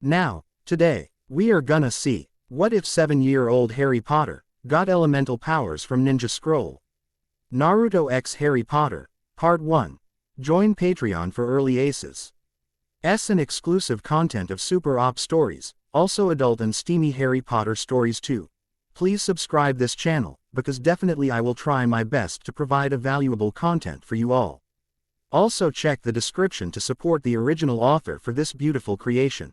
Now, today, we are gonna see, what if 7-year-old Harry Potter got elemental powers from Ninja Scroll? Naruto x Harry Potter, Part 1. Join Patreon for early aces. And exclusive content of Super Op stories, also adult and steamy Harry Potter stories too. Please subscribe this channel, because definitely I will try my best to provide a valuable content for you all. Also check the description to support the original author for this beautiful creation.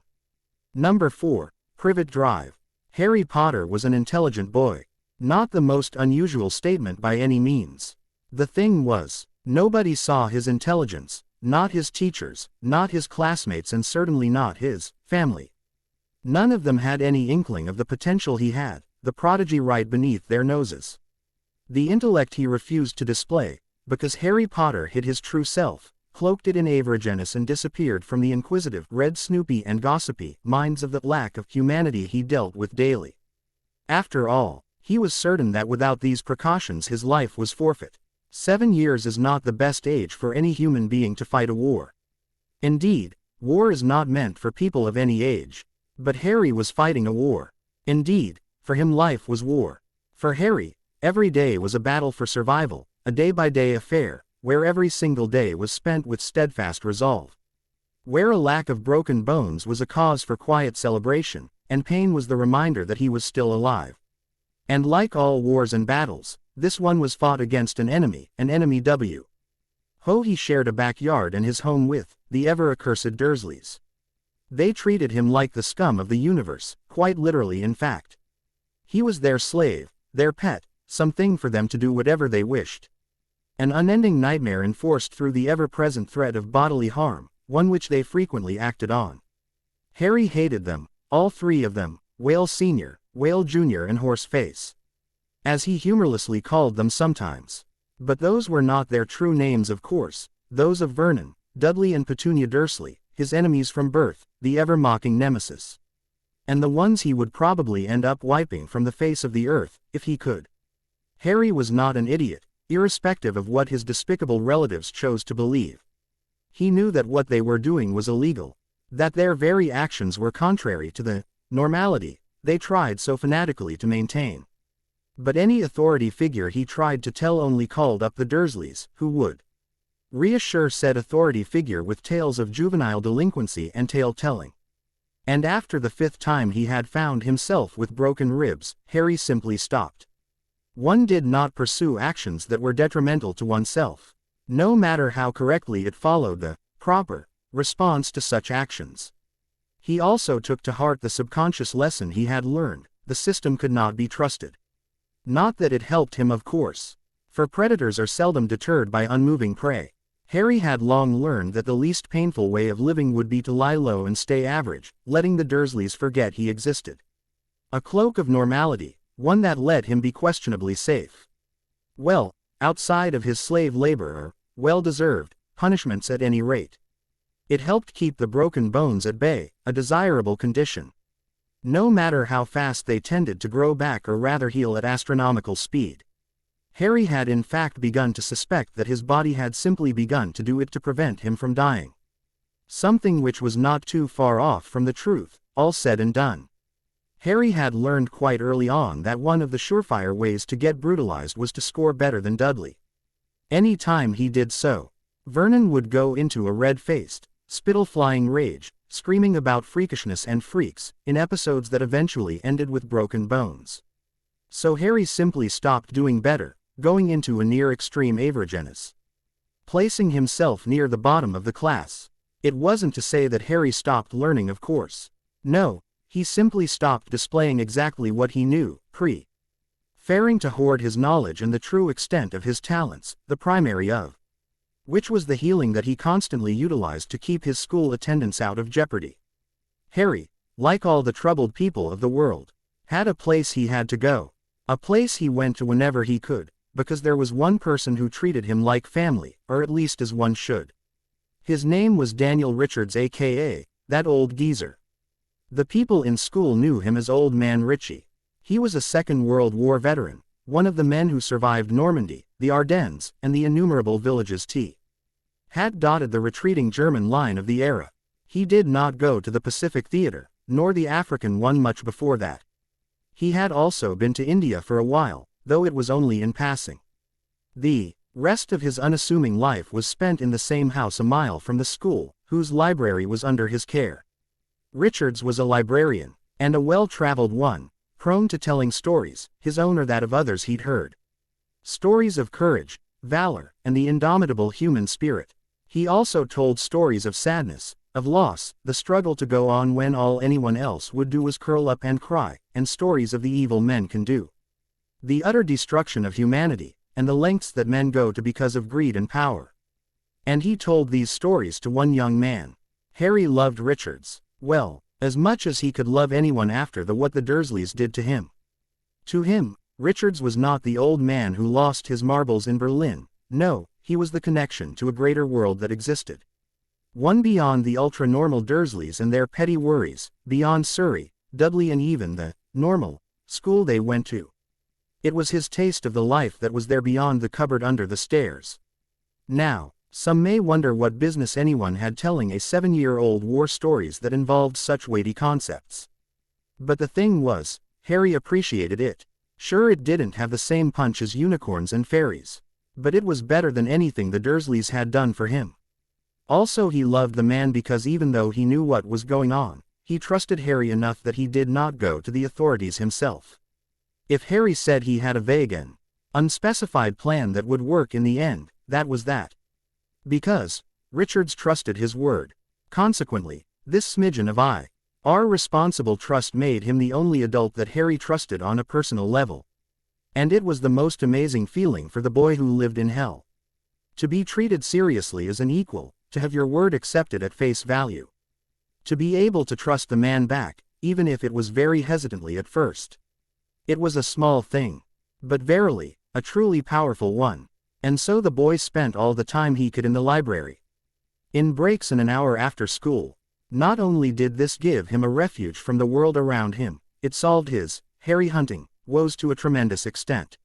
Number 4. Privet Drive. Harry Potter was an intelligent boy. Not the most unusual statement by any means. The thing was, nobody saw his intelligence, not his teachers, not his classmates, and certainly not his family. None of them had any inkling of the potential he had, the prodigy right beneath their noses. The intellect he refused to display, because Harry Potter hid his true self, cloaked it in averageness, and disappeared from the inquisitive, red Snoopy and gossipy minds of the lack of humanity he dealt with daily. After all, he was certain that without these precautions his life was forfeit. 7 years is not the best age for any human being to fight a war. Indeed, war is not meant for people of any age. But Harry was fighting a war. Indeed, for him life was war. For Harry, every day was a battle for survival, a day-by-day affair, where every single day was spent with steadfast resolve. Where a lack of broken bones was a cause for quiet celebration, and pain was the reminder that he was still alive. And like all wars and battles, this one was fought against an enemy W. He shared a backyard and his home with the ever-accursed Dursleys. They treated him like the scum of the universe, quite literally in fact. He was their slave, their pet, something for them to do whatever they wished. An unending nightmare enforced through the ever-present threat of bodily harm, one which they frequently acted on. Harry hated them, all three of them, Whale Sr., Whale Jr. and Horseface, as he humorlessly called them sometimes. But those were not their true names, of course, those of Vernon, Dudley and Petunia Dursley, his enemies from birth, the ever-mocking nemesis. And the ones he would probably end up wiping from the face of the earth, if he could. Harry was not an idiot, irrespective of what his despicable relatives chose to believe. He knew that what they were doing was illegal, that their very actions were contrary to the normality they tried so fanatically to maintain. But any authority figure he tried to tell only called up the Dursleys, who would reassure said authority figure with tales of juvenile delinquency and tale-telling. And after the 5th time he had found himself with broken ribs, Harry simply stopped. One did not pursue actions that were detrimental to oneself, no matter how correctly it followed the proper response to such actions. He also took to heart the subconscious lesson he had learned: the system could not be trusted. Not that it helped him, of course, for predators are seldom deterred by unmoving prey. Harry had long learned that the least painful way of living would be to lie low and stay average, letting the Dursleys forget he existed. A cloak of normality, one that let him be questionably safe. Well, outside of his slave labor, well-deserved punishments at any rate. It helped keep the broken bones at bay, a desirable condition. No matter how fast they tended to grow back, or rather heal at astronomical speed. Harry had in fact begun to suspect that his body had simply begun to do it to prevent him from dying. Something which was not too far off from the truth, all said and done. Harry had learned quite early on that one of the surefire ways to get brutalized was to score better than Dudley. Any time he did so, Vernon would go into a red-faced, spittle-flying rage, screaming about freakishness and freaks, in episodes that eventually ended with broken bones. So Harry simply stopped doing better, going into a near-extreme averageness, placing himself near the bottom of the class. It wasn't to say that Harry stopped learning, of course. No, he simply stopped displaying exactly what he knew, preferring to hoard his knowledge and the true extent of his talents, the primary of which was the healing that he constantly utilized to keep his school attendance out of jeopardy. Harry, like all the troubled people of the world, had a place he had to go, a place he went to whenever he could, because there was one person who treated him like family, or at least as one should. His name was Daniel Richards, aka that old geezer. The people in school knew him as Old Man Richie. He was a Second World War veteran, one of the men who survived Normandy, the Ardennes, and the innumerable villages had dotted the retreating German line of the era. He did not go to the Pacific Theater, nor the African one much before that. He had also been to India for a while, though it was only in passing. The rest of his unassuming life was spent in the same house a mile from the school, whose library was under his care. Richards was a librarian, and a well-traveled one, prone to telling stories, his own or that of others he'd heard. Stories of courage, valor, and the indomitable human spirit. He also told stories of sadness, of loss, the struggle to go on when all anyone else would do was curl up and cry, and stories of the evil men can do. The utter destruction of humanity, and the lengths that men go to because of greed and power. And he told these stories to one young man. Harry loved Richards, well, as much as he could love anyone after what the Dursleys did to him. To him, Richards was not the old man who lost his marbles in Berlin, no, he was the connection to a greater world that existed. One beyond the ultra-normal Dursleys and their petty worries, beyond Surrey, Dudley and even the normal school they went to. It was his taste of the life that was there beyond the cupboard under the stairs. Now, some may wonder what business anyone had telling a 7-year-old war stories that involved such weighty concepts. But the thing was, Harry appreciated it. Sure, it didn't have the same punch as unicorns and fairies. But it was better than anything the Dursleys had done for him. Also, he loved the man because even though he knew what was going on, he trusted Harry enough that he did not go to the authorities himself. If Harry said he had a vague and unspecified plan that would work in the end, that was that. Because Richards trusted his word. Consequently, this smidgen of our responsible trust made him the only adult that Harry trusted on a personal level. And it was the most amazing feeling for the boy who lived in hell. To be treated seriously as an equal, to have your word accepted at face value. To be able to trust the man back, even if it was very hesitantly at first. It was a small thing. But verily, a truly powerful one. And so the boy spent all the time he could in the library. In breaks and an hour after school. Not only did this give him a refuge from the world around him, it solved his, Harry hunting, woes to a tremendous extent.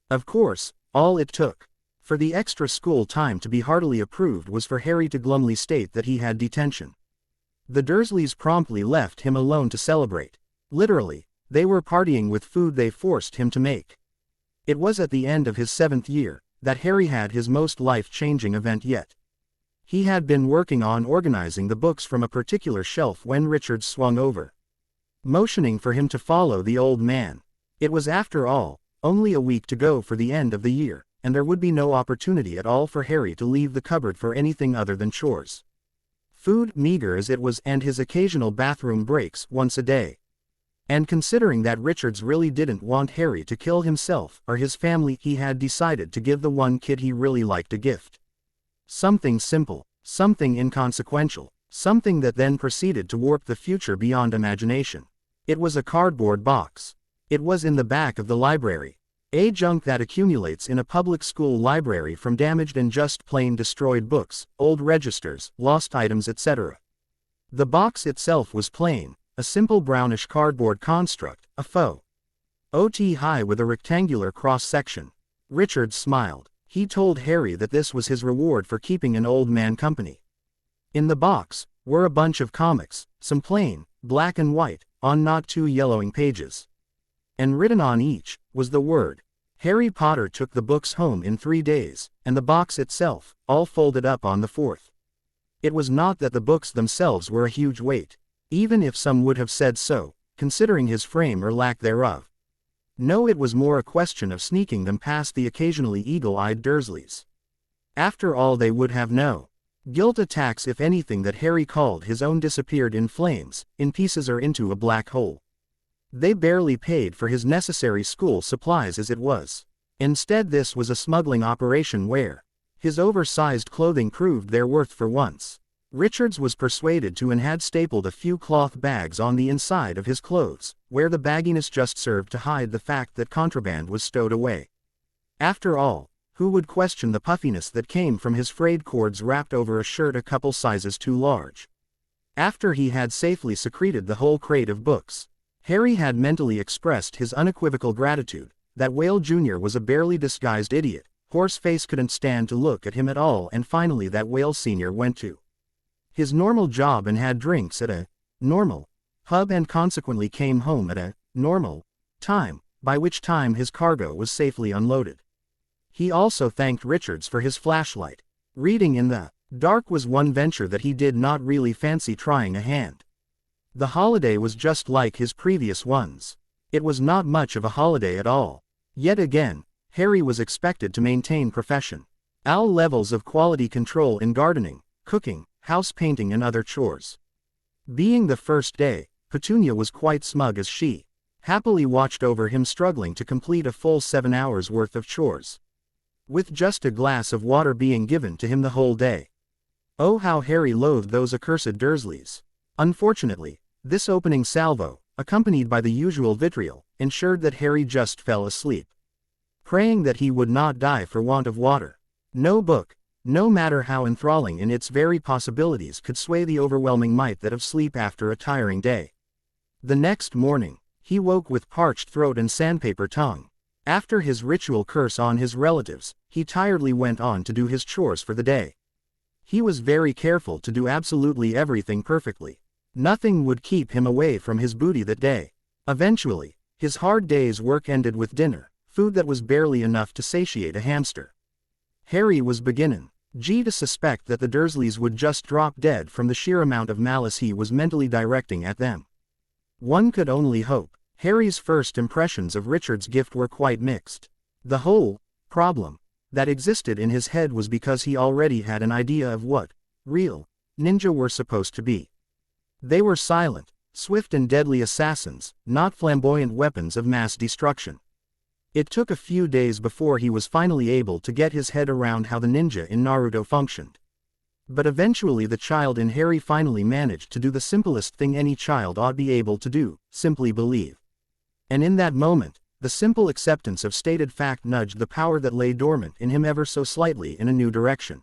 Of course, all it took for the extra school time to be heartily approved was for Harry to glumly state that he had detention. The Dursleys promptly left him alone to celebrate. Literally, they were partying with food they forced him to make. It was at the end of his 7th year that Harry had his most life-changing event yet. He had been working on organizing the books from a particular shelf when Richards swung over, motioning for him to follow the old man. It was, after all, only a week to go for the end of the year, and there would be no opportunity at all for Harry to leave the cupboard for anything other than chores. Food, meager as it was, and his occasional bathroom breaks once a day. And considering that Richards really didn't want Harry to kill himself or his family, he had decided to give the one kid he really liked a gift. Something simple, something inconsequential, something that then proceeded to warp the future beyond imagination. It was a cardboard box. It was in the back of the library. Junk that accumulates in a public school library from damaged and just plain destroyed books, old registers, lost items, etc. The box itself was plain, a simple brownish cardboard construct, a faux OT high with a rectangular cross-section. Richard smiled. He told Harry that this was his reward for keeping an old man company. In the box were a bunch of comics, some plain, black and white, on not too yellowing pages. And written on each was the word. Harry Potter took the books home in 3 days, and the box itself, all folded up on the 4th. It was not that the books themselves were a huge weight, even if some would have said so, considering his frame or lack thereof. No, it was more a question of sneaking them past the occasionally eagle-eyed Dursleys. After all, they would have no guilt attacks if anything that Harry called his own disappeared in flames, in pieces, or into a black hole. They barely paid for his necessary school supplies as it was. Instead, this was a smuggling operation where his oversized clothing proved their worth for once. Richards was persuaded to and had stapled a few cloth bags on the inside of his clothes, where the bagginess just served to hide the fact that contraband was stowed away. After all, who would question the puffiness that came from his frayed cords wrapped over a shirt a couple sizes too large? After he had safely secreted the whole crate of books, Harry had mentally expressed his unequivocal gratitude that Whale Jr. was a barely disguised idiot. Horseface couldn't stand to look at him at all, and finally that Whale Sr. went to his normal job and had drinks at a normal hub and consequently came home at a normal time, by which time his cargo was safely unloaded. He also thanked Richards for his flashlight. Reading in the dark was one venture that he did not really fancy trying a hand. The holiday was just like his previous ones. It was not much of a holiday at all. Yet again, Harry was expected to maintain professional levels of quality control in gardening, cooking, house painting and other chores. Being the first day, Petunia was quite smug as she happily watched over him struggling to complete a full 7 hours worth of chores, with just a glass of water being given to him the whole day. Oh, how Harry loathed those accursed Dursleys. Unfortunately, this opening salvo, accompanied by the usual vitriol, ensured that Harry just fell asleep, praying that he would not die for want of water. No book, no matter how enthralling in its very possibilities, could sway the overwhelming might that of sleep after a tiring day. The next morning, he woke with parched throat and sandpaper tongue. After his ritual curse on his relatives, he tiredly went on to do his chores for the day. He was very careful to do absolutely everything perfectly. Nothing would keep him away from his booty that day. Eventually, his hard day's work ended with dinner, food that was barely enough to satiate a hamster. Harry was beginning to suspect that the Dursleys would just drop dead from the sheer amount of malice he was mentally directing at them. One could only hope. Harry's first impressions of Richard's gift were quite mixed. The whole problem that existed in his head was because he already had an idea of what real ninja were supposed to be. They were silent, swift and deadly assassins, not flamboyant weapons of mass destruction. It took a few days before he was finally able to get his head around how the ninja in Naruto functioned. But eventually the child in Harry finally managed to do the simplest thing any child ought be able to do, simply believe. And in that moment, the simple acceptance of stated fact nudged the power that lay dormant in him ever so slightly in a new direction.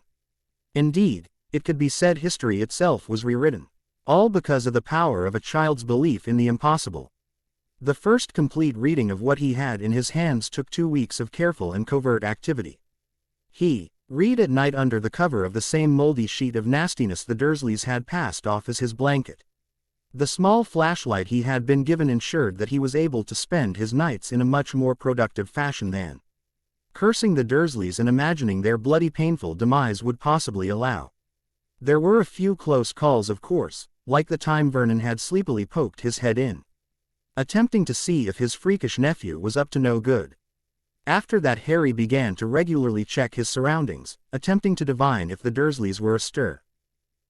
Indeed, it could be said history itself was rewritten. All because of the power of a child's belief in the impossible. The first complete reading of what he had in his hands took 2 weeks of careful and covert activity. He read at night under the cover of the same moldy sheet of nastiness the Dursleys had passed off as his blanket. The small flashlight he had been given ensured that he was able to spend his nights in a much more productive fashion than cursing the Dursleys and imagining their bloody painful demise would possibly allow. There were a few close calls, of course, like the time Vernon had sleepily poked his head in, attempting to see if his freakish nephew was up to no good. After that, Harry began to regularly check his surroundings, attempting to divine if the Dursleys were astir.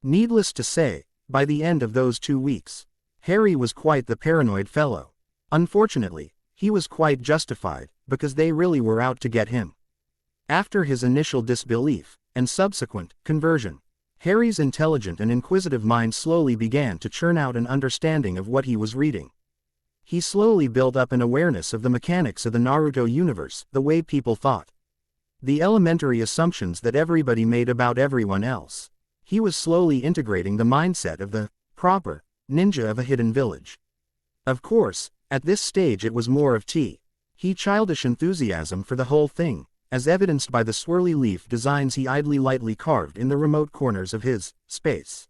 Needless to say, by the end of those 2 weeks, Harry was quite the paranoid fellow. Unfortunately, he was quite justified, because they really were out to get him. After his initial disbelief, and subsequent conversion, Harry's intelligent and inquisitive mind slowly began to churn out an understanding of what he was reading. He slowly built up an awareness of the mechanics of the Naruto universe, the way people thought, the elementary assumptions that everybody made about everyone else. He was slowly integrating the mindset of the proper ninja of a hidden village. Of course, at this stage it was more of childish enthusiasm for the whole thing, as evidenced by the swirly leaf designs he idly lightly carved in the remote corners of his space.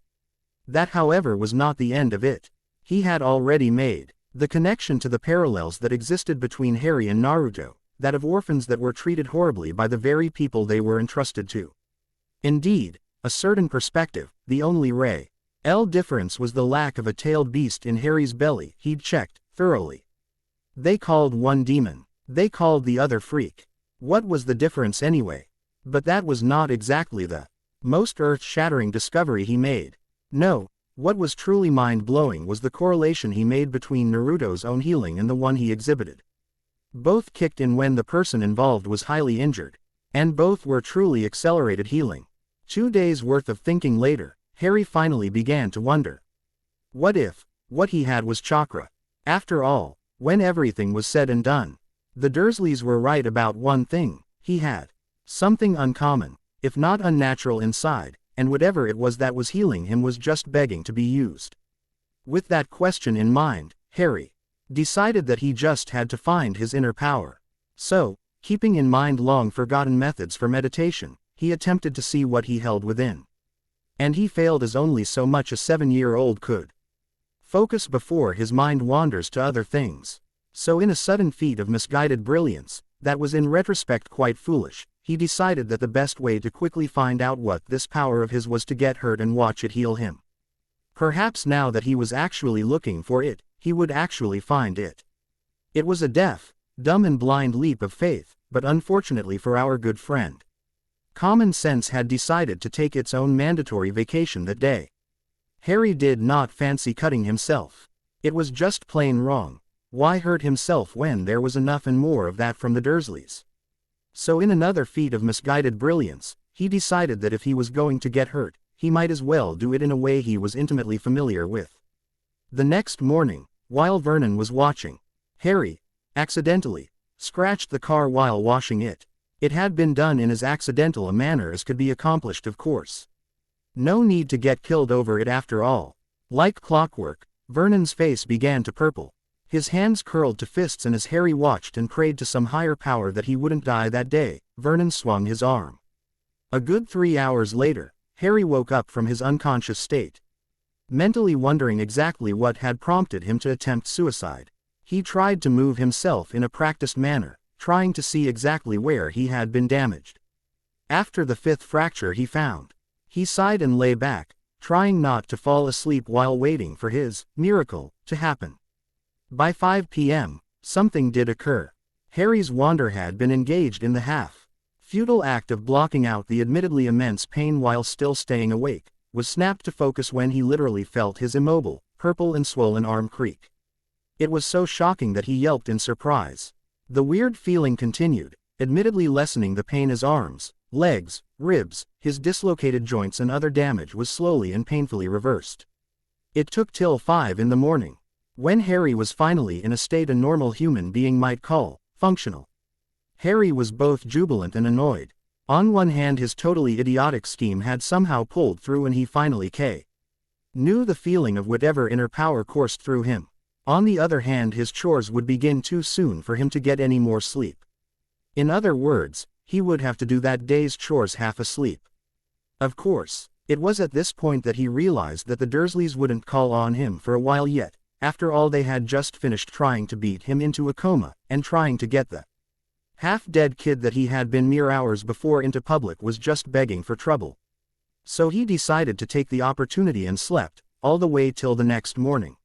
That, however, was not the end of it. He had already made the connection to the parallels that existed between Harry and Naruto, that of orphans that were treated horribly by the very people they were entrusted to. Indeed, a certain perspective, the only real difference was the lack of a tailed beast in Harry's belly. He'd checked thoroughly. They called one demon. They called the other freak. What was the difference anyway? But that was not exactly the most earth-shattering discovery he made. No, what was truly mind-blowing was the correlation he made between Naruto's own healing and the one he exhibited. Both kicked in when the person involved was highly injured, and both were truly accelerated healing. 2 days' worth of thinking later, Harry finally began to wonder. What if what he had was chakra? After all, when everything was said and done, the Dursleys were right about one thing: he had something uncommon, if not unnatural inside, and whatever it was that was healing him was just begging to be used. With that question in mind, Harry decided that he just had to find his inner power. So, keeping in mind long-forgotten methods for meditation, he attempted to see what he held within. And he failed as only so much a 7-year-old could. Focus before his mind wanders to other things. So in a sudden feat of misguided brilliance, that was in retrospect quite foolish, he decided that the best way to quickly find out what this power of his was to get hurt and watch it heal him. Perhaps now that he was actually looking for it, he would actually find it. It was a deaf, dumb and blind leap of faith, but unfortunately for our good friend, common sense had decided to take its own mandatory vacation that day. Harry did not fancy cutting himself. It was just plain wrong. Why hurt himself when there was enough and more of that from the Dursleys? So in another feat of misguided brilliance, he decided that if he was going to get hurt, he might as well do it in a way he was intimately familiar with. The next morning, while Vernon was watching, Harry, accidentally, scratched the car while washing it. It had been done in as accidental a manner as could be accomplished, of course. No need to get killed over it after all. Like clockwork, Vernon's face began to purple. His hands curled to fists, and as Harry watched and prayed to some higher power that he wouldn't die that day, Vernon swung his arm. A good 3 hours later, Harry woke up from his unconscious state, mentally wondering exactly what had prompted him to attempt suicide. He tried to move himself in a practiced manner, trying to see exactly where he had been damaged. After the 5th fracture he found, he sighed and lay back, trying not to fall asleep while waiting for his miracle to happen. By 5 p.m., something did occur. Harry's wander had been engaged in the half-futile act of blocking out the admittedly immense pain while still staying awake, was snapped to focus when he literally felt his immobile, purple and swollen arm creak. It was so shocking that he yelped in surprise. The weird feeling continued, admittedly lessening the pain as arms, legs, ribs, his dislocated joints and other damage was slowly and painfully reversed. It took till 5 in the morning, when Harry was finally in a state a normal human being might call functional. Harry was both jubilant and annoyed. On one hand, his totally idiotic scheme had somehow pulled through and he finally knew the feeling of whatever inner power coursed through him. On the other hand, his chores would begin too soon for him to get any more sleep. In other words, he would have to do that day's chores half asleep. Of course, it was at this point that he realized that the Dursleys wouldn't call on him for a while yet. After all, they had just finished trying to beat him into a coma, and trying to get the half-dead kid that he had been mere hours before into public was just begging for trouble. So he decided to take the opportunity and slept, all the way till the next morning.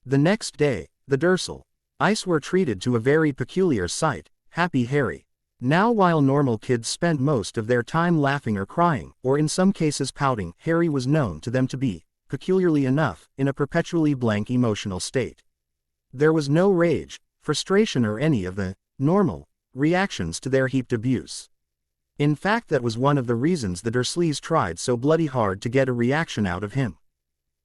The next day, the Dursleys were treated to a very peculiar sight. Happy Harry. Now, while normal kids spent most of their time laughing or crying, or in some cases pouting, Harry was known to them to be, peculiarly enough, in a perpetually blank emotional state. There was no rage, frustration or any of the normal reactions to their heaped abuse. In fact, that was one of the reasons the Dursleys tried so bloody hard to get a reaction out of him.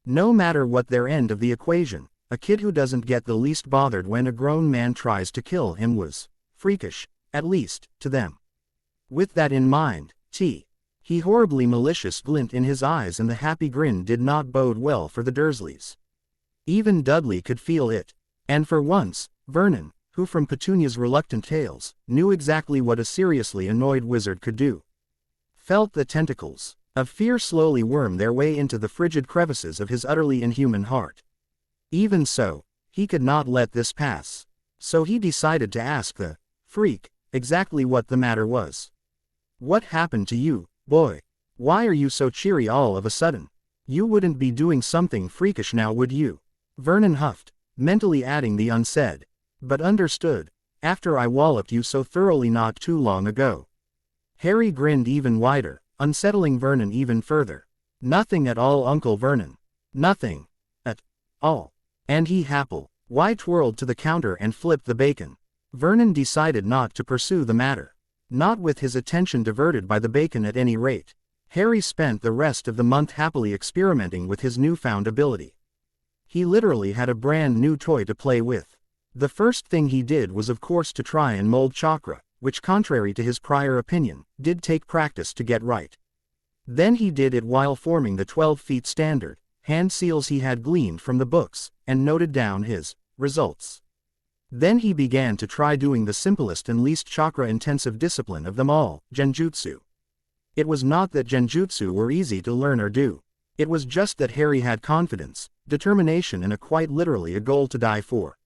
No matter what their end of the equation, a kid who doesn't get the least bothered when a grown man tries to kill him was freakish, at least to them. With that in mind, he horribly malicious glint in his eyes and the happy grin did not bode well for the Dursleys. Even Dudley could feel it. And for once, Vernon, who from Petunia's reluctant tales, knew exactly what a seriously annoyed wizard could do, felt the tentacles of fear slowly worm their way into the frigid crevices of his utterly inhuman heart. Even so, he could not let this pass. So he decided to ask the freak exactly what the matter was. "What happened to you, boy? Why are you so cheery all of a sudden? You wouldn't be doing something freakish now, would you?" Vernon huffed, mentally adding the unsaid, "But understood, after I walloped you so thoroughly not too long ago." Harry grinned even wider, unsettling Vernon even further. "Nothing at all, Uncle Vernon. Nothing at all." And he twirled to the counter and flipped the bacon. Vernon decided not to pursue the matter. Not with his attention diverted by the bacon at any rate. Harry spent the rest of the month happily experimenting with his newfound ability. He literally had a brand new toy to play with. The first thing he did was of course to try and mold chakra, which contrary to his prior opinion, did take practice to get right. Then he did it while forming the 12 feet standard hand seals he had gleaned from the books, and noted down his results. Then he began to try doing the simplest and least chakra-intensive discipline of them all, genjutsu. It was not that genjutsu were easy to learn or do. It was just that Harry had confidence, determination and quite literally a goal to die for.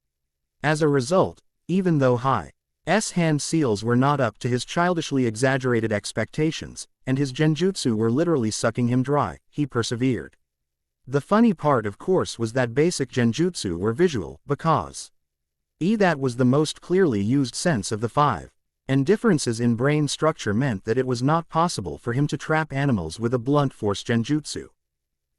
As a result, even though Hi's hand seals were not up to his childishly exaggerated expectations, and his genjutsu were literally sucking him dry, he persevered. The funny part of course was that basic genjutsu were visual, because that was the most clearly used sense of the five, and differences in brain structure meant that it was not possible for him to trap animals with a blunt force genjutsu.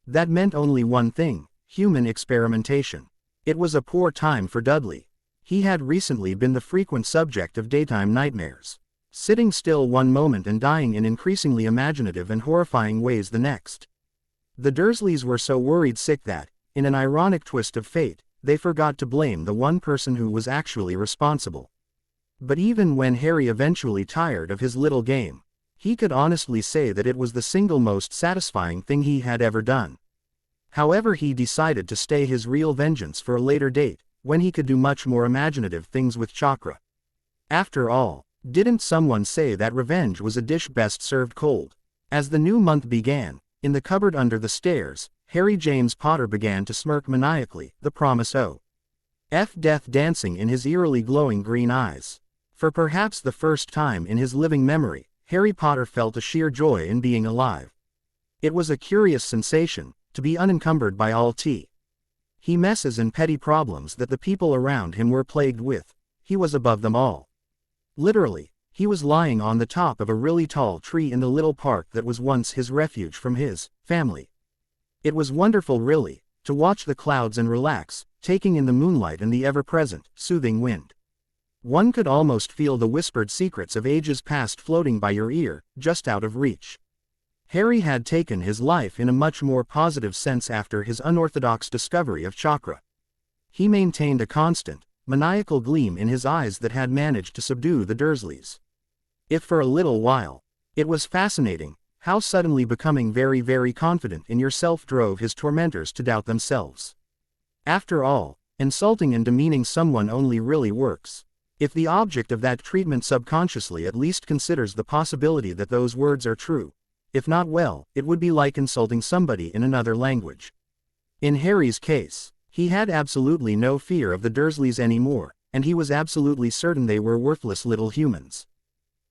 That meant only one thing: human experimentation. It was a poor time for Dudley. He had recently been the frequent subject of daytime nightmares, sitting still one moment and dying in increasingly imaginative and horrifying ways the next. The Dursleys were so worried sick that, in an ironic twist of fate, they forgot to blame the one person who was actually responsible. But even when Harry eventually tired of his little game, he could honestly say that it was the single most satisfying thing he had ever done. However, he decided to stay his real vengeance for a later date, when he could do much more imaginative things with chakra. After all, didn't someone say that revenge was a dish best served cold? As the new month began, in the cupboard under the stairs, Harry James Potter began to smirk maniacally, the promise of death dancing in his eerily glowing green eyes. For perhaps the first time in his living memory, Harry Potter felt a sheer joy in being alive. It was a curious sensation, to be unencumbered by all he messes and petty problems that the people around him were plagued with. He was above them all. Literally, he was lying on the top of a really tall tree in the little park that was once his refuge from his family. It was wonderful really, to watch the clouds and relax, taking in the moonlight and the ever-present, soothing wind. One could almost feel the whispered secrets of ages past floating by your ear, just out of reach. Harry had taken his life in a much more positive sense after his unorthodox discovery of chakra. He maintained a constant, maniacal gleam in his eyes that had managed to subdue the Dursleys. If for a little while, it was fascinating, how suddenly becoming very, very confident in yourself drove his tormentors to doubt themselves. After all, insulting and demeaning someone only really works if the object of that treatment subconsciously at least considers the possibility that those words are true. If not, well, it would be like insulting somebody in another language. In Harry's case, he had absolutely no fear of the Dursleys anymore, and he was absolutely certain they were worthless little humans.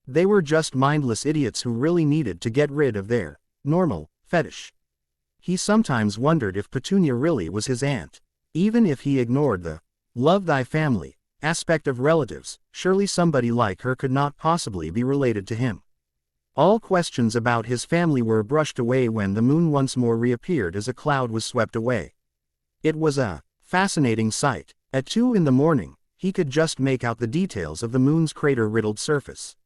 They were just mindless idiots who really needed to get rid of their normal fetish. He sometimes wondered if Petunia really was his aunt. Even if he ignored the love thy family aspect of relatives, surely somebody like her could not possibly be related to him. All questions about his family were brushed away when the moon once more reappeared as a cloud was swept away. It was a fascinating sight. At 2 in the morning, he could just make out the details of the moon's crater-riddled surface.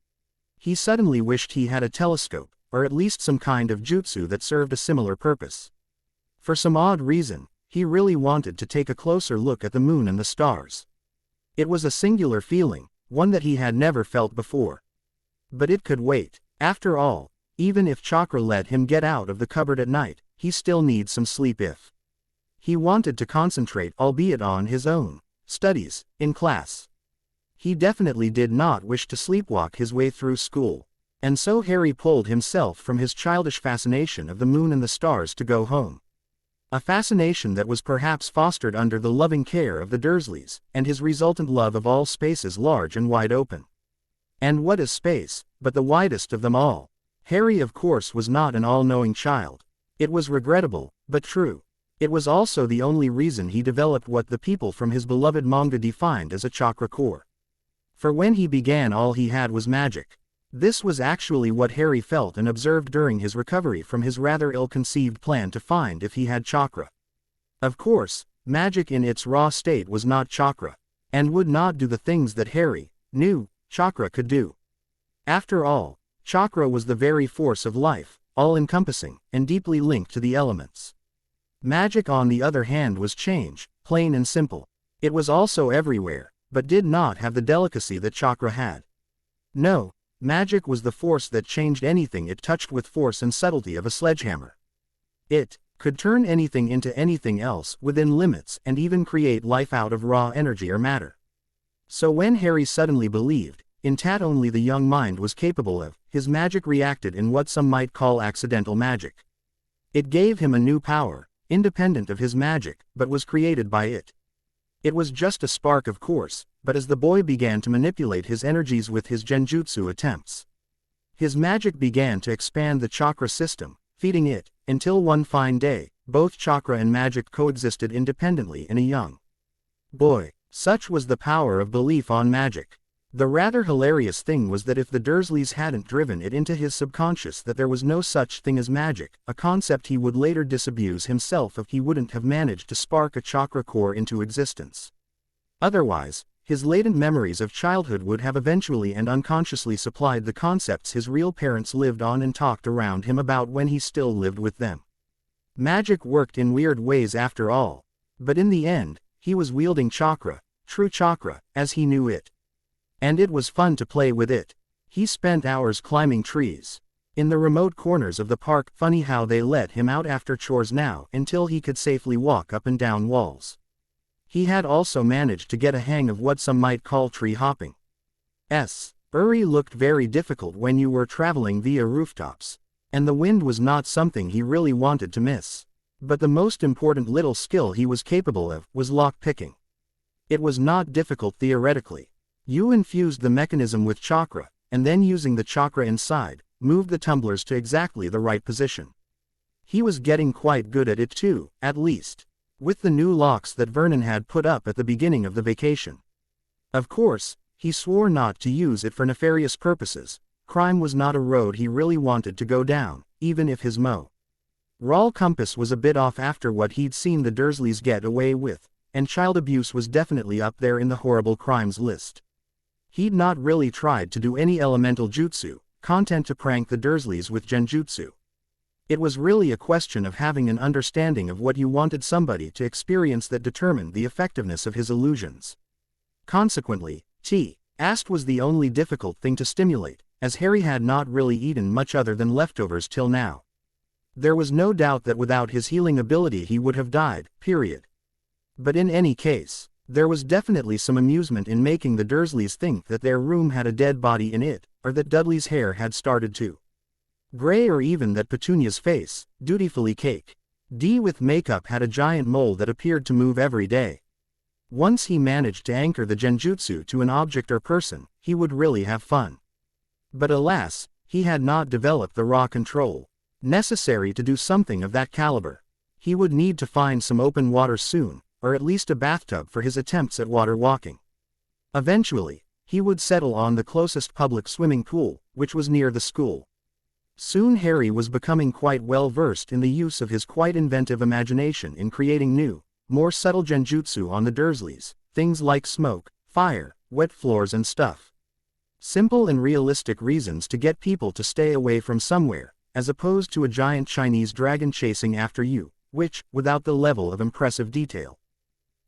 He suddenly wished he had a telescope, or at least some kind of jutsu that served a similar purpose. For some odd reason, he really wanted to take a closer look at the moon and the stars. It was a singular feeling, one that he had never felt before. But it could wait. After all, even if chakra let him get out of the cupboard at night, he still needs some sleep if he wanted to concentrate, albeit on his own studies, in class. He definitely did not wish to sleepwalk his way through school, and so Harry pulled himself from his childish fascination of the moon and the stars to go home. A fascination that was perhaps fostered under the loving care of the Dursleys, and his resultant love of all spaces large and wide open. And what is space, but the widest of them all? Harry of course was not an all-knowing child. It was regrettable, but true. It was also the only reason he developed what the people from his beloved manga defined as a chakra core. For when he began, all he had was magic. This was actually what Harry felt and observed during his recovery from his rather ill-conceived plan to find if he had chakra. Of course, magic in its raw state was not chakra, and would not do the things that Harry knew chakra could do. After all, chakra was the very force of life, all-encompassing, and deeply linked to the elements. Magic, on the other hand, was change, plain and simple. It was also everywhere, but did not have the delicacy that chakra had. No, magic was the force that changed anything it touched with force and subtlety of a sledgehammer. It could turn anything into anything else within limits and even create life out of raw energy or matter. So when Harry suddenly believed in that only the young mind was capable of, his magic reacted in what some might call accidental magic. It gave him a new power, independent of his magic, but was created by it. It was just a spark of course, but as the boy began to manipulate his energies with his genjutsu attempts, his magic began to expand the chakra system, feeding it, until one fine day, both chakra and magic coexisted independently in a young boy. Such was the power of belief on magic. The rather hilarious thing was that if the Dursleys hadn't driven it into his subconscious that there was no such thing as magic, a concept he would later disabuse himself of, he wouldn't have managed to spark a chakra core into existence. Otherwise, his latent memories of childhood would have eventually and unconsciously supplied the concepts his real parents lived on and talked around him about when he still lived with them. Magic worked in weird ways after all. But in the end, he was wielding chakra, true chakra, as he knew it. And it was fun to play with it. He spent hours climbing trees in the remote corners of the park. Funny how they let him out after chores now until he could safely walk up and down walls. He had also managed to get a hang of what some might call tree hopping. Uri looked very difficult when you were traveling via rooftops, and the wind was not something he really wanted to miss. But the most important little skill he was capable of was lock-picking. It was not difficult theoretically. You infused the mechanism with chakra, and then using the chakra inside, moved the tumblers to exactly the right position. He was getting quite good at it too, at least with the new locks that Vernon had put up at the beginning of the vacation. Of course, he swore not to use it for nefarious purposes. Crime was not a road he really wanted to go down, even if his moral compass was a bit off after what he'd seen the Dursleys get away with, and child abuse was definitely up there in the horrible crimes list. He'd not really tried to do any elemental jutsu, content to prank the Dursleys with genjutsu. It was really a question of having an understanding of what you wanted somebody to experience that determined the effectiveness of his illusions. Consequently, Ast was the only difficult thing to stimulate, as Harry had not really eaten much other than leftovers till now. There was no doubt that without his healing ability he would have died, period. But in any case, there was definitely some amusement in making the Dursleys think that their room had a dead body in it, or that Dudley's hair had started to gray, or even that Petunia's face, dutifully caked with makeup, had a giant mole that appeared to move every day. Once he managed to anchor the genjutsu to an object or person, he would really have fun. But alas, he had not developed the raw control necessary to do something of that caliber. He would need to find some open water soon, or at least a bathtub for his attempts at water walking. Eventually, he would settle on the closest public swimming pool, which was near the school. Soon Harry was becoming quite well versed in the use of his quite inventive imagination in creating new, more subtle genjutsu on the Dursleys, things like smoke, fire, wet floors and stuff. Simple and realistic reasons to get people to stay away from somewhere, as opposed to a giant Chinese dragon chasing after you, which, without the level of impressive detail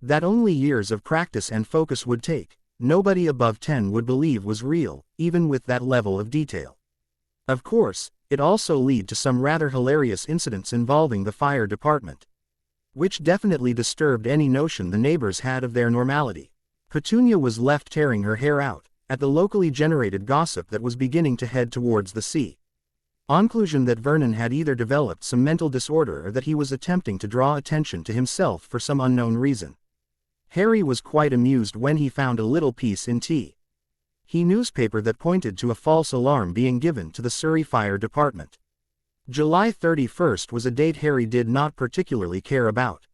that only years of practice and focus would take, nobody above 10 would believe was real, even with that level of detail. Of course, it also led to some rather hilarious incidents involving the fire department, which definitely disturbed any notion the neighbors had of their normality. Petunia was left tearing her hair out at the locally generated gossip that was beginning to head towards the sea. Conclusion that Vernon had either developed some mental disorder or that he was attempting to draw attention to himself for some unknown reason. Harry was quite amused when he found a little piece in T. He newspaper that pointed to a false alarm being given to the Surrey Fire Department. July 31st was a date Harry did not particularly care about.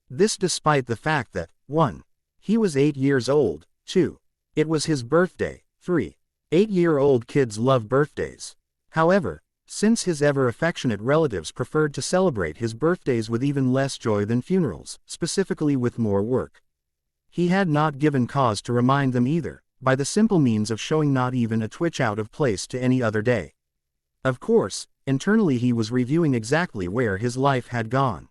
This despite the fact that, 1. He was 8 years old, 2. It was his birthday, 3. 8-year-old kids love birthdays. However, since his ever-affectionate relatives preferred to celebrate his birthdays with even less joy than funerals, specifically with more work, he had not given cause to remind them either, by the simple means of showing not even a twitch out of place to any other day. Of course, internally he was reviewing exactly where his life had gone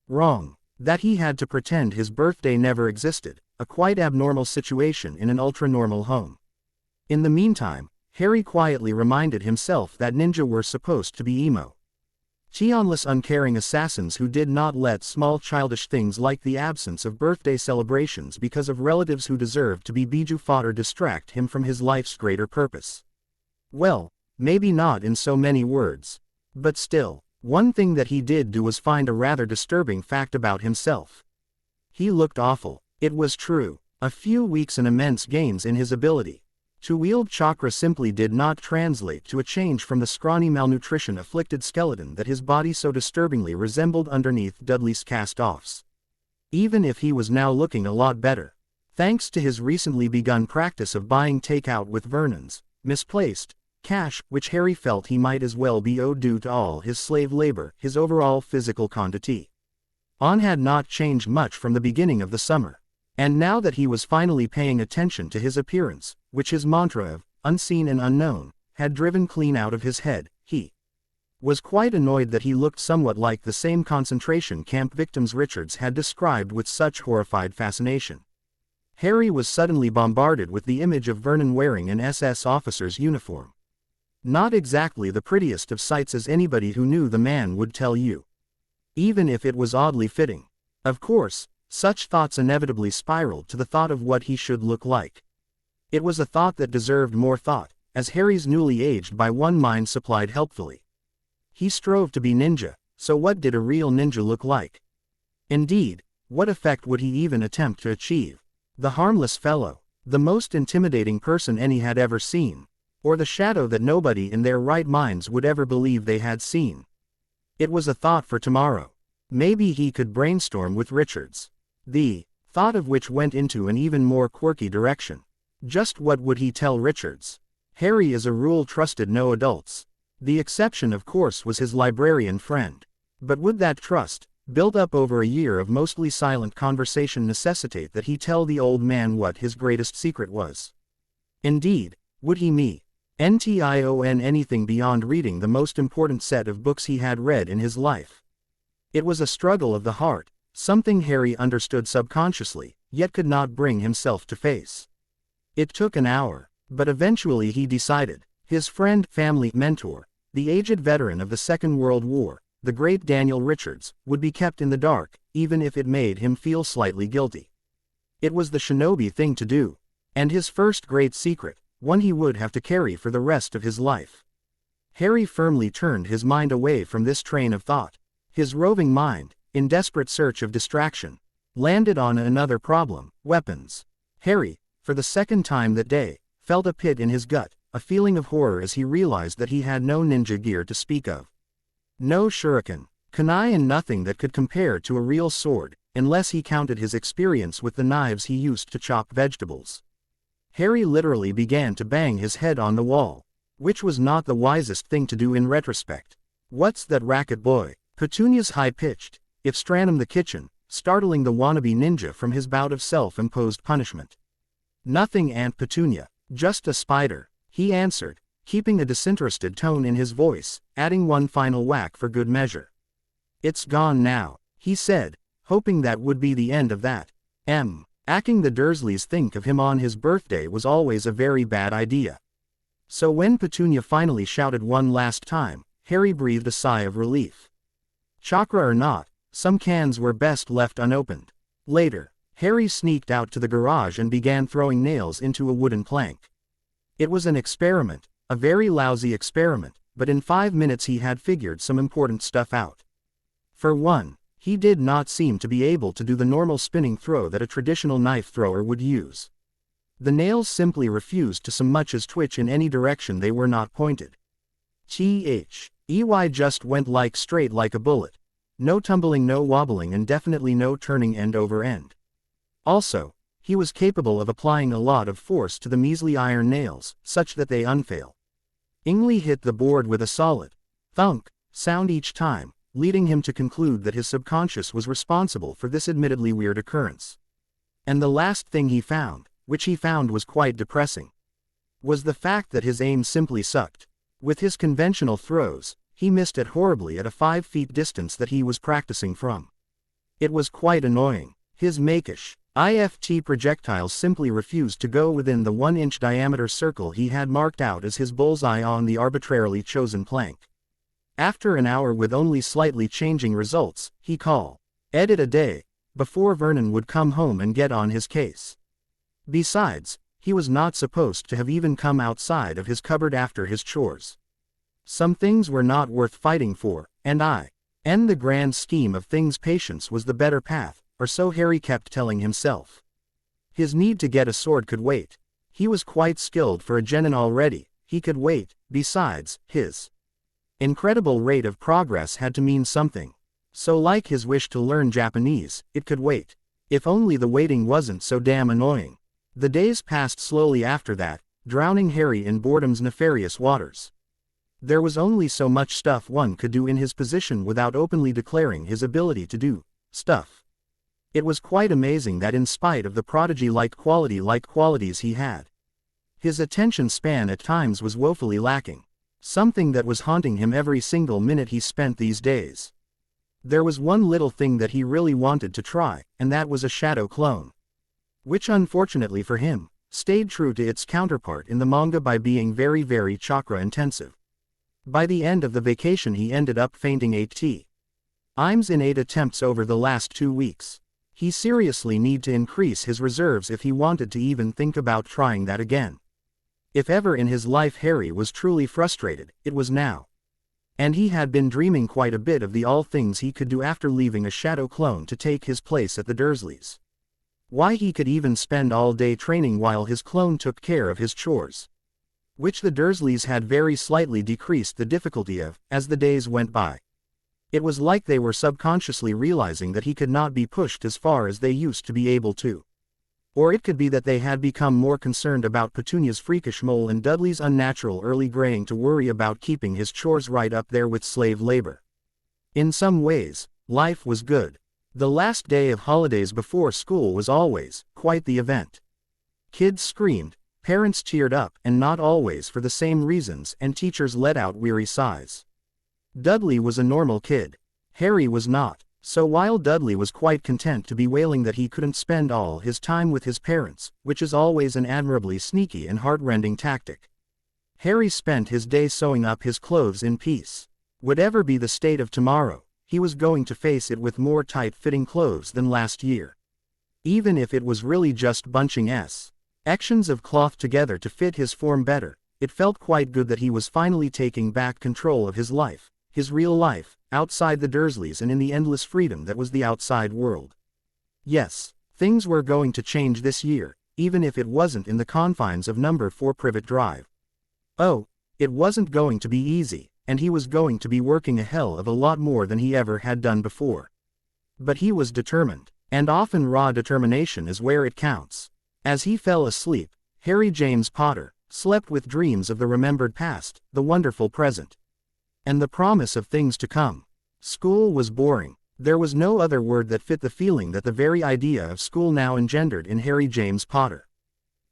wrong, that he had to pretend his birthday never existed, a quite abnormal situation in an ultra-normal home. In the meantime, Harry quietly reminded himself that ninja were supposed to be emo, cheonless, uncaring assassins who did not let small childish things like the absence of birthday celebrations because of relatives who deserved to be bijou fodder distract him from his life's greater purpose. Well, maybe not in so many words. But still, One thing that he did do was find a rather disturbing fact about himself. He looked awful. It was true. A few weeks and immense gains in his ability to wield chakra simply did not translate to a change from the scrawny malnutrition-afflicted skeleton that his body so disturbingly resembled underneath Dudley's cast-offs. Even if he was now looking a lot better, thanks to his recently begun practice of buying takeout with Vernon's misplaced cash, which Harry felt he might as well be owed due to all his slave labor, his overall physical quantity had not changed much from the beginning of the summer. And now that he was finally paying attention to his appearance, which his mantra of unseen and unknown had driven clean out of his head, he was quite annoyed that he looked somewhat like the same concentration camp victims Richards had described with such horrified fascination. Harry was suddenly bombarded with the image of Vernon wearing an SS officer's uniform. Not exactly the prettiest of sights, as anybody who knew the man would tell you. Even if it was oddly fitting. Of course, such thoughts inevitably spiraled to the thought of what he should look like. It was a thought that deserved more thought, as Harry's newly aged by one mind supplied helpfully. He strove to be ninja, so what did a real ninja look like? Indeed, what effect would he even attempt to achieve? The harmless fellow, the most intimidating person any had ever seen, or the shadow that nobody in their right minds would ever believe they had seen? It was a thought for tomorrow. Maybe he could brainstorm with Richards. The thought of which went into an even more quirky direction. Just what would he tell Richards? Harry as a rule trusted no adults. The exception of course was his librarian friend. But would that trust, built up over a year of mostly silent conversation, necessitate that he tell the old man what his greatest secret was? Indeed, would he mention anything beyond reading the most important set of books he had read in his life? It was a struggle of the heart, something Harry understood subconsciously, yet could not bring himself to face. It took an hour, but eventually he decided. His friend, family, mentor, the aged veteran of the Second World War, the great Daniel Richards, would be kept in the dark, even if it made him feel slightly guilty. It was the shinobi thing to do, and his first great secret, one he would have to carry for the rest of his life. Harry firmly turned his mind away from this train of thought. His roving mind, in desperate search of distraction, landed on another problem: weapons. Harry, for the second time that day, felt a pit in his gut, a feeling of horror as he realized that he had no ninja gear to speak of. No shuriken, kunai, and nothing that could compare to a real sword, unless he counted his experience with the knives he used to chop vegetables. Harry literally began to bang his head on the wall, which was not the wisest thing to do in retrospect. What's that racket, boy? Petunia's high-pitched, if Stranum the kitchen, startling the wannabe ninja from his bout of self-imposed punishment. Nothing, Aunt Petunia, just a spider, he answered, keeping a disinterested tone in his voice, adding one final whack for good measure. It's gone now, he said, hoping that would be the end of that. Acting the Dursleys think of him on his birthday was always a very bad idea. So when Petunia finally shouted one last time, Harry breathed a sigh of relief. Chakra or not, some cans were best left unopened. Later, Harry sneaked out to the garage and began throwing nails into a wooden plank. It was an experiment, a very lousy experiment, but in 5 minutes he had figured some important stuff out. For one, he did not seem to be able to do the normal spinning throw that a traditional knife thrower would use. The nails simply refused to so much as twitch in any direction they were not pointed. He just went straight like a bullet. No tumbling, no wobbling, and definitely no turning end over end. Also, he was capable of applying a lot of force to the measly iron nails, such that they unfailingly hit the board with a solid thunk sound each time, leading him to conclude that his subconscious was responsible for this admittedly weird occurrence. And the last thing he found, which he found was quite depressing, was the fact that his aim simply sucked. With his conventional throws, he missed it horribly at a 5 feet distance that he was practicing from. It was quite annoying. His makish IFT projectiles simply refused to go within the 1-inch diameter circle he had marked out as his bullseye on the arbitrarily chosen plank. After an hour with only slightly changing results, he called it a day, before Vernon would come home and get on his case. Besides, he was not supposed to have even come outside of his cupboard after his chores. Some things were not worth fighting for, and in the grand scheme of things patience was the better path, or so Harry kept telling himself. His need to get a sword could wait. He was quite skilled for a genin already, he could wait. Besides, his incredible rate of progress had to mean something. So like his wish to learn Japanese, it could wait. If only the waiting wasn't so damn annoying. The days passed slowly after that, drowning Harry in boredom's nefarious waters. There was only so much stuff one could do in his position without openly declaring his ability to do stuff. It was quite amazing that in spite of the prodigy-like qualities he had, his attention span at times was woefully lacking. Something that was haunting him every single minute he spent these days. There was one little thing that he really wanted to try, and that was a shadow clone. Which unfortunately for him, stayed true to its counterpart in the manga by being very very chakra intensive. By the end of the vacation he ended up fainting 8 times in 8 attempts over the last 2 weeks. He seriously need to increase his reserves if he wanted to even think about trying that again. If ever in his life Harry was truly frustrated, it was now. And he had been dreaming quite a bit of the all things he could do after leaving a shadow clone to take his place at the Dursleys. Why he could even spend all day training while his clone took care of his chores, which the Dursleys had very slightly decreased the difficulty of, as the days went by. It was like they were subconsciously realizing that he could not be pushed as far as they used to be able to. Or it could be that they had become more concerned about Petunia's freakish mole and Dudley's unnatural early graying to worry about keeping his chores right up there with slave labor. In some ways, life was good. The last day of holidays before school was always quite the event. Kids screamed, parents cheered up, and not always for the same reasons, and teachers let out weary sighs. Dudley was a normal kid. Harry was not. So while Dudley was quite content to be wailing that he couldn't spend all his time with his parents, which is always an admirably sneaky and heart-rending tactic, Harry spent his day sewing up his clothes in peace. Whatever be the state of tomorrow, he was going to face it with more tight-fitting clothes than last year. Even if it was really just bunching sections of cloth together to fit his form better, it felt quite good that he was finally taking back control of his life, his real life, outside the Dursleys and in the endless freedom that was the outside world. Yes, things were going to change this year, even if it wasn't in the confines of number 4 Privet Drive. Oh, it wasn't going to be easy, and he was going to be working a hell of a lot more than he ever had done before. But he was determined, and often raw determination is where it counts. As he fell asleep, Harry James Potter slept with dreams of the remembered past, the wonderful present, and the promise of things to come. School was boring. There was no other word that fit the feeling that the very idea of school now engendered in Harry James Potter.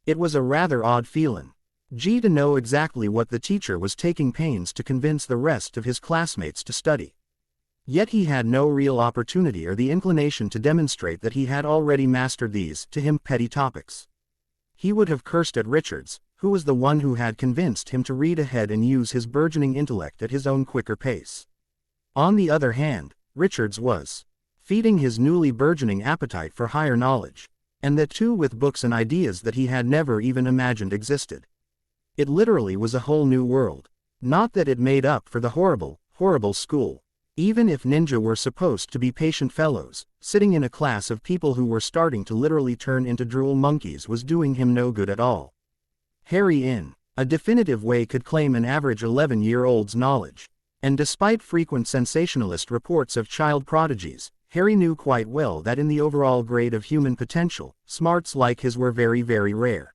It was a rather odd feeling. To know exactly what the teacher was taking pains to convince the rest of his classmates to study. Yet he had no real opportunity or the inclination to demonstrate that he had already mastered these, to him, petty topics. He would have cursed at Richards, who was the one who had convinced him to read ahead and use his burgeoning intellect at his own quicker pace. On the other hand, Richards was feeding his newly burgeoning appetite for higher knowledge, and that too with books and ideas that he had never even imagined existed. It literally was a whole new world. Not that it made up for the horrible, horrible school. Even if ninja were supposed to be patient fellows, sitting in a class of people who were starting to literally turn into drool monkeys was doing him no good at all. Harry in a definitive way could claim an average 11-year-old's knowledge. And despite frequent sensationalist reports of child prodigies, Harry knew quite well that in the overall grade of human potential, smarts like his were very very rare.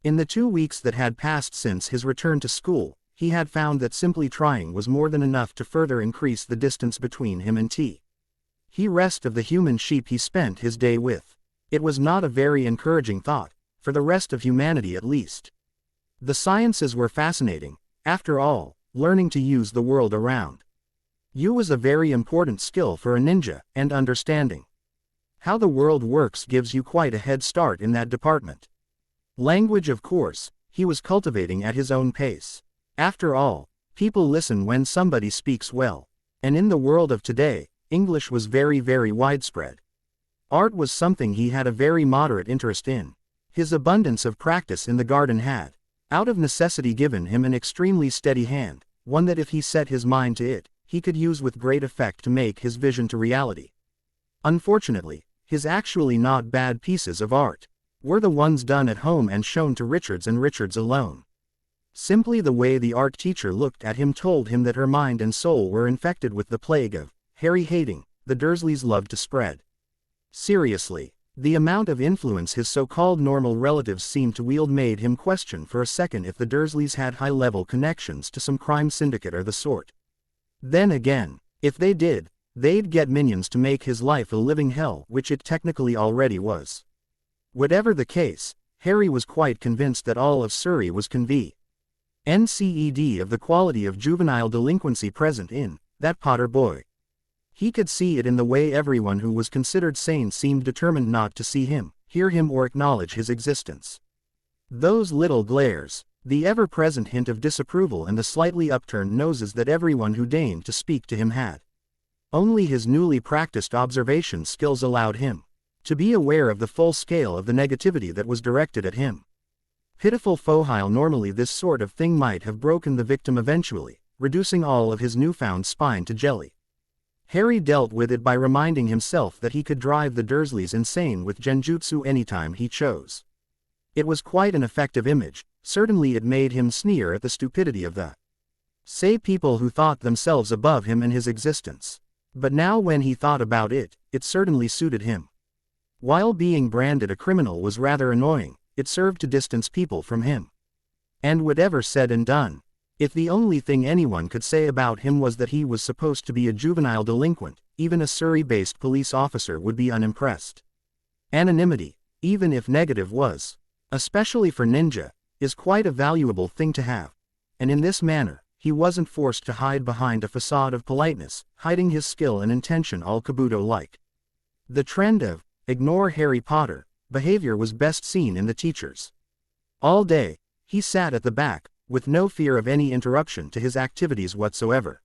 In the 2 weeks that had passed since his return to school, he had found that simply trying was more than enough to further increase the distance between him and the rest of the human sheep he spent his day with. It was not a very encouraging thought, for the rest of humanity at least. The sciences were fascinating, after all, learning to use the world around you was a very important skill for a ninja, and understanding how the world works gives you quite a head start in that department. Language, of course, he was cultivating at his own pace. After all, people listen when somebody speaks well. And in the world of today, English was very very widespread. Art was something he had a very moderate interest in. His abundance of practice in the garden had, out of necessity, given him an extremely steady hand, one that if he set his mind to it, he could use with great effect to make his vision to reality. Unfortunately, his actually not bad pieces of art were the ones done at home and shown to Richards and Richards alone. Simply the way the art teacher looked at him told him that her mind and soul were infected with the plague of Harry hating the Dursleys loved to spread. Seriously, the amount of influence his so-called normal relatives seemed to wield made him question for a second if the Dursleys had high-level connections to some crime syndicate or the sort. Then again, if they did, they'd get minions to make his life a living hell, which it technically already was. Whatever the case, Harry was quite convinced that all of Surrey was convinced of the quality of juvenile delinquency present in that Potter boy. He could see it in the way everyone who was considered sane seemed determined not to see him, hear him or acknowledge his existence. Those little glares, the ever-present hint of disapproval and the slightly upturned noses that everyone who deigned to speak to him had. Only his newly practiced observation skills allowed him to be aware of the full scale of the negativity that was directed at him. Pitiful fohile, normally this sort of thing might have broken the victim eventually, reducing all of his newfound spine to jelly. Harry dealt with it by reminding himself that he could drive the Dursleys insane with genjutsu anytime he chose. It was quite an effective image, certainly it made him sneer at the stupidity of the people who thought themselves above him and his existence. But now when he thought about it, it certainly suited him. While being branded a criminal was rather annoying, it served to distance people from him. And whatever said and done, if the only thing anyone could say about him was that he was supposed to be a juvenile delinquent, even a Surrey-based police officer would be unimpressed. Anonymity, even if negative was, especially for Ninja, is quite a valuable thing to have. And in this manner, he wasn't forced to hide behind a facade of politeness, hiding his skill and intention all Kabuto-like. The trend of ignore Harry Potter behavior was best seen in the teachers. All day, he sat at the back, with no fear of any interruption to his activities whatsoever.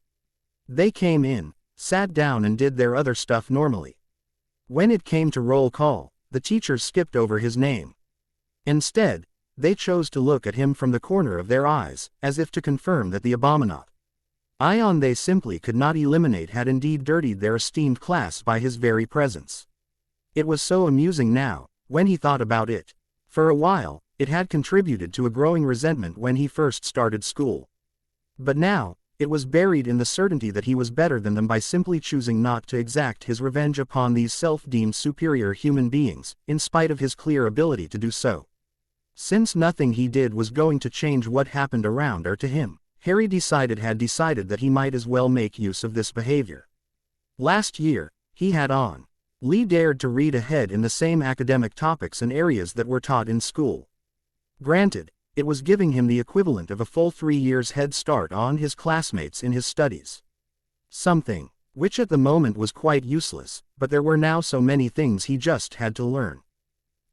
They came in, sat down and did their other stuff normally. When it came to roll call, the teachers skipped over his name. Instead, they chose to look at him from the corner of their eyes, as if to confirm that the abominate ion they simply could not eliminate had indeed dirtied their esteemed class by his very presence. It was so amusing now, when he thought about it. For a while, it had contributed to a growing resentment when he first started school. But now, it was buried in the certainty that he was better than them by simply choosing not to exact his revenge upon these self-deemed superior human beings, in spite of his clear ability to do so. Since nothing he did was going to change what happened around or to him, Harry had decided that he might as well make use of this behavior. Last year, he had dared to read ahead in the same academic topics and areas that were taught in school. Granted, it was giving him the equivalent of a full 3 years head start on his classmates in his studies. Something which at the moment was quite useless, but there were now so many things he just had to learn.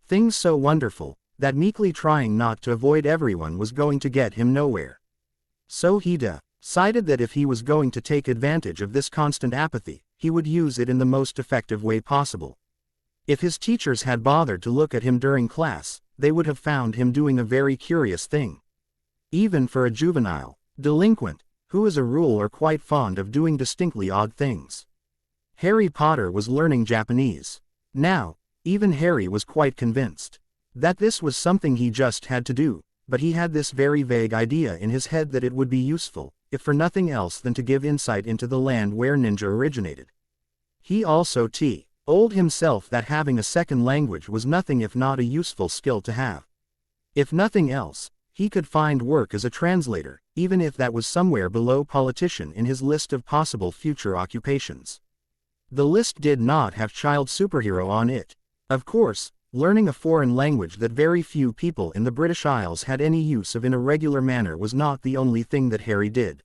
Things so wonderful, that meekly trying not to avoid everyone was going to get him nowhere. So he decided that if he was going to take advantage of this constant apathy, he would use it in the most effective way possible. If his teachers had bothered to look at him during class, they would have found him doing a very curious thing. Even for a juvenile delinquent, who as a rule are quite fond of doing distinctly odd things. Harry Potter was learning Japanese. Now, even Harry was quite convinced that this was something he just had to do, but he had this very vague idea in his head that it would be useful, if for nothing else than to give insight into the land where ninja originated. He also told himself that having a second language was nothing if not a useful skill to have. If nothing else, he could find work as a translator, even if that was somewhere below politician in his list of possible future occupations. The list did not have child superhero on it. Of course, learning a foreign language that very few people in the British Isles had any use of in a regular manner was not the only thing that Harry did.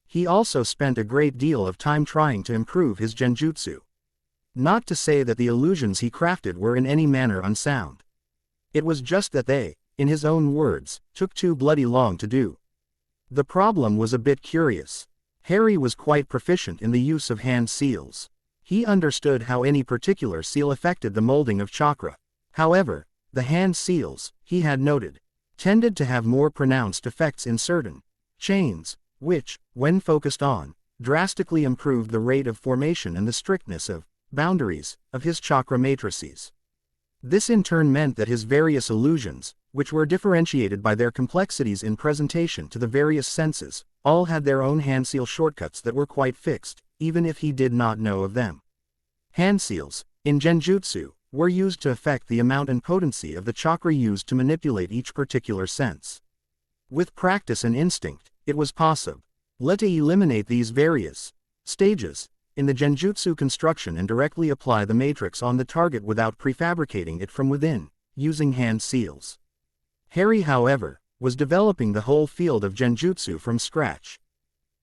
He also spent a great deal of time trying to improve his genjutsu. Not to say that the illusions he crafted were in any manner unsound. It was just that they, in his own words, took too bloody long to do. The problem was a bit curious. Harry was quite proficient in the use of hand seals. He understood how any particular seal affected the molding of chakra. However, the hand seals, he had noted, tended to have more pronounced effects in certain chains, which, when focused on, drastically improved the rate of formation and the strictness of boundaries of his chakra matrices. This in turn meant that his various illusions, which were differentiated by their complexities in presentation to the various senses, all had their own hand seal shortcuts that were quite fixed, even if he did not know of them. Hand seals, in Genjutsu, were used to affect the amount and potency of the chakra used to manipulate each particular sense. With practice and instinct, it was possible to eliminate these various stages in the Genjutsu construction and directly apply the matrix on the target without prefabricating it from within, using hand seals. Harry, however, was developing the whole field of Genjutsu from scratch.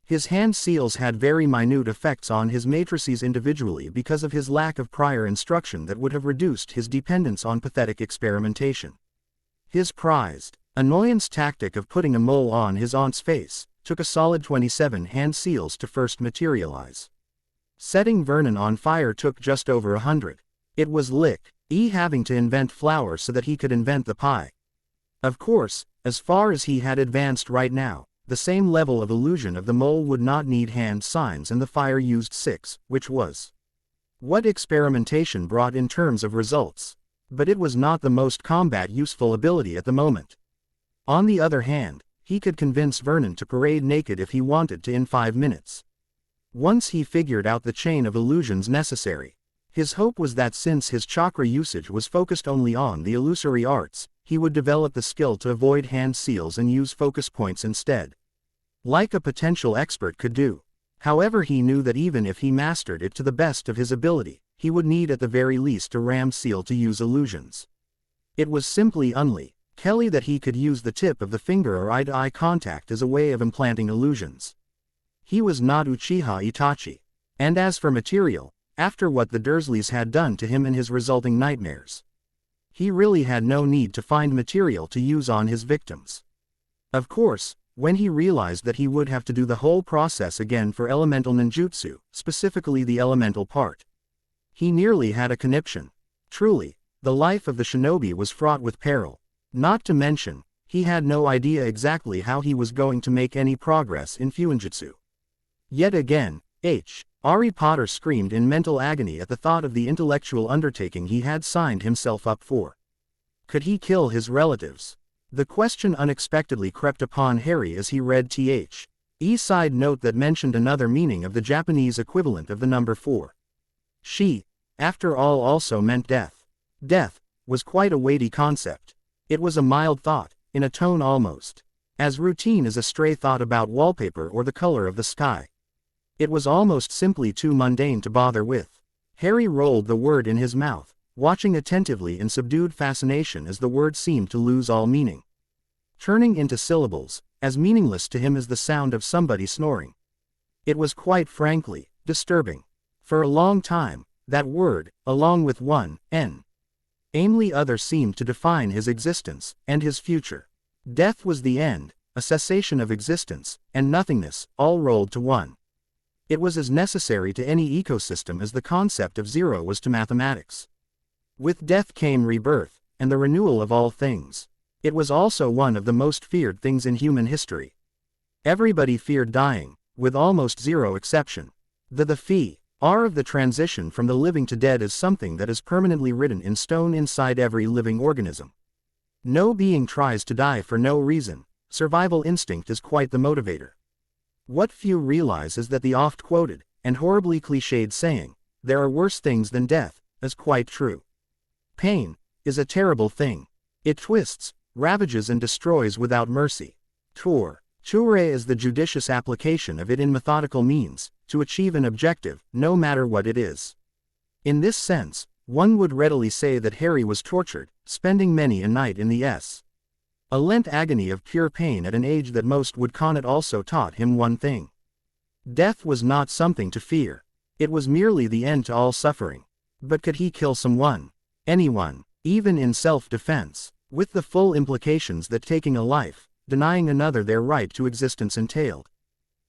His hand seals had very minute effects on his matrices individually because of his lack of prior instruction that would have reduced his dependence on pathetic experimentation. His prized annoyance tactic of putting a mole on his aunt's face took a solid 27 hand seals to first materialize. Setting Vernon on fire took just over 100. It was having to invent flour so that he could invent the pie. Of course, as far as he had advanced right now, the same level of illusion of the mole would not need hand signs, and the fire used 6, which was what experimentation brought in terms of results. But it was not the most combat useful ability at the moment. On the other hand, he could convince Vernon to parade naked if he wanted to in 5 minutes. Once he figured out the chain of illusions necessary, his hope was that since his chakra usage was focused only on the illusory arts, he would develop the skill to avoid hand seals and use focus points instead, like a potential expert could do. However, he knew that even if he mastered it to the best of his ability, he would need at the very least a ram seal to use illusions. It was simply unlikely that he could use the tip of the finger or eye-to-eye contact as a way of implanting illusions. He was not Uchiha Itachi. And as for material, after what the Dursleys had done to him in his resulting nightmares, he really had no need to find material to use on his victims. Of course, when he realized that he would have to do the whole process again for elemental ninjutsu, specifically the elemental part, he nearly had a conniption. Truly, the life of the shinobi was fraught with peril. Not to mention, he had no idea exactly how he was going to make any progress in Fuinjutsu. Yet again, Harry Potter screamed in mental agony at the thought of the intellectual undertaking he had signed himself up for. Could he kill his relatives? The question unexpectedly crept upon Harry as he read a side note that mentioned another meaning of the Japanese equivalent of the number 4. She, after all, also meant death. Death was quite a weighty concept. It was a mild thought, in a tone almost as routine as a stray thought about wallpaper or the color of the sky. It was almost simply too mundane to bother with. Harry rolled the word in his mouth, watching attentively in subdued fascination as the word seemed to lose all meaning, turning into syllables, as meaningless to him as the sound of somebody snoring. It was quite frankly disturbing. For a long time, that word, along with one only other, seemed to define his existence and his future. Death was the end, a cessation of existence, and nothingness, all rolled to one. It was as necessary to any ecosystem as the concept of zero was to mathematics. With death came rebirth, and the renewal of all things. It was also one of the most feared things in human history. Everybody feared dying, with almost zero exception. The fear of the transition from the living to dead is something that is permanently written in stone inside every living organism. No being tries to die for no reason. Survival instinct is quite the motivator. What few realize is that the oft-quoted, and horribly cliched saying, "There are worse things than death," is quite true. Pain is a terrible thing. It twists, ravages and destroys without mercy. Torture is the judicious application of it in methodical means, to achieve an objective, no matter what it is. In this sense, one would readily say that Harry was tortured, spending many a night in the a lent agony of pure pain at an age that most would con it also taught him one thing. Death was not something to fear. It was merely the end to all suffering. But could he kill someone? Anyone, even in self-defense, with the full implications that taking a life, denying another their right to existence entailed?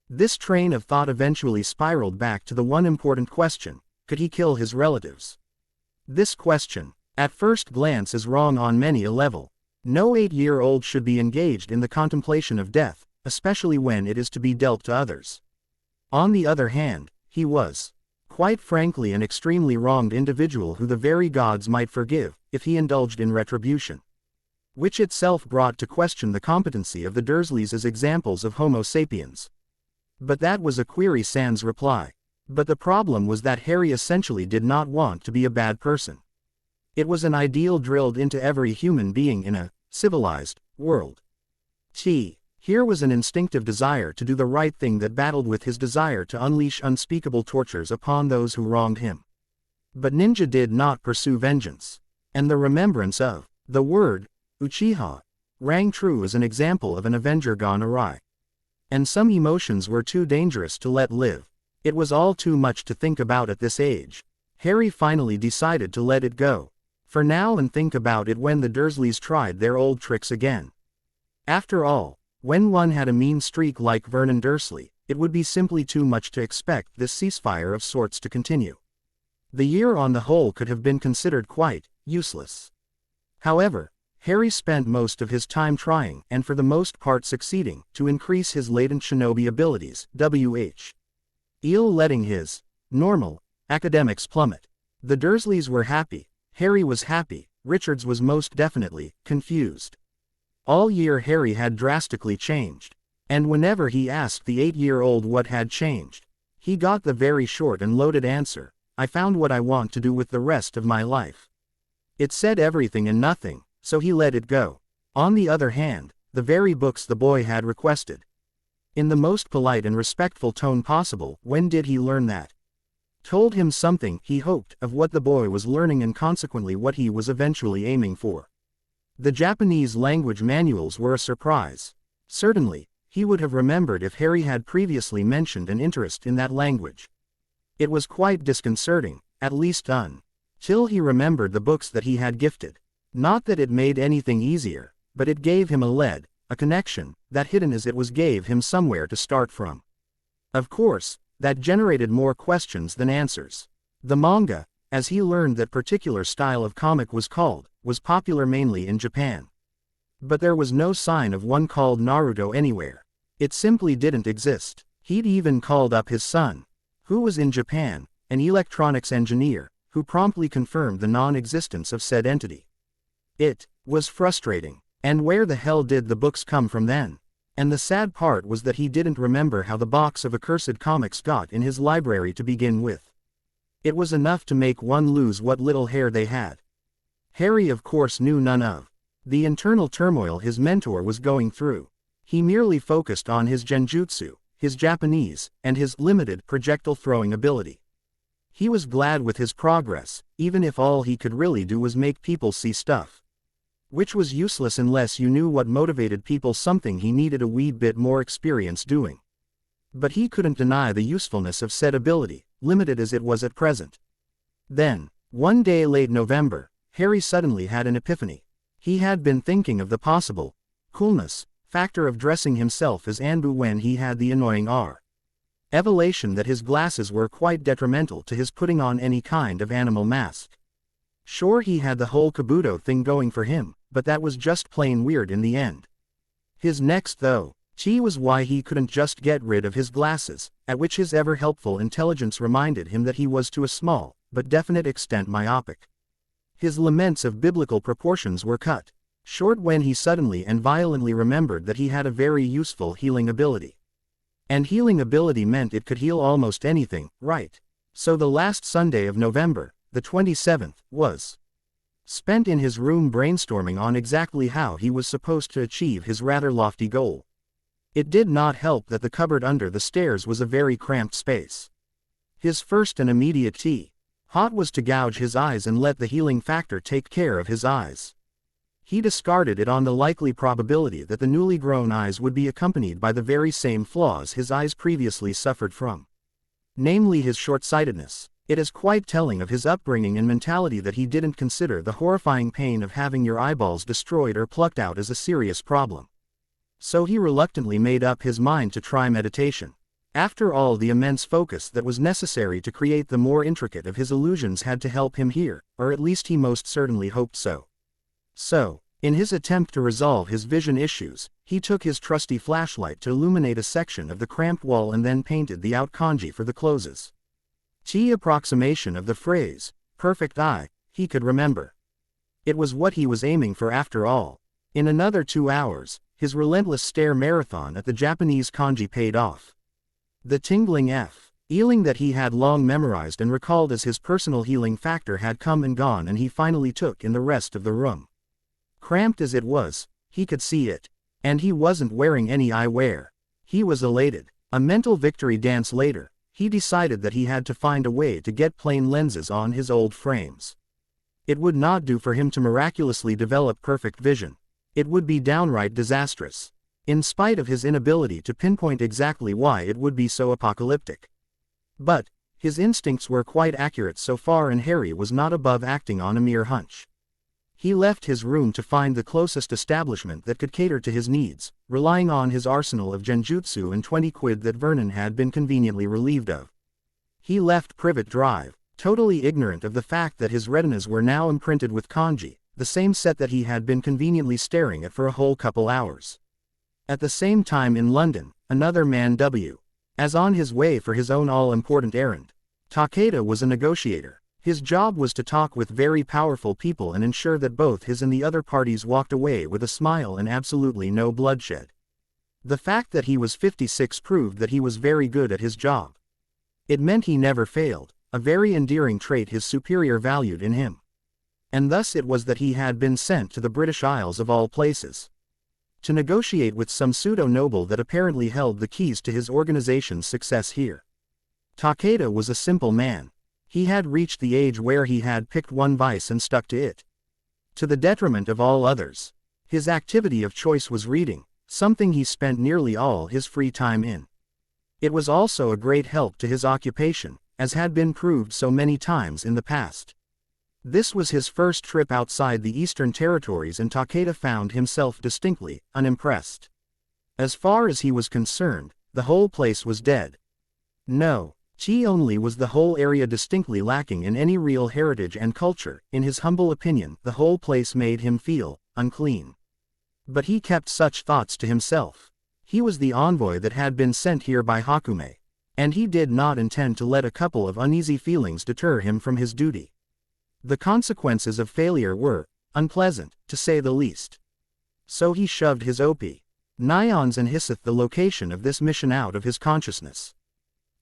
This train of thought eventually spiraled back to the one important question: could he kill his relatives? This question, at first glance, is wrong on many a level. No 8-year-old should be engaged in the contemplation of death, especially when it is to be dealt to others. On the other hand, he was, quite frankly, an extremely wronged individual who the very gods might forgive, if he indulged in retribution. Which itself brought to question the competency of the Dursleys as examples of Homo sapiens. But that was a query sans reply. But the problem was that Harry essentially did not want to be a bad person. It was an ideal drilled into every human being in a civilized world. Here was an instinctive desire to do the right thing that battled with his desire to unleash unspeakable tortures upon those who wronged him. But Ninja did not pursue vengeance. And the remembrance of the word Uchiha rang true as an example of an avenger gone awry. And some emotions were too dangerous to let live. It was all too much to think about at this age. Harry finally decided to let it go for now and think about it when the Dursleys tried their old tricks again. After all, when one had a mean streak like Vernon Dursley, it would be simply too much to expect this ceasefire of sorts to continue. The year on the whole could have been considered quite useless. However, Harry spent most of his time trying, and for the most part succeeding, to increase his latent shinobi abilities, letting his normal academics plummet. The Dursleys were happy, Harry was happy, Richards was most definitely confused. All year Harry had drastically changed. And whenever he asked the 8-year-old what had changed, he got the very short and loaded answer, "I found what I want to do with the rest of my life." It said everything and nothing, so he let it go. On the other hand, the very books the boy had requested. In the most polite and respectful tone possible, when did he learn that? Told him something, he hoped, of what the boy was learning and consequently what he was eventually aiming for. The Japanese language manuals were a surprise. Certainly, he would have remembered if Harry had previously mentioned an interest in that language. It was quite disconcerting, at least until he remembered the books that he had gifted. Not that it made anything easier, but it gave him a connection, that hidden as it was gave him somewhere to start from. Of course, that generated more questions than answers. The manga, as he learned that particular style of comic was called, was popular mainly in Japan. But there was no sign of one called Naruto anywhere. It simply didn't exist. He'd even called up his son, who was in Japan, an electronics engineer, who promptly confirmed the non-existence of said entity. It was frustrating. And where the hell did the books come from then? And the sad part was that he didn't remember how the box of accursed comics got in his library to begin with. It was enough to make one lose what little hair they had. Harry of course knew none of the internal turmoil his mentor was going through. He merely focused on his genjutsu, his Japanese, and his limited projectile throwing ability. He was glad with his progress, even if all he could really do was make people see stuff. Which was useless unless you knew what motivated people, something he needed a wee bit more experience doing. But he couldn't deny the usefulness of said ability, limited as it was at present. Then, one day late November, Harry suddenly had an epiphany. He had been thinking of the possible coolness factor of dressing himself as Anbu when he had the annoying revelation that his glasses were quite detrimental to his putting on any kind of animal mask. Sure, he had the whole Kabuto thing going for him, but that was just plain weird in the end. His next was why he couldn't just get rid of his glasses, at which his ever-helpful intelligence reminded him that he was to a small, but definite extent myopic. His laments of biblical proportions were cut short when he suddenly and violently remembered that he had a very useful healing ability. And healing ability meant it could heal almost anything, right? So the last Sunday of November, the 27th, was spent in his room brainstorming on exactly how he was supposed to achieve his rather lofty goal. It did not help that the cupboard under the stairs was a very cramped space. His first and immediate thought was to gouge his eyes and let the healing factor take care of his eyes. He discarded it on the likely probability that the newly grown eyes would be accompanied by the very same flaws his eyes previously suffered from. Namely his short-sightedness. It is quite telling of his upbringing and mentality that he didn't consider the horrifying pain of having your eyeballs destroyed or plucked out as a serious problem. So he reluctantly made up his mind to try meditation. After all, the immense focus that was necessary to create the more intricate of his illusions had to help him here, or at least he most certainly hoped so. So, In his attempt to resolve his vision issues, he took his trusty flashlight to illuminate a section of the cramped wall and then painted the out kanji for the closes. Approximation of the phrase, perfect eye, he could remember. It was what he was aiming for after all. In another 2 hours, his relentless stare marathon at the Japanese kanji paid off. The tingling feeling that he had long memorized and recalled as his personal healing factor had come and gone, and he finally took in the rest of the room. Cramped as it was, he could see it. And he wasn't wearing any eyewear. He was elated. A mental victory dance later, he decided that he had to find a way to get plain lenses on his old frames. It would not do for him to miraculously develop perfect vision. It would be downright disastrous. In spite of his inability to pinpoint exactly why it would be so apocalyptic. But his instincts were quite accurate so far, and Harry was not above acting on a mere hunch. He left his room to find the closest establishment that could cater to his needs, relying on his arsenal of genjutsu and 20 quid that Vernon had been conveniently relieved of. He left Privet Drive, totally ignorant of the fact that his retinas were now imprinted with kanji, the same set that he had been conveniently staring at for a whole couple hours. At the same time in London, another man as on his way for his own all-important errand. Takeda was a negotiator. His job was to talk with very powerful people and ensure that both his and the other parties walked away with a smile and absolutely no bloodshed. The fact that he was 56 proved that he was very good at his job. It meant he never failed, a very endearing trait his superior valued in him. And thus it was that he had been sent to the British Isles of all places. To negotiate with some pseudo-noble that apparently held the keys to his organization's success here. Takeda was a simple man. He had reached the age where he had picked one vice and stuck to it, to the detriment of all others. His activity of choice was reading, something he spent nearly all his free time in. It was also a great help to his occupation, as had been proved so many times in the past. This was his first trip outside the Eastern Territories, and Takeda found himself distinctly unimpressed. As far as he was concerned, the whole place was dead. No. Only was the whole area distinctly lacking in any real heritage and culture. In his humble opinion, the whole place made him feel unclean. But he kept such thoughts to himself. He was the envoy that had been sent here by Hakume, and he did not intend to let a couple of uneasy feelings deter him from his duty. The consequences of failure were unpleasant, to say the least. So he shoved his opinions and hisseth the location of this mission out of his consciousness.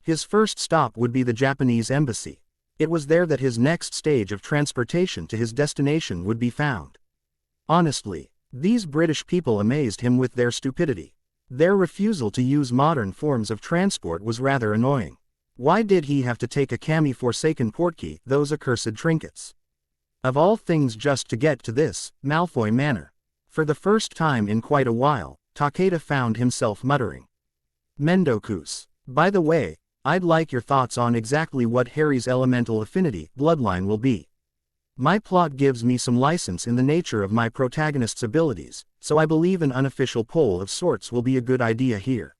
His first stop would be the Japanese embassy. It was there that his next stage of transportation to his destination would be found. Honestly, these British people amazed him with their stupidity. Their refusal to use modern forms of transport was rather annoying. Why did he have to take a Kami-forsaken portkey, those accursed trinkets? Of all things, just to get to this Malfoy Manor. For the first time in quite a while, Takeda found himself muttering, "Mendokus. By the way, I'd like your thoughts on exactly what Harry's elemental affinity bloodline will be. My plot gives me some license in the nature of my protagonist's abilities, so I believe an unofficial poll of sorts will be a good idea here.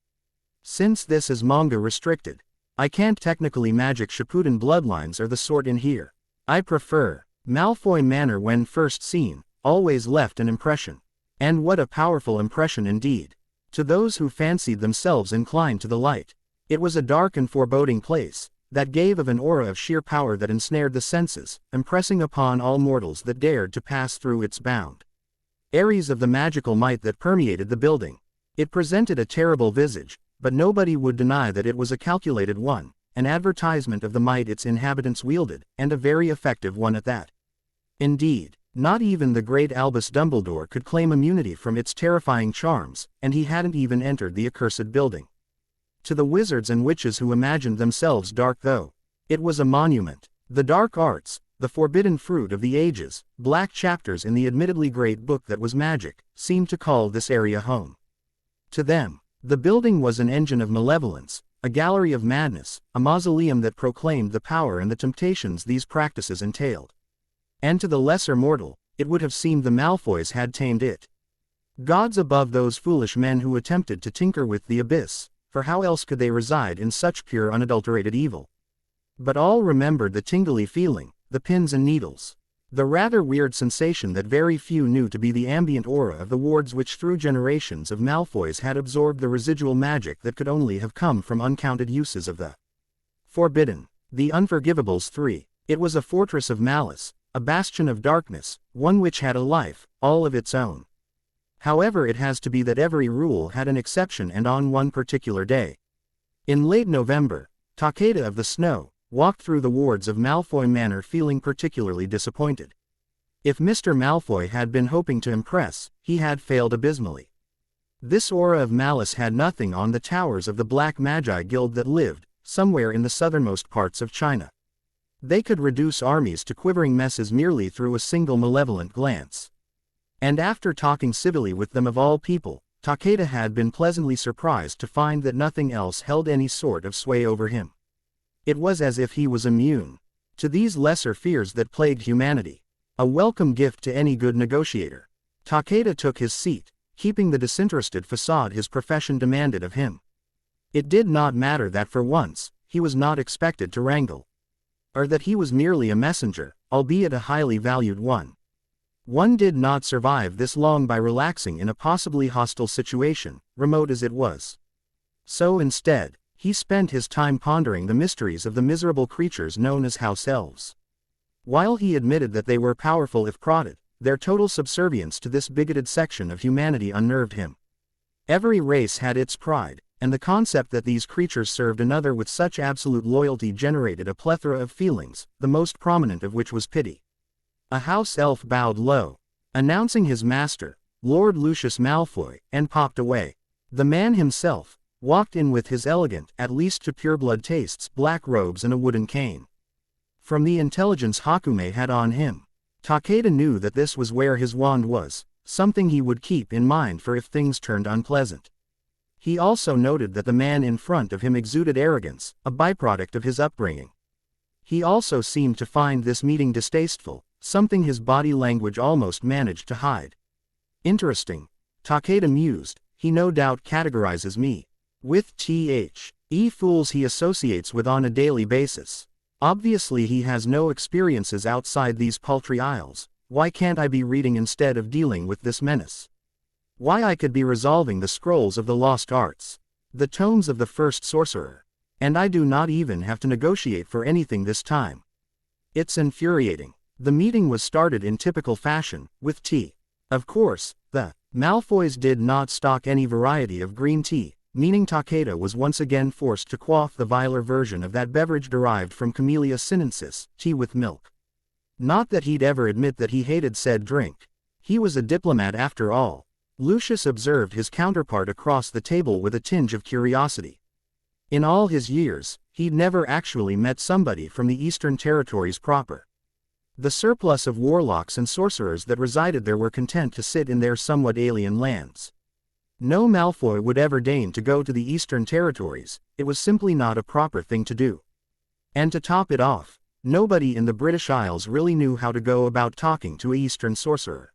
Since this is manga restricted, I can't technically magic Shippuden bloodlines or the sort in here. I prefer Malfoy Manor when first seen, always left an impression. And what a powerful impression indeed. To those who fancied themselves inclined to the light. It was a dark and foreboding place, that gave of an aura of sheer power that ensnared the senses, impressing upon all mortals that dared to pass through its bound. Aries of the magical might that permeated the building. It presented a terrible visage, but nobody would deny that it was a calculated one, an advertisement of the might its inhabitants wielded, and a very effective one at that. Indeed, not even the great Albus Dumbledore could claim immunity from its terrifying charms, and he hadn't even entered the accursed building. To the wizards and witches who imagined themselves dark, though, it was a monument. The dark arts, the forbidden fruit of the ages, black chapters in the admittedly great book that was magic, seemed to call this area home. To them, the building was an engine of malevolence, a gallery of madness, a mausoleum that proclaimed the power and the temptations these practices entailed. And to the lesser mortal, it would have seemed the Malfoys had tamed it. Gods above those foolish men who attempted to tinker with the abyss, for how else could they reside in such pure unadulterated evil? But all remembered the tingly feeling, the pins and needles. The rather weird sensation that very few knew to be the ambient aura of the wards which through generations of Malfoys had absorbed the residual magic that could only have come from uncounted uses of the forbidden. The Unforgivables 3. It was a fortress of malice, a bastion of darkness, one which had a life, all of its own. However, it has to be that every rule had an exception, and on one particular day, in late November, Takeda of the Snow walked through the wards of Malfoy Manor feeling particularly disappointed. If Mr. Malfoy had been hoping to impress, he had failed abysmally. This aura of malice had nothing on the towers of the Black Magi Guild that lived somewhere in the southernmost parts of China. They could reduce armies to quivering messes merely through a single malevolent glance. And after talking civilly with them of all people, Takeda had been pleasantly surprised to find that nothing else held any sort of sway over him. It was as if he was immune to these lesser fears that plagued humanity. A welcome gift to any good negotiator. Takeda took his seat, keeping the disinterested facade his profession demanded of him. It did not matter that for once, he was not expected to wrangle. Or that he was merely a messenger, albeit a highly valued one. One did not survive this long by relaxing in a possibly hostile situation, remote as it was. So instead, he spent his time pondering the mysteries of the miserable creatures known as house elves. While he admitted that they were powerful if prodded, their total subservience to this bigoted section of humanity unnerved him. Every race had its pride, and the concept that these creatures served another with such absolute loyalty generated a plethora of feelings, the most prominent of which was pity. A house elf bowed low, announcing his master, Lord Lucius Malfoy, and popped away. The man himself walked in with his elegant, at least to pureblood tastes, black robes and a wooden cane. From the intelligence Hakume had on him, Takeda knew that this was where his wand was, something he would keep in mind for if things turned unpleasant. He also noted that the man in front of him exuded arrogance, a byproduct of his upbringing. He also seemed to find this meeting distasteful, something his body language almost managed to hide. Interesting, Takeda mused, he no doubt categorizes me with fools he associates with on a daily basis. Obviously he has no experiences outside these paltry isles. Why can't I be reading instead of dealing with this menace? Why I could be resolving the scrolls of the lost arts, the tomes of the first sorcerer. And I do not even have to negotiate for anything this time. It's infuriating. The meeting was started in typical fashion, with tea. Of course, the Malfoys did not stock any variety of green tea, meaning Takeda was once again forced to quaff the viler version of that beverage derived from Camellia sinensis, tea with milk. Not that he'd ever admit that he hated said drink. He was a diplomat after all. Lucius observed his counterpart across the table with a tinge of curiosity. In all his years, he'd never actually met somebody from the Eastern Territories proper. The surplus of warlocks and sorcerers that resided there were content to sit in their somewhat alien lands. No Malfoy would ever deign to go to the Eastern Territories, it was simply not a proper thing to do. And to top it off, nobody in the British Isles really knew how to go about talking to an Eastern sorcerer.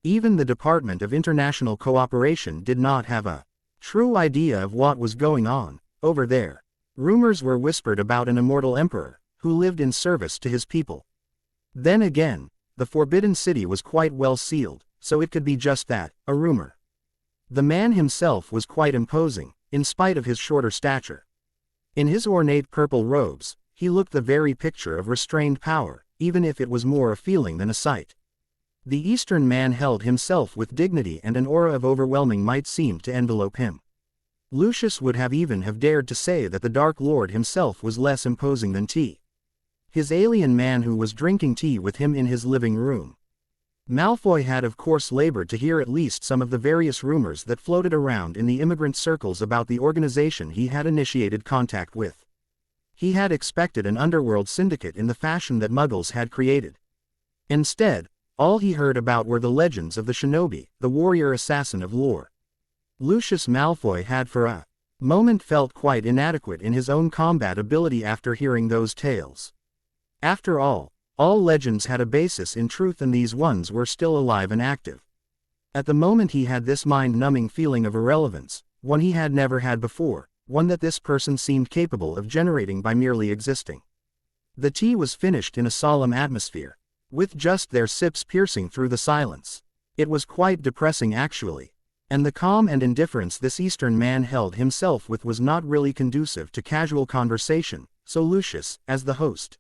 Even the Department of International Cooperation did not have a true idea of what was going on over there. Rumors were whispered about an immortal emperor, who lived in service to his people. Then again, the Forbidden City was quite well sealed, so it could be just that, a rumor. The man himself was quite imposing, in spite of his shorter stature. In his ornate purple robes, he looked the very picture of restrained power, even if it was more a feeling than a sight. The Eastern man held himself with dignity, and an aura of overwhelming might seemed to envelope him. Lucius would have dared to say that the Dark Lord himself was less imposing than tea. His alien man who was drinking tea with him in his living room. Malfoy had of course labored to hear at least some of the various rumors that floated around in the immigrant circles about the organization he had initiated contact with. He had expected an underworld syndicate in the fashion that Muggles had created. Instead, all he heard about were the legends of the shinobi, the warrior assassin of lore. Lucius Malfoy had for a moment felt quite inadequate in his own combat ability after hearing those tales. After all legends had a basis in truth, and these ones were still alive and active. At the moment he had this mind-numbing feeling of irrelevance, one he had never had before, one that this person seemed capable of generating by merely existing. The tea was finished in a solemn atmosphere. with just their sips piercing through the silence. It was quite depressing actually. And the calm and indifference this Eastern man held himself with was not really conducive to casual conversation, so Lucius, as the host,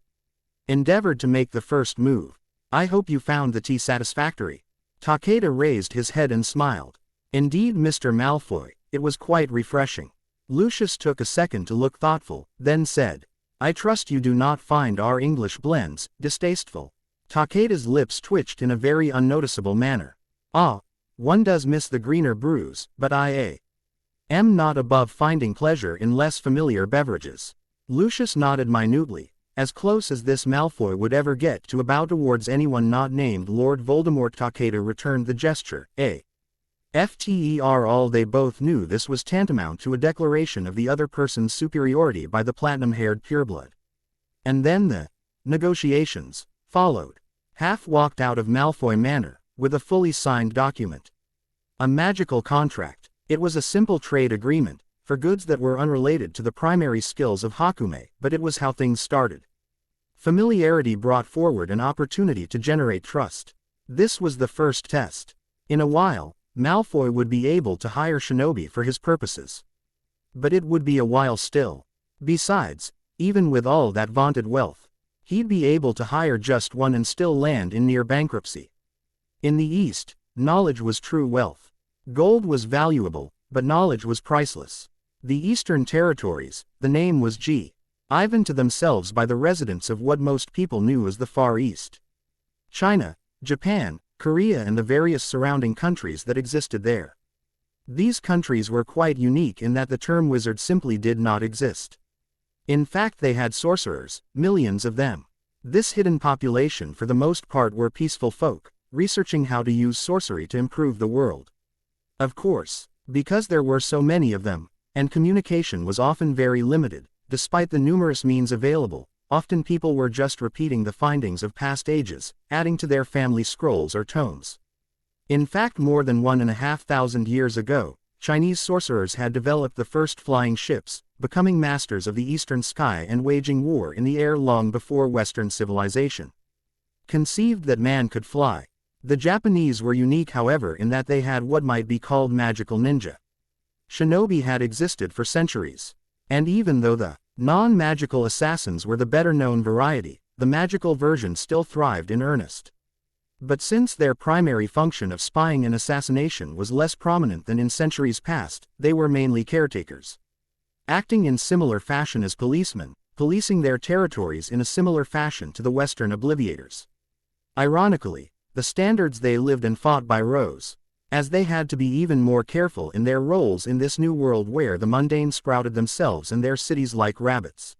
endeavored to make the first move. "I hope you found the tea satisfactory." Takeda raised his head and smiled. "Indeed, Mr. Malfoy, it was quite refreshing." Lucius took a second to look thoughtful, then said, "I trust you do not find our English blends distasteful." Takeda's lips twitched in a very unnoticeable manner. "Ah, one does miss the greener brews, but I am not above finding pleasure in less familiar beverages." Lucius nodded minutely, as close as this Malfoy would ever get to a bow towards anyone not named Lord Voldemort. Takeda returned the gesture. After all, they both knew this was tantamount to a declaration of the other person's superiority by the platinum-haired pureblood. And then the negotiations followed. Half walked out of Malfoy Manor, with a fully signed document. A magical contract. It was a simple trade agreement, for goods that were unrelated to the primary skills of Hakume, but it was how things started. Familiarity brought forward an opportunity to generate trust. This was the first test. In a while, Malfoy would be able to hire shinobi for his purposes. But it would be a while still. Besides, even with all that vaunted wealth, he'd be able to hire just one and still land in near bankruptcy. In the East, knowledge was true wealth. Gold was valuable, but knowledge was priceless. The Eastern Territories, the name was given to themselves by the residents of what most people knew as the Far East. China, Japan, Korea and the various surrounding countries that existed there. These countries were quite unique in that the term wizard simply did not exist. In fact, they had sorcerers, millions of them. This hidden population for the most part were peaceful folk, researching how to use sorcery to improve the world. Of course, because there were so many of them, and communication was often very limited, despite the numerous means available, often people were just repeating the findings of past ages, adding to their family scrolls or tomes. In fact, more than 1,500 years ago, Chinese sorcerers had developed the first flying ships, becoming masters of the eastern sky and waging war in the air long before Western civilization conceived that man could fly. The Japanese were unique, however, in that they had what might be called magical ninja. Shinobi had existed for centuries. And even though the non-magical assassins were the better-known variety, the magical version still thrived in earnest. But since their primary function of spying and assassination was less prominent than in centuries past, they were mainly caretakers. Acting in similar fashion as policemen, policing their territories in a similar fashion to the Western obliviators. Ironically, the standards they lived and fought by rose, as they had to be even more careful in their roles in this new world where the mundane sprouted themselves and their cities like rabbits.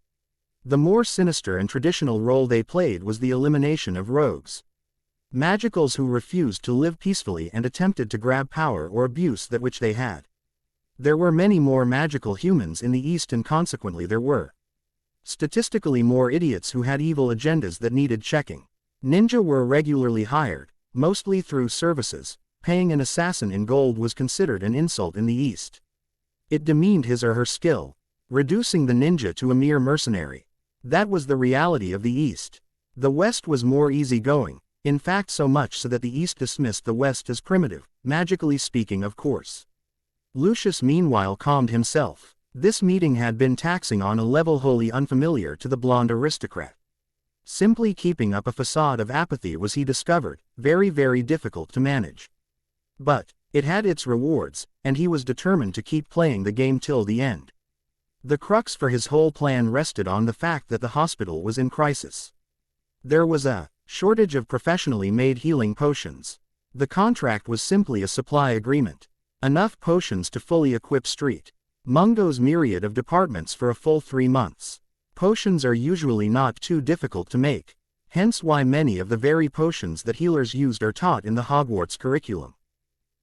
The more sinister and traditional role they played was the elimination of rogues. Magicals who refused to live peacefully and attempted to grab power or abuse that which they had. There were many more magical humans in the East, and consequently there were statistically more idiots who had evil agendas that needed checking. Ninja were regularly hired, mostly through services. Paying an assassin in gold was considered an insult in the East. It demeaned his or her skill, reducing the ninja to a mere mercenary. That was the reality of the East. The West was more easygoing, in fact so much so that the East dismissed the West as primitive, magically speaking, of course. Lucius meanwhile calmed himself. This meeting had been taxing on a level wholly unfamiliar to the blonde aristocrat. Simply keeping up a facade of apathy was, he discovered, very, very difficult to manage. But it had its rewards, and he was determined to keep playing the game till the end. The crux for his whole plan rested on the fact that the hospital was in crisis. There was a shortage of professionally made healing potions. The contract was simply a supply agreement. Enough potions to fully equip Street Mungo's myriad of departments for a full 3 months. Potions are usually not too difficult to make, hence why many of the very potions that healers used are taught in the Hogwarts curriculum.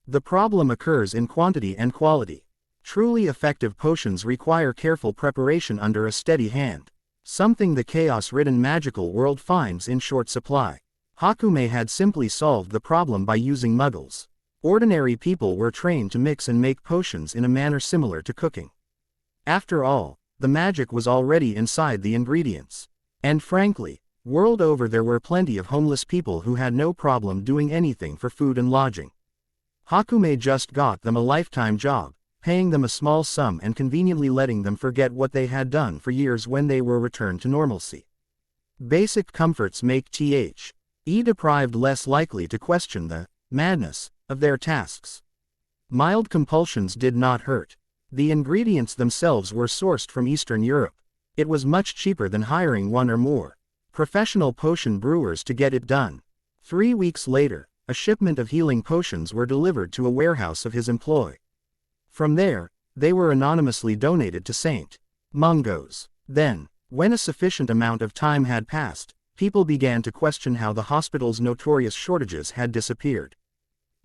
The problem occurs in quantity and quality. Truly effective potions require careful preparation under a steady hand, something the chaos-ridden magical world finds in short supply. Hakume had simply solved the problem by using muggles. Ordinary people were trained to mix and make potions in a manner similar to cooking. After all, the magic was already inside the ingredients. And frankly, World over there were plenty of homeless people who had no problem doing anything for food and lodging. Hakume just got them a lifetime job, paying them a small sum and conveniently letting them forget what they had done for years when they were returned to normalcy. Basic comforts make the deprived less likely to question the madness of their tasks. Mild compulsions did not hurt. The ingredients themselves were sourced from Eastern Europe. It was much cheaper than hiring one or more professional potion brewers to get it done. 3 weeks later, a shipment of healing potions were delivered to a warehouse of his employ. From there, they were anonymously donated to St. Mungo's. Then, when a sufficient amount of time had passed, people began to question how the hospital's notorious shortages had disappeared.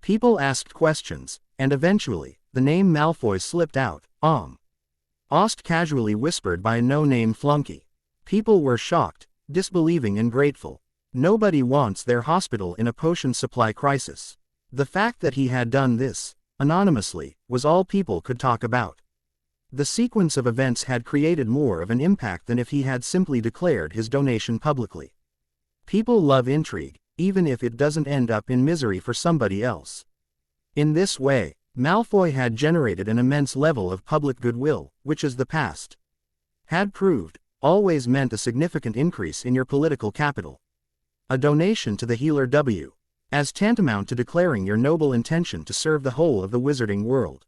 People asked questions, and eventually, the name Malfoy slipped out. Ost casually whispered by a no-name flunky. People were shocked, disbelieving and grateful. Nobody wants their hospital in a potion supply crisis. The fact that he had done this, anonymously, was all people could talk about. The sequence of events had created more of an impact than if he had simply declared his donation publicly. People love intrigue, even if it doesn't end up in misery for somebody else. In this way, Malfoy had generated an immense level of public goodwill, which as the past had proved, always meant a significant increase in your political capital. A donation to the healer as tantamount to declaring your noble intention to serve the whole of the wizarding world.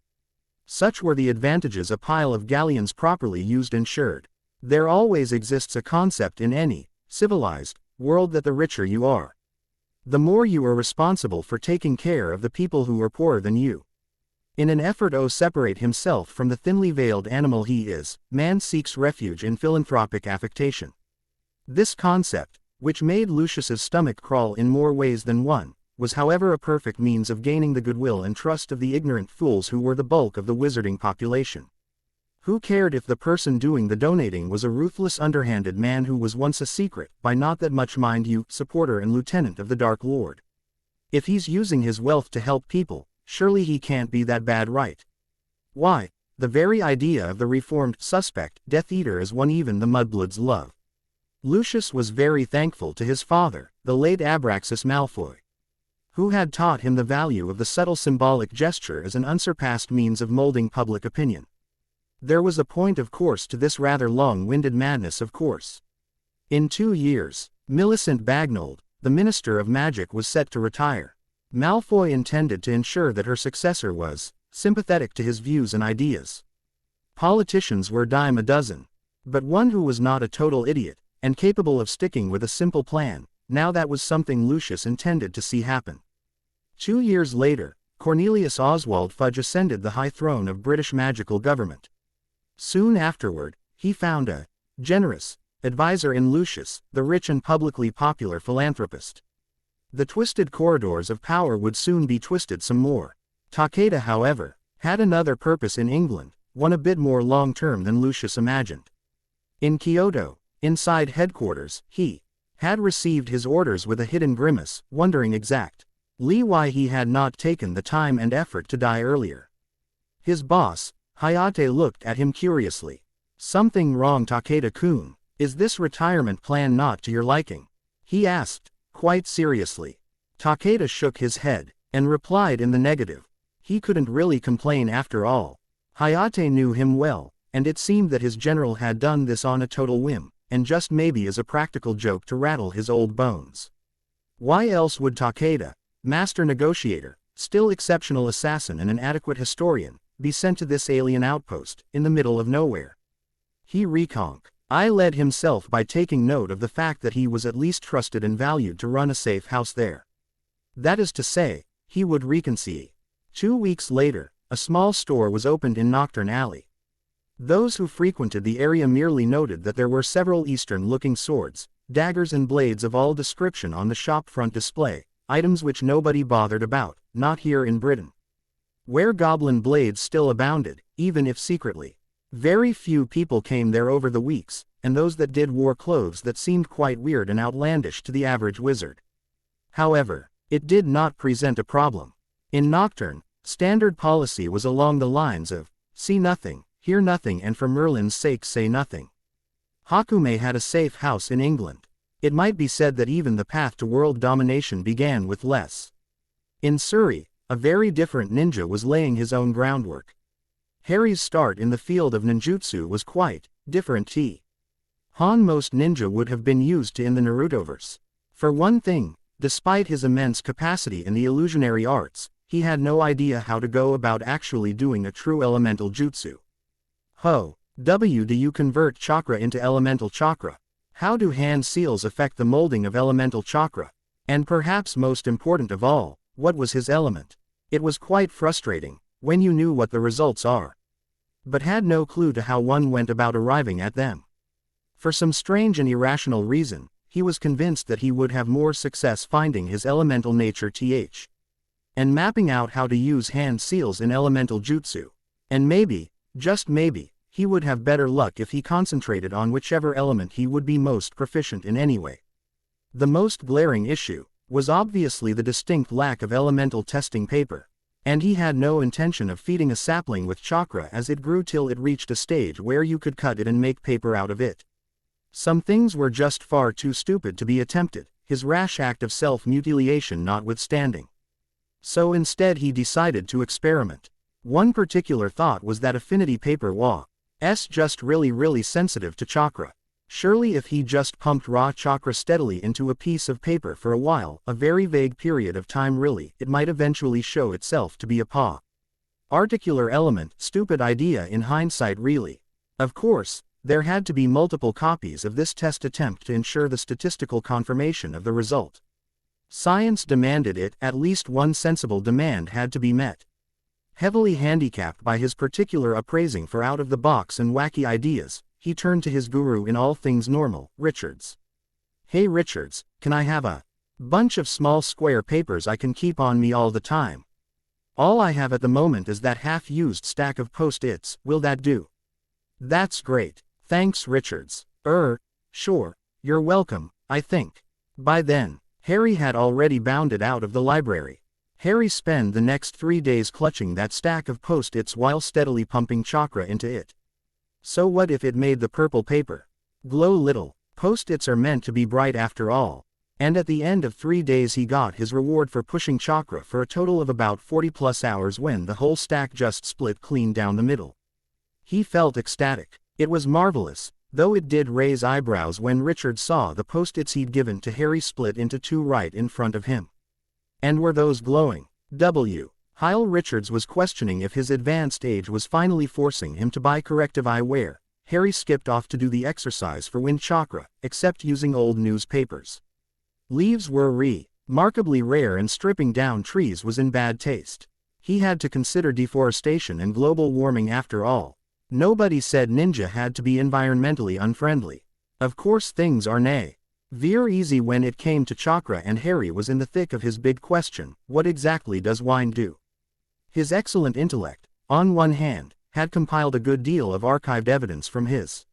Such were the advantages a pile of galleons properly used ensured. There always exists a concept in any civilized world that the richer you are, the more you are responsible for taking care of the people who are poorer than you. In an effort to separate himself from the thinly veiled animal he is, man seeks refuge in philanthropic affectation. This concept, which made Lucius's stomach crawl in more ways than one, was however a perfect means of gaining the goodwill and trust of the ignorant fools who were the bulk of the wizarding population. Who cared if the person doing the donating was a ruthless underhanded man who was once a secret, by not that much mind you, supporter and lieutenant of the Dark Lord? If he's using his wealth to help people, surely he can't be that bad, right? Why, the very idea of the reformed suspect, Death Eater, is one even the mudbloods love. Lucius was very thankful to his father, the late Abraxas Malfoy, who had taught him the value of the subtle symbolic gesture as an unsurpassed means of molding public opinion. There was a point of course to this rather long-winded madness, of course. In 2 years, Millicent Bagnold, the Minister of Magic, was set to retire. Malfoy intended to ensure that her successor was sympathetic to his views and ideas. Politicians were dime a dozen, but one who was not a total idiot, and capable of sticking with a simple plan, now that was something Lucius intended to see happen. 2 years later, Cornelius Oswald Fudge ascended the high throne of British magical government. Soon afterward, he found a generous advisor in Lucius, the rich and publicly popular philanthropist. The twisted corridors of power would soon be twisted some more. Takeda, however, had another purpose in England, one a bit more long-term than Lucius imagined. In Kyoto, inside headquarters, he had received his orders with a hidden grimace, wondering exactly why he had not taken the time and effort to die earlier. His boss, Hayate, looked at him curiously. "Something wrong, Takeda-kun? Is this retirement plan not to your liking?" he asked, quite seriously. Takeda shook his head, and replied in the negative. He couldn't really complain after all. Hayate knew him well, and it seemed that his general had done this on a total whim, and just maybe as a practical joke to rattle his old bones. Why else would Takeda, master negotiator, still exceptional assassin and an adequate historian, be sent to this alien outpost, in the middle of nowhere? He I led himself by taking note of the fact that he was at least trusted and valued to run a safe house there. That is to say, he would reconcile. 2 weeks later, a small store was opened in Nocturne Alley. Those who frequented the area merely noted that there were several Eastern-looking swords, daggers and blades of all description on the shop front display, items which nobody bothered about, not here in Britain, where goblin blades still abounded, even if secretly. Very few people came there over the weeks, and those that did wore clothes that seemed quite weird and outlandish to the average wizard. However, it did not present a problem. In Nocturne, standard policy was along the lines of, see nothing, hear nothing, and for Merlin's sake say nothing. Hakume had a safe house in England. It might be said that even the path to world domination began with less. In Surrey, a very different ninja was laying his own groundwork. Harry's start in the field of ninjutsu was quite different. Most ninja would have been used to in the Narutoverse. For one thing, despite his immense capacity in the illusionary arts, he had no idea how to go about actually doing a true elemental jutsu. Do you convert chakra into elemental chakra? How do hand seals affect the molding of elemental chakra? And perhaps most important of all, what was his element? It was quite frustrating, when you knew what the results are, but had no clue to how one went about arriving at them. For some strange and irrational reason, he was convinced that he would have more success finding his elemental nature and mapping out how to use hand seals in elemental jutsu. And maybe, just maybe, he would have better luck if he concentrated on whichever element he would be most proficient in anyway. The most glaring issue was obviously the distinct lack of elemental testing paper, and he had no intention of feeding a sapling with chakra as it grew till it reached a stage where you could cut it and make paper out of it. Some things were just far too stupid to be attempted, his rash act of self-mutilation notwithstanding. So instead he decided to experiment. One particular thought was that affinity paper was just really sensitive to chakra. Surely if he just pumped raw chakra steadily into a piece of paper for a while, a very vague period of time really, it might eventually show itself to be a particular element. Stupid idea in hindsight really. Of course, there had to be multiple copies of this test attempt to ensure the statistical confirmation of the result. Science demanded it, at least one sensible demand had to be met. Heavily handicapped by his particular appraising for out-of-the-box and wacky ideas, he turned to his guru in all things normal, Richards. Hey Richards, can I have a bunch of small square papers I can keep on me all the time? All I have at the moment is that half-used stack of post-its, will that do? That's great. Thanks Richards. Sure, you're welcome, I think. By then, Harry had already bounded out of the library. Harry spent the next 3 days clutching that stack of post-its while steadily pumping chakra into it. So what if it made the purple paper glow little? Post-its are meant to be bright after all. And at the end of 3 days he got his reward for pushing chakra for a total of about 40+ hours when the whole stack just split clean down the middle. He felt ecstatic. It was marvelous, though it did raise eyebrows when Richard saw the post-its he'd given to Harry split into 2 right in front of him. And were those glowing? While Richards was questioning if his advanced age was finally forcing him to buy corrective eyewear, Harry skipped off to do the exercise for wind chakra, except using old newspapers. Leaves were remarkably rare and stripping down trees was in bad taste. He had to consider deforestation and global warming after all. Nobody said ninja had to be environmentally unfriendly. Of course things are veer easy when it came to chakra, and Harry was in the thick of his big question, what exactly does wind do? His excellent intellect, on one hand, had compiled a good deal of archived evidence from his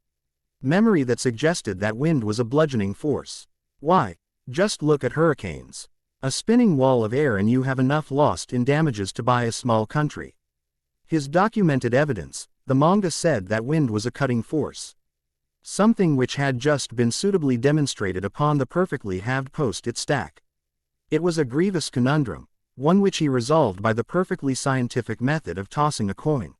memory that suggested that wind was a bludgeoning force. Why, just look at hurricanes. A spinning wall of air and you have enough lost in damages to buy a small country. His documented evidence, the manga said that wind was a cutting force. Something which had just been suitably demonstrated upon the perfectly halved post-it stack. It was a grievous conundrum, one which he resolved by the perfectly scientific method of tossing a coin.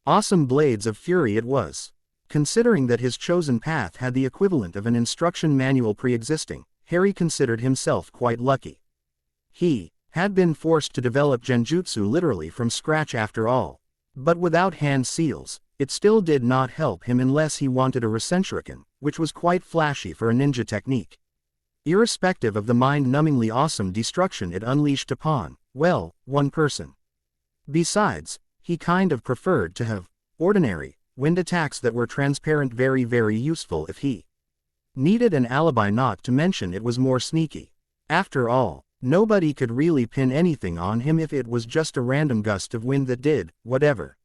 Awesome blades of fury it was. Considering that his chosen path had the equivalent of an instruction manual pre-existing, Harry considered himself quite lucky. He had been forced to develop genjutsu literally from scratch after all. But without hand seals, it still did not help him unless he wanted a Rasenshuriken, which was quite flashy for a ninja technique. Irrespective of the mind-numbingly awesome destruction it unleashed upon, well, one person. Besides, he kind of preferred to have ordinary wind attacks that were transparent, very useful if he needed an alibi, not to mention it was more sneaky. After all, nobody could really pin anything on him if it was just a random gust of wind that did whatever.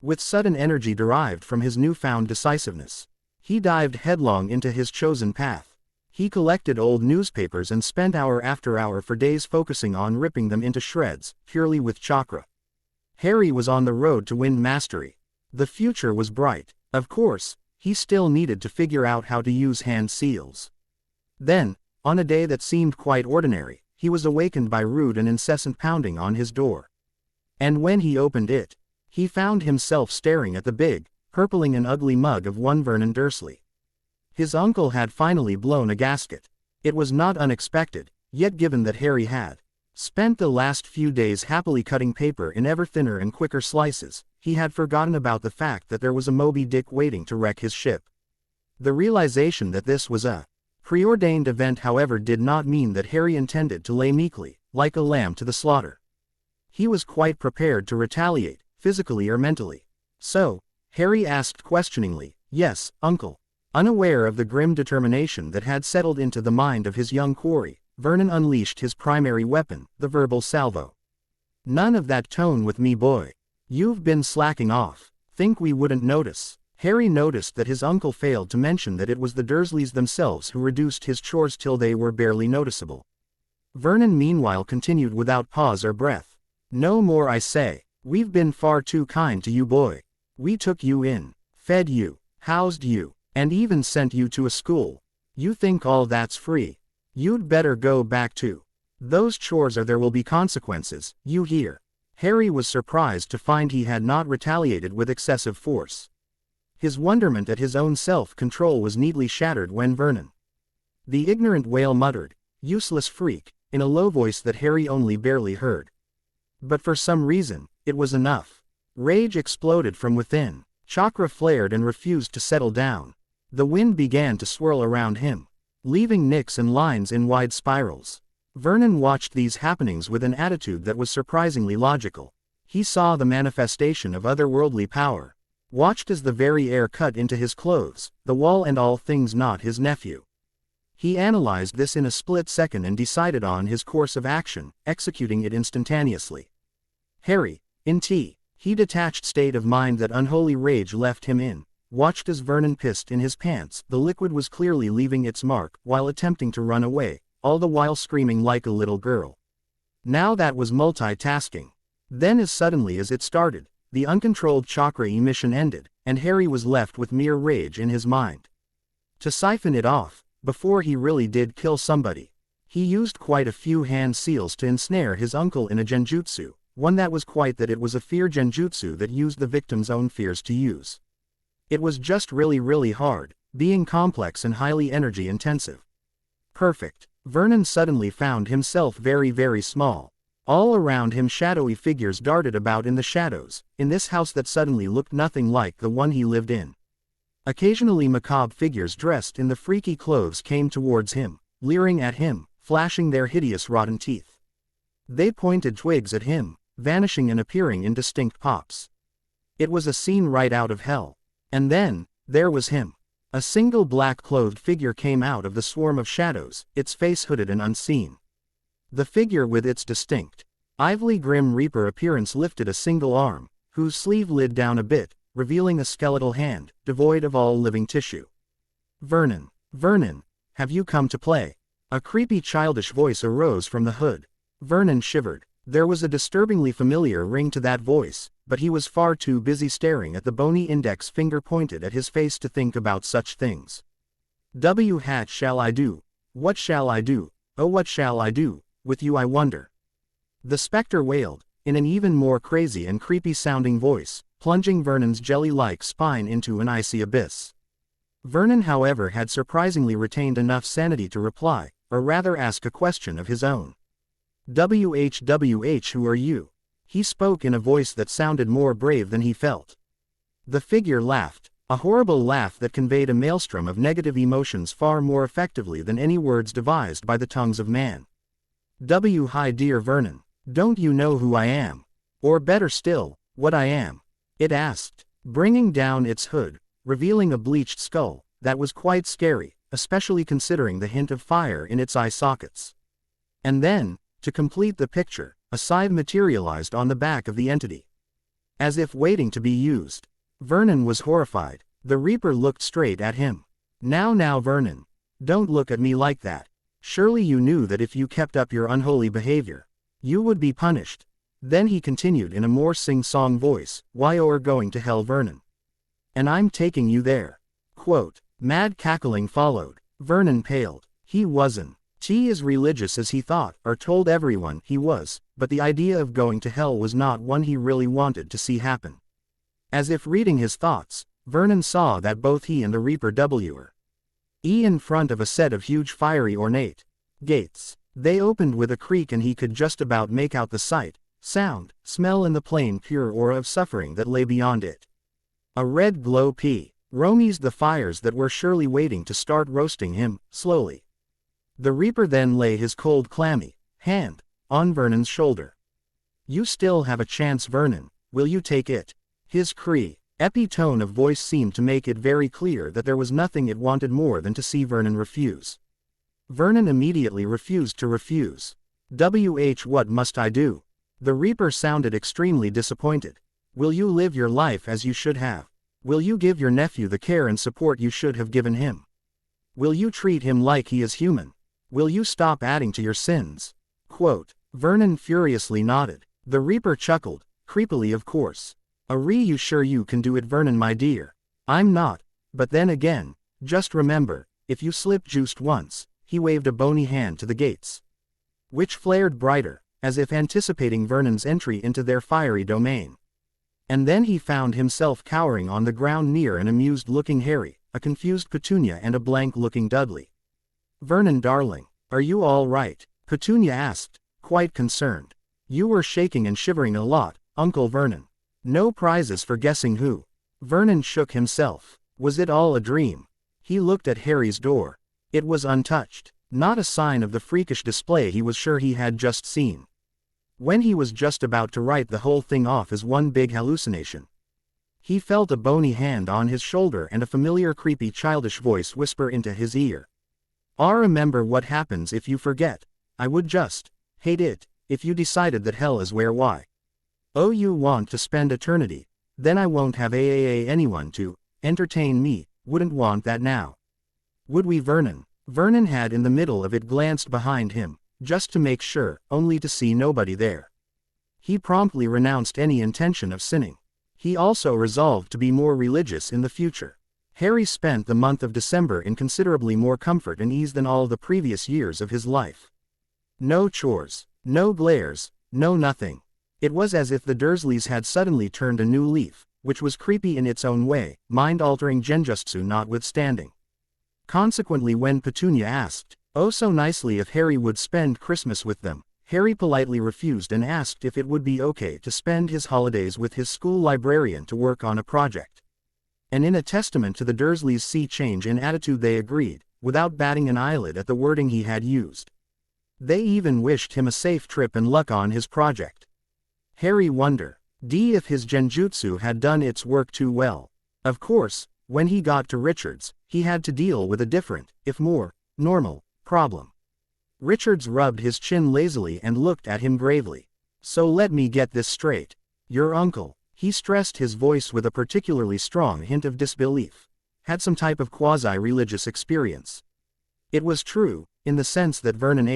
With sudden energy derived from his newfound decisiveness, he dived headlong into his chosen path. He collected old newspapers and spent hour after hour for days focusing on ripping them into shreds, purely with chakra. Harry was on the road to wind mastery. The future was bright. Of course, he still needed to figure out how to use hand seals. Then, on a day that seemed quite ordinary, he was awakened by rude and incessant pounding on his door. And when he opened it, he found himself staring at the big, purpling and ugly mug of one Vernon Dursley. His uncle had finally blown a gasket. It was not unexpected, yet given that Harry had spent the last few days happily cutting paper in ever thinner and quicker slices, he had forgotten about the fact that there was a Moby Dick waiting to wreck his ship. The realization that this was a preordained event, however, did not mean that Harry intended to lay meekly, like a lamb to the slaughter. He was quite prepared to retaliate, physically or mentally. So, Harry asked questioningly, "Yes, uncle." Unaware of the grim determination that had settled into the mind of his young quarry, Vernon unleashed his primary weapon, the verbal salvo. "None of that tone with me, boy. You've been slacking off. Think we wouldn't notice?" Harry noticed that his uncle failed to mention that it was the Dursleys themselves who reduced his chores till they were barely noticeable. Vernon meanwhile continued without pause or breath. "No more, I say. We've been far too kind to you, boy. We took you in, fed you, housed you, and even sent you to a school. You think all that's free? You'd better go back to those chores or there will be consequences, you hear?" Harry was surprised to find he had not retaliated with excessive force. His wonderment at his own self-control was neatly shattered when Vernon, the ignorant whale, muttered, "Useless freak," in a low voice that Harry only barely heard. But for some reason, it was enough. Rage exploded from within. Chakra flared and refused to settle down. The wind began to swirl around him, leaving nicks and lines in wide spirals. Vernon watched these happenings with an attitude that was surprisingly logical. He saw the manifestation of otherworldly power. Watched as the very air cut into his clothes, the wall and all things not his nephew. He analyzed this in a split second and decided on his course of action, executing it instantaneously. Harry, in he detached state of mind that unholy rage left him in, watched as Vernon pissed in his pants. The liquid was clearly leaving its mark while attempting to run away, all the while screaming like a little girl. Now that was multitasking. Then as suddenly as it started, the uncontrolled chakra emission ended, and Harry was left with mere rage in his mind. To siphon it off, before he really did kill somebody, he used quite a few hand seals to ensnare his uncle in a genjutsu, one that was quite that it was a fear genjutsu that used the victim's own fears to use. It was just really hard, being complex and highly energy intensive. Perfect. Vernon suddenly found himself very small. All around him shadowy figures darted about in the shadows, in this house that suddenly looked nothing like the one he lived in. Occasionally macabre figures dressed in the freaky clothes came towards him, leering at him, flashing their hideous rotten teeth. They pointed twigs at him, vanishing and appearing in distinct pops. It was a scene right out of hell. And then, there was him. A single black-clothed figure came out of the swarm of shadows, its face hooded and unseen. The figure with its distinct, ivory grim reaper appearance lifted a single arm, whose sleeve lid down a bit, revealing a skeletal hand, devoid of all living tissue. "Vernon, have you come to play?" A creepy childish voice arose from the hood. Vernon shivered. There was a disturbingly familiar ring to that voice, but he was far too busy staring at the bony index finger pointed at his face to think about such things. What shall I do? What shall I do? Oh, what shall I do? With you I wonder." The specter wailed, in an even more crazy and creepy-sounding voice, plunging Vernon's jelly-like spine into an icy abyss. Vernon, however, had surprisingly retained enough sanity to reply, or rather ask a question of his own. "WH, who are you?" He spoke in a voice that sounded more brave than he felt. The figure laughed, a horrible laugh that conveyed a maelstrom of negative emotions far more effectively than any words devised by the tongues of man. "Hi, dear Vernon, don't you know who I am? Or better still, what I am?" it asked, bringing down its hood, revealing a bleached skull, that was quite scary, especially considering the hint of fire in its eye sockets. And then, to complete the picture, a scythe materialized on the back of the entity, as if waiting to be used. Vernon was horrified. The Reaper looked straight at him. Now Vernon, don't look at me like that. Surely you knew that if you kept up your unholy behavior, you would be punished." Then he continued in a more sing-song voice, "Why you're going to hell, Vernon. And I'm taking you there." Quote. Mad cackling followed. Vernon paled. He wasn't as religious as he thought, or told everyone he was, but the idea of going to hell was not one he really wanted to see happen. As if reading his thoughts, Vernon saw that both he and the Reaper were in front of a set of huge fiery ornate gates. They opened with a creak and he could just about make out the sight, sound, smell and the plain pure aura of suffering that lay beyond it. A red glow romised the fires that were surely waiting to start roasting him, slowly. The Reaper then lay his cold clammy hand on Vernon's shoulder. "You still have a chance, Vernon, will you take it?" His epi tone of voice seemed to make it very clear that there was nothing it wanted more than to see Vernon refuse. Vernon immediately refused to refuse. What must I do?" The Reaper sounded extremely disappointed. "Will you live your life as you should have? Will you give your nephew the care and support you should have given him? Will you treat him like he is human? Will you stop adding to your sins?" Vernon furiously nodded. The Reaper chuckled, creepily of course. You sure you can do it, Vernon my dear?" "I'm not, but then again, just remember, if you slip juiced once," he waved a bony hand to the gates, which flared brighter, as if anticipating Vernon's entry into their fiery domain. And then he found himself cowering on the ground near an amused-looking Harry, a confused Petunia and a blank-looking Dudley. "Vernon darling, are you all right?" Petunia asked, quite concerned. "You were shaking and shivering a lot, Uncle Vernon." "No prizes for guessing who." Vernon shook himself. Was it all a dream? He looked at Harry's door. It was untouched, not a sign of the freakish display he was sure he had just seen. When he was just about to write the whole thing off as one big hallucination, he felt a bony hand on his shoulder and a familiar creepy childish voice whisper into his ear. Remember what happens if you forget. I would just hate it if you decided that hell is where you want to spend eternity. Then I won't have anyone to entertain me, wouldn't want that now. Would we, Vernon?" Vernon had in the middle of it glanced behind him, just to make sure, only to see nobody there. He promptly renounced any intention of sinning. He also resolved to be more religious in the future. Harry spent the month of December in considerably more comfort and ease than all the previous years of his life. No chores, no glares, no nothing. It was as if the Dursleys had suddenly turned a new leaf, which was creepy in its own way, mind-altering genjutsu notwithstanding. Consequently, when Petunia asked, so nicely, if Harry would spend Christmas with them, Harry politely refused and asked if it would be okay to spend his holidays with his school librarian to work on a project. And in a testament to the Dursleys' sea change in attitude, they agreed, without batting an eyelid at the wording he had used. They even wished him a safe trip and luck on his project. Harry wondered if his genjutsu had done its work too well. Of course, when he got to Richards, he had to deal with a different, if more normal, problem. Richards rubbed his chin lazily and looked at him gravely. "So let me get this straight. Your uncle," he stressed, his voice with a particularly strong hint of disbelief, "had some type of quasi-religious experience." It was true, in the sense that Vernon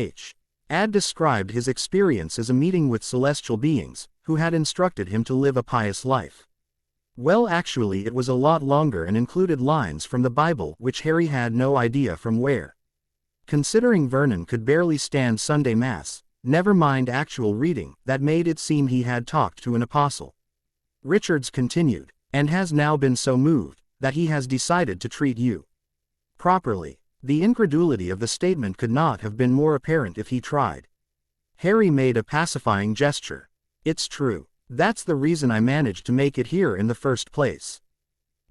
had described his experience as a meeting with celestial beings, who had instructed him to live a pious life. Well, actually it was a lot longer and included lines from the Bible which Harry had no idea from where. Considering Vernon could barely stand Sunday Mass, never mind actual reading, that made it seem he had talked to an apostle. Richards continued, "And has now been so moved, that he has decided to treat you properly." The incredulity of the statement could not have been more apparent if he tried. Harry made a pacifying gesture. "It's true. That's the reason I managed to make it here in the first place.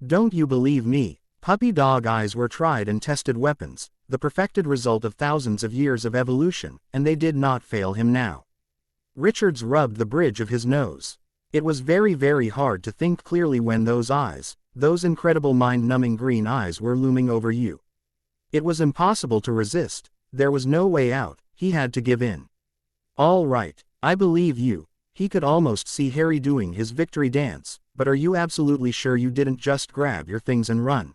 Don't you believe me? Puppy dog eyes were tried and tested weapons, the perfected result of thousands of years of evolution, and they did not fail him now." Richards rubbed the bridge of his nose. It was very, very hard to think clearly when those eyes, those incredible mind-numbing green eyes, were looming over you. It was impossible to resist, there was no way out, he had to give in. "All right, I believe you." He could almost see Harry doing his victory dance, "but are you absolutely sure you didn't just grab your things and run?"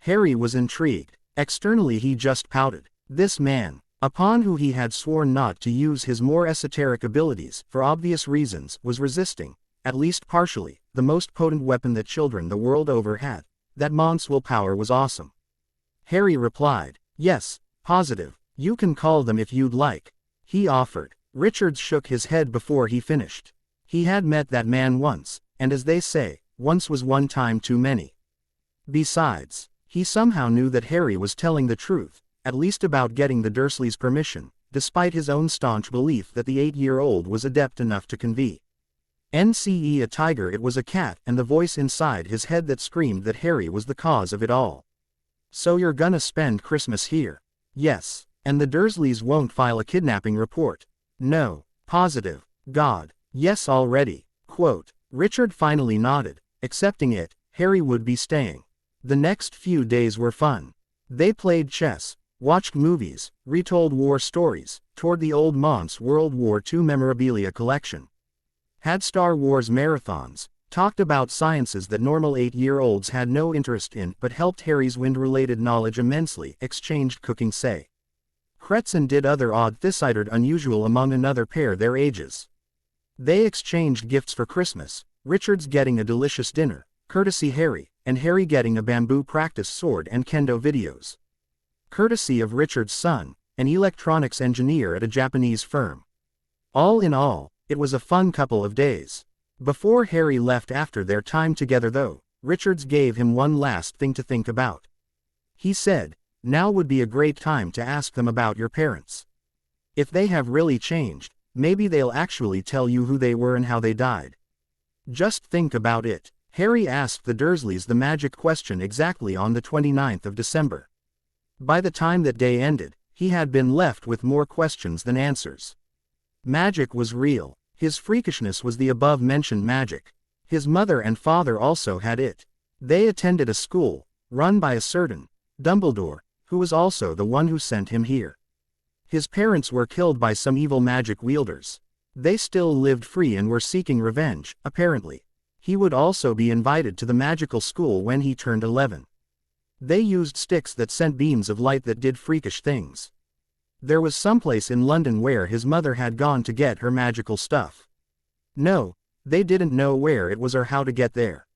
Harry was intrigued. Externally he just pouted. This man, upon who he had sworn not to use his more esoteric abilities, for obvious reasons, was resisting, at least partially, the most potent weapon that children the world over had. That mon's willpower was awesome. Harry replied, "Yes, Positive. You can call them if you'd like. He offered. Richards shook his head before he finished. He had met that man once, and as they say, once was one time too many. Besides, he somehow knew that Harry was telling the truth, at least about getting the Dursleys' permission, despite his own staunch belief that the 8-year-old was adept enough to convey. NCE a tiger, it was a cat, and the voice inside his head that screamed that Harry was the cause of it all. So you're gonna spend Christmas here? Yes. And the Dursleys won't file a kidnapping report? No. Positive. God. Yes already. Quote. Richard finally nodded. Accepting it, Harry would be staying. The next few days were fun. They played chess, watched movies, retold war stories, toured the old Mont's World War II memorabilia collection. Had Star Wars marathons, talked about sciences that normal 8-year-olds had no interest in but helped Harry's wind-related knowledge immensely, exchanged cooking say. Kretz and did other odd thicited unusual among another pair their ages. They exchanged gifts for Christmas, Richards getting a delicious dinner, courtesy Harry, and Harry getting a bamboo practice sword and kendo videos. Courtesy of Richard's son, an electronics engineer at a Japanese firm. All in all, it was a fun couple of days. Before Harry left after their time together though, Richards gave him one last thing to think about. He said, now would be a great time to ask them about your parents. If they have really changed, maybe they'll actually tell you who they were and how they died. Just think about it. Harry asked the Dursleys the magic question exactly on the 29th of December. By the time that day ended, he had been left with more questions than answers. Magic was real. His freakishness was the above-mentioned magic. His mother and father also had it. They attended a school, run by a certain Dumbledore, who was also the one who sent him here. His parents were killed by some evil magic wielders. They still lived free and were seeking revenge, apparently. He would also be invited to the magical school when he turned 11. They used sticks that sent beams of light that did freakish things. There was someplace in London where his mother had gone to get her magical stuff. No, they didn't know where it was or how to get there.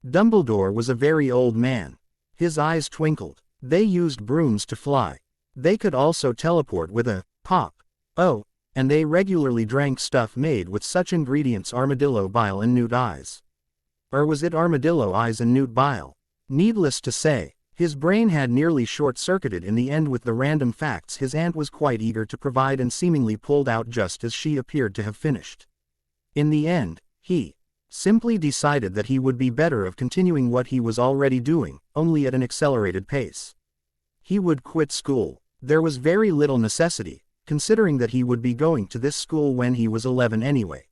Dumbledore was a very old man. His eyes twinkled. They used brooms to fly. They could also teleport with a pop. Oh, and they regularly drank stuff made with such ingredients: armadillo bile and newt eyes. Or was it armadillo eyes and newt bile? Needless to say, his brain had nearly short-circuited in the end with the random facts his aunt was quite eager to provide and seemingly pulled out just as she appeared to have finished. In the end, he simply decided that he would be better of continuing what he was already doing, only at an accelerated pace. He would quit school. There was very little necessity, considering that he would be going to this school when he was 11 anyway.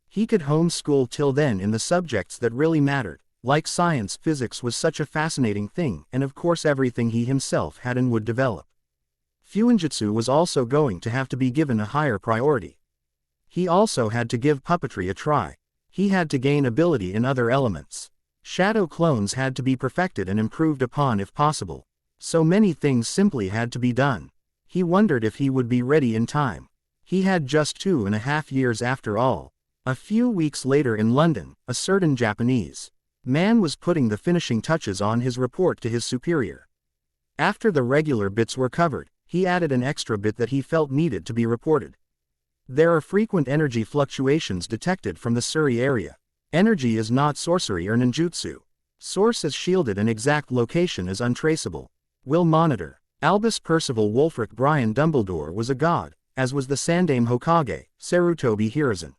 He could homeschool till then in the subjects that really mattered, like science. Physics was such a fascinating thing, and of course everything he himself had and would develop. Fuinjutsu was also going to have to be given a higher priority. He also had to give puppetry a try. He had to gain ability in other elements. Shadow clones had to be perfected and improved upon if possible. So many things simply had to be done. He wondered if he would be ready in time. He had just 2.5 years after all. A few weeks later in London, a certain Japanese man was putting the finishing touches on his report to his superior. After the regular bits were covered, he added an extra bit that he felt needed to be reported. There are frequent energy fluctuations detected from the Surrey area. Energy is not sorcery or ninjutsu. Source is shielded and exact location is untraceable. Will monitor. Albus Percival Wulfric Brian Dumbledore was a god, as was the Sandaime Hokage, Sarutobi Hiruzen.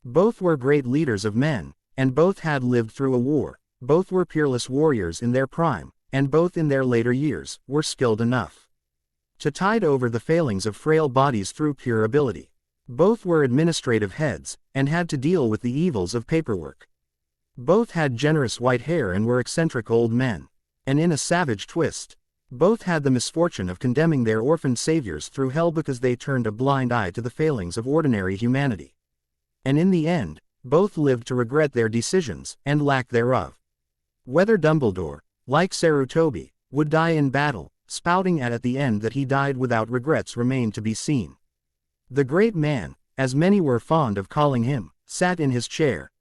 Both were great leaders of men, and both had lived through a war. Both were peerless warriors in their prime, and both in their later years were skilled enough to tide over the failings of frail bodies through pure ability. Both were administrative heads, and had to deal with the evils of paperwork. Both had generous white hair and were eccentric old men. And in a savage twist, both had the misfortune of condemning their orphaned saviors through hell because they turned a blind eye to the failings of ordinary humanity. And in the end, both lived to regret their decisions, and lack thereof. Whether Dumbledore, like Sarutobi, would die in battle, spouting at the end that he died without regrets remained to be seen. The great man, as many were fond of calling him, sat in his chair,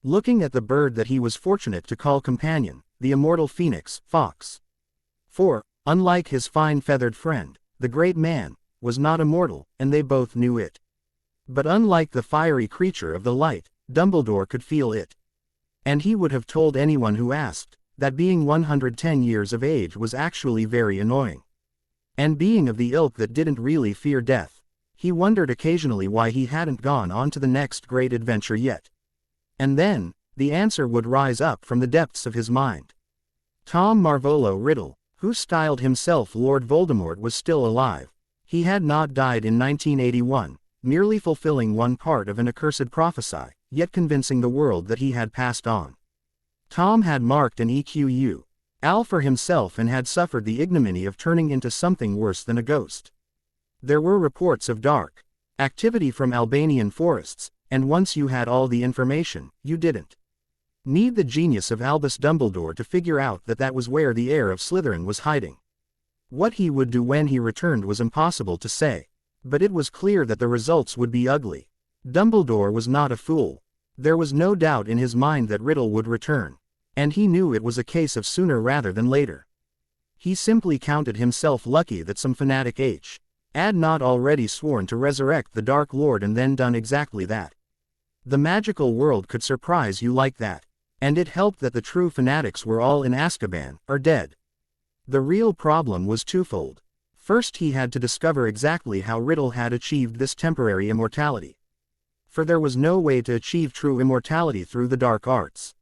looking at the bird that he was fortunate to call companion, the immortal phoenix, Fox. For, Unlike his fine feathered friend, the great man was not immortal, and they both knew it. But unlike the fiery creature of the light, Dumbledore could feel it. And he would have told anyone who asked, that being 110 years of age was actually very annoying. And being of the ilk that didn't really fear death, he wondered occasionally why he hadn't gone on to the next great adventure yet. And then, the answer would rise up from the depths of his mind. Tom Marvolo Riddle, who styled himself Lord Voldemort, was still alive. He had not died in 1981, merely fulfilling one part of an accursed prophecy, yet convincing the world that he had passed on. Tom had marked an EQU. Al for himself and had suffered the ignominy of turning into something worse than a ghost. There were reports of dark activity from Albanian forests, and once you had all the information, you didn't need the genius of Albus Dumbledore to figure out that that was where the heir of Slytherin was hiding. What he would do when he returned was impossible to say, but it was clear that the results would be ugly. Dumbledore was not a fool. There was no doubt in his mind that Riddle would return, and he knew it was a case of sooner rather than later. He simply counted himself lucky that some fanatic had not already sworn to resurrect the Dark Lord and then done exactly that. The magical world could surprise you like that, and it helped that the true fanatics were all in Azkaban, or dead. The real problem was twofold. First, he had to discover exactly how Riddle had achieved this temporary immortality. For there was no way to achieve true immortality through the dark arts.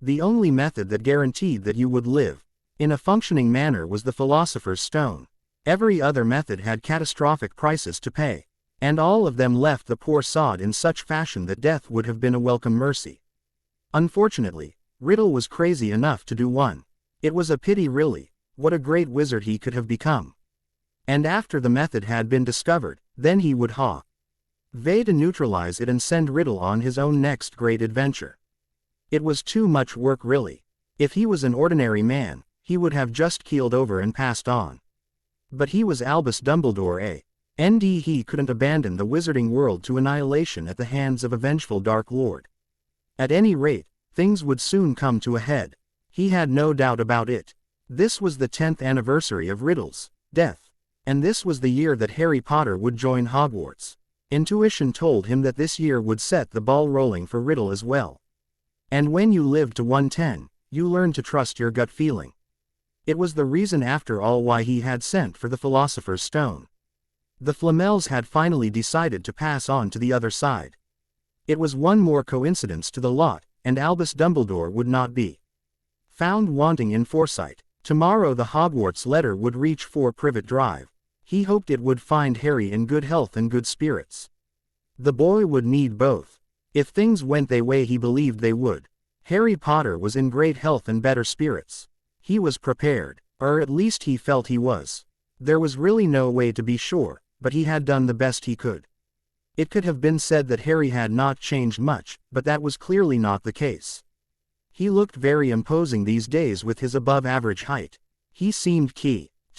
The only method that guaranteed that you would live in a functioning manner was the Philosopher's Stone. Every other method had catastrophic prices to pay, and all of them left the poor sod in such fashion that death would have been a welcome mercy. Unfortunately, Riddle was crazy enough to do one. It was a pity really. What a great wizard he could have become. And after the method had been discovered, then he would to neutralize it and send Riddle on his own next great adventure. It was too much work really. If he was an ordinary man, he would have just keeled over and passed on. But he was Albus Dumbledore, and he couldn't abandon the wizarding world to annihilation at the hands of a vengeful Dark Lord. At any rate, things would soon come to a head. He had no doubt about it. This was the 10th anniversary of Riddle's death, and this was the year that Harry Potter would join Hogwarts. Intuition told him that this year would set the ball rolling for Riddle as well. And when you live to 110, you learn to trust your gut feeling. It was the reason after all why he had sent for the Philosopher's Stone. The Flamels had finally decided to pass on to the other side. It was one more coincidence to the lot, and Albus Dumbledore would not be found wanting in foresight. Tomorrow the Hogwarts letter would reach 4 Privet Drive. He hoped it would find Harry in good health and good spirits. The boy would need both. If things went the way he believed they would, Harry Potter was in great health and better spirits. He was prepared, or at least he felt he was. There was really no way to be sure, but he had done the best he could. It could have been said that Harry had not changed much, but that was clearly not the case. He looked very imposing these days with his above-average height. He seemed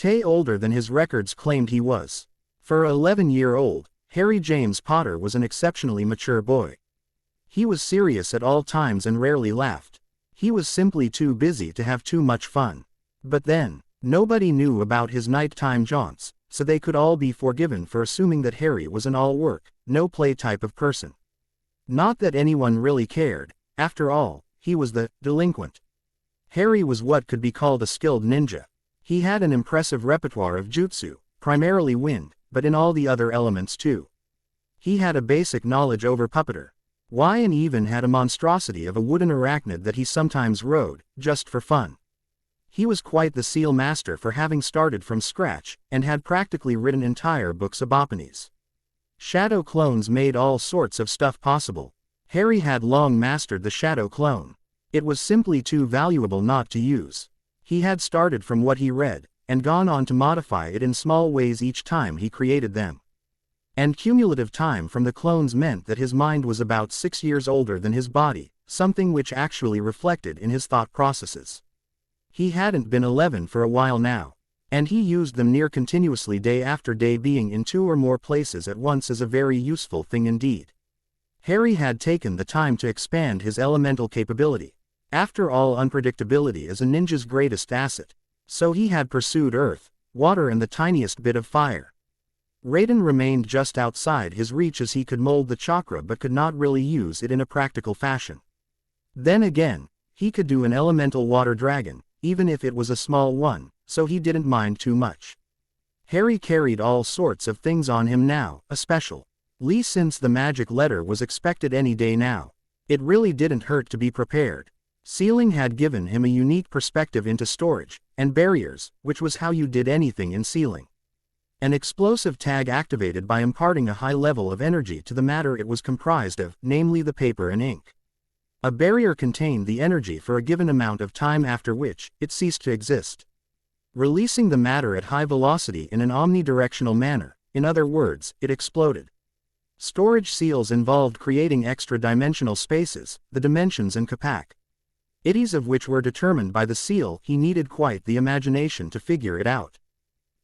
older than his records claimed he was. For an 11-year-old, Harry James Potter was an exceptionally mature boy. He was serious at all times and rarely laughed. He was simply too busy to have too much fun. But then, nobody knew about his nighttime jaunts, so they could all be forgiven for assuming that Harry was an all-work, no-play type of person. Not that anyone really cared. After all, he was the delinquent. Harry was what could be called a skilled ninja. He had an impressive repertoire of jutsu, primarily wind, but in all the other elements too. He had a basic knowledge over puppeter. Why, and even had a monstrosity of a wooden arachnid that he sometimes rode, just for fun. He was quite the seal master for having started from scratch, and had practically written entire books of Opinies. Shadow clones made all sorts of stuff possible. Harry had long mastered the shadow clone. It was simply too valuable not to use. He had started from what he read, and gone on to modify it in small ways each time he created them. And cumulative time from the clones meant that his mind was about 6 years older than his body, something which actually reflected in his thought processes. He hadn't been 11 for a while now, and he used them near continuously day after day. Being in 2 or more places at once is a very useful thing indeed. Harry had taken the time to expand his elemental capability. After all, unpredictability is a ninja's greatest asset. So he had pursued earth, water and the tiniest bit of fire. Raiden remained just outside his reach as he could mold the chakra but could not really use it in a practical fashion. Then again, he could do an elemental water dragon, even if it was a small one, so he didn't mind too much. Harry carried all sorts of things on him now, especially since the magic letter was expected any day now. It really didn't hurt to be prepared. Sealing had given him a unique perspective into storage and barriers, which was how you did anything in sealing. An explosive tag activated by imparting a high level of energy to the matter it was comprised of, namely the paper and ink. A barrier contained the energy for a given amount of time after which it ceased to exist. Releasing the matter at high velocity in an omnidirectional manner, in other words, it exploded. Storage seals involved creating extra-dimensional spaces, the dimensions and capacities of which were determined by the seal. He needed quite the imagination to figure it out.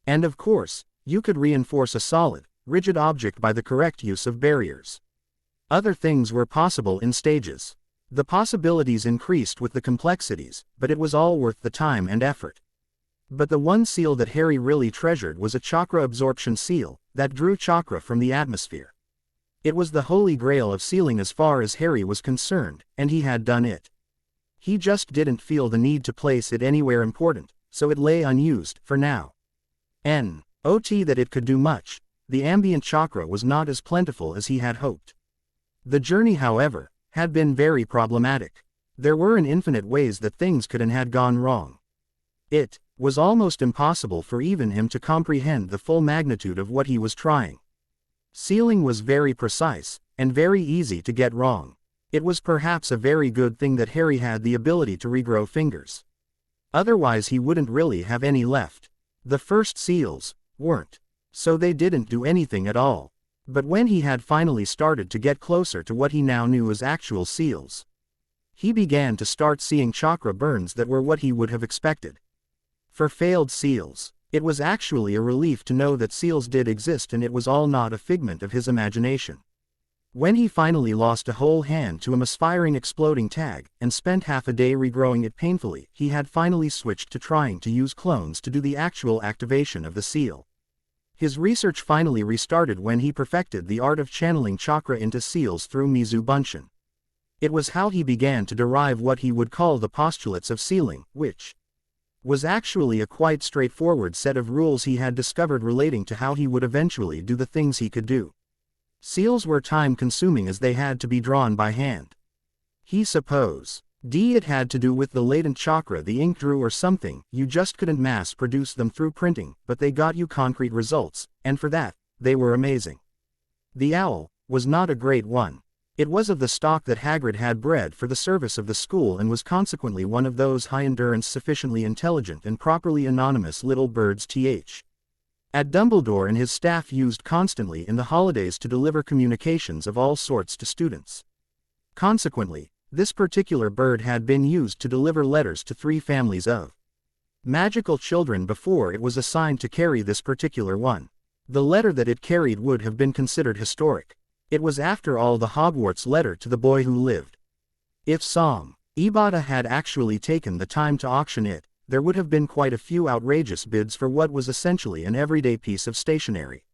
And of course, you could reinforce a solid, rigid object by the correct use of barriers. Other things were possible in stages. The possibilities increased with the complexities, but it was all worth the time and effort. But the one seal that Harry really treasured was a chakra absorption seal, that drew chakra from the atmosphere. It was the holy grail of sealing as far as Harry was concerned, and he had done it. He just didn't feel the need to place it anywhere important, so it lay unused, for now. Not that it could do much, the ambient chakra was not as plentiful as he had hoped. The journey, however, had been very problematic. There were in infinite ways that things could and had gone wrong. It was almost impossible for even him to comprehend the full magnitude of what he was trying. Sealing was very precise, and very easy to get wrong. It was perhaps a very good thing that Harry had the ability to regrow fingers. Otherwise he wouldn't really have any left. The first seals weren't. So they didn't do anything at all. But when he had finally started to get closer to what he now knew as actual seals, he began to start seeing chakra burns that were what he would have expected. For failed seals, it was actually a relief to know that seals did exist and it was all not a figment of his imagination. When he finally lost a whole hand to a misfiring exploding tag, and spent half a day regrowing it painfully, he had finally switched to trying to use clones to do the actual activation of the seal. His research finally restarted when he perfected the art of channeling chakra into seals through Mizu Bunshin. It was how he began to derive what he would call the postulates of sealing, which was actually a quite straightforward set of rules he had discovered relating to how he would eventually do the things he could do. Seals were time-consuming as they had to be drawn by hand. He supposed it had to do with the latent chakra the ink drew or something. You just couldn't mass-produce them through printing, but they got you concrete results, and for that, they were amazing. The owl was not a great one. It was of the stock that Hagrid had bred for the service of the school and was consequently one of those high-endurance sufficiently intelligent and properly anonymous little birds at Dumbledore and his staff used constantly in the holidays to deliver communications of all sorts to students. Consequently, this particular bird had been used to deliver letters to 3 families of magical children before it was assigned to carry this particular one. The letter that it carried would have been considered historic. It was after all the Hogwarts letter to the boy who lived. If Som Ibata had actually taken the time to auction it, there would have been quite a few outrageous bids for what was essentially an everyday piece of stationery.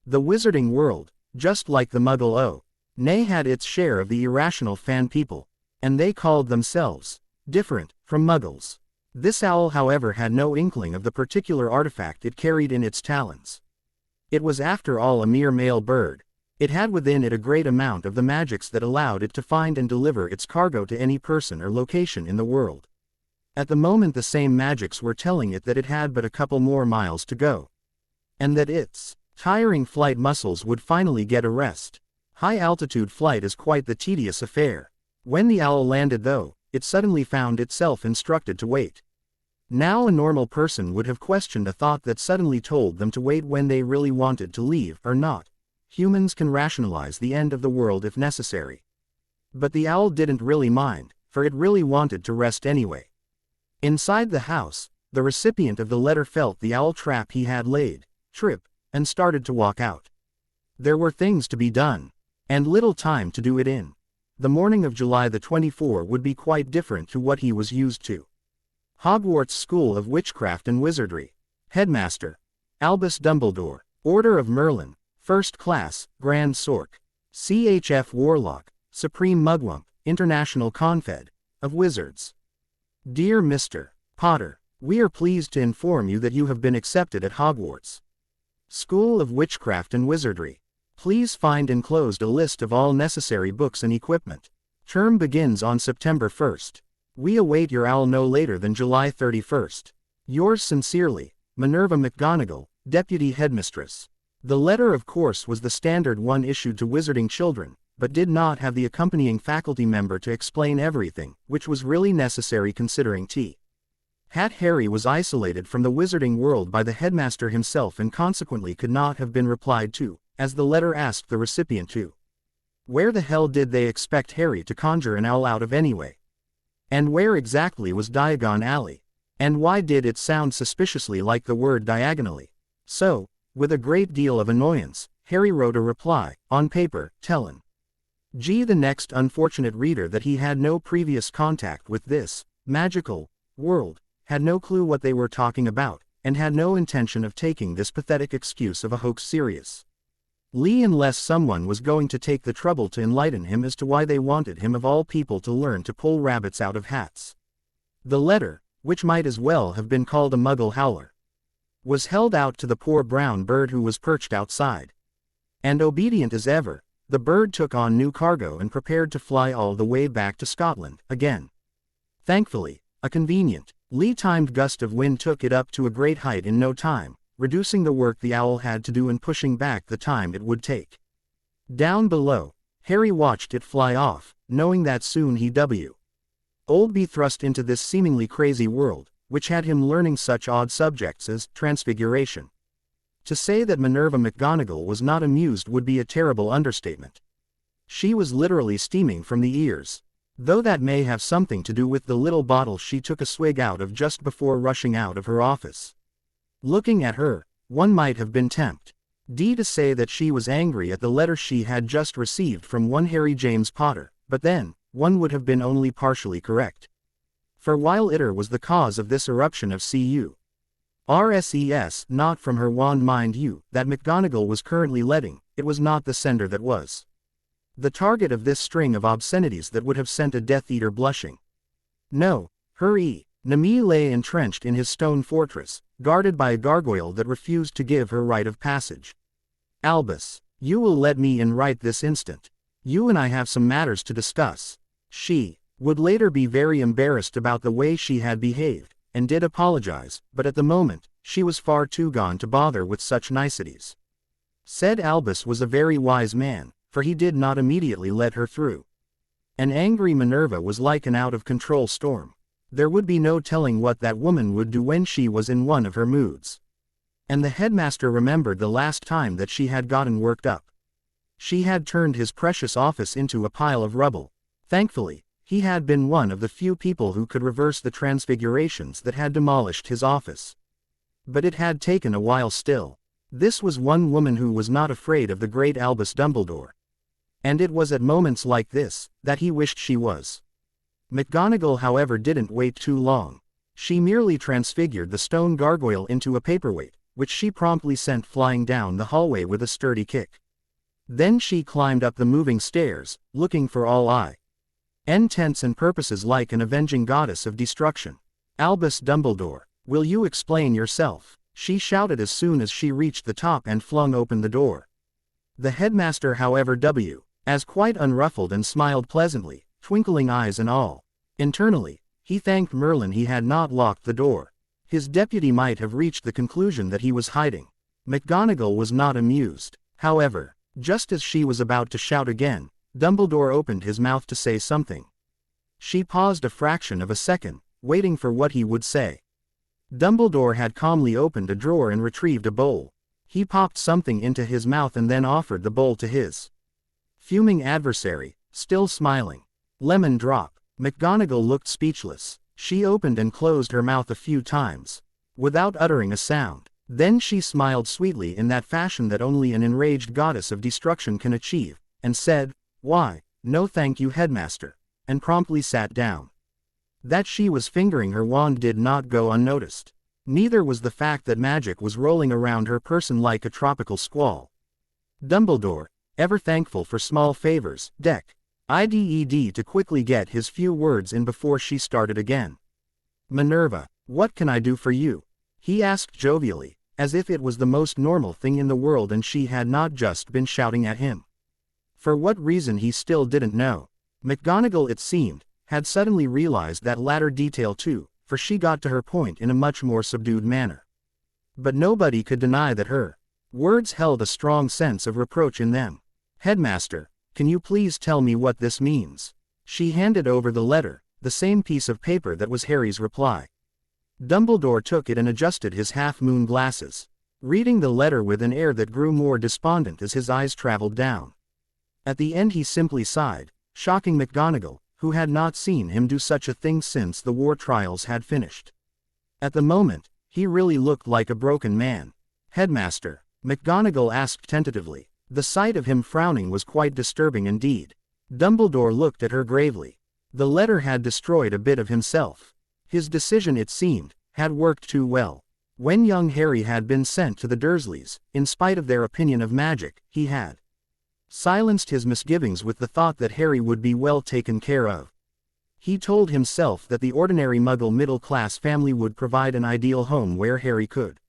The wizarding world, just like the Muggle OMNI, had its share of the irrational fan people, and they called themselves different from Muggles. This owl, however, had no inkling of the particular artifact it carried in its talons. It was after all a mere male bird. It had within it a great amount of the magics that allowed it to find and deliver its cargo to any person or location in the world. At the moment the same magics were telling it that it had but a couple more miles to go. And that its tiring flight muscles would finally get a rest. High-altitude flight is quite the tedious affair. When the owl landed though, it suddenly found itself instructed to wait. Now a normal person would have questioned a thought that suddenly told them to wait when they really wanted to leave or not. Humans can rationalize the end of the world if necessary. But the owl didn't really mind, for it really wanted to rest anyway. Inside the house, the recipient of the letter felt the owl trap he had laid, trip, and started to walk out. There were things to be done, and little time to do it in. The morning of July the 24th would be quite different to what he was used to. Hogwarts School of Witchcraft and Wizardry. Headmaster: Albus Dumbledore. Order of Merlin, First Class, Grand Sork. CHF Warlock, Supreme Mugwump, International Confed of Wizards. Dear Mr. Potter, we are pleased to inform you that you have been accepted at Hogwarts School of Witchcraft and Wizardry. Please find enclosed a list of all necessary books and equipment. Term begins on September 1st. We await your owl no later than July 31st. Yours sincerely, Minerva McGonagall, Deputy Headmistress. The letter of course was the standard one issued to wizarding children, but did not have the accompanying faculty member to explain everything, which was really necessary considering T. Hat Harry was isolated from the wizarding world by the headmaster himself and consequently could not have been replied to, as the letter asked the recipient to. Where the hell did they expect Harry to conjure an owl out of anyway? And where exactly was Diagon Alley? And why did it sound suspiciously like the word diagonally? So, with a great deal of annoyance, Harry wrote a reply, on paper, telling the next unfortunate reader that he had no previous contact with this magical world, had no clue what they were talking about, and had no intention of taking this pathetic excuse of a hoax serious. Unless someone was going to take the trouble to enlighten him as to why they wanted him of all people to learn to pull rabbits out of hats. The letter, which might as well have been called a Muggle howler, was held out to the poor brown bird who was perched outside. And obedient as ever, the bird took on new cargo and prepared to fly all the way back to Scotland, again. Thankfully, a convenient, timed gust of wind took it up to a great height in no time, reducing the work the owl had to do and pushing back the time it would take. Down below, Harry watched it fly off, knowing that soon he would be thrust into this seemingly crazy world, which had him learning such odd subjects as transfiguration. To say that Minerva McGonagall was not amused would be a terrible understatement. She was literally steaming from the ears. Though that may have something to do with the little bottle she took a swig out of just before rushing out of her office. Looking at her, one might have been tempted to say that she was angry at the letter she had just received from one Harry James Potter, but then, one would have been only partially correct. For while it was the cause of this eruption of CURSES, not from her wand mind you, that McGonagall was currently letting, it was not the sender that was the target of this string of obscenities that would have sent a Death Eater blushing. No, her enemy lay entrenched in his stone fortress, guarded by a gargoyle that refused to give her right of passage. Albus, you will let me in right this instant. You and I have some matters to discuss. She would later be very embarrassed about the way she had behaved, and did apologize, but at the moment, she was far too gone to bother with such niceties. Said Albus was a very wise man, for he did not immediately let her through. An angry Minerva was like an out-of-control storm. There would be no telling what that woman would do when she was in one of her moods. And the headmaster remembered the last time that she had gotten worked up. She had turned his precious office into a pile of rubble. Thankfully, he had been one of the few people who could reverse the transfigurations that had demolished his office. But it had taken a while still. This was one woman who was not afraid of the great Albus Dumbledore. And it was at moments like this, that he wished she was. McGonagall however didn't wait too long. She merely transfigured the stone gargoyle into a paperweight, which she promptly sent flying down the hallway with a sturdy kick. Then she climbed up the moving stairs, looking for all intents and purposes like an avenging goddess of destruction. Albus Dumbledore, will you explain yourself? She shouted as soon as she reached the top and flung open the door. The headmaster however as quite unruffled and smiled pleasantly, twinkling eyes and all. Internally, he thanked Merlin he had not locked the door. His deputy might have reached the conclusion that he was hiding. McGonagall was not amused. However, just as she was about to shout again, Dumbledore opened his mouth to say something. She paused a fraction of a second, waiting for what he would say. Dumbledore had calmly opened a drawer and retrieved a bowl. He popped something into his mouth and then offered the bowl to his fuming adversary, still smiling. Lemon drop. McGonagall looked speechless. She opened and closed her mouth a few times, without uttering a sound. Then she smiled sweetly in that fashion that only an enraged goddess of destruction can achieve, and said, "Why, no thank you headmaster," and promptly sat down. That she was fingering her wand did not go unnoticed. Neither was the fact that magic was rolling around her person like a tropical squall. Dumbledore, ever thankful for small favors, IDED to quickly get his few words in before she started again. "Minerva, what can I do for you?" he asked jovially, as if it was the most normal thing in the world and she had not just been shouting at him. For what reason he still didn't know. McGonagall, it seemed, had suddenly realized that latter detail too, for she got to her point in a much more subdued manner. But nobody could deny that her words held a strong sense of reproach in them. "Headmaster, can you please tell me what this means?" She handed over the letter, the same piece of paper that was Harry's reply. Dumbledore took it and adjusted his half-moon glasses, reading the letter with an air that grew more despondent as his eyes traveled down. At the end he simply sighed, shocking McGonagall, who had not seen him do such a thing since the war trials had finished. At the moment, he really looked like a broken man. "Headmaster," McGonagall asked tentatively. The sight of him frowning was quite disturbing indeed. Dumbledore looked at her gravely. The letter had destroyed a bit of himself. His decision, it seemed, had worked too well. When young Harry had been sent to the Dursleys, in spite of their opinion of magic, he had silenced his misgivings with the thought that Harry would be well taken care of. He told himself that the ordinary Muggle middle-class family would provide an ideal home where Harry could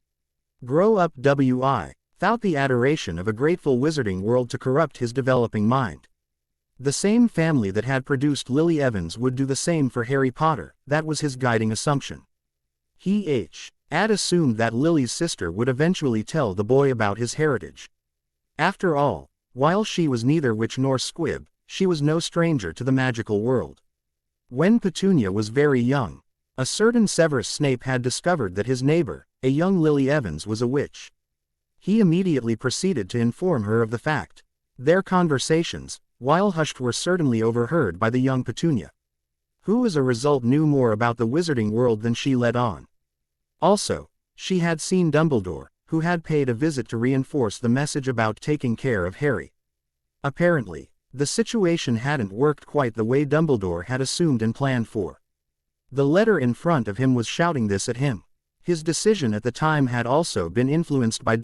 grow up without the adoration of a grateful wizarding world to corrupt his developing mind. The same family that had produced Lily Evans would do the same for Harry Potter. That was his guiding assumption. He had assumed that Lily's sister would eventually tell the boy about his heritage. After all, while she was neither witch nor squib, she was no stranger to the magical world. When Petunia was very young, a certain Severus Snape had discovered that his neighbor, a young Lily Evans, was a witch. He immediately proceeded to inform her of the fact. Their conversations, while hushed, were certainly overheard by the young Petunia, who as a result knew more about the wizarding world than she let on. Also, she had seen Dumbledore, who had paid a visit to reinforce the message about taking care of Harry. Apparently, the situation hadn't worked quite the way Dumbledore had assumed and planned for. The letter in front of him was shouting this at him. His decision at the time had also been influenced by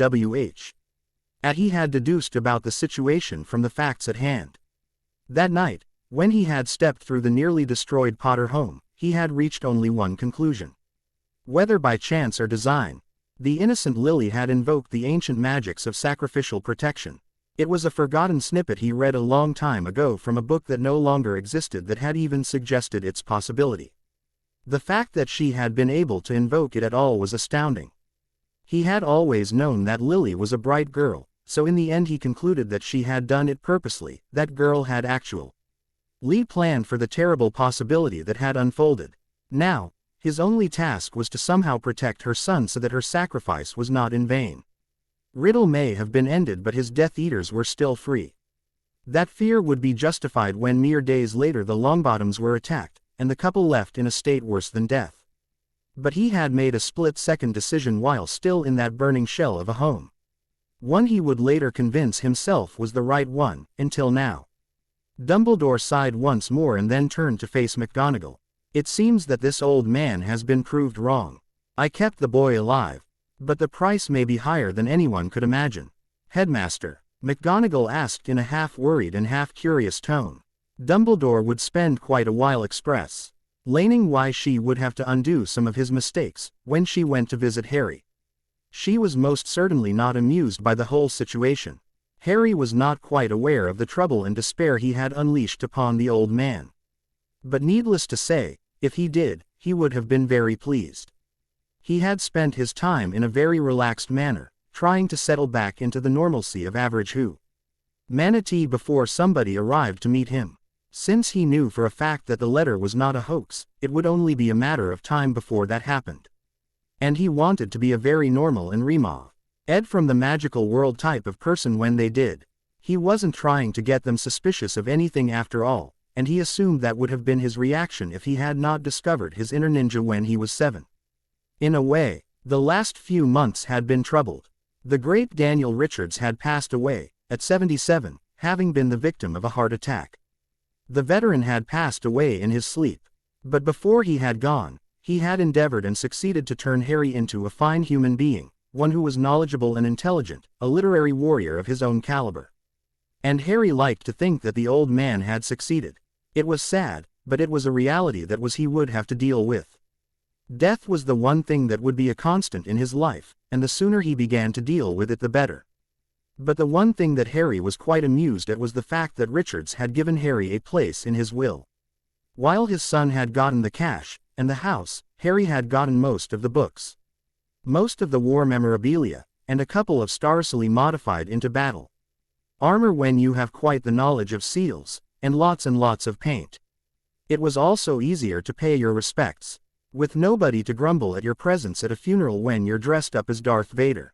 he had deduced about the situation from the facts at hand. That night, when he had stepped through the nearly destroyed Potter home, he had reached only one conclusion. Whether by chance or design, the innocent Lily had invoked the ancient magics of sacrificial protection. It was a forgotten snippet he read a long time ago from a book that no longer existed that had even suggested its possibility. The fact that she had been able to invoke it at all was astounding. He had always known that Lily was a bright girl, so in the end he concluded that she had done it purposely. That girl had actually planned for the terrible possibility that had unfolded. Now, his only task was to somehow protect her son so that her sacrifice was not in vain. Riddle may have been ended, but his Death Eaters were still free. That fear would be justified when mere days later the Longbottoms were attacked, and the couple left in a state worse than death. But he had made a split-second decision while still in that burning shell of a home. One he would later convince himself was the right one, until now. Dumbledore sighed once more and then turned to face McGonagall. "It seems that this old man has been proved wrong. I kept the boy alive, but the price may be higher than anyone could imagine." "Headmaster," McGonagall asked in a half-worried and half-curious tone. Dumbledore would spend quite a while explaining why she would have to undo some of his mistakes when she went to visit Harry. She was most certainly not amused by the whole situation. Harry was not quite aware of the trouble and despair he had unleashed upon the old man. But needless to say, if he did, he would have been very pleased. He had spent his time in a very relaxed manner, trying to settle back into the normalcy of average humanity before somebody arrived to meet him. Since he knew for a fact that the letter was not a hoax, it would only be a matter of time before that happened. And he wanted to be a very normal and Ed from the magical world type of person when they did. He wasn't trying to get them suspicious of anything after all, and he assumed that would have been his reaction if he had not discovered his inner ninja when he was 7. In a way, the last few months had been troubled. The great Daniel Richards had passed away, at 77, having been the victim of a heart attack. The veteran had passed away in his sleep. But before he had gone, he had endeavored and succeeded to turn Harry into a fine human being, one who was knowledgeable and intelligent, a literary warrior of his own caliber. And Harry liked to think that the old man had succeeded. It was sad, but it was a reality that he would have to deal with. Death was the one thing that would be a constant in his life, and the sooner he began to deal with it the better. But the one thing that Harry was quite amused at was the fact that Richards had given Harry a place in his will. While his son had gotten the cash and the house, Harry had gotten most of the books, most of the war memorabilia, and a couple of Starsily modified into battle armor when you have quite the knowledge of seals, and lots of paint. It was also easier to pay your respects, with nobody to grumble at your presence at a funeral when you're dressed up as Darth Vader.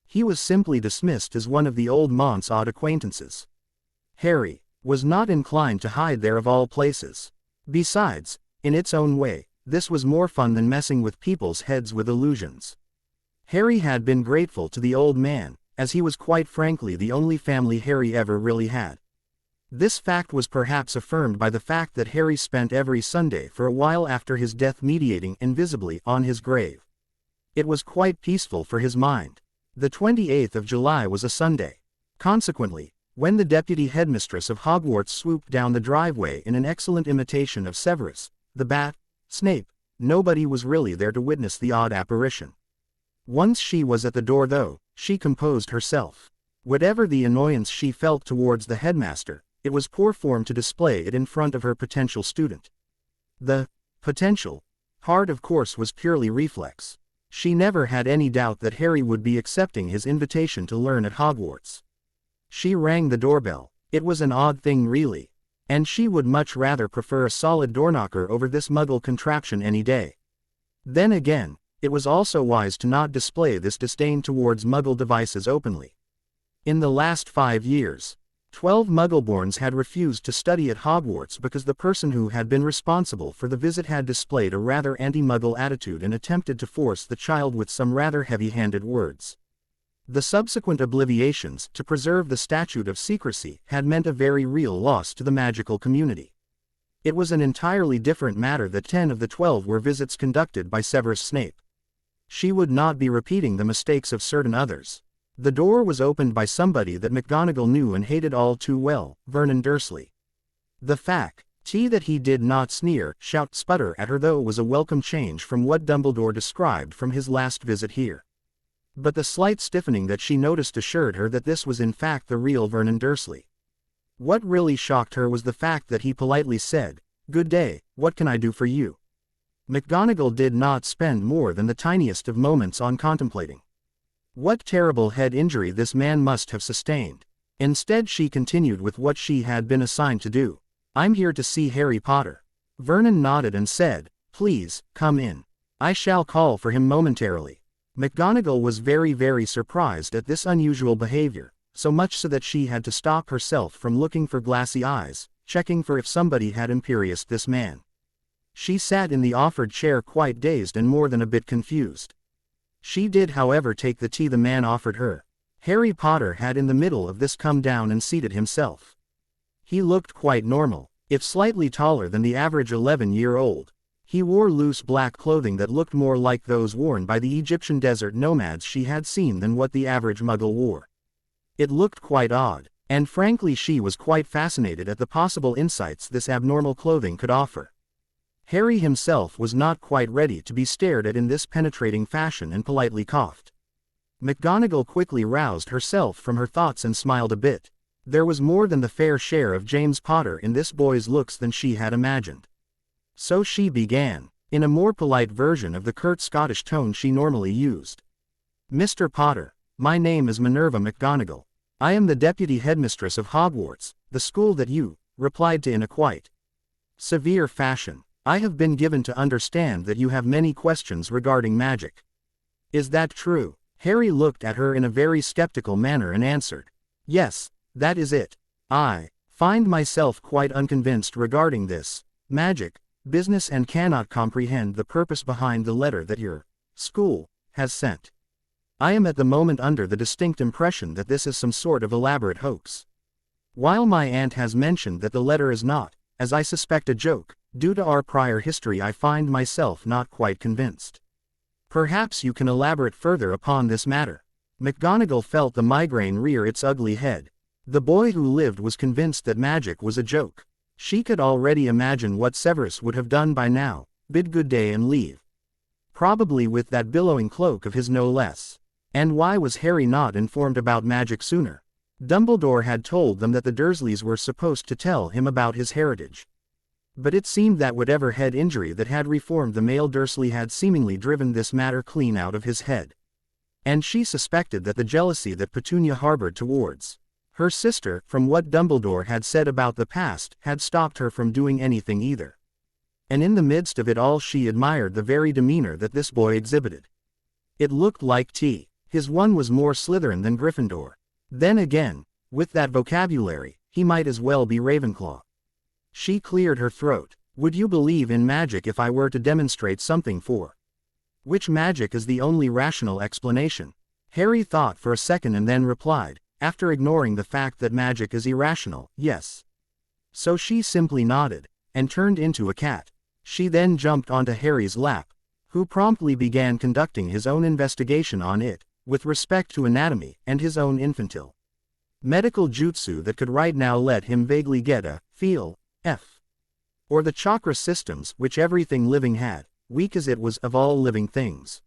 He was simply dismissed as one of the old Mont's odd acquaintances. Harry was not inclined to hide there of all places. Besides, in its own way, this was more fun than messing with people's heads with illusions. Harry had been grateful to the old man, as he was quite frankly the only family Harry ever really had. This fact was perhaps affirmed by the fact that Harry spent every Sunday for a while after his death meditating invisibly on his grave. It was quite peaceful for his mind. The 28th of July was a Sunday. Consequently, when the deputy headmistress of Hogwarts swooped down the driveway in an excellent imitation of Severus, the Bat, Snape, nobody was really there to witness the odd apparition. Once she was at the door though, she composed herself. Whatever the annoyance she felt towards the headmaster, it was poor form to display it in front of her potential student. The potential part of course was purely reflex. She never had any doubt that Harry would be accepting his invitation to learn at Hogwarts. She rang the doorbell. It was an odd thing really. And she would much rather prefer a solid doorknocker over this Muggle contraption any day. Then again, it was also wise to not display this disdain towards Muggle devices openly. In the last 5 years, 12 Muggleborns had refused to study at Hogwarts because the person who had been responsible for the visit had displayed a rather anti-Muggle attitude and attempted to force the child with some rather heavy-handed words. The subsequent obliviations to preserve the statute of secrecy had meant a very real loss to the magical community. It was an entirely different matter that 10 of the 12 were visits conducted by Severus Snape. She would not be repeating the mistakes of certain others. The door was opened by somebody that McGonagall knew and hated all too well, Vernon Dursley. The fact that he did not sneer, shout, sputter at her though was a welcome change from what Dumbledore described from his last visit here. But the slight stiffening that she noticed assured her that this was in fact the real Vernon Dursley. What really shocked her was the fact that he politely said, "Good day, what can I do for you?" McGonagall did not spend more than the tiniest of moments on contemplating what terrible head injury this man must have sustained. Instead she continued with what she had been assigned to do. "I'm here to see Harry Potter." Vernon nodded and said, "Please, come in. I shall call for him momentarily." McGonagall was very surprised at this unusual behavior, so much so that she had to stop herself from looking for glassy eyes, checking for if somebody had imperioused this man. She sat in the offered chair quite dazed and more than a bit confused. She did however take the tea the man offered her. Harry Potter had in the middle of this come down and seated himself. He looked quite normal, if slightly taller than the average 11-year-old. He wore loose black clothing that looked more like those worn by the Egyptian desert nomads she had seen than what the average Muggle wore. It looked quite odd, and frankly she was quite fascinated at the possible insights this abnormal clothing could offer. Harry himself was not quite ready to be stared at in this penetrating fashion and politely coughed. McGonagall quickly roused herself from her thoughts and smiled a bit. There was more than the fair share of James Potter in this boy's looks than she had imagined. So she began, in a more polite version of the curt Scottish tone she normally used. "Mr. Potter, my name is Minerva McGonagall. I am the deputy headmistress of Hogwarts, the school that you," replied to in a quite severe fashion. "I have been given to understand that you have many questions regarding magic. Is that true?" Harry looked at her in a very skeptical manner and answered, "Yes, that is it. I find myself quite unconvinced regarding this magic business and cannot comprehend the purpose behind the letter that your school has sent. I am at the moment under the distinct impression that this is some sort of elaborate hoax. While my aunt has mentioned that the letter is not, as I suspect, a joke, Due to our prior history, I find myself not quite convinced. Perhaps you can elaborate further upon this matter. McGonagall felt the migraine rear its ugly head. The boy who lived was convinced that magic was a joke. She could already imagine what Severus would have done by now, bid good day and leave. Probably with that billowing cloak of his, no less. And why was Harry not informed about magic sooner? Dumbledore had told them that the Dursleys were supposed to tell him about his heritage. But it seemed that whatever head injury that had reformed the male Dursley had seemingly driven this matter clean out of his head. And she suspected that the jealousy that Petunia harbored towards her sister, from what Dumbledore had said about the past, had stopped her from doing anything either. And in the midst of it all, she admired the very demeanor that this boy exhibited. It looked like his one was more Slytherin than Gryffindor. Then again, with that vocabulary, he might as well be Ravenclaw. She cleared her throat. Would you believe in magic if I were to demonstrate something for which magic is the only rational explanation? Harry thought for a second and then replied, after ignoring the fact that magic is irrational, yes. So she simply nodded, and turned into a cat. She then jumped onto Harry's lap, who promptly began conducting his own investigation on it, with respect to anatomy, and his own infantile medical jutsu that could right now let him vaguely get a feel, or the chakra systems which everything living had, weak as it was of all living things.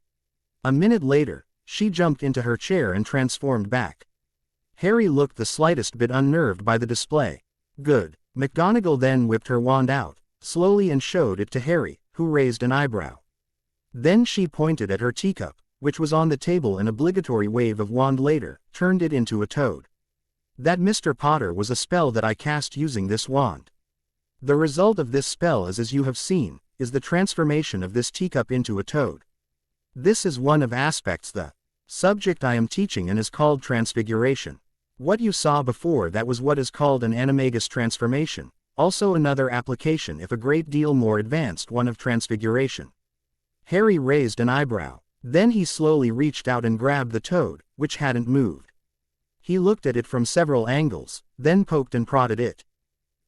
A minute later, she jumped into her chair and transformed back. Harry looked the slightest bit unnerved by the display. Good. McGonagall then whipped her wand out, slowly, and showed it to Harry, who raised an eyebrow. Then she pointed at her teacup, which was on the table. An obligatory wave of wand later, turned it into a toad. That, Mr. Potter, was a spell that I cast using this wand. The result of this spell is, as you have seen, is the transformation of this teacup into a toad. This is one of aspects the subject I am teaching and is called transfiguration. What you saw before, that was what is called an animagus transformation, also another application, if a great deal more advanced one, of transfiguration. Harry raised an eyebrow. Then he slowly reached out and grabbed the toad, which hadn't moved. He looked at it from several angles, then poked and prodded it.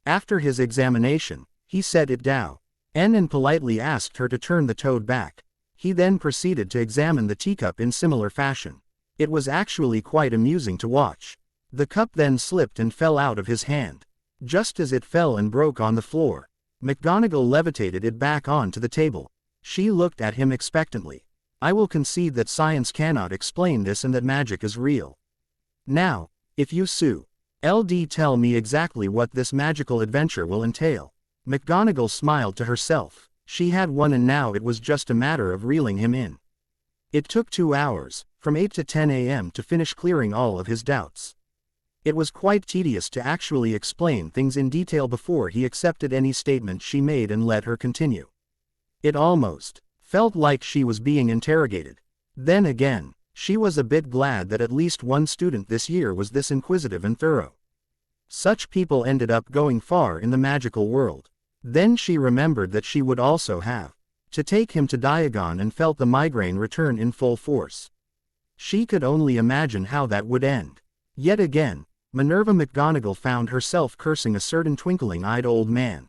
After his examination, he set it down, and politely asked her to turn the toad back. He then proceeded to examine the teacup in similar fashion. It was actually quite amusing to watch. The cup then slipped and fell out of his hand. Just as it fell and broke on the floor, McGonagall levitated it back onto the table. She looked at him expectantly. I will concede that science cannot explain this and that magic is real. Now, if you LD tell me exactly what this magical adventure will entail. McGonagall smiled to herself. She had one, and now it was just a matter of reeling him in. It took 2 hours, from 8 to 10 a.m. to finish clearing all of his doubts. It was quite tedious to actually explain things in detail before he accepted any statement she made and let her continue. It almost felt like she was being interrogated. Then again, she was a bit glad that at least one student this year was this inquisitive and thorough. Such people ended up going far in the magical world. Then she remembered that she would also have to take him to Diagon, and felt the migraine return in full force. She could only imagine how that would end. Yet again, Minerva McGonagall found herself cursing a certain twinkling-eyed old man.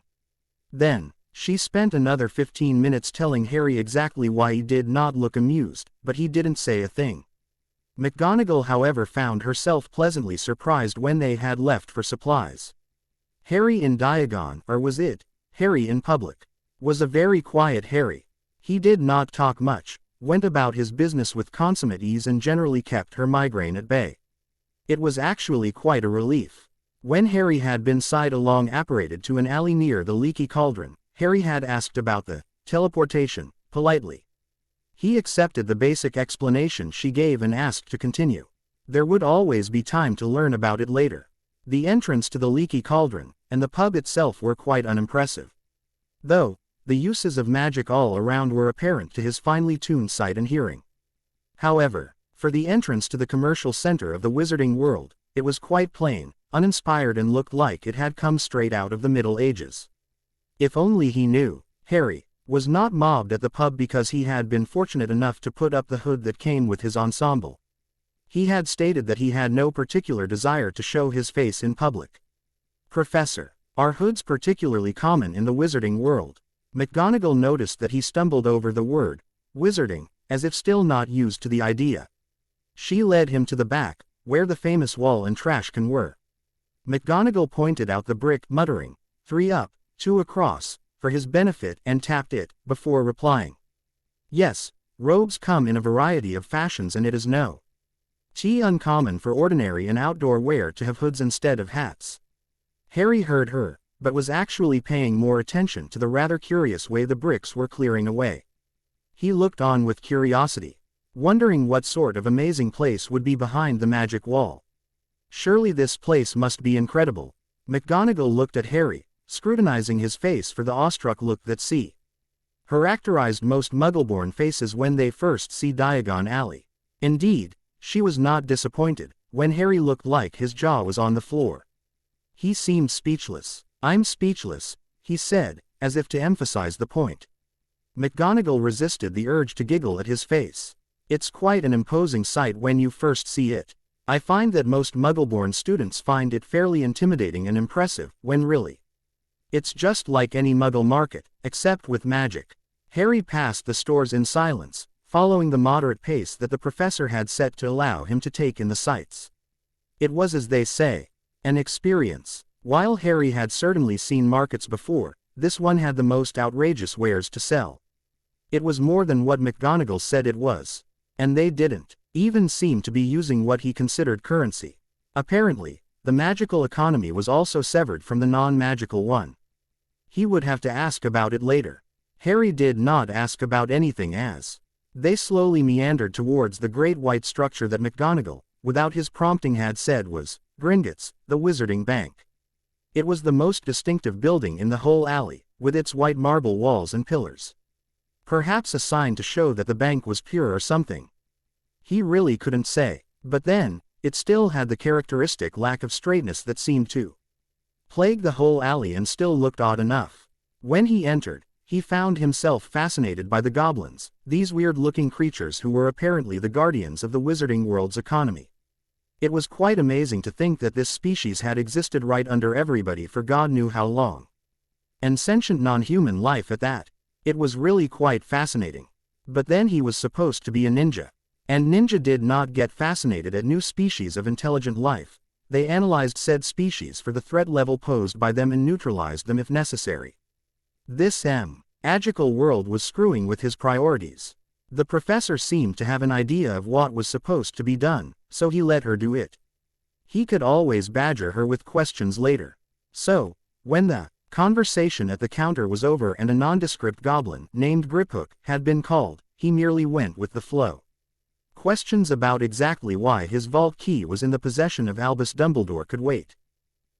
Then, she spent another 15 minutes telling Harry exactly why he did not look amused, but he didn't say a thing. McGonagall, however, found herself pleasantly surprised when they had left for supplies. Harry in Diagon, or was it Harry in public, was a very quiet Harry. He did not talk much, went about his business with consummate ease, and generally kept her migraine at bay. It was actually quite a relief. When Harry had been side-along apparated to an alley near the Leaky Cauldron, Harry had asked about the teleportation, politely. He accepted the basic explanation she gave and asked to continue. There would always be time to learn about it later. The entrance to the Leaky Cauldron, and the pub itself were quite unimpressive. Though, the uses of magic all around were apparent to his finely tuned sight and hearing. However, for the entrance to the commercial center of the wizarding world, it was quite plain, uninspired, and looked like it had come straight out of the Middle Ages. If only he knew, Harry was not mobbed at the pub because he had been fortunate enough to put up the hood that came with his ensemble. He had stated that he had no particular desire to show his face in public. Professor Are hoods particularly common in the wizarding world? McGonagall noticed that he stumbled over the word, wizarding, as if still not used to the idea. She led him to the back, where the famous wall and trash can were. McGonagall pointed out the brick, muttering, 3 up, 2 across, for his benefit, and tapped it, before replying. Yes, robes come in a variety of fashions, and it is no t uncommon for ordinary and outdoor wear to have hoods instead of hats. Harry heard her, but was actually paying more attention to the rather curious way the bricks were clearing away. He looked on with curiosity, wondering what sort of amazing place would be behind the magic wall. Surely this place must be incredible. McGonagall looked at Harry, scrutinizing his face for the awestruck look that characterized most Muggle-born faces when they first see Diagon Alley. Indeed, she was not disappointed when Harry looked like his jaw was on the floor. He seemed speechless. "I'm speechless," he said, as if to emphasize the point. McGonagall resisted the urge to giggle at his face. "It's quite an imposing sight when you first see it. I find that most Muggle-born students find it fairly intimidating and impressive, when really it's just like any Muggle market, except with magic." Harry passed the stores in silence, following the moderate pace that the professor had set to allow him to take in the sights. It was, as they say, an experience. While Harry had certainly seen markets before, this one had the most outrageous wares to sell. It was more than what McGonagall said it was. And they didn't even seem to be using what he considered currency. Apparently, the magical economy was also severed from the non-magical one. He would have to ask about it later. Harry did not ask about anything as they slowly meandered towards the great white structure that McGonagall, without his prompting, had said was Gringotts, the Wizarding Bank. It was the most distinctive building in the whole alley, with its white marble walls and pillars. Perhaps a sign to show that the bank was pure or something. He really couldn't say. But then, it still had the characteristic lack of straightness that seemed to plague the whole alley and still looked odd enough. When he entered, he found himself fascinated by the goblins, these weird-looking creatures who were apparently the guardians of the wizarding world's economy. It was quite amazing to think that this species had existed right under everybody for God knew how long. And sentient non-human life at that. It was really quite fascinating. But then he was supposed to be a ninja. And ninja did not get fascinated at new species of intelligent life. They analyzed said species for the threat level posed by them and neutralized them if necessary. This magical world was screwing with his priorities. The professor seemed to have an idea of what was supposed to be done, so he let her do it. He could always badger her with questions later. So, when the conversation at the counter was over and a nondescript goblin named Griphook had been called, he merely went with the flow. Questions about exactly why his vault key was in the possession of Albus Dumbledore could wait.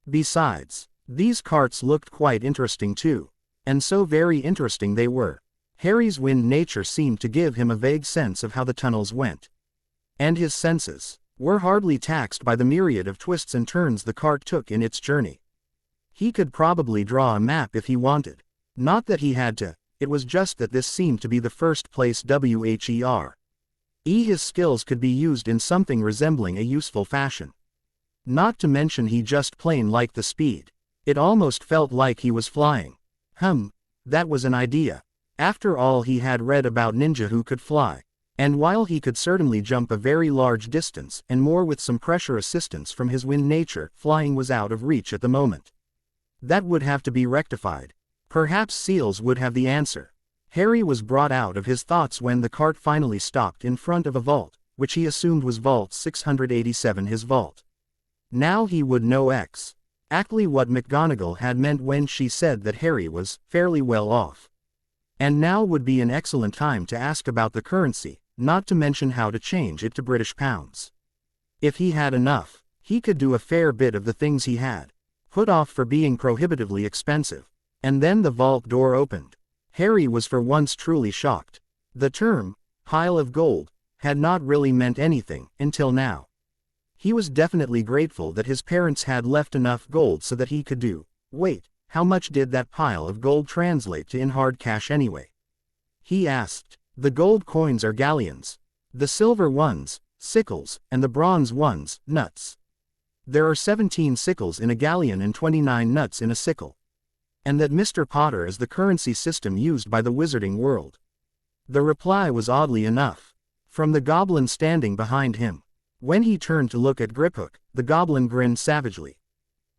Besides, these carts looked quite interesting too. And so very interesting they were. Harry's wind nature seemed to give him a vague sense of how the tunnels went. And his senses were hardly taxed by the myriad of twists and turns the cart took in its journey. He could probably draw a map if he wanted. Not that he had to, it was just that this seemed to be the first place his skills could be used in something resembling a useful fashion. Not to mention he just plain liked the speed. It almost felt like he was flying. That was an idea. After all, he had read about ninja who could fly. And while he could certainly jump a very large distance and more with some pressure assistance from his wind nature, flying was out of reach at the moment. That would have to be rectified. Perhaps seals would have the answer. Harry was brought out of his thoughts when the cart finally stopped in front of a vault, which he assumed was Vault 687, his vault. Now he would know exactly what McGonagall had meant when she said that Harry was fairly well off. And now would be an excellent time to ask about the currency, not to mention how to change it to British pounds. If he had enough, he could do a fair bit of the things he had put off for being prohibitively expensive. And then the vault door opened. Harry was for once truly shocked. The term, pile of gold, had not really meant anything until now. He was definitely grateful that his parents had left enough gold so that he could do. Wait, how much did that pile of gold translate to in hard cash anyway? He asked. The gold coins are galleons. The silver ones, sickles, and the bronze ones, nuts. There are 17 sickles in a galleon and 29 nuts in a sickle. And that Mr. Potter is the currency system used by the wizarding world. The reply was oddly enough from the goblin standing behind him. When he turned to look at Griphook, the goblin grinned savagely.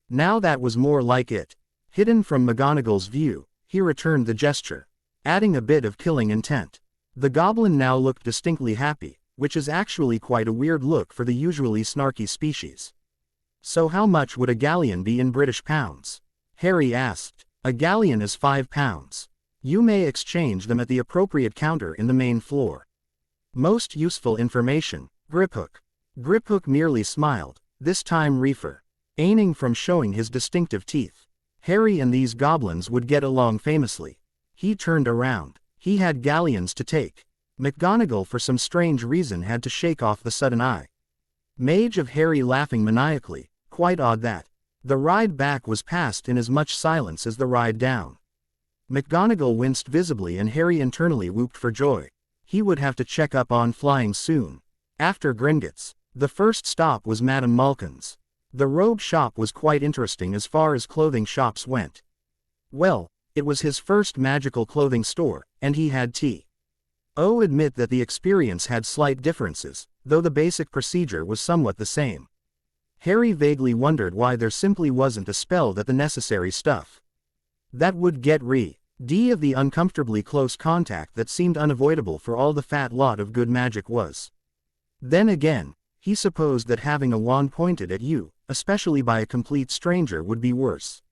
Now that was more like it. Hidden from McGonagall's view, he returned the gesture, adding a bit of killing intent. The goblin now looked distinctly happy, which is actually quite a weird look for the usually snarky species. So how much would a galleon be in British pounds? Harry asked. A galleon is 5 pounds. You may exchange them at the appropriate counter in the main floor. Most useful information, Griphook. Griphook merely smiled, this time refraining from showing his distinctive teeth. Harry and these goblins would get along famously. He turned around. He had galleons to take. McGonagall for some strange reason had to shake off the sudden eye mage of Harry laughing maniacally. Quite odd that the ride back was passed in as much silence as the ride down. McGonagall winced visibly and Harry internally whooped for joy. He would have to check up on flying soon. After Gringotts, the first stop was Madame Malkin's. The robe shop was quite interesting as far as clothing shops went. Well, it was his first magical clothing store, and he had to admit that the experience had slight differences, though the basic procedure was somewhat the same. Harry vaguely wondered why there simply wasn't a spell that the necessary stuff that would get rid of the uncomfortably close contact that seemed unavoidable for all the fat lot of good magic was. Then again, he supposed that having a wand pointed at you, especially by a complete stranger, would be worse.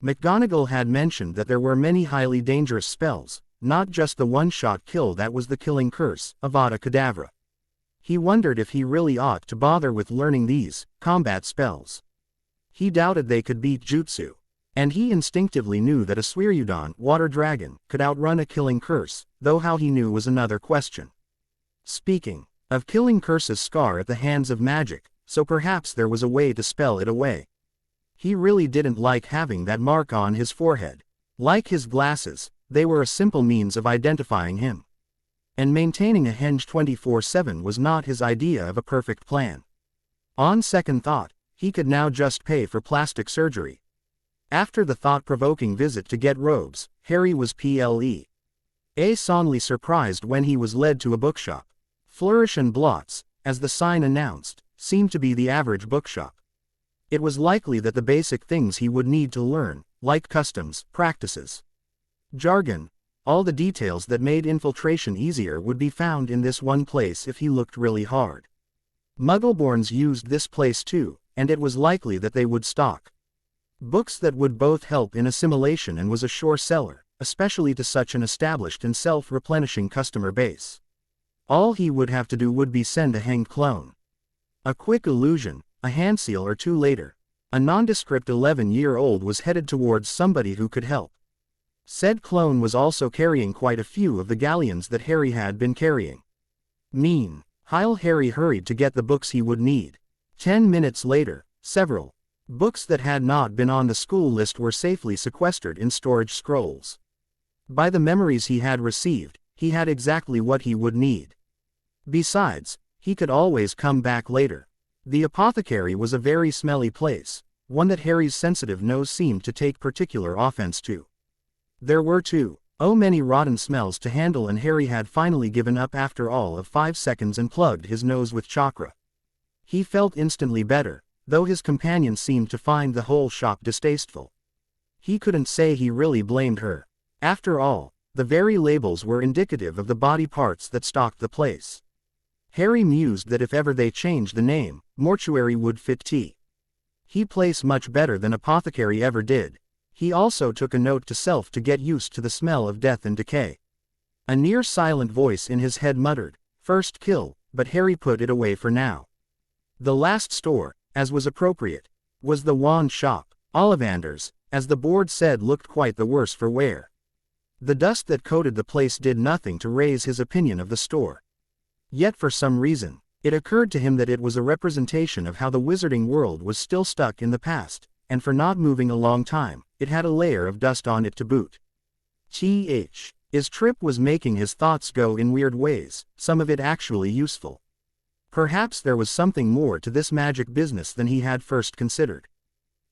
McGonagall had mentioned that there were many highly dangerous spells, not just the one-shot kill that was the killing curse, Avada Kedavra. He wondered if he really ought to bother with learning these combat spells. He doubted they could beat Jutsu. And he instinctively knew that a Swearudon water dragon could outrun a killing curse, though how he knew was another question. Speaking of killing curses scar at the hands of magic, so perhaps there was a way to spell it away. He really didn't like having that mark on his forehead. Like his glasses, they were a simple means of identifying him. And maintaining a henge 24/7 was not his idea of a perfect plan. On second thought, he could now just pay for plastic surgery. After the thought-provoking visit to get robes, Harry was pleasantly surprised when he was led to a bookshop. Flourish and Blots, as the sign announced, seemed to be the average bookshop. It was likely that the basic things he would need to learn, like customs, practices, jargon, all the details that made infiltration easier, would be found in this one place if he looked really hard. Muggleborns used this place too, and it was likely that they would stock books that would both help in assimilation and was a sure seller, especially to such an established and self-replenishing customer base. All he would have to do would be send a hanged clone. A quick illusion, a handseal or two later, a nondescript 11-year-old was headed towards somebody who could help. Said clone was also carrying quite a few of the galleons that Harry had been carrying. Harry hurried to get the books he would need. 10 minutes later, several books that had not been on the school list were safely sequestered in storage scrolls. By the memories he had received, he had exactly what he would need. Besides, he could always come back later. The apothecary was a very smelly place, one that Harry's sensitive nose seemed to take particular offense to. There were many rotten smells to handle, and Harry had finally given up after all of 5 seconds and plugged his nose with chakra. He felt instantly better, though his companion seemed to find the whole shop distasteful. He couldn't say he really blamed her. After all, the very labels were indicative of the body parts that stocked the place. Harry mused that if ever they changed the name, mortuary would fit he place much better than apothecary ever did. He also took a note to self to get used to the smell of death and decay. A near silent voice in his head muttered, "First kill," but Harry put it away for now. The last store, as was appropriate, was the wand shop. Ollivander's, as the board said, looked quite the worse for wear. The dust that coated the place did nothing to raise his opinion of the store. Yet for some reason, it occurred to him that it was a representation of how the wizarding world was still stuck in the past, and for not moving a long time, it had a layer of dust on it to boot. His trip was making his thoughts go in weird ways, some of it actually useful. Perhaps there was something more to this magic business than he had first considered.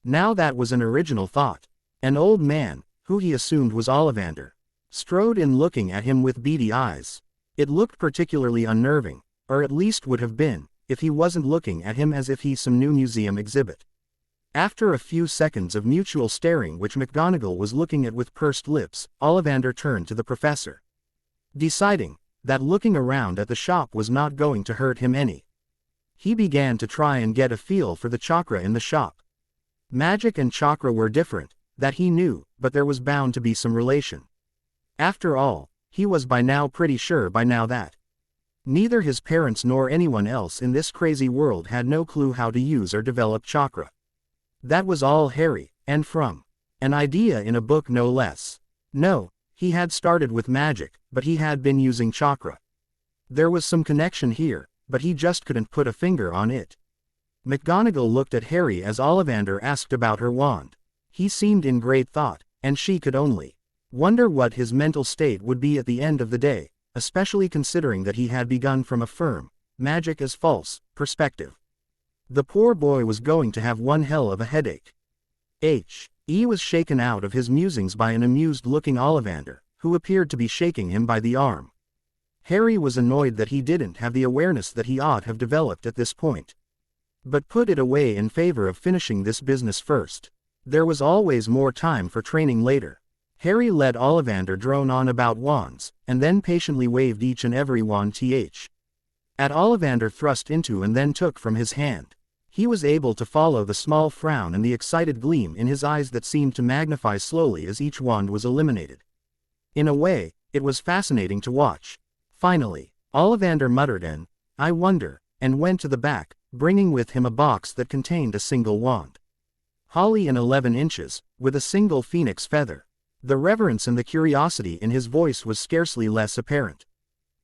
Now that was an original thought. An old man, who he assumed was Ollivander, strode in looking at him with beady eyes. It looked particularly unnerving, or at least would have been, if he wasn't looking at him as if he's some new museum exhibit. After a few seconds of mutual staring which McGonagall was looking at with pursed lips, Ollivander turned to the professor. Deciding that looking around at the shop was not going to hurt him any, he began to try and get a feel for the chakra in the shop. Magic and chakra were different, that he knew, but there was bound to be some relation. After all, he was by now pretty sure by now that neither his parents nor anyone else in this crazy world had no clue how to use or develop chakra. That was all Harry, and from an idea in a book no less. No, he had started with magic, but he had been using chakra. There was some connection here, but he just couldn't put a finger on it. McGonagall looked at Harry as Ollivander asked about her wand. He seemed in great thought, and she could only wonder what his mental state would be at the end of the day, especially considering that he had begun from a firm, magic is false, perspective. The poor boy was going to have one hell of a headache. He was shaken out of his musings by an amused-looking Ollivander, who appeared to be shaking him by the arm. Harry was annoyed that he didn't have the awareness that he ought have developed at this point, but put it away in favor of finishing this business first. There was always more time for training later. Harry let Ollivander drone on about wands, and then patiently waved each and every wand at Ollivander thrust into and then took from his hand. He was able to follow the small frown and the excited gleam in his eyes that seemed to magnify slowly as each wand was eliminated. In a way, it was fascinating to watch. Finally, Ollivander muttered an "I wonder," and went to the back, bringing with him a box that contained a single wand. Holly in 11 inches, with a single phoenix feather. The reverence and the curiosity in his voice was scarcely less apparent.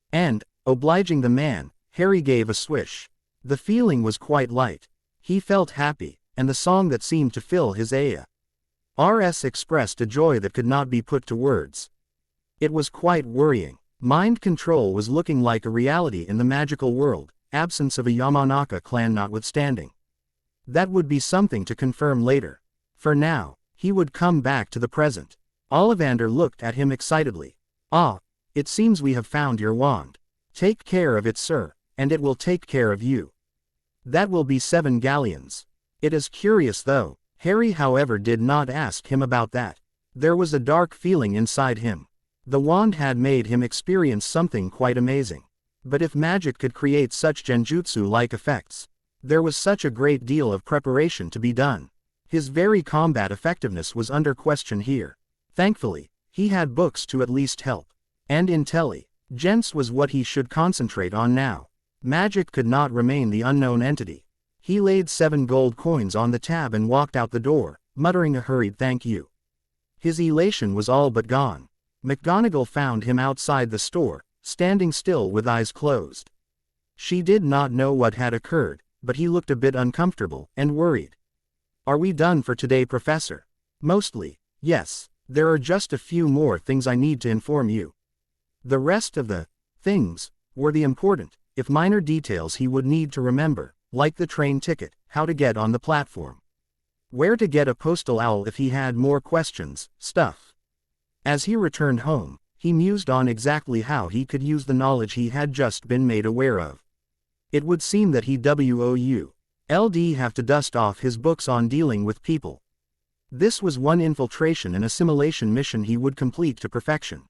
And, obliging the man, Harry gave a swish. The feeling was quite light. He felt happy, and the song that seemed to fill his ears expressed a joy that could not be put to words. It was quite worrying. Mind control was looking like a reality in the magical world, absence of a Yamanaka clan notwithstanding. That would be something to confirm later. For now, he would come back to the present. Ollivander looked at him excitedly. "Ah, it seems we have found your wand. Take care of it, sir, and it will take care of you. That will be 7 galleons. It is curious though." Harry however did not ask him about that. There was a dark feeling inside him. The wand had made him experience something quite amazing. But if magic could create such genjutsu-like effects, there was such a great deal of preparation to be done. His very combat effectiveness was under question here. Thankfully, he had books to at least help. And intelligence was what he should concentrate on now. Magic could not remain the unknown entity. He laid 7 gold coins on the tab and walked out the door, muttering a hurried thank you. His elation was all but gone. McGonagall found him outside the store, standing still with eyes closed. She did not know what had occurred, but he looked a bit uncomfortable and worried. "Are we done for today, Professor?" "Mostly, yes. There are just a few more things I need to inform you." The rest of the things were the important, if minor details he would need to remember, like the train ticket, how to get on the platform, where to get a postal owl if he had more questions, stuff. As he returned home, he mused on exactly how he could use the knowledge he had just been made aware of. It would seem that he would have to dust off his books on dealing with people. This was one infiltration and assimilation mission he would complete to perfection.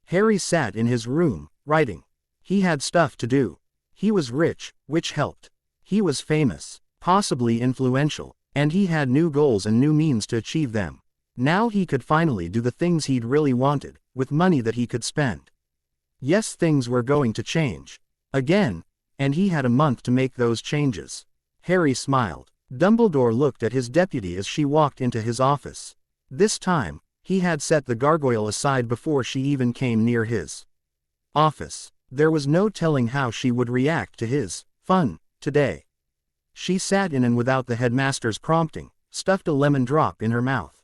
Harry sat in his room, writing. He had stuff to do. He was rich, which helped. He was famous, possibly influential, and he had new goals and new means to achieve them. Now he could finally do the things he'd really wanted, with money that he could spend. Yes, things were going to change. Again, and he had a month to make those changes. Harry smiled. Dumbledore looked at his deputy as she walked into his office. This time, he had set the gargoyle aside before she even came near his office. There was no telling how she would react to his fun today. She sat in and without the headmaster's prompting, stuffed a lemon drop in her mouth.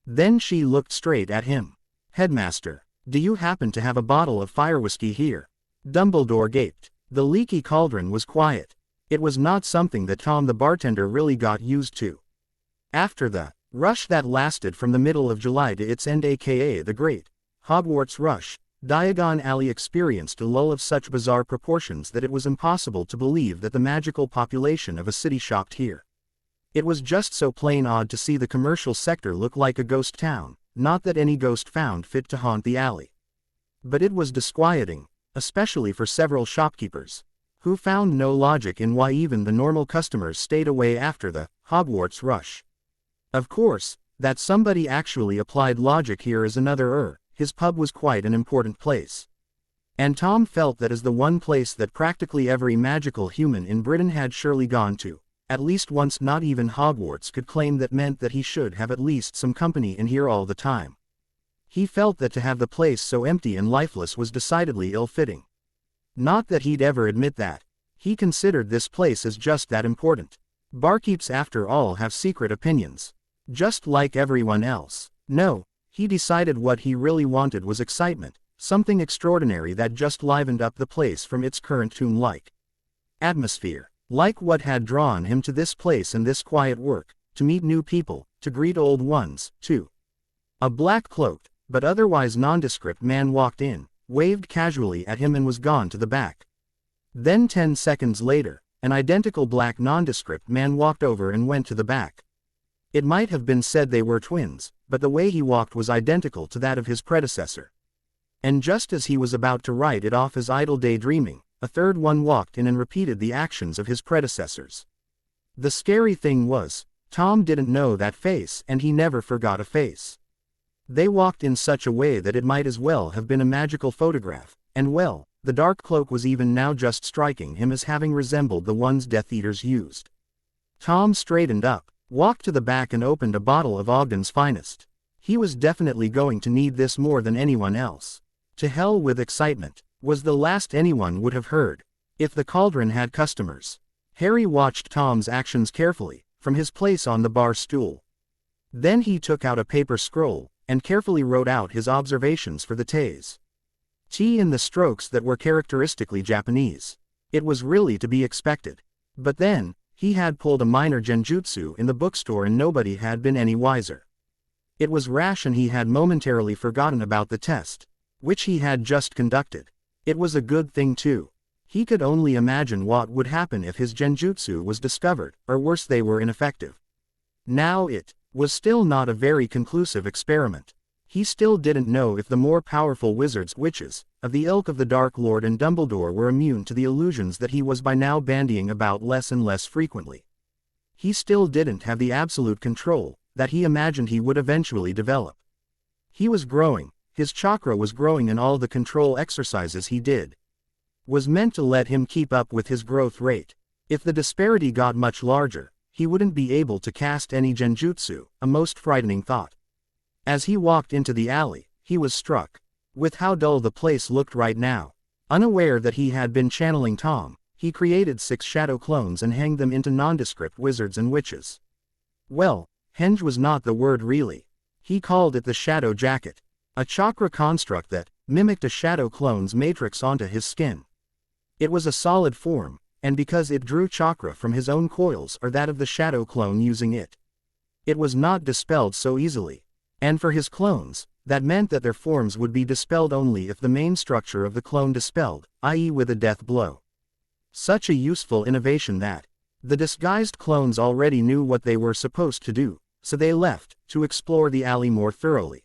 Then she looked straight at him. "Headmaster, do you happen to have a bottle of fire whiskey here?" Dumbledore gaped. The leaky cauldron was quiet. It was not something that Tom the bartender really got used to. After the rush that lasted from the middle of July to its end, aka the Great Hogwarts Rush, Diagon Alley experienced a lull of such bizarre proportions that it was impossible to believe that the magical population of a city shopped here. It was just so plain odd to see the commercial sector look like a ghost town, not that any ghost found fit to haunt the alley. But it was disquieting, especially for several shopkeepers, who found no logic in why even the normal customers stayed away after the Hogwarts Rush. Of course, that somebody actually applied logic here is another his pub was quite an important place. And Tom felt that as the one place that practically every magical human in Britain had surely gone to, at least once, not even Hogwarts could claim that meant that he should have at least some company in here all the time. He felt that to have the place so empty and lifeless was decidedly ill-fitting. Not that he'd ever admit that. He considered this place as just that important. Barkeeps after all have secret opinions. Just like everyone else. No, he decided what he really wanted was excitement, something extraordinary that just livened up the place from its current tomb-like atmosphere. Like what had drawn him to this place and this quiet work, to meet new people, to greet old ones, too. A black-cloaked, but otherwise nondescript man walked in, waved casually at him and was gone to the back. Then 10 seconds later, an identical black nondescript man walked over and went to the back. It might have been said they were twins, but the way he walked was identical to that of his predecessor. And just as he was about to write it off as idle daydreaming, a third one walked in and repeated the actions of his predecessors. The scary thing was, Tom didn't know that face, and he never forgot a face. They walked in such a way that it might as well have been a magical photograph, and well, the dark cloak was even now just striking him as having resembled the ones Death Eaters used. Tom straightened up, walked to the back and opened a bottle of Ogden's finest. He was definitely going to need this more than anyone else. To hell with excitement, was the last anyone would have heard. If the cauldron had customers. Harry watched Tom's actions carefully, from his place on the bar stool. Then he took out a paper scroll, and carefully wrote out his observations for the T's. T in the strokes that were characteristically Japanese. It was really to be expected. But then, he had pulled a minor genjutsu in the bookstore and nobody had been any wiser. It was rash and he had momentarily forgotten about the test, which he had just conducted. It was a good thing too. He could only imagine what would happen if his genjutsu was discovered, or worse, they were ineffective. Now it was still not a very conclusive experiment. He still didn't know if the more powerful wizards, witches, of the ilk of the Dark Lord and Dumbledore were immune to the illusions that he was by now bandying about less and less frequently. He still didn't have the absolute control that he imagined he would eventually develop. He was growing, his chakra was growing, and all the control exercises he did was meant to let him keep up with his growth rate. If the disparity got much larger, he wouldn't be able to cast any genjutsu, a most frightening thought. As he walked into the alley, he was struck with how dull the place looked right now. Unaware that he had been channeling Tom, he created 6 shadow clones and hanged them into nondescript wizards and witches. Well, henge was not the word really. He called it the shadow jacket, a chakra construct that mimicked a shadow clone's matrix onto his skin. It was a solid form, and because it drew chakra from his own coils or that of the shadow clone using it, it was not dispelled so easily. And for his clones, that meant that their forms would be dispelled only if the main structure of the clone dispelled, i.e. with a death blow. Such a useful innovation that the disguised clones already knew what they were supposed to do, so they left to explore the alley more thoroughly.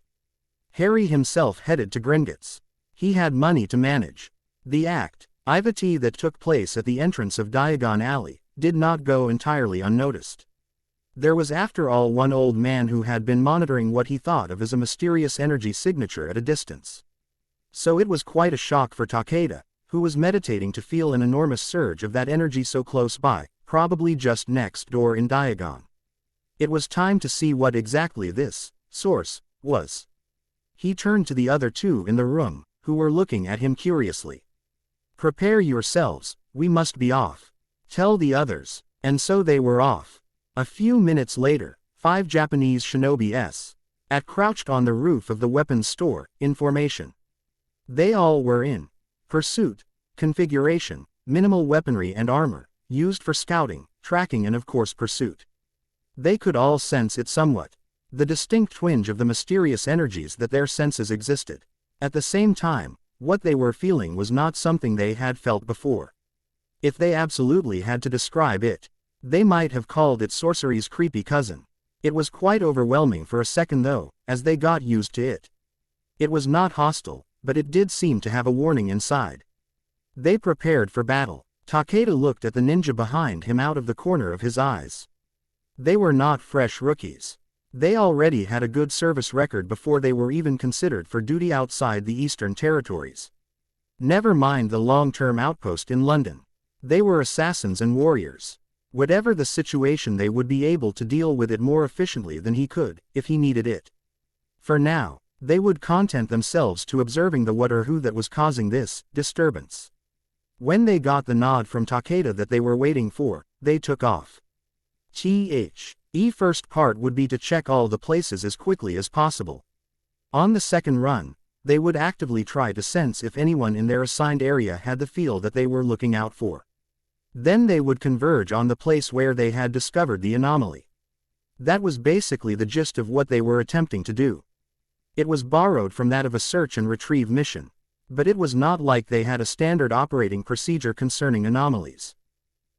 Harry himself headed to Gringotts. He had money to manage. The activity that took place at the entrance of Diagon Alley did not go entirely unnoticed. There was after all one old man who had been monitoring what he thought of as a mysterious energy signature at a distance. So it was quite a shock for Takeda, who was meditating to feel an enormous surge of that energy so close by, probably just next door in Diagon. It was time to see what exactly this source was. He turned to the other 2 in the room, who were looking at him curiously. "Prepare yourselves, we must be off. Tell the others." And so they were off. A few minutes later, 5 Japanese shinobi crouched on the roof of the weapons store, in formation. They all were in pursuit configuration, minimal weaponry and armor, used for scouting, tracking and of course pursuit. They could all sense it somewhat. The distinct twinge of the mysterious energies that their senses existed. At the same time, what they were feeling was not something they had felt before. If they absolutely had to describe it, they might have called it sorcery's creepy cousin. It was quite overwhelming for a second though, as they got used to it. It was not hostile, but it did seem to have a warning inside. They prepared for battle. Takeda looked at the ninja behind him out of the corner of his eyes. They were not fresh rookies. They already had a good service record before they were even considered for duty outside the Eastern Territories. Never mind the long-term outpost in London. They were assassins and warriors. Whatever the situation, they would be able to deal with it more efficiently than he could, if he needed it. For now, they would content themselves to observing the what or who that was causing this disturbance. When they got the nod from Takeda that they were waiting for, they took off. First part would be to check all the places as quickly as possible. On the second run, they would actively try to sense if anyone in their assigned area had the feel that they were looking out for. Then they would converge on the place where they had discovered the anomaly. That was basically the gist of what they were attempting to do. It was borrowed from that of a search and retrieve mission, but it was not like they had a standard operating procedure concerning anomalies.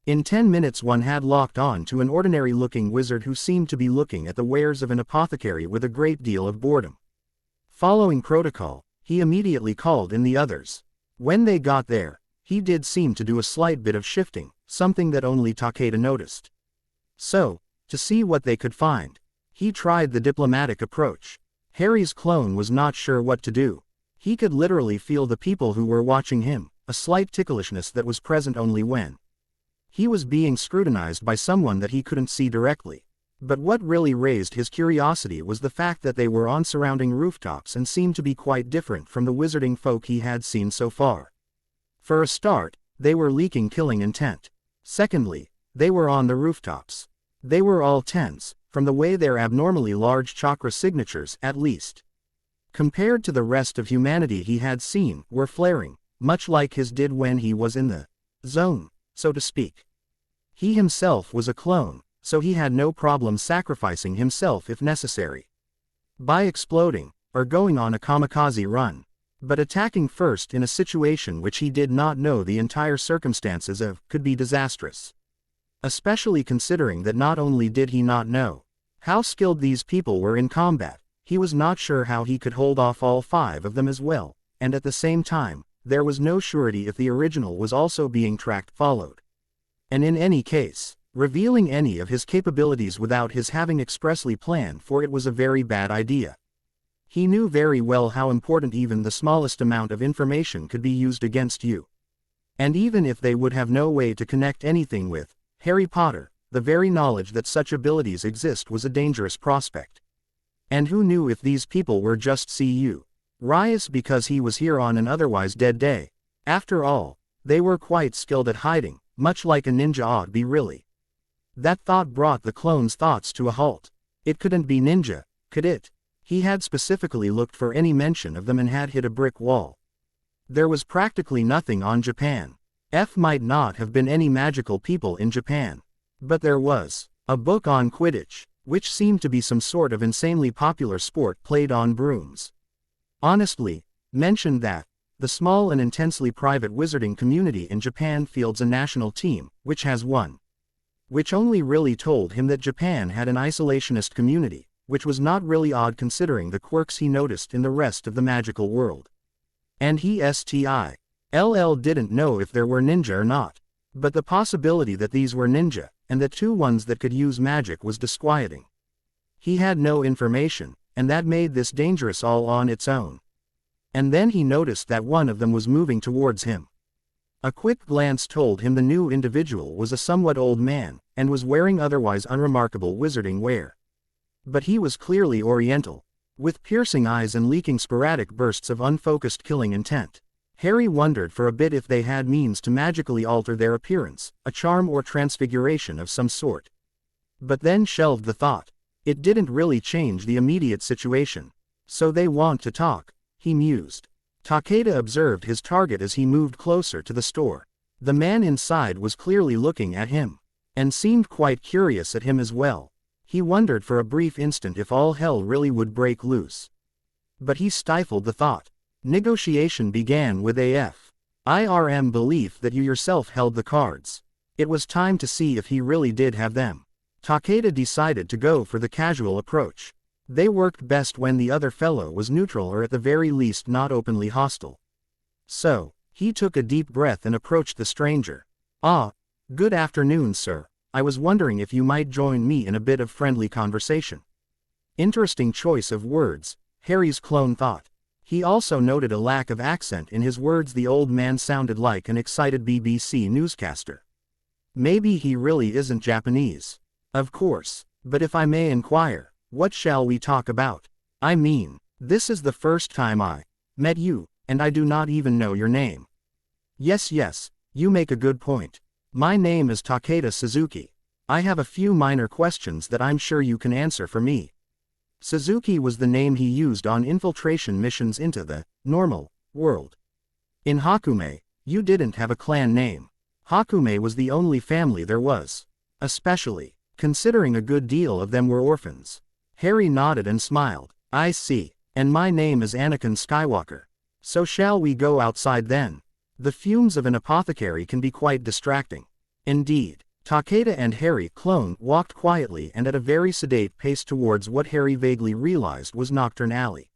In 10 minutes one had locked on to an ordinary-looking wizard who seemed to be looking at the wares of an apothecary with a great deal of boredom. Following protocol, he immediately called in the others. When they got there, he did seem to do a slight bit of shifting, something that only Takeda noticed. So, to see what they could find, he tried the diplomatic approach. Harry's clone was not sure what to do. He could literally feel the people who were watching him, a slight ticklishness that was present only when he was being scrutinized by someone that he couldn't see directly. But what really raised his curiosity was the fact that they were on surrounding rooftops and seemed to be quite different from the wizarding folk he had seen so far. For a start, they were leaking killing intent. Secondly, they were on the rooftops. They were all tense, from the way their abnormally large chakra signatures, at least, compared to the rest of humanity he had seen, were flaring, much like his did when he was in the zone, so to speak. He himself was a clone, so he had no problem sacrificing himself if necessary, by exploding, or going on a kamikaze run. But attacking first in a situation which he did not know the entire circumstances of, could be disastrous. Especially considering that not only did he not know how skilled these people were in combat, he was not sure how he could hold off all 5 of them as well, and at the same time, there was no surety if the original was also being tracked followed. And in any case, revealing any of his capabilities without his having expressly planned for it was a very bad idea. He knew very well how important even the smallest amount of information could be used against you. And even if they would have no way to connect anything with Harry Potter, the very knowledge that such abilities exist was a dangerous prospect. And who knew if these people were just Rias because he was here on an otherwise dead day. After all, they were quite skilled at hiding, much like a ninja ought be really. That thought brought the clone's thoughts to a halt. It couldn't be ninja, could it? He had specifically looked for any mention of them and had hit a brick wall. There was practically nothing on Japan. Might not have been any magical people in Japan. But there was a book on Quidditch, which seemed to be some sort of insanely popular sport played on brooms. Honestly, mentioned that the small and intensely private wizarding community in Japan fields a national team, which has won. Which only really told him that Japan had an isolationist community, which was not really odd considering the quirks he noticed in the rest of the magical world. And he didn't know if there were ninja or not. But the possibility that these were ninja, and the 2 ones that could use magic was disquieting. He had no information, and that made this dangerous all on its own. And then he noticed that one of them was moving towards him. A quick glance told him the new individual was a somewhat old man, and was wearing otherwise unremarkable wizarding wear. But he was clearly oriental, with piercing eyes and leaking sporadic bursts of unfocused killing intent. Harry wondered for a bit if they had means to magically alter their appearance, a charm or transfiguration of some sort. But then shelved the thought. It didn't really change the immediate situation. So they want to talk, he mused. Takeda observed his target as he moved closer to the store. The man inside was clearly looking at him, and seemed quite curious at him as well. He wondered for a brief instant if all hell really would break loose. But he stifled the thought. Negotiation began with AF. IRM belief that you yourself held the cards. It was time to see if he really did have them. Takeda decided to go for the casual approach. They worked best when the other fellow was neutral or at the very least not openly hostile. So, he took a deep breath and approached the stranger. "Ah, good afternoon, sir. I was wondering if you might join me in a bit of friendly conversation." Interesting choice of words, Harry's clone thought. He also noted a lack of accent in his words. The old man sounded like an excited BBC newscaster. Maybe he really isn't Japanese. Of course, but if I may inquire, what shall we talk about? I mean, this is the first time I met you, and I do not even know your name. Yes, you make a good point. My name is Takeda Suzuki. I have a few minor questions that I'm sure you can answer for me. Suzuki was the name he used on infiltration missions into the normal world. In Hakume, you didn't have a clan name. Hakume was the only family there was. Especially, considering a good deal of them were orphans. Harry nodded and smiled. I see, and my name is Anakin Skywalker. So shall we go outside then? The fumes of an apothecary can be quite distracting. Indeed. Takeda and Harry clone walked quietly and at a very sedate pace towards what Harry vaguely realized was Nocturne Alley.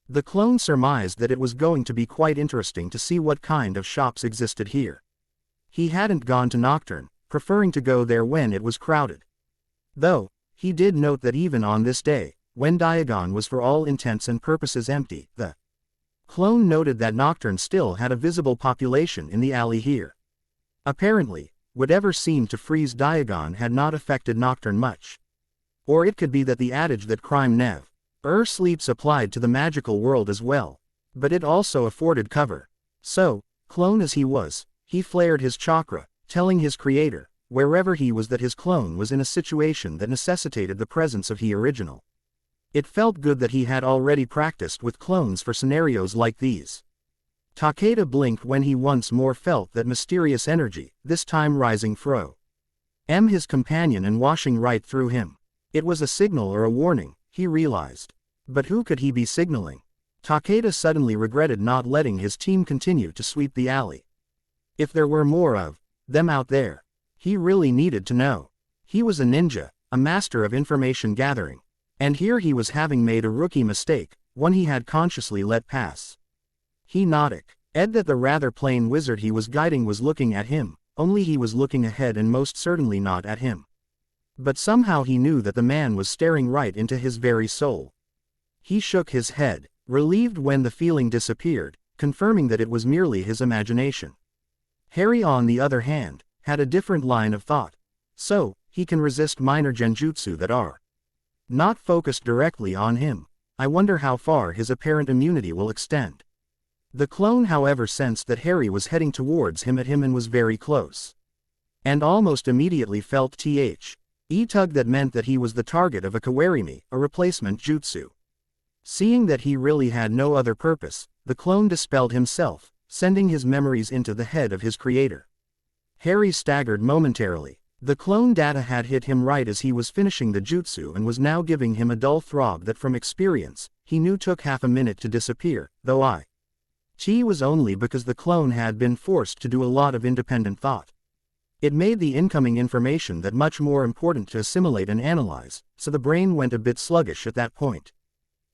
The clone surmised that it was going to be quite interesting to see what kind of shops existed here. He hadn't gone to Nocturne, preferring to go there when it was crowded. Though, he did note that even on this day, when Diagon was for all intents and purposes empty, the clone noted that Nocturne still had a visible population in the alley here. Apparently, whatever seemed to freeze Diagon had not affected Nocturne much. Or it could be that the adage that crime never sleeps applied to the magical world as well. But it also afforded cover. So, clone as he was, he flared his chakra, telling his creator, wherever he was, that his clone was in a situation that necessitated the presence of he original. It felt good that he had already practiced with clones for scenarios like these. Takeda blinked when he once more felt that mysterious energy, this time rising fro his companion and washing right through him. It was a signal or a warning, he realized. But who could he be signaling? Takeda suddenly regretted not letting his team continue to sweep the alley. If there were more of them out there, he really needed to know. He was a ninja, a master of information gathering. And here he was having made a rookie mistake, one he had consciously let pass. He nodded. That the rather plain wizard he was guiding was looking at him, only he was looking ahead and most certainly not at him. But somehow he knew that the man was staring right into his very soul. He shook his head, relieved when the feeling disappeared, confirming that it was merely his imagination. Harry, on the other hand, had a different line of thought. So, he can resist minor genjutsu that are not focused directly on him. I wonder how far his apparent immunity will extend. The clone, however, sensed that Harry was heading towards him and was very close. And almost immediately felt a tug that meant that he was the target of a kawarimi, a replacement jutsu. Seeing that he really had no other purpose, the clone dispelled himself, sending his memories into the head of his creator. Harry staggered momentarily. The clone data had hit him right as he was finishing the jutsu and was now giving him a dull throb that from experience, he knew took half a minute to disappear, though T was only because the clone had been forced to do a lot of independent thought. It made the incoming information that much more important to assimilate and analyze, so the brain went a bit sluggish at that point.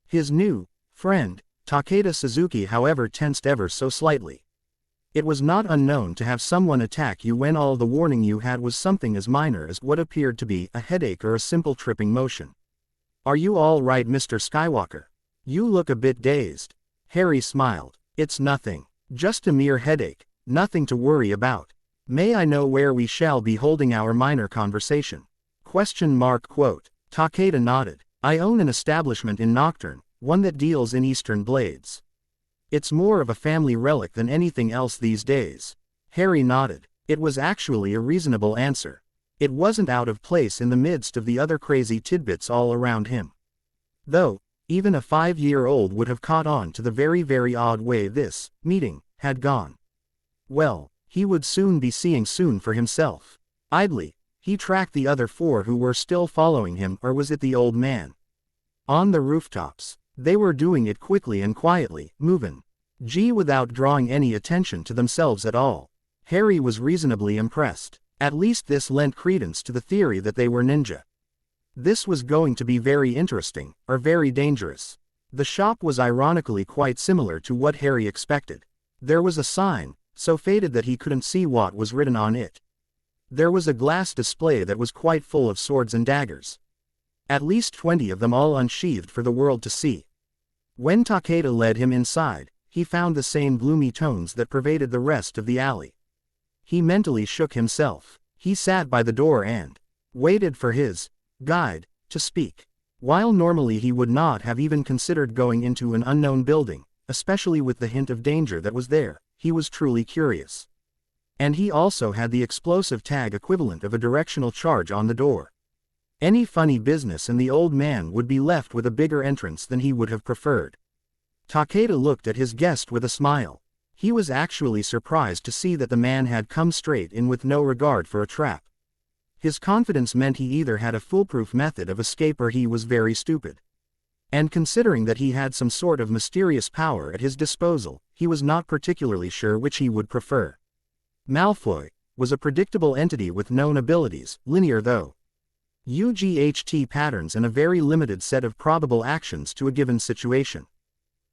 His new friend, Takeda Suzuki, however, tensed ever so slightly. It was not unknown to have someone attack you when all the warning you had was something as minor as what appeared to be a headache or a simple tripping motion. Are you all right, Mr. Skywalker? You look a bit dazed. Harry smiled. It's nothing. Just a mere headache, nothing to worry about. May I know where we shall be holding our minor conversation? ? Takeda nodded. I own an establishment in Nocturne, one that deals in Eastern blades. It's more of a family relic than anything else these days. Harry nodded. It was actually a reasonable answer. It wasn't out of place in the midst of the other crazy tidbits all around him. Though, even a 5-year-old would have caught on to the very, very odd way this meeting had gone. Well, He would soon be seeing soon for himself. Idly, he tracked the other 4 who were still following him, or was it the old man? On the rooftops. They were doing it quickly and quietly, moving. Without drawing any attention to themselves at all. Harry was reasonably impressed. At least this lent credence to the theory that they were ninja. This was going to be very interesting, or very dangerous. The shop was ironically quite similar to what Harry expected. There was a sign, so faded that he couldn't see what was written on it. There was a glass display that was quite full of swords and daggers. At least 20 of them, all unsheathed for the world to see. When Takeda led him inside, he found the same gloomy tones that pervaded the rest of the alley. He mentally shook himself. He sat by the door and waited for his guide to speak. While normally he would not have even considered going into an unknown building, especially with the hint of danger that was there, he was truly curious. And he also had the explosive tag equivalent of a directional charge on the door. Any funny business and the old man would be left with a bigger entrance than he would have preferred. Takeda looked at his guest with a smile. He was actually surprised to see that the man had come straight in with no regard for a trap. His confidence meant he either had a foolproof method of escape or he was very stupid. And considering that he had some sort of mysterious power at his disposal, he was not particularly sure which he would prefer. Malfoy was a predictable entity with known abilities, linear though. UGHT patterns and a very limited set of probable actions to a given situation.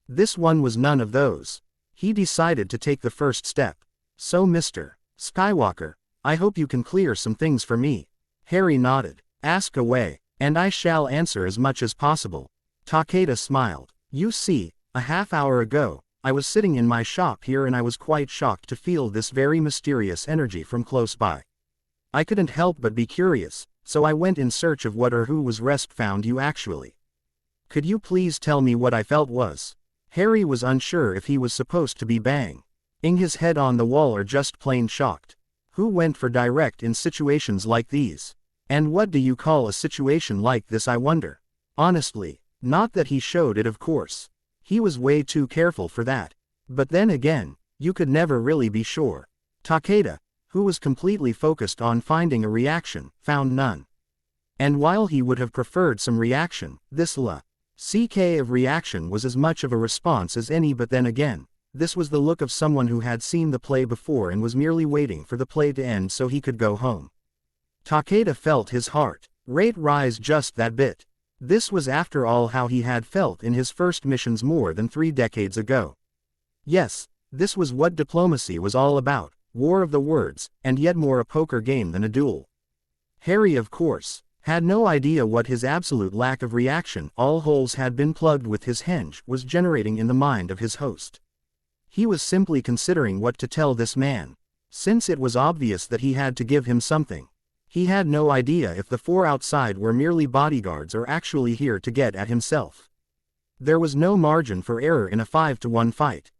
This one was none of those. He decided to take the first step. So Mr. Skywalker, I hope you can clear some things for me. Harry nodded. Ask away, and I shall answer as much as possible. Takeda smiled. You see, a half hour ago, I was sitting in my shop here and I was quite shocked to feel this very mysterious energy from close by. I couldn't help but be curious, so I went in search of what or who was found you actually. Could you please tell me what I felt was? Harry was unsure if he was supposed to be banging his head on the wall or just plain shocked. Who went for direct in situations like these? And what do you call a situation like this, I wonder? Honestly, not that he showed it, of course. He was way too careful for that. But then again, you could never really be sure. Takeda, who was completely focused on finding a reaction, found none. And while he would have preferred some reaction, this CK of reaction was as much of a response as any, but then again, this was the look of someone who had seen the play before and was merely waiting for the play to end so he could go home. Takeda felt his heart rate rise just that bit. This was after all how he had felt in his first missions more than 3 decades ago. Yes, this was what diplomacy was all about, war of the words, and yet more a poker game than a duel. Harry, of course, had no idea what his absolute lack of reaction, all holes had been plugged with his henge, was generating in the mind of his host. He was simply considering what to tell this man, since it was obvious that he had to give him something. He had no idea if the 4 outside were merely bodyguards or actually here to get at himself. There was no margin for error in a 5-to-1 fight.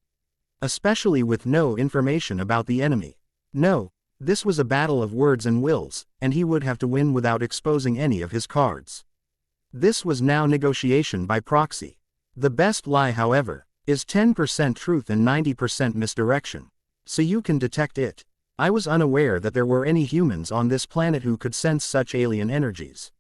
Especially with no information about the enemy. No, this was a battle of words and wills, and he would have to win without exposing any of his cards. This was now negotiation by proxy. The best lie, however, is 10% truth and 90% misdirection. So you can detect it. I was unaware that there were any humans on this planet who could sense such alien energies.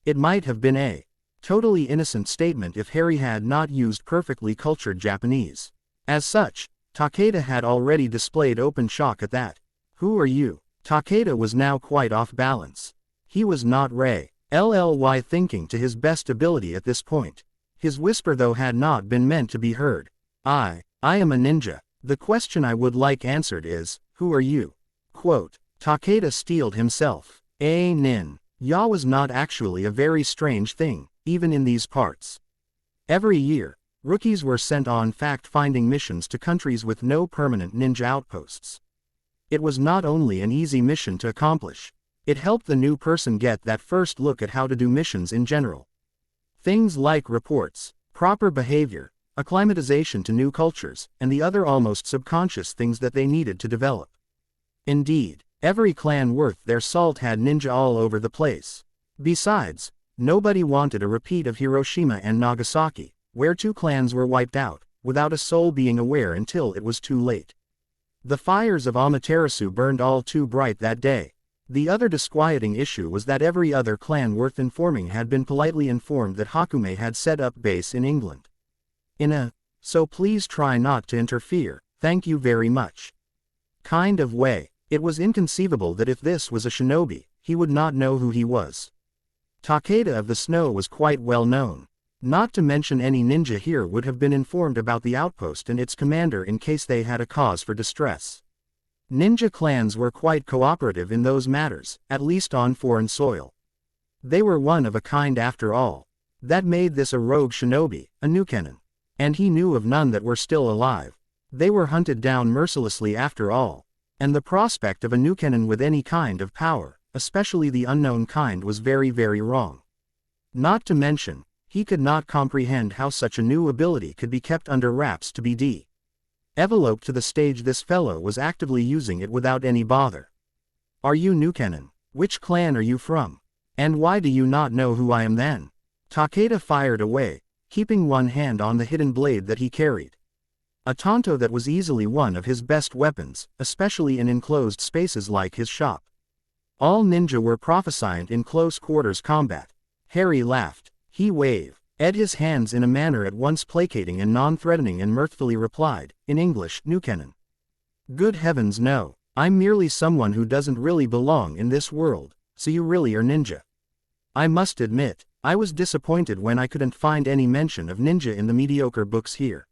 It might have been a totally innocent statement if Harry had not used perfectly cultured Japanese. As such, Takeda had already displayed open shock at that. Who are you? Takeda was now quite off balance. He was not Ray LLY thinking to his best ability at this point. His whisper though had not been meant to be heard. I am a ninja. The question I would like answered is, who are you? Quote. Takeda steeled himself. A nin. Ya was not actually a very strange thing, even in these parts. Every year, rookies were sent on fact-finding missions to countries with no permanent ninja outposts. It was not only an easy mission to accomplish, it helped the new person get that first look at how to do missions in general. Things like reports, proper behavior, acclimatization to new cultures, and the other almost subconscious things that they needed to develop. Indeed, every clan worth their salt had ninja all over the place. Besides, nobody wanted a repeat of Hiroshima and Nagasaki, where 2 clans were wiped out, without a soul being aware until it was too late. The fires of Amaterasu burned all too bright that day. The other disquieting issue was that every other clan worth informing had been politely informed that Hakume had set up base in England. So please try not to interfere, thank you very much, kind of way. It was inconceivable that if this was a shinobi, he would not know who he was. Takeda of the Snow was quite well known. Not to mention any ninja here would have been informed about the outpost and its commander in case they had a cause for distress. Ninja clans were quite cooperative in those matters, at least on foreign soil. They were one of a kind after all. That made this a rogue shinobi, a nukenin. And he knew of none that were still alive. They were hunted down mercilessly after all. And the prospect of a nukenin with any kind of power, especially the unknown kind, was very wrong. Not to mention, he could not comprehend how such a new ability could be kept under wraps to be developed to the stage this fellow was actively using it without any bother. Are you nukenin? Which clan are you from? And why do you not know who I am then? Takeda fired away, keeping one hand on the hidden blade that he carried. A tanto that was easily one of his best weapons, especially in enclosed spaces like his shop. All ninja were proficient in close quarters combat. Harry laughed. He waved his hands in a manner at once placating and non-threatening and mirthfully replied, in English, nukenin. Good heavens no, I'm merely someone who doesn't really belong in this world, so you really are ninja. I must admit, I was disappointed when I couldn't find any mention of ninja in the mediocre books here.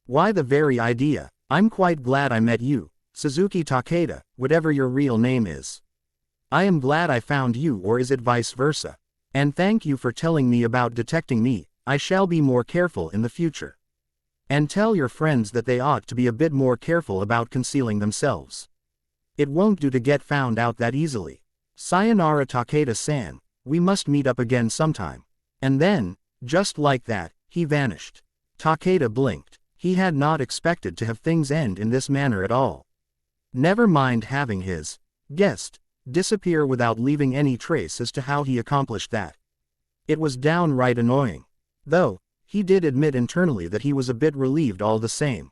Why the very idea, I'm quite glad I met you, Suzuki Takeda, whatever your real name is. I am glad I found you, or is it vice versa? And thank you for telling me about detecting me, I shall be more careful in the future. And tell your friends that they ought to be a bit more careful about concealing themselves. It won't do to get found out that easily. Sayonara Takeda-san, we must meet up again sometime. And then, just like that, he vanished. Takeda blinked. He had not expected to have things end in this manner at all. Never mind having his guest disappear without leaving any trace as to how he accomplished that. It was downright annoying. Though, he did admit internally that he was a bit relieved all the same.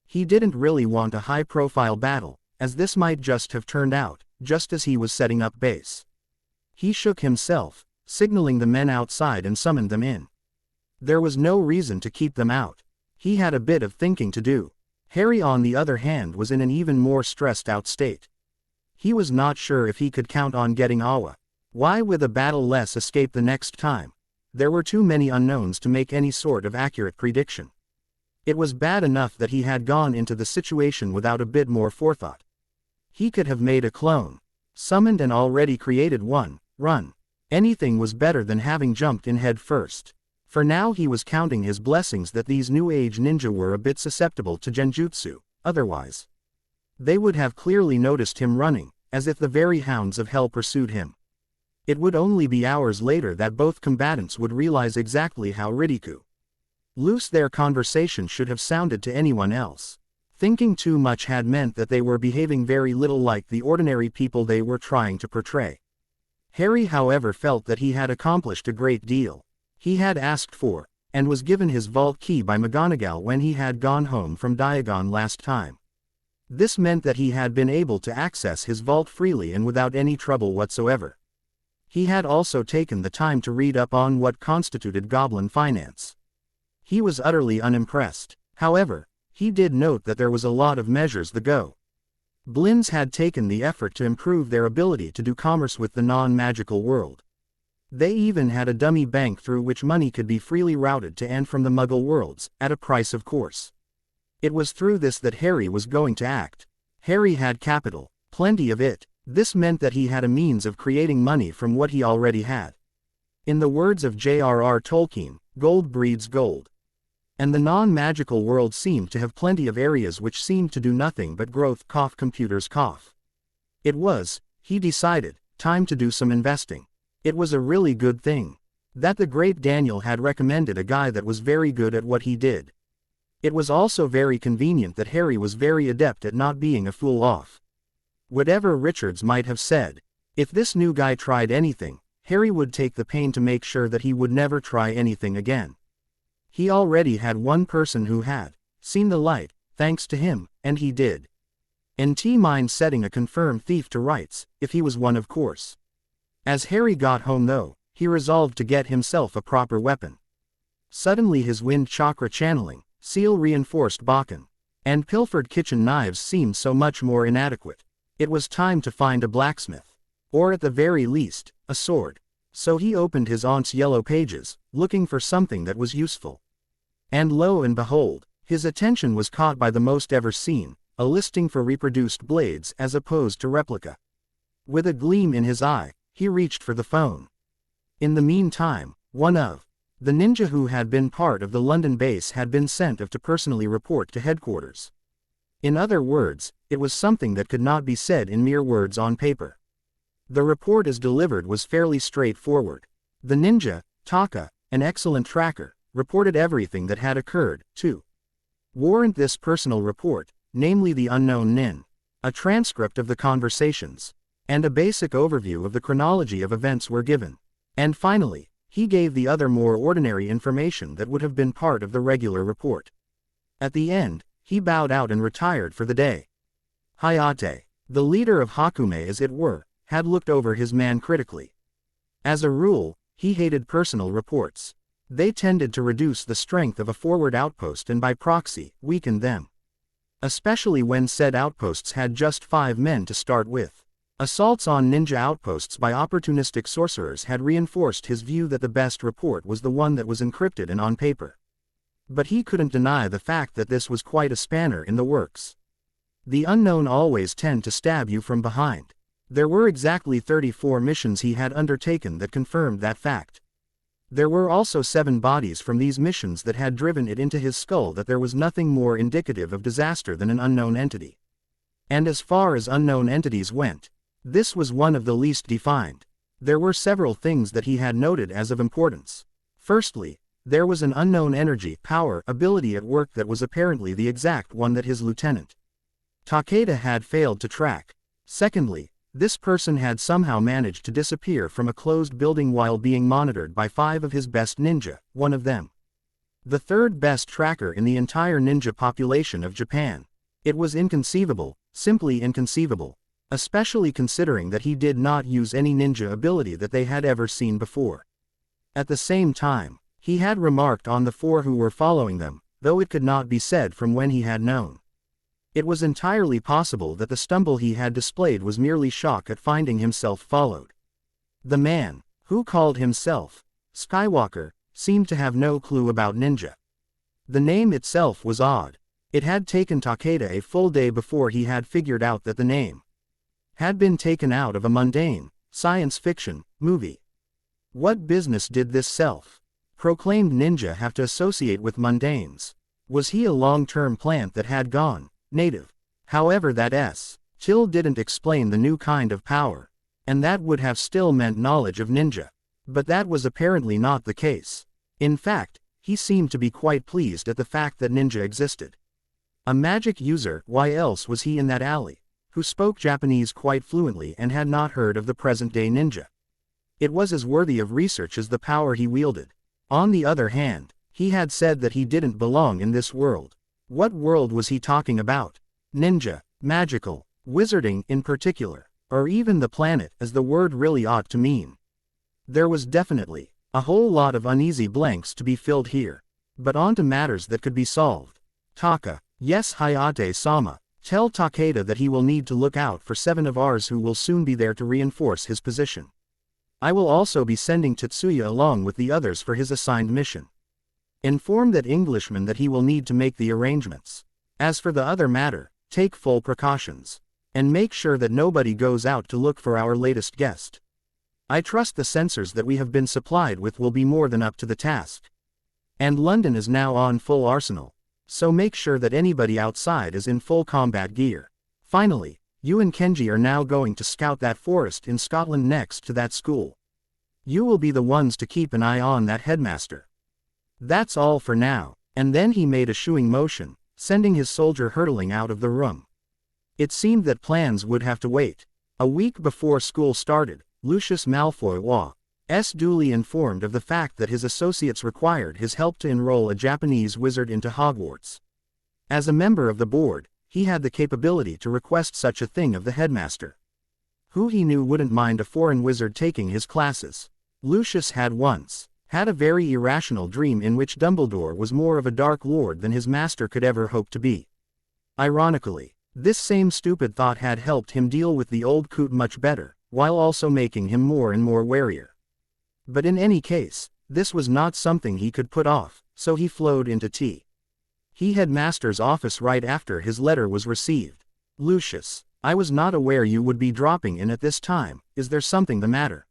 He didn't really want a high-profile battle, as this might just have turned out, just as he was setting up base. He shook himself, signaling the men outside, and summoned them in. There was no reason to keep them out. He had a bit of thinking to do. Harry, on the other hand, was in an even more stressed-out state. He was not sure if he could count on getting Awa. Why with a battle less escape the next time? There were too many unknowns to make any sort of accurate prediction. It was bad enough that he had gone into the situation without a bit more forethought. He could have made a clone, summoned and already created one, run. Anything was better than having jumped in head first. For now he was counting his blessings that these new age ninja were a bit susceptible to genjutsu, otherwise they would have clearly noticed him running, as if the very hounds of hell pursued him. It would only be hours later that both combatants would realize exactly how loose their conversation should have sounded to anyone else. Thinking too much had meant that they were behaving very little like the ordinary people they were trying to portray. Harry, however, felt that he had accomplished a great deal. He had asked for, and was given his vault key by McGonagall when he had gone home from Diagon last time. This meant that he had been able to access his vault freely and without any trouble whatsoever. He had also taken the time to read up on what constituted goblin finance. He was utterly unimpressed. However, he did note that there was a lot of measures the goblins had taken the effort to improve their ability to do commerce with the non-magical world. They even had a dummy bank through which money could be freely routed to and from the Muggle worlds, at a price of course. It was through this that Harry was going to act. Harry had capital, plenty of it. This meant that he had a means of creating money from what he already had. In the words of J.R.R. Tolkien, gold breeds gold. And the non-magical world seemed to have plenty of areas which seemed to do nothing but growth. Computers. It was, he decided, time to do some investing. It was a really good thing that the great Daniel had recommended a guy that was very good at what he did. It was also very convenient that Harry was very adept at not being a fool off. Whatever Richards might have said, if this new guy tried anything, Harry would take the pain to make sure that he would never try anything again. He already had one person who had seen the light, thanks to him, and he did. NT mind setting a confirmed thief to rights, if he was one of course. As Harry got home though, he resolved to get himself a proper weapon. Suddenly his wind chakra channeling, seal reinforced Bakken, and pilfered kitchen knives seemed so much more inadequate. It was time to find a blacksmith. Or at the very least, a sword. So he opened his aunt's yellow pages, looking for something that was useful. And lo and behold, his attention was caught by the most ever seen, a listing for reproduced blades as opposed to replica. With a gleam in his eye, he reached for the phone. In the meantime, one of the ninja who had been part of the London base had been sent off to personally report to headquarters. In other words, it was something that could not be said in mere words on paper. The report as delivered was fairly straightforward. The ninja, Taka, an excellent tracker, reported everything that had occurred, to warrant this personal report, namely the unknown nin, a transcript of the conversations, and a basic overview of the chronology of events were given. And finally, he gave the other more ordinary information that would have been part of the regular report. At the end, he bowed out and retired for the day. Hayate, the leader of Hakume as it were, had looked over his man critically. As a rule, he hated personal reports. They tended to reduce the strength of a forward outpost and by proxy, weaken them. Especially when said outposts had just 5 men to start with. Assaults on ninja outposts by opportunistic sorcerers had reinforced his view that the best report was the one that was encrypted and on paper. But he couldn't deny the fact that this was quite a spanner in the works. The unknown always tend to stab you from behind. There were exactly 34 missions he had undertaken that confirmed that fact. There were also 7 bodies from these missions that had driven it into his skull that there was nothing more indicative of disaster than an unknown entity. And as far as unknown entities went, this was one of the least defined. There were several things that he had noted as of importance. Firstly, there was an unknown energy, power, ability at work that was apparently the exact one that his lieutenant Takeda had failed to track. Secondly, this person had somehow managed to disappear from a closed building while being monitored by 5 of his best ninja, one of them the third best tracker in the entire ninja population of Japan. It was inconceivable, simply inconceivable, especially considering that he did not use any ninja ability that they had ever seen before. At the same time, he had remarked on the 4 who were following them, though it could not be said from when he had known. It was entirely possible that the stumble he had displayed was merely shock at finding himself followed. The man, who called himself Skywalker, seemed to have no clue about ninja. The name itself was odd. It had taken Takeda a full day before he had figured out that the name had been taken out of a mundane, science fiction, movie. What business did this self-proclaimed ninja have to associate with mundanes? Was he a long-term plant that had gone native? However, that till didn't explain the new kind of power, and that would have still meant knowledge of ninja. But that was apparently not the case. In fact, he seemed to be quite pleased at the fact that ninja existed. A magic user, why else was he in that alley, who spoke Japanese quite fluently and had not heard of the present-day ninja? It was as worthy of research as the power he wielded. On the other hand, he had said that he didn't belong in this world. What world was he talking about? Ninja, magical, wizarding in particular, or even the planet as the word really ought to mean? There was definitely a whole lot of uneasy blanks to be filled here. But on to matters that could be solved. Taka, yes, Hayate-sama, tell Takeda that he will need to look out for 7 of ours who will soon be there to reinforce his position. I will also be sending Tetsuya along with the others for his assigned mission. Inform that Englishman that he will need to make the arrangements. As for the other matter, take full precautions. And make sure that nobody goes out to look for our latest guest. I trust the sensors that we have been supplied with will be more than up to the task. And London is now on full arsenal. So make sure that anybody outside is in full combat gear. Finally, you and Kenji are now going to scout that forest in Scotland next to that school. You will be the ones to keep an eye on that headmaster. That's all for now. And then he made a shooing motion, sending his soldier hurtling out of the room. It seemed that plans would have to wait. A week before school started, Lucius Malfoy was duly informed of the fact that his associates required his help to enroll a Japanese wizard into Hogwarts. As a member of the board, he had the capability to request such a thing of the headmaster, who he knew wouldn't mind a foreign wizard taking his classes. Lucius had once had a very irrational dream in which Dumbledore was more of a Dark Lord than his master could ever hope to be. Ironically, this same stupid thought had helped him deal with the old coot much better, while also making him more and more warier. But in any case, this was not something he could put off, so he flowed into the headmaster's office right after his letter was received. "Lucius, I was not aware you would be dropping in at this time. Is there something the matter?"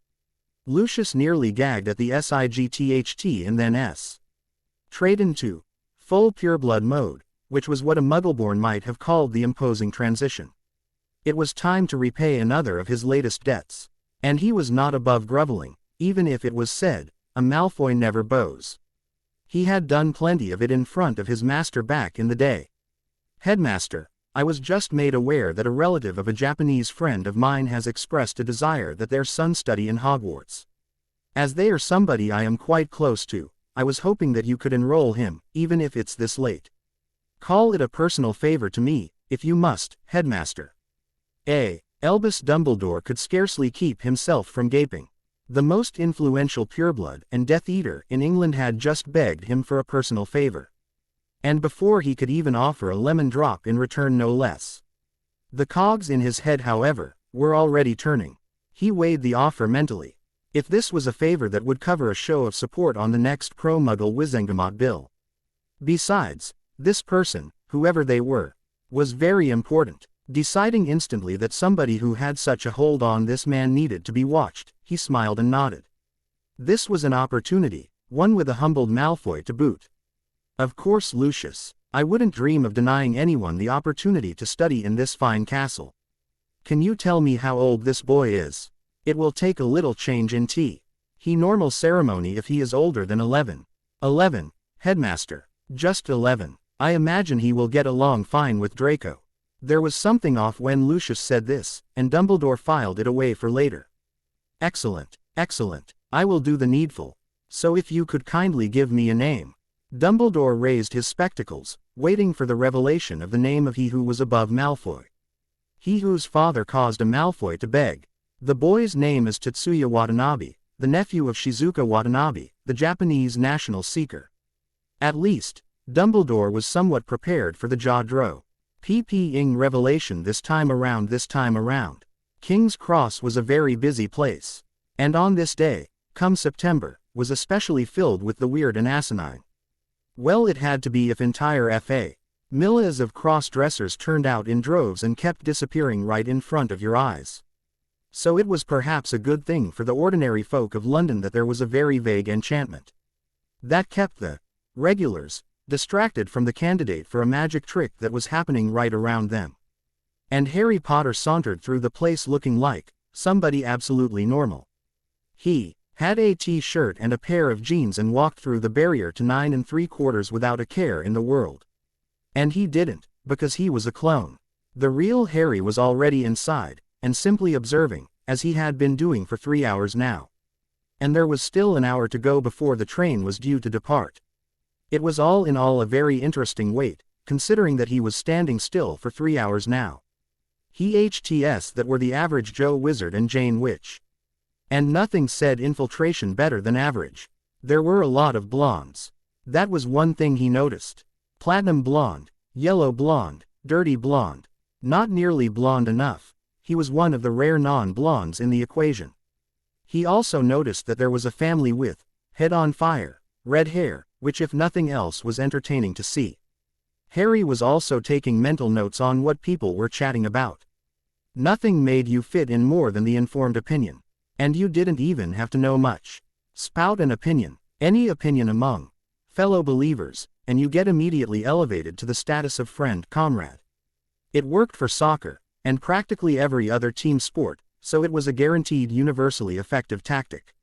Lucius nearly gagged at the sigtht and then trade into full pureblood mode, which was what a Muggleborn might have called the imposing transition. It was time to repay another of his latest debts. And he was not above groveling, even if it was said, a Malfoy never bows. He had done plenty of it in front of his master back in the day. "Headmaster, I was just made aware that a relative of a Japanese friend of mine has expressed a desire that their son study in Hogwarts. As they are somebody I am quite close to, I was hoping that you could enroll him, even if it's this late. Call it a personal favor to me, if you must, Headmaster." Albus Dumbledore could scarcely keep himself from gaping. The most influential pureblood and Death Eater in England had just begged him for a personal favor. And before he could even offer a lemon drop in return, no less. The cogs in his head, however, were already turning. He weighed the offer mentally. If this was a favor that would cover a show of support on the next pro-Muggle Wizengamot bill. Besides, this person, whoever they were, was very important. Deciding instantly that somebody who had such a hold on this man needed to be watched, he smiled and nodded. This was an opportunity, one with a humbled Malfoy to boot. "Of course, Lucius, I wouldn't dream of denying anyone the opportunity to study in this fine castle. Can you tell me how old this boy is? It will take a little change in he normal ceremony if he is older than 11. 11, Headmaster. Just 11. I imagine he will get along fine with Draco." There was something off when Lucius said this, and Dumbledore filed it away for later. "Excellent, excellent. I will do the needful. So if you could kindly give me a name." Dumbledore raised his spectacles, waiting for the revelation of the name of he who was above Malfoy. He whose father caused a Malfoy to beg. "The boy's name is Tetsuya Watanabe, the nephew of Shizuka Watanabe, the Japanese national seeker." At least, Dumbledore was somewhat prepared for the jaw-dropping revelation this time around. King's Cross was a very busy place. And on this day, come September, was especially filled with the weird and asinine. Well, it had to be if entire millas of cross-dressers turned out in droves and kept disappearing right in front of your eyes. So it was perhaps a good thing for the ordinary folk of London that there was a very vague enchantment that kept the regulars distracted from the candidate for a magic trick that was happening right around them. And Harry Potter sauntered through the place looking like somebody absolutely normal. He had a t-shirt and a pair of jeans and walked through the barrier to 9 3/4 without a care in the world. And he didn't, because he was a clone. The real Harry was already inside, and simply observing, as he had been doing for 3 hours now. And there was still an hour to go before the train was due to depart. It was all in all a very interesting wait, considering that he was standing still for 3 hours now. HTS that were the average Joe Wizard and Jane Witch. And nothing said infiltration better than average. There were a lot of blondes. That was one thing he noticed. Platinum blonde, yellow blonde, dirty blonde. Not nearly blonde enough. He was one of the rare non-blondes in the equation. He also noticed that there was a family with head on fire, red hair, which if nothing else was entertaining to see. Harry was also taking mental notes on what people were chatting about. Nothing made you fit in more than the informed opinion. And you didn't even have to know much. Spout an opinion, any opinion among fellow believers, and you get immediately elevated to the status of friend, comrade. It worked for soccer, and practically every other team sport, so it was a guaranteed universally effective tactic.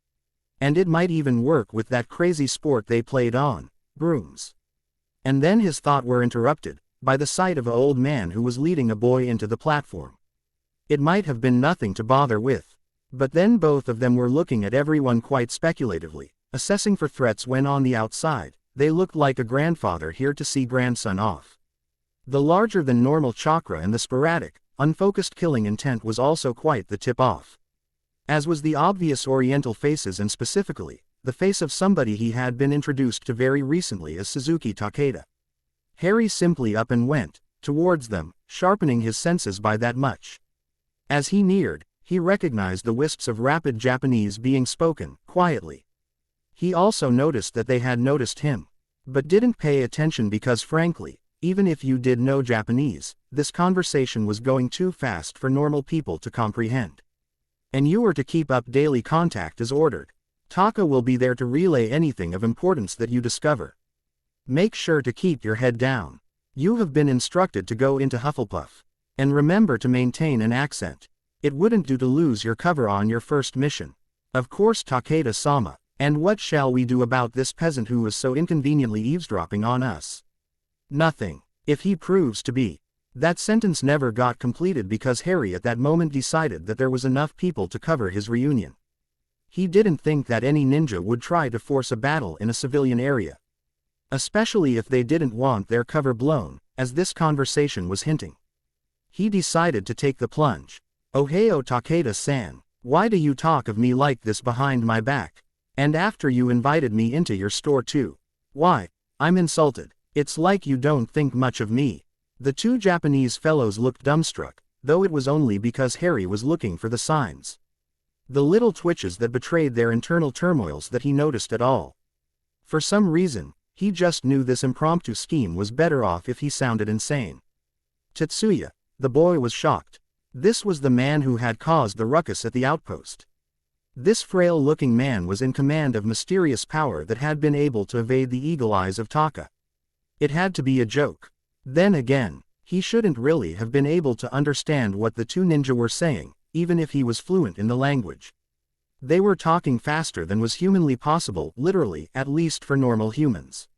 And it might even work with that crazy sport they played on, brooms. And then his thoughts were interrupted by the sight of an old man who was leading a boy into the platform. It might have been nothing to bother with. But then both of them were looking at everyone quite speculatively, assessing for threats when on the outside, they looked like a grandfather here to see grandson off. The larger-than-normal chakra and the sporadic, unfocused killing intent was also quite the tip-off. As was the obvious Oriental faces and specifically, the face of somebody he had been introduced to very recently as Suzuki Takeda. Harry simply up and went towards them, sharpening his senses by that much. As he neared, he recognized the wisps of rapid Japanese being spoken, quietly. He also noticed that they had noticed him, but didn't pay attention because frankly, even if you did know Japanese, this conversation was going too fast for normal people to comprehend. And you were to keep up daily contact as ordered. Taka will be there to relay anything of importance that you discover. Make sure to keep your head down. You have been instructed to go into Hufflepuff. And remember to maintain an accent. It wouldn't do to lose your cover on your first mission. Of course, Takeda-sama. And what shall we do about this peasant who is so inconveniently eavesdropping on us? Nothing. If he proves to be. That sentence never got completed because Harry at that moment decided that there was enough people to cover his reunion. He didn't think that any ninja would try to force a battle in a civilian area. Especially if they didn't want their cover blown, as this conversation was hinting. He decided to take the plunge. Ohio Takeda-san, why do you talk of me like this behind my back? And after you invited me into your store too? Why, I'm insulted. It's like you don't think much of me. The two Japanese fellows looked dumbstruck, though it was only because Harry was looking for the signs. The little twitches that betrayed their internal turmoils that he noticed at all. For some reason, he just knew this impromptu scheme was better off if he sounded insane. Tetsuya, the boy was shocked. This was the man who had caused the ruckus at the outpost. This frail-looking man was in command of mysterious power that had been able to evade the eagle eyes of Taka. It had to be a joke. Then again, he shouldn't really have been able to understand what the two ninja were saying, even if he was fluent in the language. They were talking faster than was humanly possible, literally, at least for normal humans.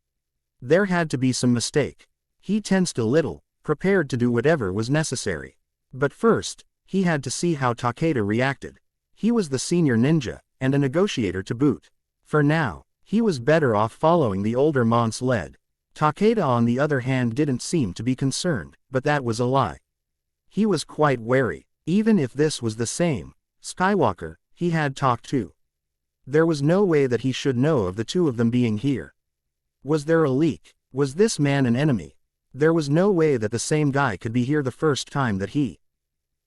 There had to be some mistake. He tensed a little, prepared to do whatever was necessary. But first, he had to see how Takeda reacted. He was the senior ninja, and a negotiator to boot. For now, he was better off following the older man's lead. Takeda on the other hand didn't seem to be concerned, but that was a lie. He was quite wary, even if this was the same Skywalker he had talked to. There was no way that he should know of the two of them being here. Was there a leak? Was this man an enemy? There was no way that the same guy could be here the first time that he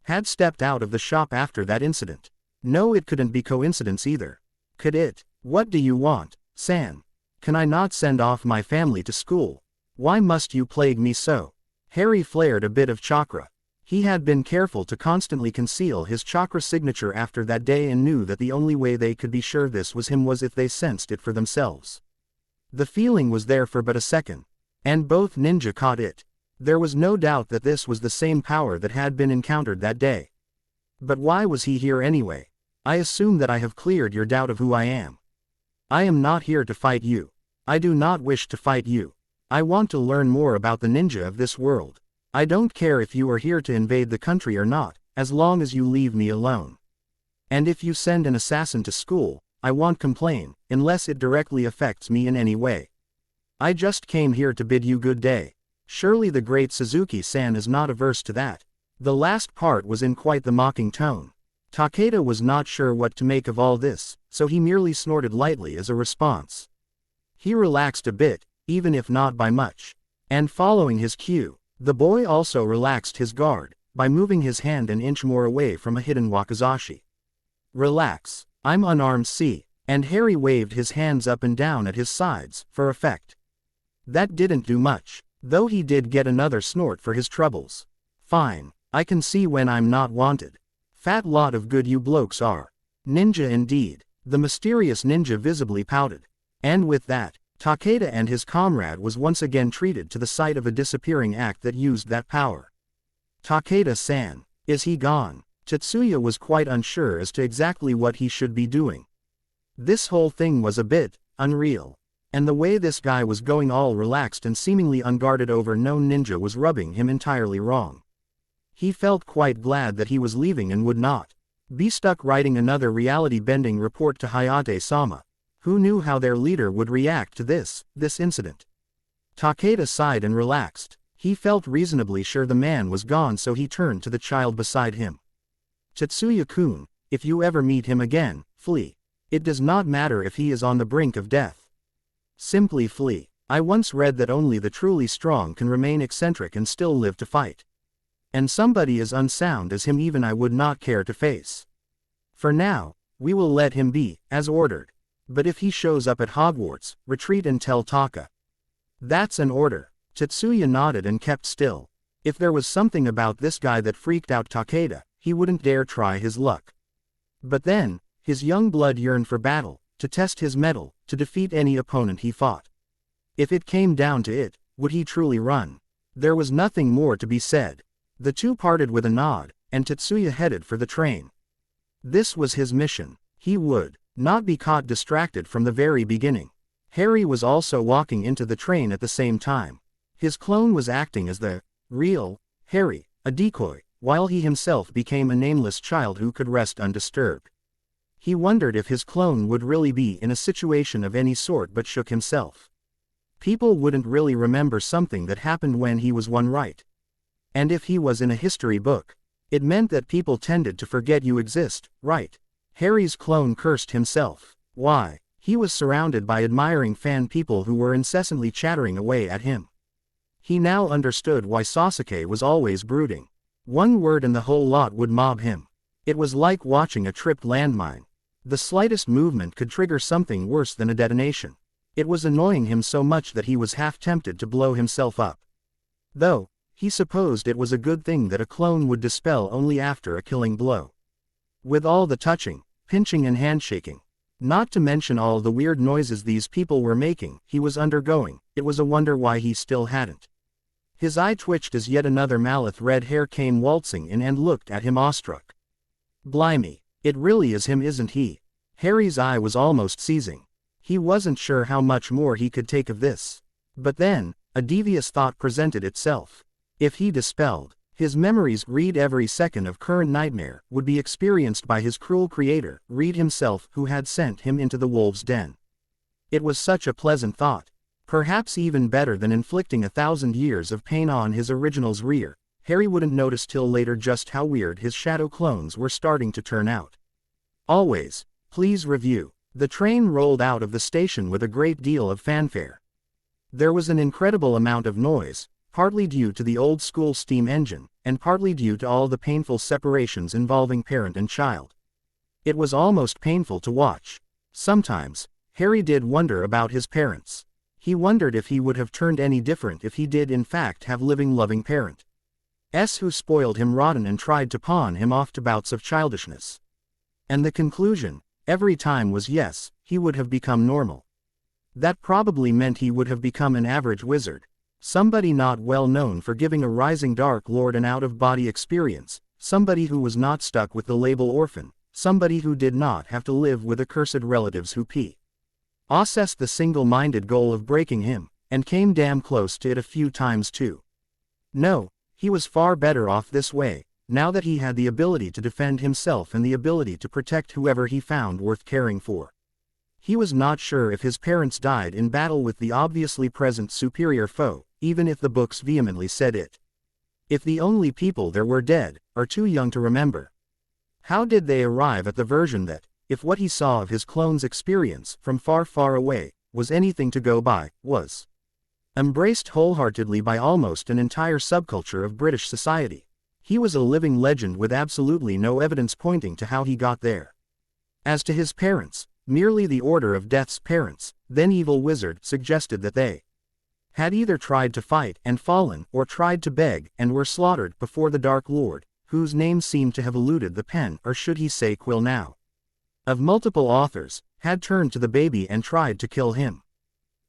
had stepped out of the shop after that incident. No, it couldn't be coincidence either. Could it? What do you want, San? Can I not send off my family to school? Why must you plague me so? Harry flared a bit of chakra. He had been careful to constantly conceal his chakra signature after that day and knew that the only way they could be sure this was him was if they sensed it for themselves. The feeling was there for but a second. And both ninja caught it. There was no doubt that this was the same power that had been encountered that day. But why was he here anyway? I assume that I have cleared your doubt of who I am. I am not here to fight you. I do not wish to fight you. I want to learn more about the ninja of this world. I don't care if you are here to invade the country or not, as long as you leave me alone. And if you send an assassin to school, I won't complain, unless it directly affects me in any way. I just came here to bid you good day. Surely the great Suzuki-san is not averse to that. The last part was in quite the mocking tone. Takeda was not sure what to make of all this, so he merely snorted lightly as a response. He relaxed a bit, even if not by much. And following his cue, the boy also relaxed his guard, by moving his hand an inch more away from a hidden wakizashi. Relax, I'm unarmed, see, and Harry waved his hands up and down at his sides, for effect. That didn't do much, though he did get another snort for his troubles. Fine, I can see when I'm not wanted. Fat lot of good you blokes are. Ninja indeed. The mysterious ninja visibly pouted. And with that, Takeda and his comrade was once again treated to the sight of a disappearing act that used that power. Takeda-san, is he gone? Tetsuya was quite unsure as to exactly what he should be doing. This whole thing was a bit unreal. And the way this guy was going all relaxed and seemingly unguarded over known ninja was rubbing him entirely wrong. He felt quite glad that he was leaving and would not be stuck writing another reality-bending report to Hayate-sama. Who knew how their leader would react to this incident? Takeda sighed and relaxed. He felt reasonably sure the man was gone, so he turned to the child beside him. Tetsuya-kun, if you ever meet him again, flee. It does not matter if he is on the brink of death. Simply flee. I once read that only the truly strong can remain eccentric and still live to fight. And somebody as unsound as him even I would not care to face. For now, we will let him be, as ordered. But if he shows up at Hogwarts, retreat and tell Taka. That's an order. Tetsuya nodded and kept still. If there was something about this guy that freaked out Takeda, he wouldn't dare try his luck. But then, his young blood yearned for battle, to test his mettle, to defeat any opponent he fought. If it came down to it, would he truly run? There was nothing more to be said. The two parted with a nod, and Tetsuya headed for the train. This was his mission. He would not be caught distracted from the very beginning. Harry was also walking into the train at the same time. His clone was acting as the real Harry, a decoy, while he himself became a nameless child who could rest undisturbed. He wondered if his clone would really be in a situation of any sort, but shook himself. People wouldn't really remember something that happened when he was one, right? And if he was in a history book, it meant that people tended to forget you exist, right? Harry's clone cursed himself. Why? He was surrounded by admiring fan people who were incessantly chattering away at him. He now understood why Sasuke was always brooding. One word and the whole lot would mob him. It was like watching a tripped landmine. The slightest movement could trigger something worse than a detonation. It was annoying him so much that he was half tempted to blow himself up. Though, he supposed it was a good thing that a clone would dispel only after a killing blow. With all the touching, pinching and handshaking, not to mention all the weird noises these people were making, he was undergoing, it was a wonder why he still hadn't. His eye twitched as yet another Malith red hair came waltzing in and looked at him awestruck. Blimey, it really is him, isn't he? Harry's eye was almost seizing. He wasn't sure how much more he could take of this. But then, a devious thought presented itself. If he dispelled his memories, read every second of current nightmare would be experienced by his cruel creator, Reed himself, who had sent him into the wolves' den. It was such a pleasant thought. Perhaps even better than inflicting 1,000 years of pain on his original's rear. Harry wouldn't notice till later just how weird his shadow clones were starting to turn out. Always, please review. The train rolled out of the station with a great deal of fanfare. There was an incredible amount of noise, partly due to the old-school steam engine, and partly due to all the painful separations involving parent and child. It was almost painful to watch. Sometimes, Harry did wonder about his parents. He wondered if he would have turned any different if he did in fact have living loving parents who spoiled him rotten and tried to pawn him off to bouts of childishness. And the conclusion, every time, was yes, he would have become normal. That probably meant he would have become an average wizard. Somebody not well known for giving a rising Dark Lord an out-of-body experience, somebody who was not stuck with the label orphan, somebody who did not have to live with accursed relatives who possessed the single-minded goal of breaking him, and came damn close to it a few times too. No, he was far better off this way, now that he had the ability to defend himself and the ability to protect whoever he found worth caring for. He was not sure if his parents died in battle with the obviously present superior foe, even if the books vehemently said it. If the only people there were dead, or too young to remember. How did they arrive at the version that, if what he saw of his clone's experience from far, far away, was anything to go by, was embraced wholeheartedly by almost an entire subculture of British society? He was a living legend with absolutely no evidence pointing to how he got there. As to his parents, merely the Order of Death's parents, then evil wizard, suggested that they had either tried to fight and fallen, or tried to beg and were slaughtered before the Dark Lord, whose name seemed to have eluded the pen, or should he say quill now, of multiple authors, had turned to the baby and tried to kill him.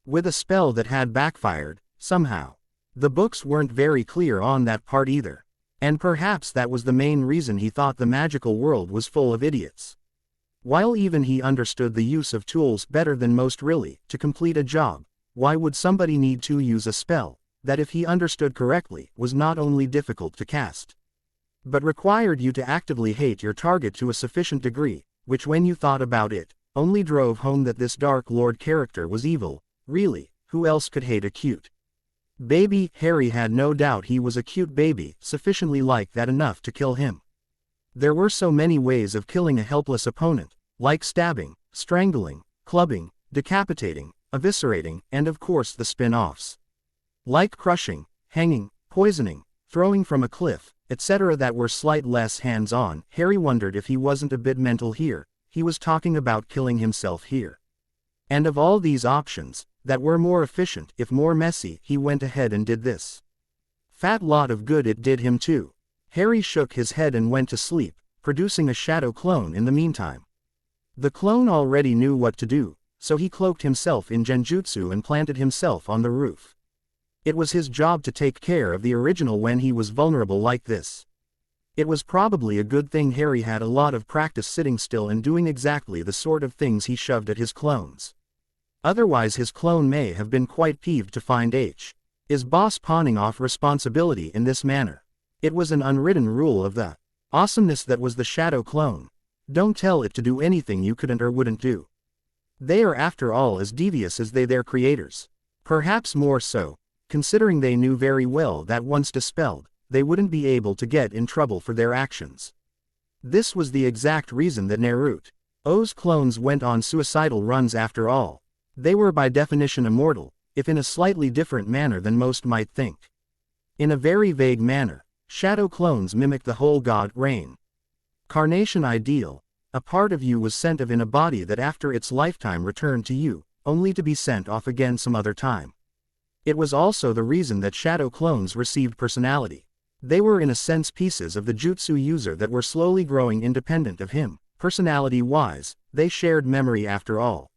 With a spell that had backfired, somehow. The books weren't very clear on that part either. And perhaps that was the main reason he thought the magical world was full of idiots. While even he understood the use of tools better than most, really, to complete a job, why would somebody need to use a spell that, if he understood correctly, was not only difficult to cast, but required you to actively hate your target to a sufficient degree, which, when you thought about it, only drove home that this Dark Lord character was evil? Really, who else could hate a cute Baby Harry had no doubt he was a cute baby, sufficiently like that enough to kill him. There were so many ways of killing a helpless opponent, like stabbing, strangling, clubbing, decapitating, eviscerating, and of course the spin-offs. Like crushing, hanging, poisoning, throwing from a cliff, etc. that were slight less hands-on. Harry wondered if he wasn't a bit mental here. He was talking about killing himself here. And of all these options, that were more efficient, if more messy, he went ahead and did this. Fat lot of good it did him too. Harry shook his head and went to sleep, producing a shadow clone in the meantime. The clone already knew what to do, so he cloaked himself in genjutsu and planted himself on the roof. It was his job to take care of the original when he was vulnerable like this. It was probably a good thing Harry had a lot of practice sitting still and doing exactly the sort of things he shoved at his clones. Otherwise his clone may have been quite peeved to find his boss pawning off responsibility in this manner. It was an unwritten rule of the awesomeness that was the shadow clone. Don't tell it to do anything you couldn't or wouldn't do. They are after all as devious as their creators. Perhaps more so, considering they knew very well that once dispelled, they wouldn't be able to get in trouble for their actions. This was the exact reason that Naruto's clones went on suicidal runs after all. They were by definition immortal, if in a slightly different manner than most might think. In a very vague manner, shadow clones mimicked the whole god reign. Carnation ideal, a part of you was sent of in a body that after its lifetime returned to you, only to be sent off again some other time. It was also the reason that shadow clones received personality. They were in a sense pieces of the jutsu user that were slowly growing independent of him. Personality-wise, they shared memory after all.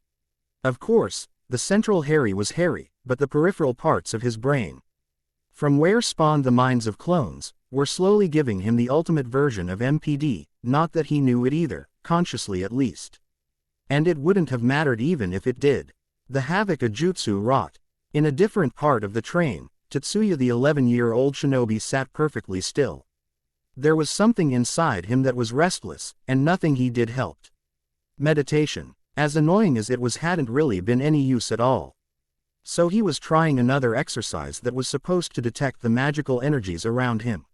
Of course, the central Harry was Harry, but the peripheral parts of his brain, from where spawned the minds of clones, were slowly giving him the ultimate version of MPD, not that he knew it either, consciously at least. And it wouldn't have mattered even if it did. The havoc a jutsu wrought. In a different part of the train, Tetsuya the 11-year-old shinobi sat perfectly still. There was something inside him that was restless, and nothing he did helped. Meditation, as annoying as it was, hadn't really been any use at all. So he was trying another exercise that was supposed to detect the magical energies around him.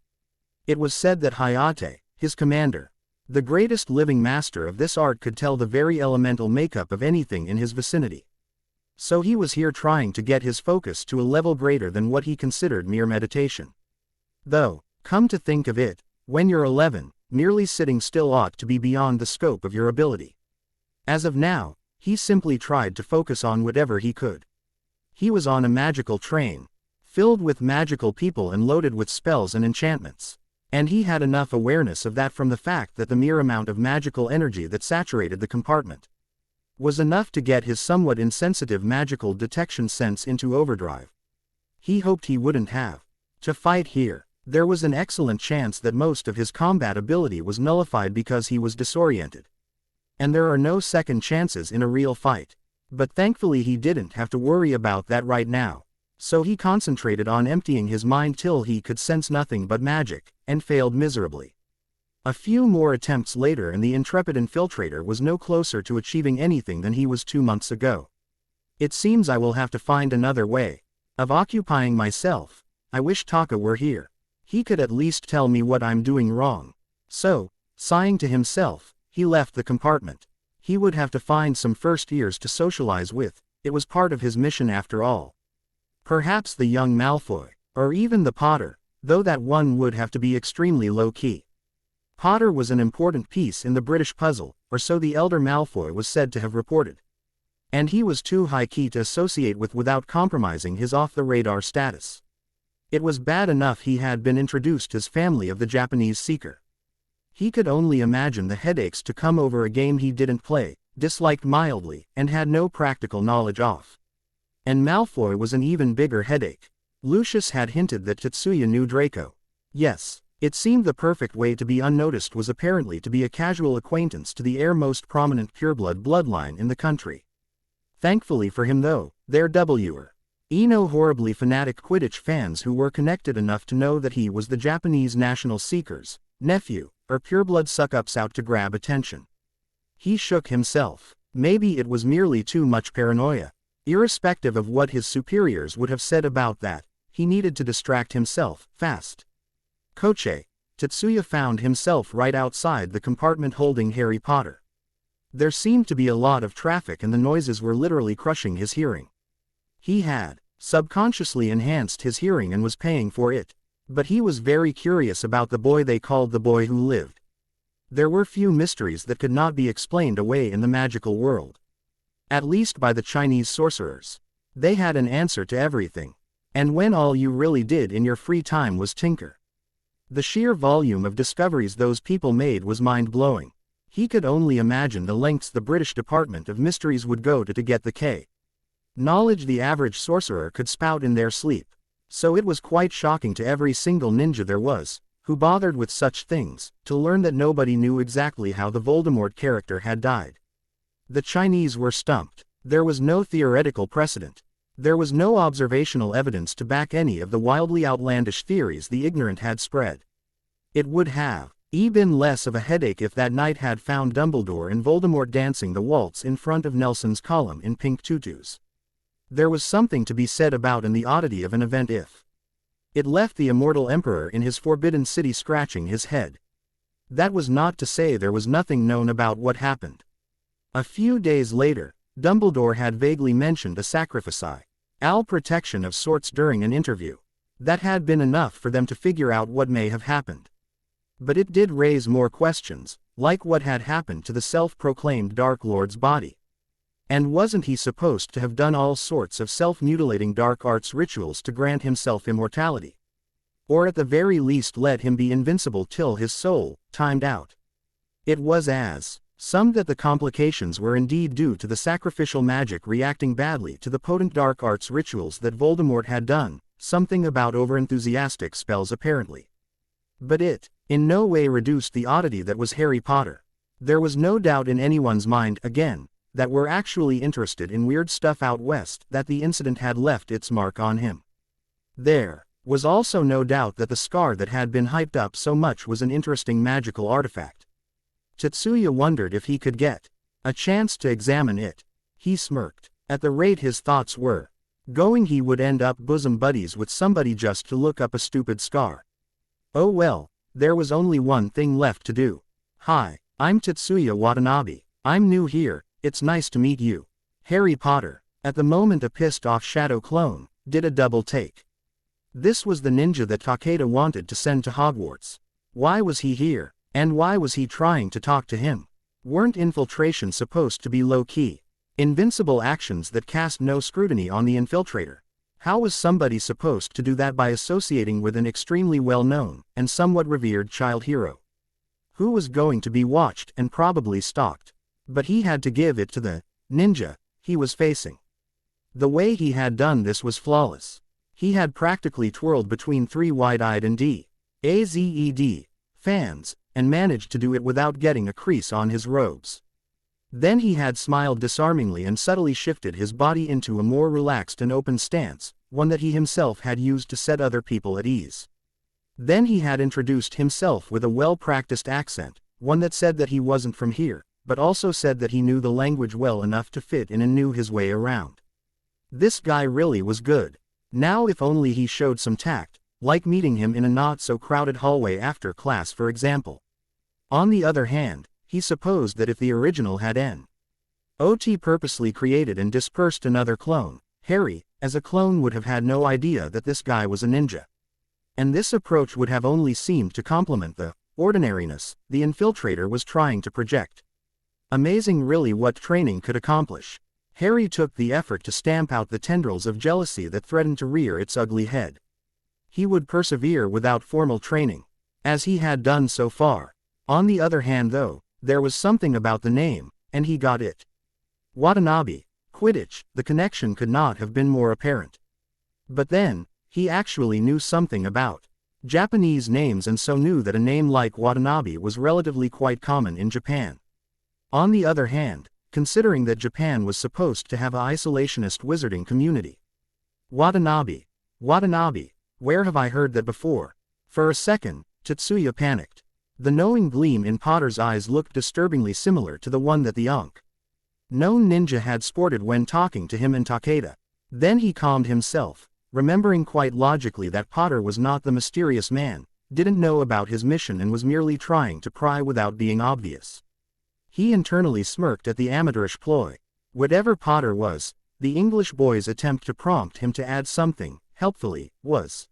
It was said that Hayate, his commander, the greatest living master of this art, could tell the very elemental makeup of anything in his vicinity. So he was here trying to get his focus to a level greater than what he considered mere meditation. Though, come to think of it, when you're 11, merely sitting still ought to be beyond the scope of your ability. As of now, he simply tried to focus on whatever he could. He was on a magical train, filled with magical people and loaded with spells and enchantments. And he had enough awareness of that from the fact that the mere amount of magical energy that saturated the compartment was enough to get his somewhat insensitive magical detection sense into overdrive. He hoped he wouldn't have to fight here. There was an excellent chance that most of his combat ability was nullified because he was disoriented. And there are no second chances in a real fight. But thankfully he didn't have to worry about that right now. So he concentrated on emptying his mind till he could sense nothing but magic, and failed miserably. A few more attempts later and the intrepid infiltrator was no closer to achieving anything than he was 2 months ago. It seems I will have to find another way of occupying myself. I wish Taka were here. He could at least tell me what I'm doing wrong. So, sighing to himself, he left the compartment. He would have to find some first years to socialize with. It was part of his mission after all. Perhaps the young Malfoy, or even the Potter, though that one would have to be extremely low-key. Potter was an important piece in the British puzzle, or so the elder Malfoy was said to have reported. And he was too high-key to associate with without compromising his off-the-radar status. It was bad enough he had been introduced as family of the Japanese seeker. He could only imagine the headaches to come over a game he didn't play, disliked mildly, and had no practical knowledge of. And Malfoy was an even bigger headache. Lucius had hinted that Tetsuya knew Draco. Yes, it seemed the perfect way to be unnoticed was apparently to be a casual acquaintance to the heir most prominent pureblood bloodline in the country. Thankfully for him though, there were no horribly fanatic Quidditch fans who were connected enough to know that he was the Japanese national seeker's nephew, or pureblood suck-ups out to grab attention. He shook himself. Maybe it was merely too much paranoia. Irrespective of what his superiors would have said about that, He needed to distract himself, fast. Koche, Tetsuya found himself right outside the compartment holding Harry Potter. There seemed to be a lot of traffic and the noises were literally crushing his hearing. He had subconsciously enhanced his hearing and was paying for it. But he was very curious about the boy they called the boy who lived. There were few mysteries that could not be explained away in the magical world. At least by the Chinese sorcerers. They had an answer to everything. And when all you really did in your free time was tinker. The sheer volume of discoveries those people made was mind-blowing. He could only imagine the lengths the British Department of Mysteries would go to get the knowledge the average sorcerer could spout in their sleep. So it was quite shocking to every single ninja there was, who bothered with such things, to learn that nobody knew exactly how the Voldemort character had died. The Chinese were stumped. There was no theoretical precedent. There was no observational evidence to back any of the wildly outlandish theories the ignorant had spread. It would have been less of a headache if that night had found Dumbledore and Voldemort dancing the waltz in front of Nelson's column in pink tutus. There was something to be said about the oddity of an event if it left the immortal emperor in his forbidden city scratching his head. That was not to say there was nothing known about what happened. A few days later, Dumbledore had vaguely mentioned a sacrifice. Protection of sorts during an interview. That had been enough for them to figure out what may have happened. But it did raise more questions, like what had happened to the self-proclaimed Dark Lord's body. And wasn't he supposed to have done all sorts of self-mutilating dark arts rituals to grant himself immortality? Or at the very least let him be invincible till his soul timed out? It was as some that the complications were indeed due to the sacrificial magic reacting badly to the potent dark arts rituals that Voldemort had done, something about overenthusiastic spells apparently. But it in no way reduced the oddity that was Harry Potter. There was no doubt in anyone's mind, again, that we're actually interested in weird stuff out west, that the incident had left its mark on him. There was also no doubt that the scar that had been hyped up so much was an interesting magical artifact. Tetsuya wondered if he could get a chance to examine it. He smirked. At the rate his thoughts were going, he would end up bosom buddies with somebody just to look up a stupid scar. Oh well, there was only one thing left to do. Hi, I'm Tetsuya Watanabe. I'm new here, it's nice to meet you. Harry Potter. At the moment a pissed-off shadow clone did a double take. This was the ninja that Takeda wanted to send to Hogwarts. Why was he here? And why was he trying to talk to him? Weren't infiltration supposed to be low-key? Invincible actions that cast no scrutiny on the infiltrator? How was somebody supposed to do that by associating with an extremely well-known and somewhat revered child hero? Who was going to be watched and probably stalked? But he had to give it to the ninja he was facing. The way he had done this was flawless. He had practically twirled between three wide-eyed and D-A-Z-E-D fans, and managed to do it without getting a crease on his robes. Then he had smiled disarmingly and subtly shifted his body into a more relaxed and open stance, one that he himself had used to set other people at ease. Then he had introduced himself with a well-practiced accent, one that said that he wasn't from here, but also said that he knew the language well enough to fit in and knew his way around. This guy really was good. Now if only he showed some tact, like meeting him in a not-so-crowded hallway after class for example. On the other hand, he supposed that if the original had N.O.T. purposely created and dispersed another clone, Harry, as a clone, would have had no idea that this guy was a ninja. And this approach would have only seemed to complement the ordinariness the infiltrator was trying to project. Amazing really what training could accomplish. Harry took the effort to stamp out the tendrils of jealousy that threatened to rear its ugly head. He would persevere without formal training, as he had done so far. On the other hand though, there was something about the name, and he got it. Watanabe, Quidditch, the connection could not have been more apparent. But then, he actually knew something about Japanese names and so knew that a name like Watanabe was relatively quite common in Japan. On the other hand, considering that Japan was supposed to have an isolationist wizarding community. Watanabe, where have I heard that before? For a second, Tetsuya panicked. The knowing gleam in Potter's eyes looked disturbingly similar to the one that the known ninja had sported when talking to him and Takeda. Then he calmed himself. remembering quite logically that Potter was not the mysterious man, didn't know about his mission and was merely trying to pry without being obvious. He internally smirked at the amateurish ploy. Whatever Potter was, the English boy's attempt to prompt him to add something, helpfully, was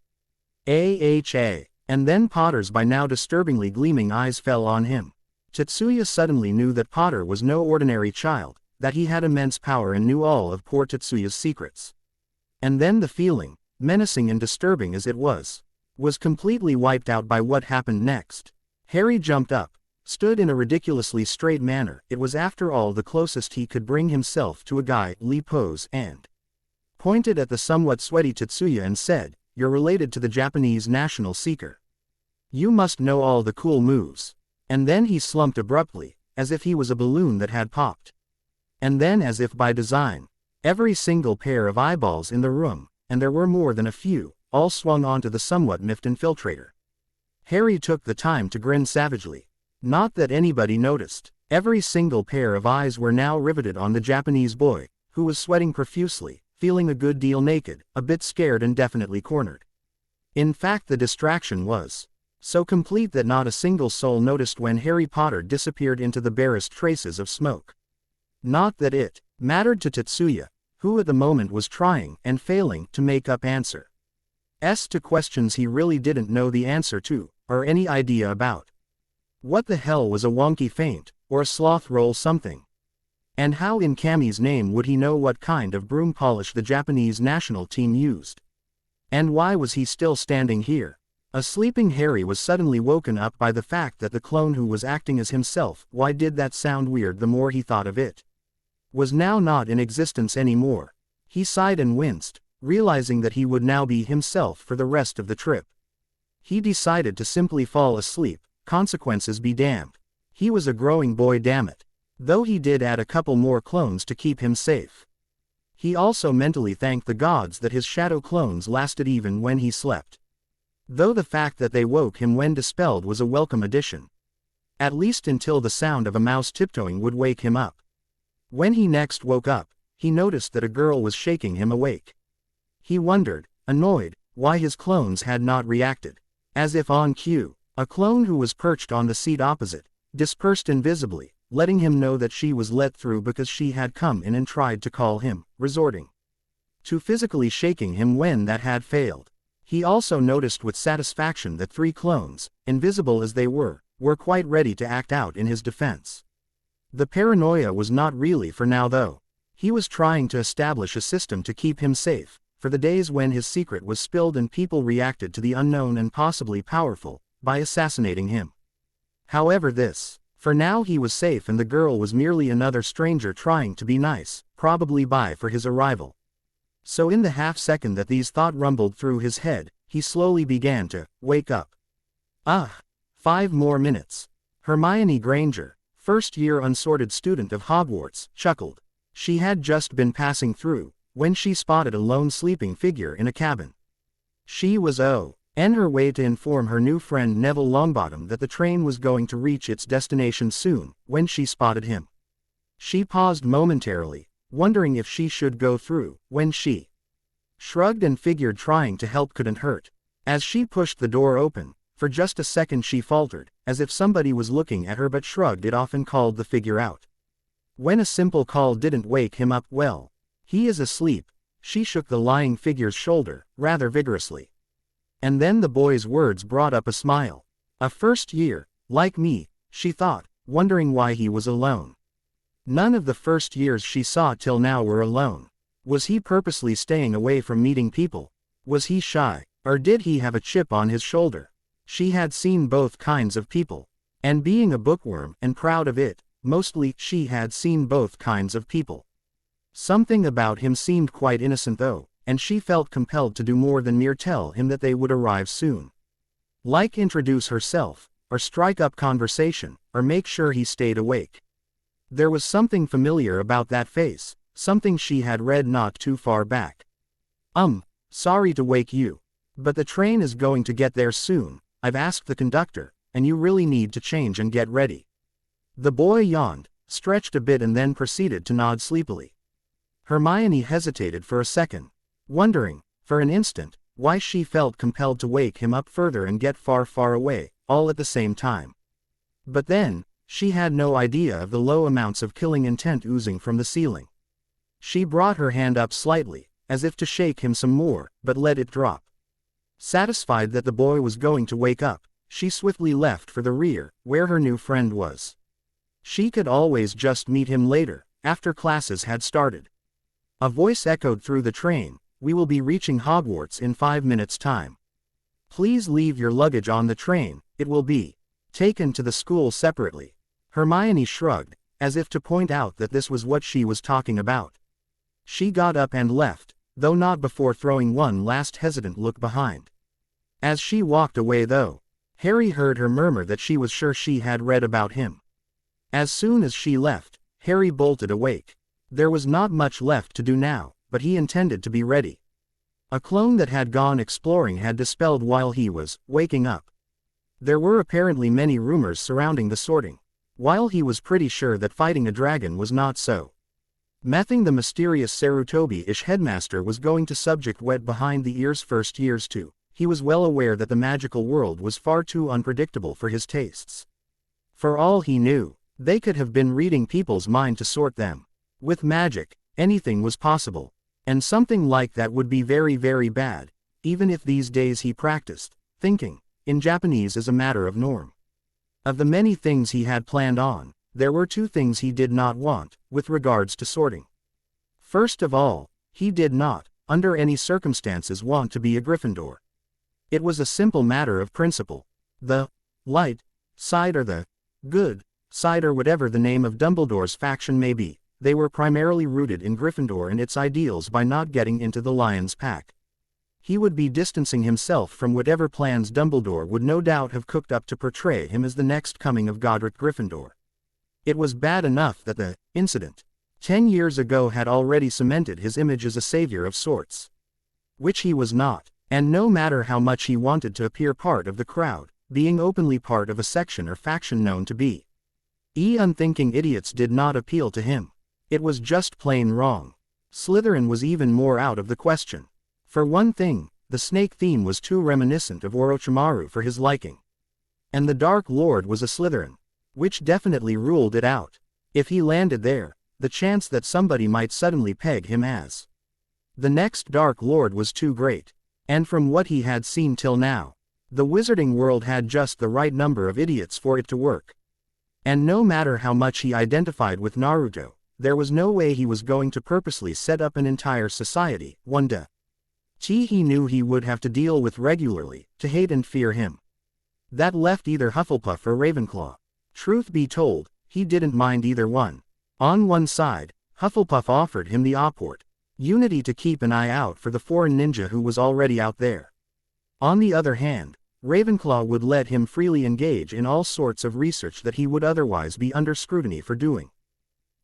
AHA. And then Potter's by now disturbingly gleaming eyes fell on him. Tetsuya suddenly knew that Potter was no ordinary child, that he had immense power and knew all of poor Tetsuya's secrets. And then the feeling, menacing and disturbing as it was completely wiped out by what happened next. Harry jumped up, stood in a ridiculously straight manner. It was after all the closest he could bring himself to a Guy Lee pose, and pointed at the somewhat sweaty Tetsuya and said, "You're related to the Japanese national seeker. You must know all the cool moves." And then he slumped abruptly, as if he was a balloon that had popped. And then, as if by design, every single pair of eyeballs in the room, and there were more than a few, all swung onto the somewhat miffed infiltrator. Harry took the time to grin savagely. Not that anybody noticed. Every single pair of eyes were now riveted on the Japanese boy, who was sweating profusely, feeling a good deal naked, a bit scared and definitely cornered. In fact, the distraction was so complete that not a single soul noticed when Harry Potter disappeared into the barest traces of smoke. Not that it mattered to Tetsuya, who at the moment was trying and failing to make up answers to questions he really didn't know the answer to, or any idea about. What the hell was a wonky feint, or a sloth roll something? And how in Kami's name would he know what kind of broom polish the Japanese national team used? And why was he still standing here? A sleeping Harry was suddenly woken up by the fact that the clone who was acting as himself, why did that sound weird the more he thought of it, was now not in existence anymore. He sighed and winced, realizing that he would now be himself for the rest of the trip. He decided to simply fall asleep, consequences be damned. He was a growing boy, damn it. Though he did add a couple more clones to keep him safe. He also mentally thanked the gods that his shadow clones lasted even when he slept. Though the fact that they woke him when dispelled was a welcome addition. At least until the sound of a mouse tiptoeing would wake him up. When he next woke up, he noticed that a girl was shaking him awake. He wondered, annoyed, why his clones had not reacted. As if on cue, a clone who was perched on the seat opposite, dispersed invisibly, letting him know that she was let through because she had come in and tried to call him, resorting to physically shaking him when that had failed. He also noticed with satisfaction that 3 clones, invisible as they were quite ready to act out in his defense. The paranoia was not really for now though. He was trying to establish a system to keep him safe, for the days when his secret was spilled and people reacted to the unknown and possibly powerful, by assassinating him. However for now he was safe and the girl was merely another stranger trying to be nice, probably by for his arrival. So in the half-second that these thoughts rumbled through his head, he slowly began to wake up. 5 more minutes. Hermione Granger, first-year unsorted student of Hogwarts, chuckled. She had just been passing through, when she spotted a lone sleeping figure in a cabin. She was on her way to inform her new friend Neville Longbottom that the train was going to reach its destination soon, when she spotted him. She paused momentarily, wondering if she should go through, when she shrugged and figured trying to help couldn't hurt. As she pushed the door open, for just a second she faltered, as if somebody was looking at her but shrugged it off and called the figure out. When a simple call didn't wake him up, well, he is asleep. She shook the lying figure's shoulder, rather vigorously. And then the boy's words brought up a smile. A first year, like me, she thought, wondering why he was alone. None of the first years she saw till now were alone. Was he purposely staying away from meeting people? Was he shy, or did he have a chip on his shoulder? She had seen both kinds of people. And being a bookworm and proud of it, mostly she had seen both kinds of people. Something about him seemed quite innocent though, and she felt compelled to do more than mere tell him that they would arrive soon. Like introduce herself, or strike up conversation, or make sure he stayed awake. There was something familiar about that face, something she had read not too far back. Sorry to wake you. But the train is going to get there soon. I've asked the conductor, and you really need to change and get ready. The boy yawned, stretched a bit and then proceeded to nod sleepily. Hermione hesitated for a second, wondering, For an instant, why she felt compelled to wake him up further and get far, far away, all at the same time. But then, she had no idea of the low amounts of killing intent oozing from the ceiling. She brought her hand up slightly, as if to shake him some more, but let it drop. Satisfied that the boy was going to wake up, she swiftly left for the rear, where her new friend was. She could always just meet him later, after classes had started. A voice echoed through the train, "We will be reaching Hogwarts in 5 minutes' time. Please leave your luggage on the train, it will be taken to the school separately." Hermione shrugged, as if to point out that this was what she was talking about. She got up and left, though not before throwing one last hesitant look behind. As she walked away though, Harry heard her murmur that she was sure she had read about him. As soon as she left, Harry bolted awake. There was not much left to do now, but he intended to be ready. A clone that had gone exploring had dispelled while he was waking up. There were apparently many rumors surrounding the sorting, while he was pretty sure that fighting a dragon was not so. Mething the mysterious Sarutobi-ish headmaster was going to subject wet behind the ears first years too. He was well aware that the magical world was far too unpredictable for his tastes. For all he knew, they could have been reading people's mind to sort them. With magic, anything was possible. And something like that would be very, very bad, even if these days he practiced thinking in Japanese as a matter of norm. Of the many things he had planned on, there were 2 things he did not want, with regards to sorting. First of all, he did not, under any circumstances, want to be a Gryffindor. It was a simple matter of principle. The light side or the good side, or whatever the name of Dumbledore's faction may be, they were primarily rooted in Gryffindor and its ideals. By not getting into the Lion's Pack, he would be distancing himself from whatever plans Dumbledore would no doubt have cooked up to portray him as the next coming of Godric Gryffindor. It was bad enough that the incident 10 years ago had already cemented his image as a savior of sorts, which he was not, and no matter how much he wanted to appear part of the crowd, being openly part of a section or faction known to be unthinking idiots did not appeal to him. It was just plain wrong. Slytherin was even more out of the question. For one thing, the snake theme was too reminiscent of Orochimaru for his liking. And the Dark Lord was a Slytherin, which definitely ruled it out. If he landed there, the chance that somebody might suddenly peg him as the next Dark Lord was too great. And from what he had seen till now, the wizarding world had just the right number of idiots for it to work. And no matter how much he identified with Naruto, there was no way he was going to purposely set up an entire society, one to he knew he would have to deal with regularly, to hate and fear him. That left either Hufflepuff or Ravenclaw. Truth be told, he didn't mind either one. On one side, Hufflepuff offered him the opportunity to keep an eye out for the foreign ninja who was already out there. On the other hand, Ravenclaw would let him freely engage in all sorts of research that he would otherwise be under scrutiny for doing.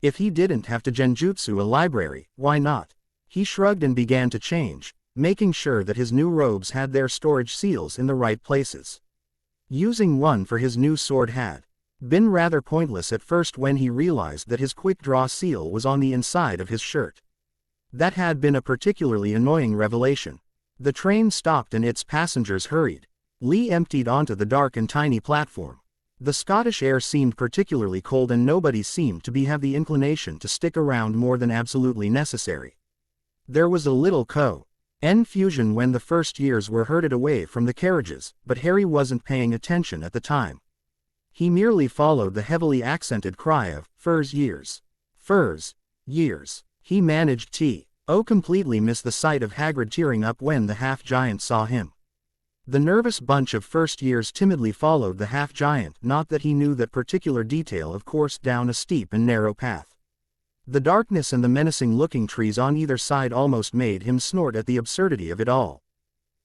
If he didn't have to genjutsu a library, why not? He shrugged and began to change, making sure that his new robes had their storage seals in the right places. Using one for his new sword had been rather pointless at first when he realized that his quick draw seal was on the inside of his shirt. That had been a particularly annoying revelation. The train stopped and its passengers hurried. Lee emptied onto the dark and tiny platform. The Scottish air seemed particularly cold and nobody seemed to have the inclination to stick around more than absolutely necessary. There was a little confusion when the first years were herded away from the carriages, but Harry wasn't paying attention at the time. He merely followed the heavily accented cry of, "Furs years. Furs years." He managed to completely miss the sight of Hagrid tearing up when the half-giant saw him. The nervous bunch of first years timidly followed the half-giant, not that he knew that particular detail of course down a steep and narrow path. The darkness and the menacing-looking trees on either side almost made him snort at the absurdity of it all.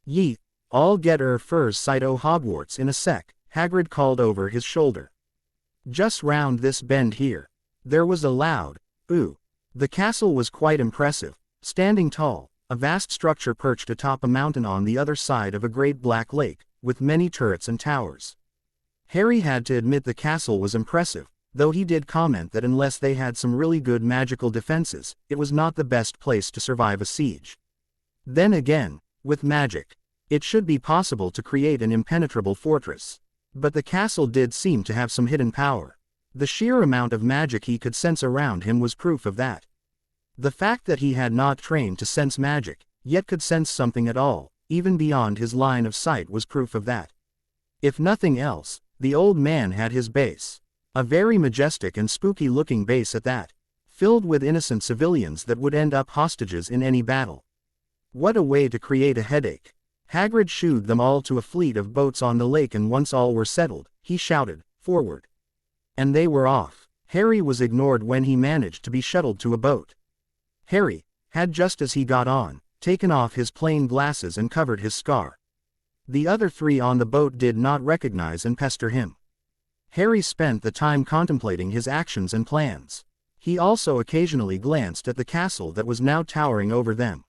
"Ye, all get furs sight o' Hogwarts in a sec," Hagrid called over his shoulder. "Just round this bend here." There was a loud ooh. The castle was quite impressive, standing tall, a vast structure perched atop a mountain on the other side of a great black lake, with many turrets and towers. Harry had to admit the castle was impressive, though he did comment that unless they had some really good magical defenses, it was not the best place to survive a siege. Then again, With magic, it should be possible to create an impenetrable fortress. But the castle did seem to have some hidden power. The sheer amount of magic he could sense around him was proof of that. The fact that he had not trained to sense magic, yet could sense something at all, even beyond his line of sight, was proof of that. If nothing else, the old man had his base. A very majestic and spooky-looking base at that, filled with innocent civilians that would end up hostages in any battle. What a way to create a headache. Hagrid shooed them all to a fleet of boats on the lake, and once all were settled, he shouted, "Forward!" And they were off. Harry was ignored when he managed to be shuttled to a boat. Harry had, just as he got on, taken off his plain glasses and covered his scar. The other three on the boat did not recognize and pester him. Harry spent the time contemplating his actions and plans. He also occasionally glanced at the castle that was now towering over them.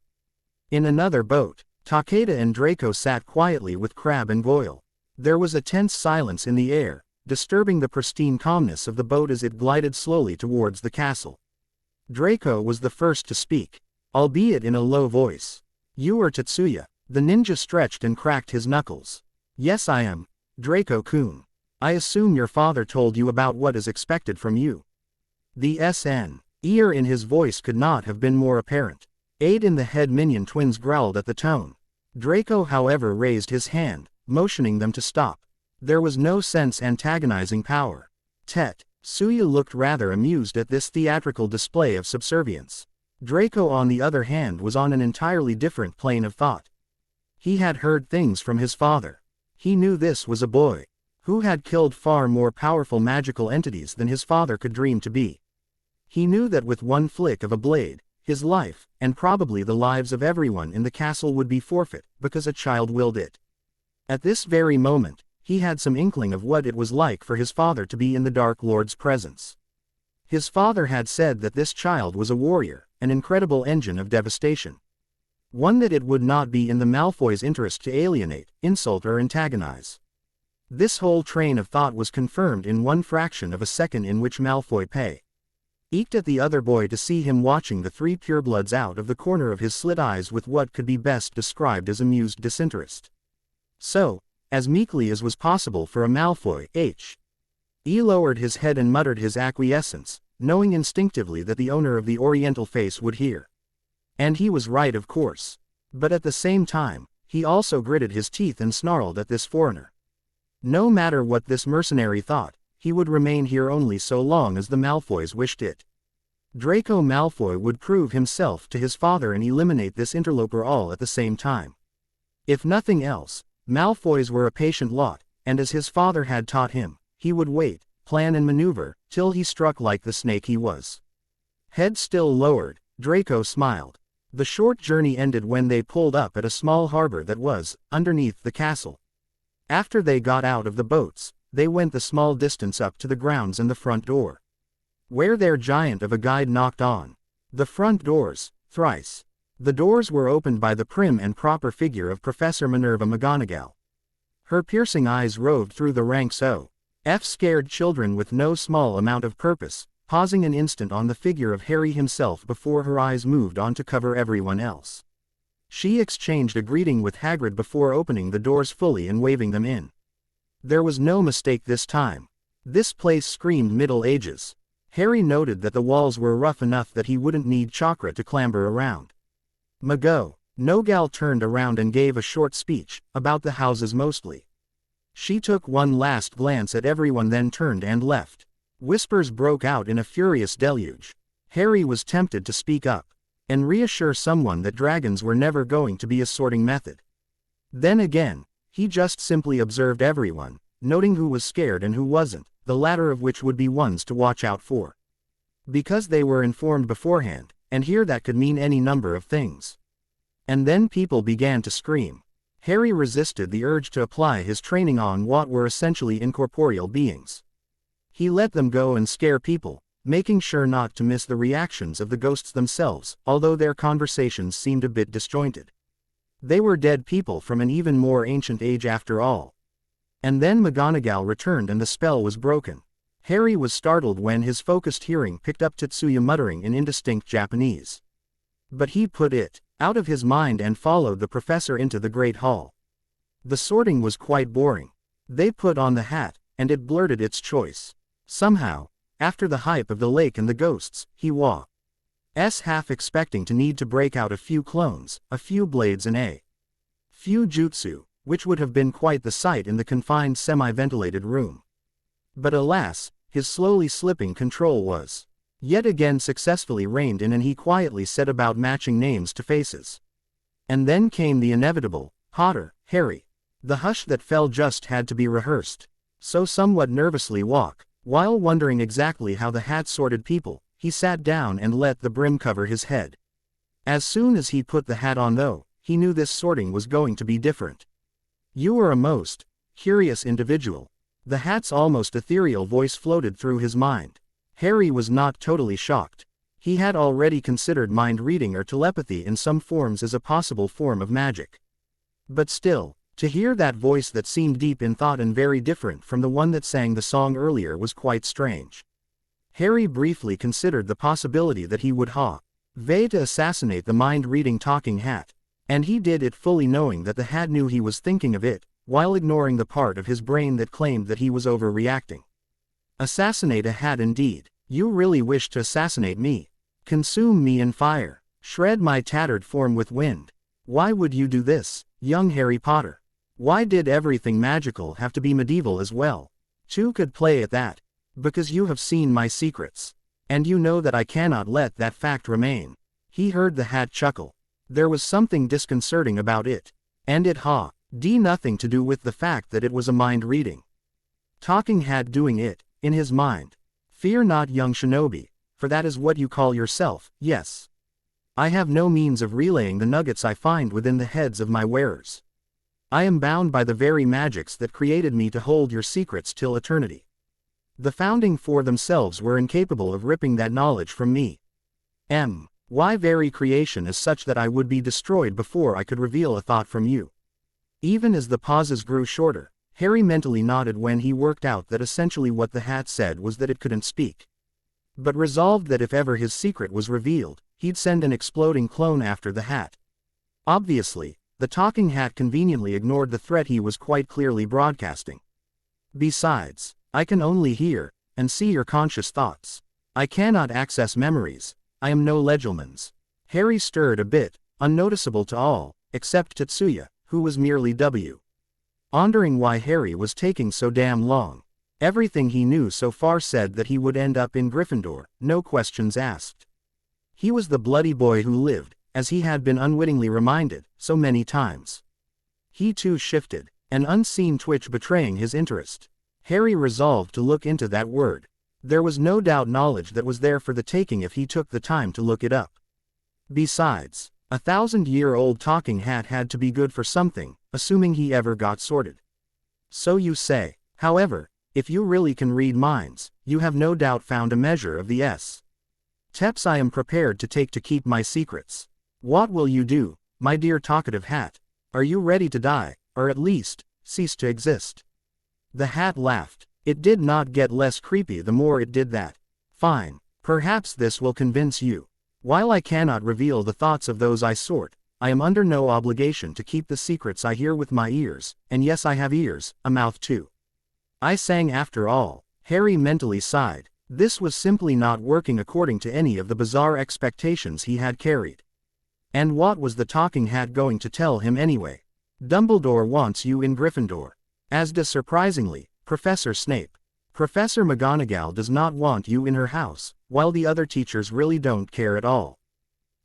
In another boat, Takeda and Draco sat quietly with Crabbe and Goyle. There was a tense silence in the air, disturbing the pristine calmness of the boat as it glided slowly towards the castle. Draco was the first to speak, albeit in a low voice. "You are Tetsuya." The ninja stretched and cracked his knuckles. "Yes, I am, Draco-kun. I assume your father told you about what is expected from you." The ear in his voice could not have been more apparent. 8 in the head minion twins growled at the tone. Draco, however, raised his hand, motioning them to stop. There was no sense antagonizing power. Tetsuya looked rather amused at this theatrical display of subservience. Draco, on the other hand, was on an entirely different plane of thought. He had heard things from his father. He knew this was a boy who had killed far more powerful magical entities than his father could dream to be. He knew that with one flick of a blade, his life, and probably the lives of everyone in the castle, would be forfeit, because a child willed it. At this very moment, he had some inkling of what it was like for his father to be in the Dark Lord's presence. His father had said that this child was a warrior, an incredible engine of devastation. One that it would not be in the Malfoys' interest to alienate, insult or antagonize. This whole train of thought was confirmed in one fraction of a second, in which Malfoy eked at the other boy to see him watching the 3 purebloods out of the corner of his slit eyes with what could be best described as amused disinterest. So, as meekly as was possible for a Malfoy, he lowered his head and muttered his acquiescence, knowing instinctively that the owner of the Oriental face would hear. And he was right, of course. But at the same time, he also gritted his teeth and snarled at this foreigner. No matter what this mercenary thought, he would remain here only so long as the Malfoys wished it. Draco Malfoy would prove himself to his father and eliminate this interloper all at the same time. If nothing else, Malfoys were a patient lot, and as his father had taught him, he would wait, plan and maneuver, till he struck like the snake he was. Head still lowered, Draco smiled. The short journey ended when they pulled up at a small harbor that was underneath the castle. After they got out of the boats, they went the small distance up to the grounds and the front door, where their giant of a guide knocked on the front doors thrice. The doors were opened by the prim and proper figure of Professor Minerva McGonagall. Her piercing eyes roved through the ranks of scared children with no small amount of purpose, pausing an instant on the figure of Harry himself before her eyes moved on to cover everyone else. She exchanged a greeting with Hagrid before opening the doors fully and waving them in. There was no mistake this time. This place screamed Middle Ages. Harry noted that the walls were rough enough that he wouldn't need chakra to clamber around. McGonagall turned around and gave a short speech, about the houses mostly. She took one last glance at everyone, then turned and left. Whispers broke out in a furious deluge. Harry was tempted to speak up and reassure someone that dragons were never going to be a sorting method. Then again, he just simply observed everyone, noting who was scared and who wasn't, the latter of which would be ones to watch out for. Because they were informed beforehand, and here that could mean any number of things. And then people began to scream. Harry resisted the urge to apply his training on what were essentially incorporeal beings. He let them go and scare people, making sure not to miss the reactions of the ghosts themselves, although their conversations seemed a bit disjointed. They were dead people from an even more ancient age after all. And then McGonagall returned and the spell was broken. Harry was startled when his focused hearing picked up Tetsuya muttering in indistinct Japanese. But he put it out of his mind, and followed the professor into the great hall. The sorting was quite boring. They put on the hat, and it blurted its choice. Somehow, after the hype of the lake and the ghosts, he was half expecting to need to break out a few clones, a few blades and a few jutsu, which would have been quite the sight in the confined semi-ventilated room. But alas, his slowly slipping control was yet again successfully reined in, and he quietly set about matching names to faces. And then came the inevitable, Potter, Harry. The hush that fell just had to be rehearsed. So somewhat nervously while wondering exactly how the hat sorted people, he sat down and let the brim cover his head. As soon as he put the hat on, though, he knew this sorting was going to be different. You are a most curious individual. The hat's almost ethereal voice floated through his mind. Harry was not totally shocked. He had already considered mind reading or telepathy in some forms as a possible form of magic. But still, to hear that voice that seemed deep in thought and very different from the one that sang the song earlier was quite strange. Harry briefly considered the possibility that he would to assassinate the mind-reading talking hat. And he did it fully knowing that the hat knew he was thinking of it, while ignoring the part of his brain that claimed that he was overreacting. Assassinate a hat indeed. You really wish to assassinate me? Consume me in fire. Shred my tattered form with wind. Why would you do this, young Harry Potter? Why did everything magical have to be medieval as well? Two could play at that. Because you have seen my secrets. And you know that I cannot let that fact remain. He heard the hat chuckle. There was something disconcerting about it. And it had nothing to do with the fact that it was a mind-reading talking hat doing it, in his mind. Fear not, young shinobi, for that is what you call yourself, yes. I have no means of relaying the nuggets I find within the heads of my wearers. I am bound by the very magics that created me to hold your secrets till eternity. The founding for themselves were incapable of ripping that knowledge from me. My very creation is such that I would be destroyed before I could reveal a thought from you. Even as the pauses grew shorter, Harry mentally nodded when he worked out that essentially what the hat said was that it couldn't speak. But resolved that if ever his secret was revealed, he'd send an exploding clone after the hat. Obviously, the talking hat conveniently ignored the threat he was quite clearly broadcasting. Besides, I can only hear and see your conscious thoughts. I cannot access memories. I am no legilimens. Harry stirred a bit, unnoticeable to all, except Tetsuya, who was merely wondering why Harry was taking so damn long. Everything he knew so far said that he would end up in Gryffindor, no questions asked. He was the bloody boy who lived, as he had been unwittingly reminded, so many times. He too shifted, an unseen twitch betraying his interest. Harry resolved to look into that word. There was no doubt knowledge that was there for the taking if he took the time to look it up. Besides, 1,000-year-old talking hat had to be good for something, assuming he ever got sorted. So you say. However, if you really can read minds, you have no doubt found a measure of the steps I am prepared to take to keep my secrets. What will you do, my dear talkative hat? Are you ready to die, or at least, cease to exist? The hat laughed. It did not get less creepy the more it did that. Fine. Perhaps this will convince you. While I cannot reveal the thoughts of those I sort, I am under no obligation to keep the secrets I hear with my ears, and yes, I have ears, a mouth too. I sang after all. Harry mentally sighed. This was simply not working according to any of the bizarre expectations he had carried. And what was the talking hat going to tell him anyway? Dumbledore wants you in Gryffindor. As does surprisingly, Professor Snape. Professor McGonagall does not want you in her house, while the other teachers really don't care at all.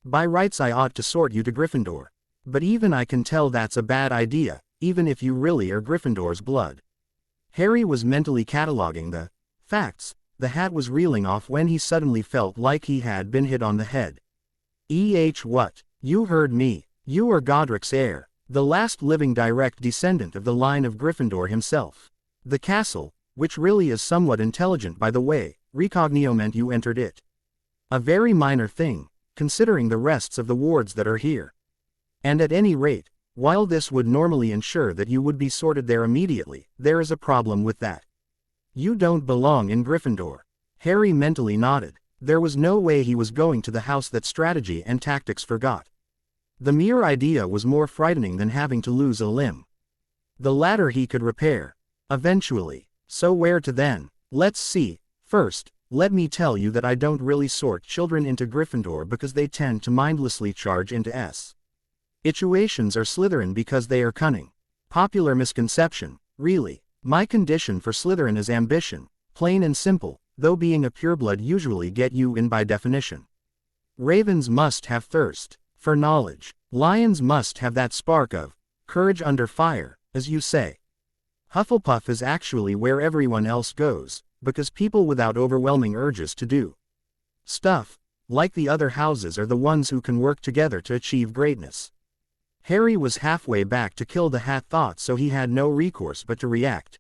By rights I ought to sort you to Gryffindor. But even I can tell that's a bad idea, even if you really are Gryffindor's blood. Harry was mentally cataloging the facts the hat was reeling off when he suddenly felt like he had been hit on the head. What? You heard me. You are Godric's heir, the last living direct descendant of the line of Gryffindor himself. The castle, which really is somewhat intelligent by the way, recognio meant you entered it. A very minor thing, considering the rests of the wards that are here. And at any rate, while this would normally ensure that you would be sorted there immediately, there is a problem with that. You don't belong in Gryffindor. Harry mentally nodded. There was no way he was going to the house that strategy and tactics forgot. The mere idea was more frightening than having to lose a limb. The latter he could repair. Eventually. So where to then? Let's see. First, let me tell you that I don't really sort children into Gryffindor because they tend to mindlessly charge into situations, or Slytherin because they are cunning. Popular misconception, really. My condition for Slytherin is ambition, plain and simple, though being a pureblood usually get you in by definition. Ravens must have thirst for knowledge. Lions must have that spark of courage under fire, as you say. Hufflepuff is actually where everyone else goes, because people without overwhelming urges to do stuff, like the other houses, are the ones who can work together to achieve greatness. Harry was halfway back to Kill the Hat thought, so he had no recourse but to react.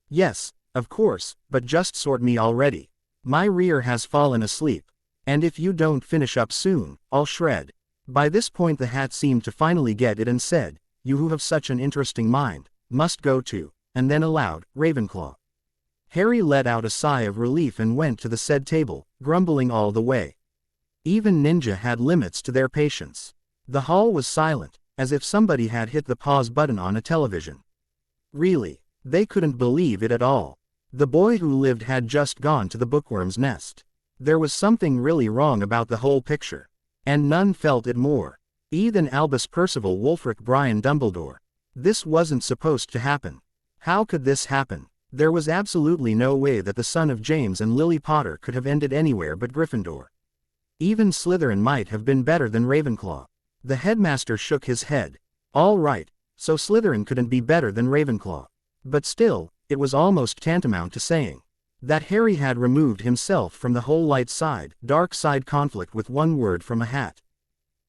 Yes, of course, but just sort me already. My rear has fallen asleep. And if you don't finish up soon, I'll shred. By this point the Hat seemed to finally get it and said, "You who have such an interesting mind, must go to," and then aloud, "Ravenclaw." Harry let out a sigh of relief and went to the said table, grumbling all the way. Even Ninja had limits to their patience. The hall was silent, as if somebody had hit the pause button on a television. Really, they couldn't believe it at all. The boy who lived had just gone to the bookworm's nest. There was something really wrong about the whole picture. And none felt it more than Albus Percival Wulfric Brian Dumbledore. This wasn't supposed to happen. How could this happen? There was absolutely no way that the son of James and Lily Potter could have ended anywhere but Gryffindor. Even Slytherin might have been better than Ravenclaw. The headmaster shook his head. All right, so Slytherin couldn't be better than Ravenclaw. But still, it was almost tantamount to saying that Harry had removed himself from the whole light side, dark side conflict with one word from a hat.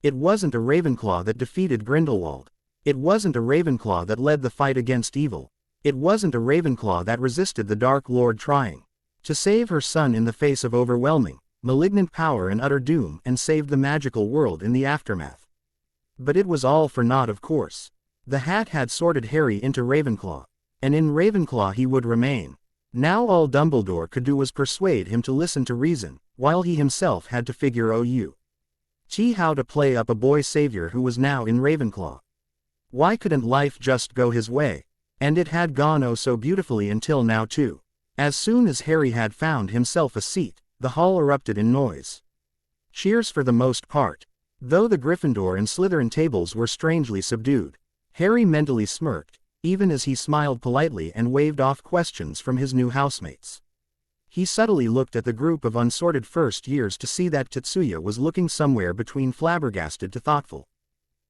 It wasn't a Ravenclaw that defeated Grindelwald. It wasn't a Ravenclaw that led the fight against evil. It wasn't a Ravenclaw that resisted the Dark Lord trying to save her son in the face of overwhelming, malignant power and utter doom, and saved the magical world in the aftermath. But it was all for naught, of course. The Hat had sorted Harry into Ravenclaw, and in Ravenclaw he would remain. Now all Dumbledore could do was persuade him to listen to reason, while he himself had to figure how to play up a boy savior who was now in Ravenclaw. Why couldn't life just go his way? And it had gone oh so beautifully until now too. As soon as Harry had found himself a seat, the hall erupted in noise. Cheers for the most part. Though the Gryffindor and Slytherin tables were strangely subdued. Harry mentally smirked, even as he smiled politely and waved off questions from his new housemates. He subtly looked at the group of unsorted first years to see that Tetsuya was looking somewhere between flabbergasted to thoughtful.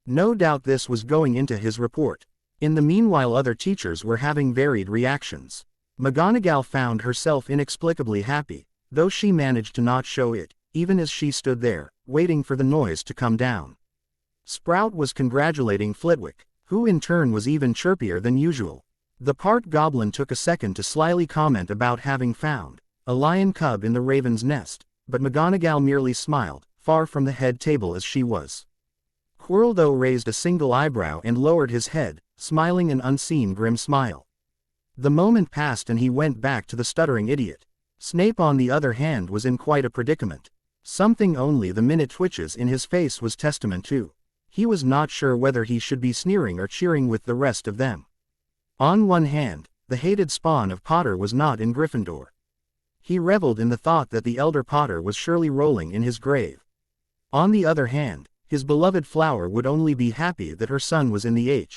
No doubt this was going into his report. In the meanwhile other teachers were having varied reactions. McGonagall found herself inexplicably happy, though she managed to not show it, even as she stood there, waiting for the noise to come down. Sprout was congratulating Flitwick, who in turn was even chirpier than usual. The part goblin took a second to slyly comment about having found a lion cub in the raven's nest, but McGonagall merely smiled, far from the head table as she was. Quirrell raised a single eyebrow and lowered his head, smiling an unseen grim smile. The moment passed and he went back to the stuttering idiot. Snape on the other hand was in quite a predicament. Something only the minute twitches in his face was testament to. He was not sure whether he should be sneering or cheering with the rest of them. On one hand, the hated spawn of Potter was not in Gryffindor. He reveled in the thought that the elder Potter was surely rolling in his grave. On the other hand, his beloved Flower would only be happy that her son was in the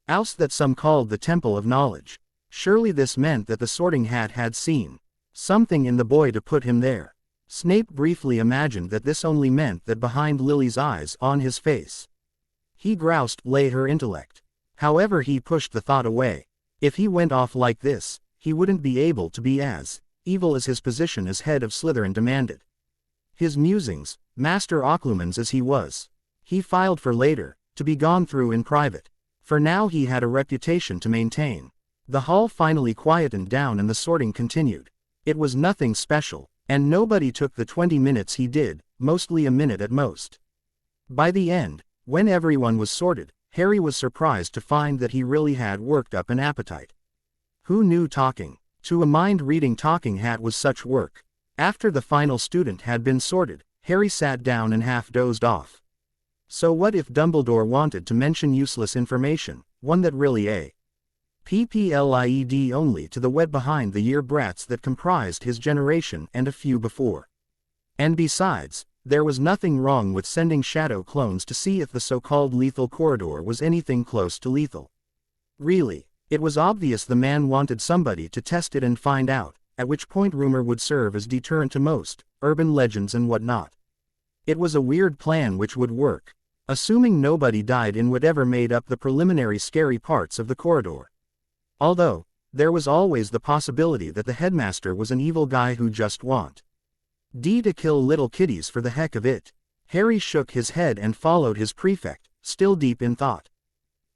house that some called the Temple of Knowledge. Surely this meant that the Sorting Hat had seen something in the boy to put him there. Snape briefly imagined that this only meant that behind Lily's eyes on his face, he groused, lay her intellect. However, he pushed the thought away. If he went off like this, he wouldn't be able to be as evil as his position as head of Slytherin demanded. His musings, Master Occlumens as he was, he filed for later, to be gone through in private. For now he had a reputation to maintain. The hall finally quietened down and the sorting continued. It was nothing special, and nobody took the 20 minutes he did, mostly a minute at most. By the end, when everyone was sorted, Harry was surprised to find that he really had worked up an appetite. Who knew talking to a mind-reading talking hat was such work? After the final student had been sorted, Harry sat down and half dozed off. So what if Dumbledore wanted to mention useless information, one that really PPLIED only to the wet behind the year brats that comprised his generation and a few before. And besides, there was nothing wrong with sending shadow clones to see if the so-called lethal corridor was anything close to lethal. Really, it was obvious the man wanted somebody to test it and find out, at which point rumor would serve as deterrent to most urban legends and whatnot. It was a weird plan which would work, assuming nobody died in whatever made up the preliminary scary parts of the corridor. Although, there was always the possibility that the headmaster was an evil guy who just wanted to kill little kiddies for the heck of it. Harry shook his head and followed his prefect, still deep in thought.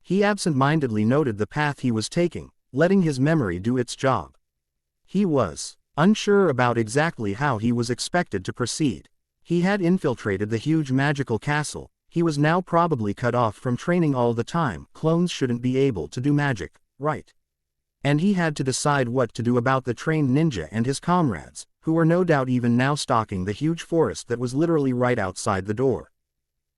He absent-mindedly noted the path he was taking, letting his memory do its job. He was unsure about exactly how he was expected to proceed. He had infiltrated the huge magical castle. He was now probably cut off from training all the time. Clones shouldn't be able to do magic, right? And he had to decide what to do about the trained ninja and his comrades, who were no doubt even now stalking the huge forest that was literally right outside the door.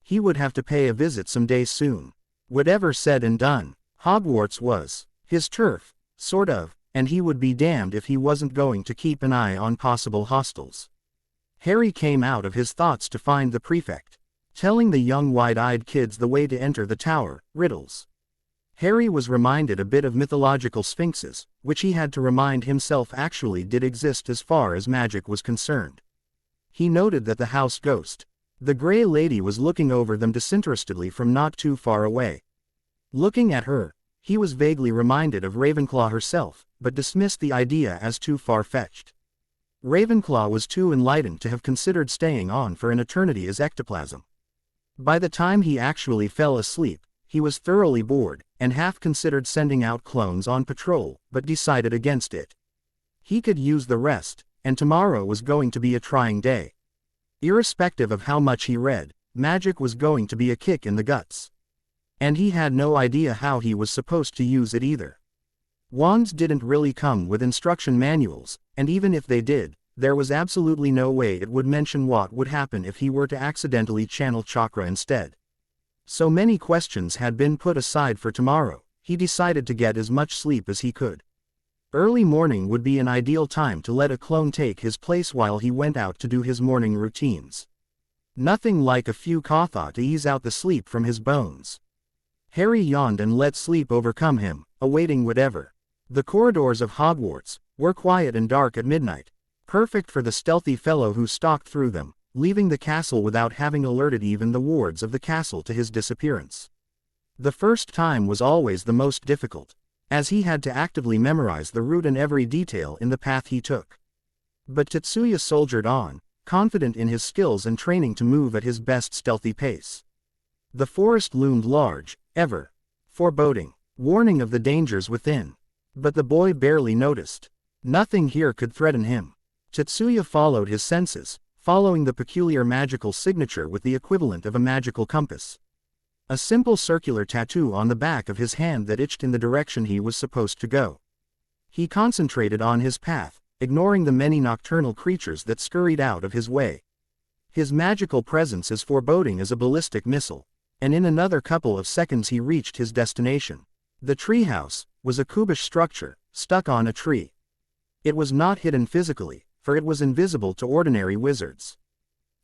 He would have to pay a visit someday soon. Whatever said and done, Hogwarts was his turf, sort of, and he would be damned if he wasn't going to keep an eye on possible hostiles. Harry came out of his thoughts to find the prefect, telling the young wide-eyed kids the way to enter the tower, riddles. Harry was reminded a bit of mythological sphinxes, which he had to remind himself actually did exist as far as magic was concerned. He noted that the house ghost, the Grey Lady, was looking over them disinterestedly from not too far away. Looking at her, he was vaguely reminded of Ravenclaw herself, but dismissed the idea as too far-fetched. Ravenclaw was too enlightened to have considered staying on for an eternity as ectoplasm. By the time he actually fell asleep, he was thoroughly bored, and half considered sending out clones on patrol, but decided against it. He could use the rest, and tomorrow was going to be a trying day. Irrespective of how much he read, magic was going to be a kick in the guts. And he had no idea how he was supposed to use it either. Wands didn't really come with instruction manuals, and even if they did, there was absolutely no way it would mention what would happen if he were to accidentally channel chakra instead. So many questions had been put aside for tomorrow. He decided to get as much sleep as he could. Early morning would be an ideal time to let a clone take his place while he went out to do his morning routines. Nothing like a few katha to ease out the sleep from his bones. Harry yawned and let sleep overcome him, awaiting whatever. The corridors of Hogwarts were quiet and dark at midnight, perfect for the stealthy fellow who stalked through them, leaving the castle without having alerted even the wards of the castle to his disappearance. The first time was always the most difficult, as he had to actively memorize the route and every detail in the path he took. But Tetsuya soldiered on, confident in his skills and training to move at his best stealthy pace. The forest loomed large, ever foreboding, warning of the dangers within. But the boy barely noticed. Nothing here could threaten him. Tetsuya followed his senses, following the peculiar magical signature with the equivalent of a magical compass. A simple circular tattoo on the back of his hand that itched in the direction he was supposed to go. He concentrated on his path, ignoring the many nocturnal creatures that scurried out of his way. His magical presence as foreboding as a ballistic missile, and in another couple of seconds he reached his destination. The treehouse was a cubish structure, stuck on a tree. It was not hidden physically, for it was invisible to ordinary wizards.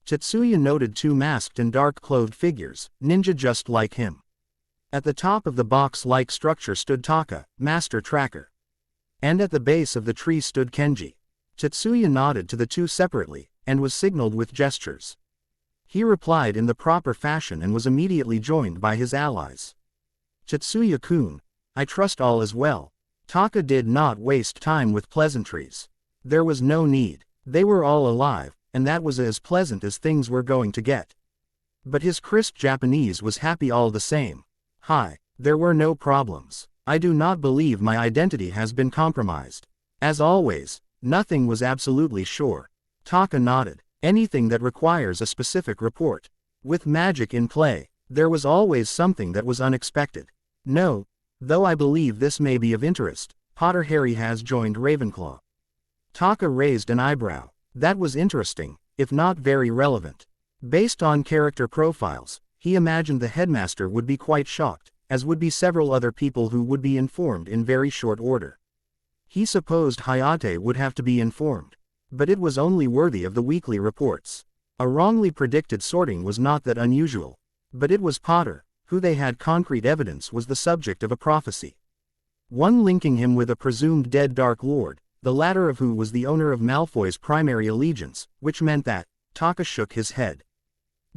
Tetsuya noted two masked and dark-clothed figures, ninja just like him. At the top of the box-like structure stood Taka, Master Tracker. And at the base of the tree stood Kenji. Tetsuya nodded to the two separately, and was signaled with gestures. He replied in the proper fashion and was immediately joined by his allies. Tetsuya-kun, I trust all is well. Taka did not waste time with pleasantries. There was no need. They were all alive, and that was as pleasant as things were going to get. But his crisp Japanese was happy all the same. Hi, there were no problems. I do not believe my identity has been compromised. As always, nothing was absolutely sure. Taka nodded. Anything that requires a specific report. With magic in play, there was always something that was unexpected. No, though I believe this may be of interest, Potter Harry has joined Ravenclaw. Taka raised an eyebrow. That was interesting, if not very relevant. Based on character profiles, He imagined the headmaster would be quite shocked, as would be several other people who would be informed in very short order. He supposed Hayate would have to be informed. But it was only worthy of the weekly reports. A wrongly predicted sorting was not that unusual. But it was Potter, who they had concrete evidence was the subject of a prophecy. One linking him with a presumed dead Dark Lord, the latter of who was the owner of Malfoy's primary allegiance, which meant that, Taka shook his head.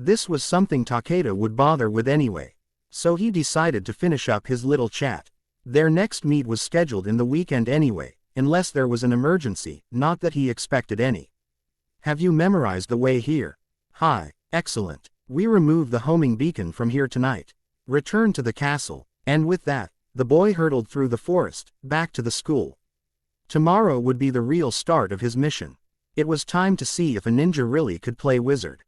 This was something Takeda would bother with anyway. So he decided to finish up his little chat. Their next meet was scheduled in the weekend anyway, unless there was an emergency, not that he expected any. Have you memorized the way here? Hi, excellent. We remove the homing beacon from here tonight. Return to the castle, and with that, the boy hurtled through the forest, back to the school. Tomorrow would be the real start of his mission. It was time to see if a ninja really could play wizard.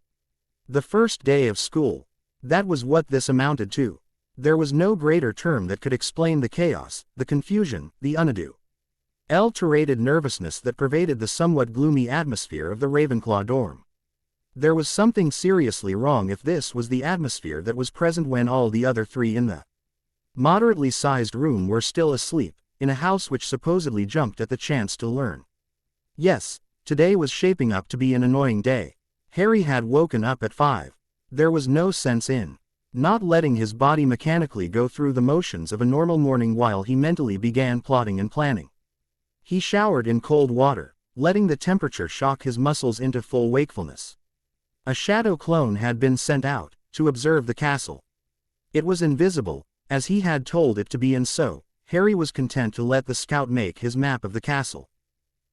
The first day of school. That was what this amounted to. There was no greater term that could explain the chaos, the confusion, the unadulterated nervousness that pervaded the somewhat gloomy atmosphere of the Ravenclaw dorm. There was something seriously wrong if this was the atmosphere that was present when all the other three in the moderately sized room were still asleep, in a house which supposedly jumped at the chance to learn. Yes, today was shaping up to be an annoying day. Harry had woken up at 5. There was no sense in not letting his body mechanically go through the motions of a normal morning while he mentally began plotting and planning. He showered in cold water, letting the temperature shock his muscles into full wakefulness. A shadow clone had been sent out to observe the castle. It was invisible, as he had told it to be, and so Harry was content to let the scout make his map of the castle.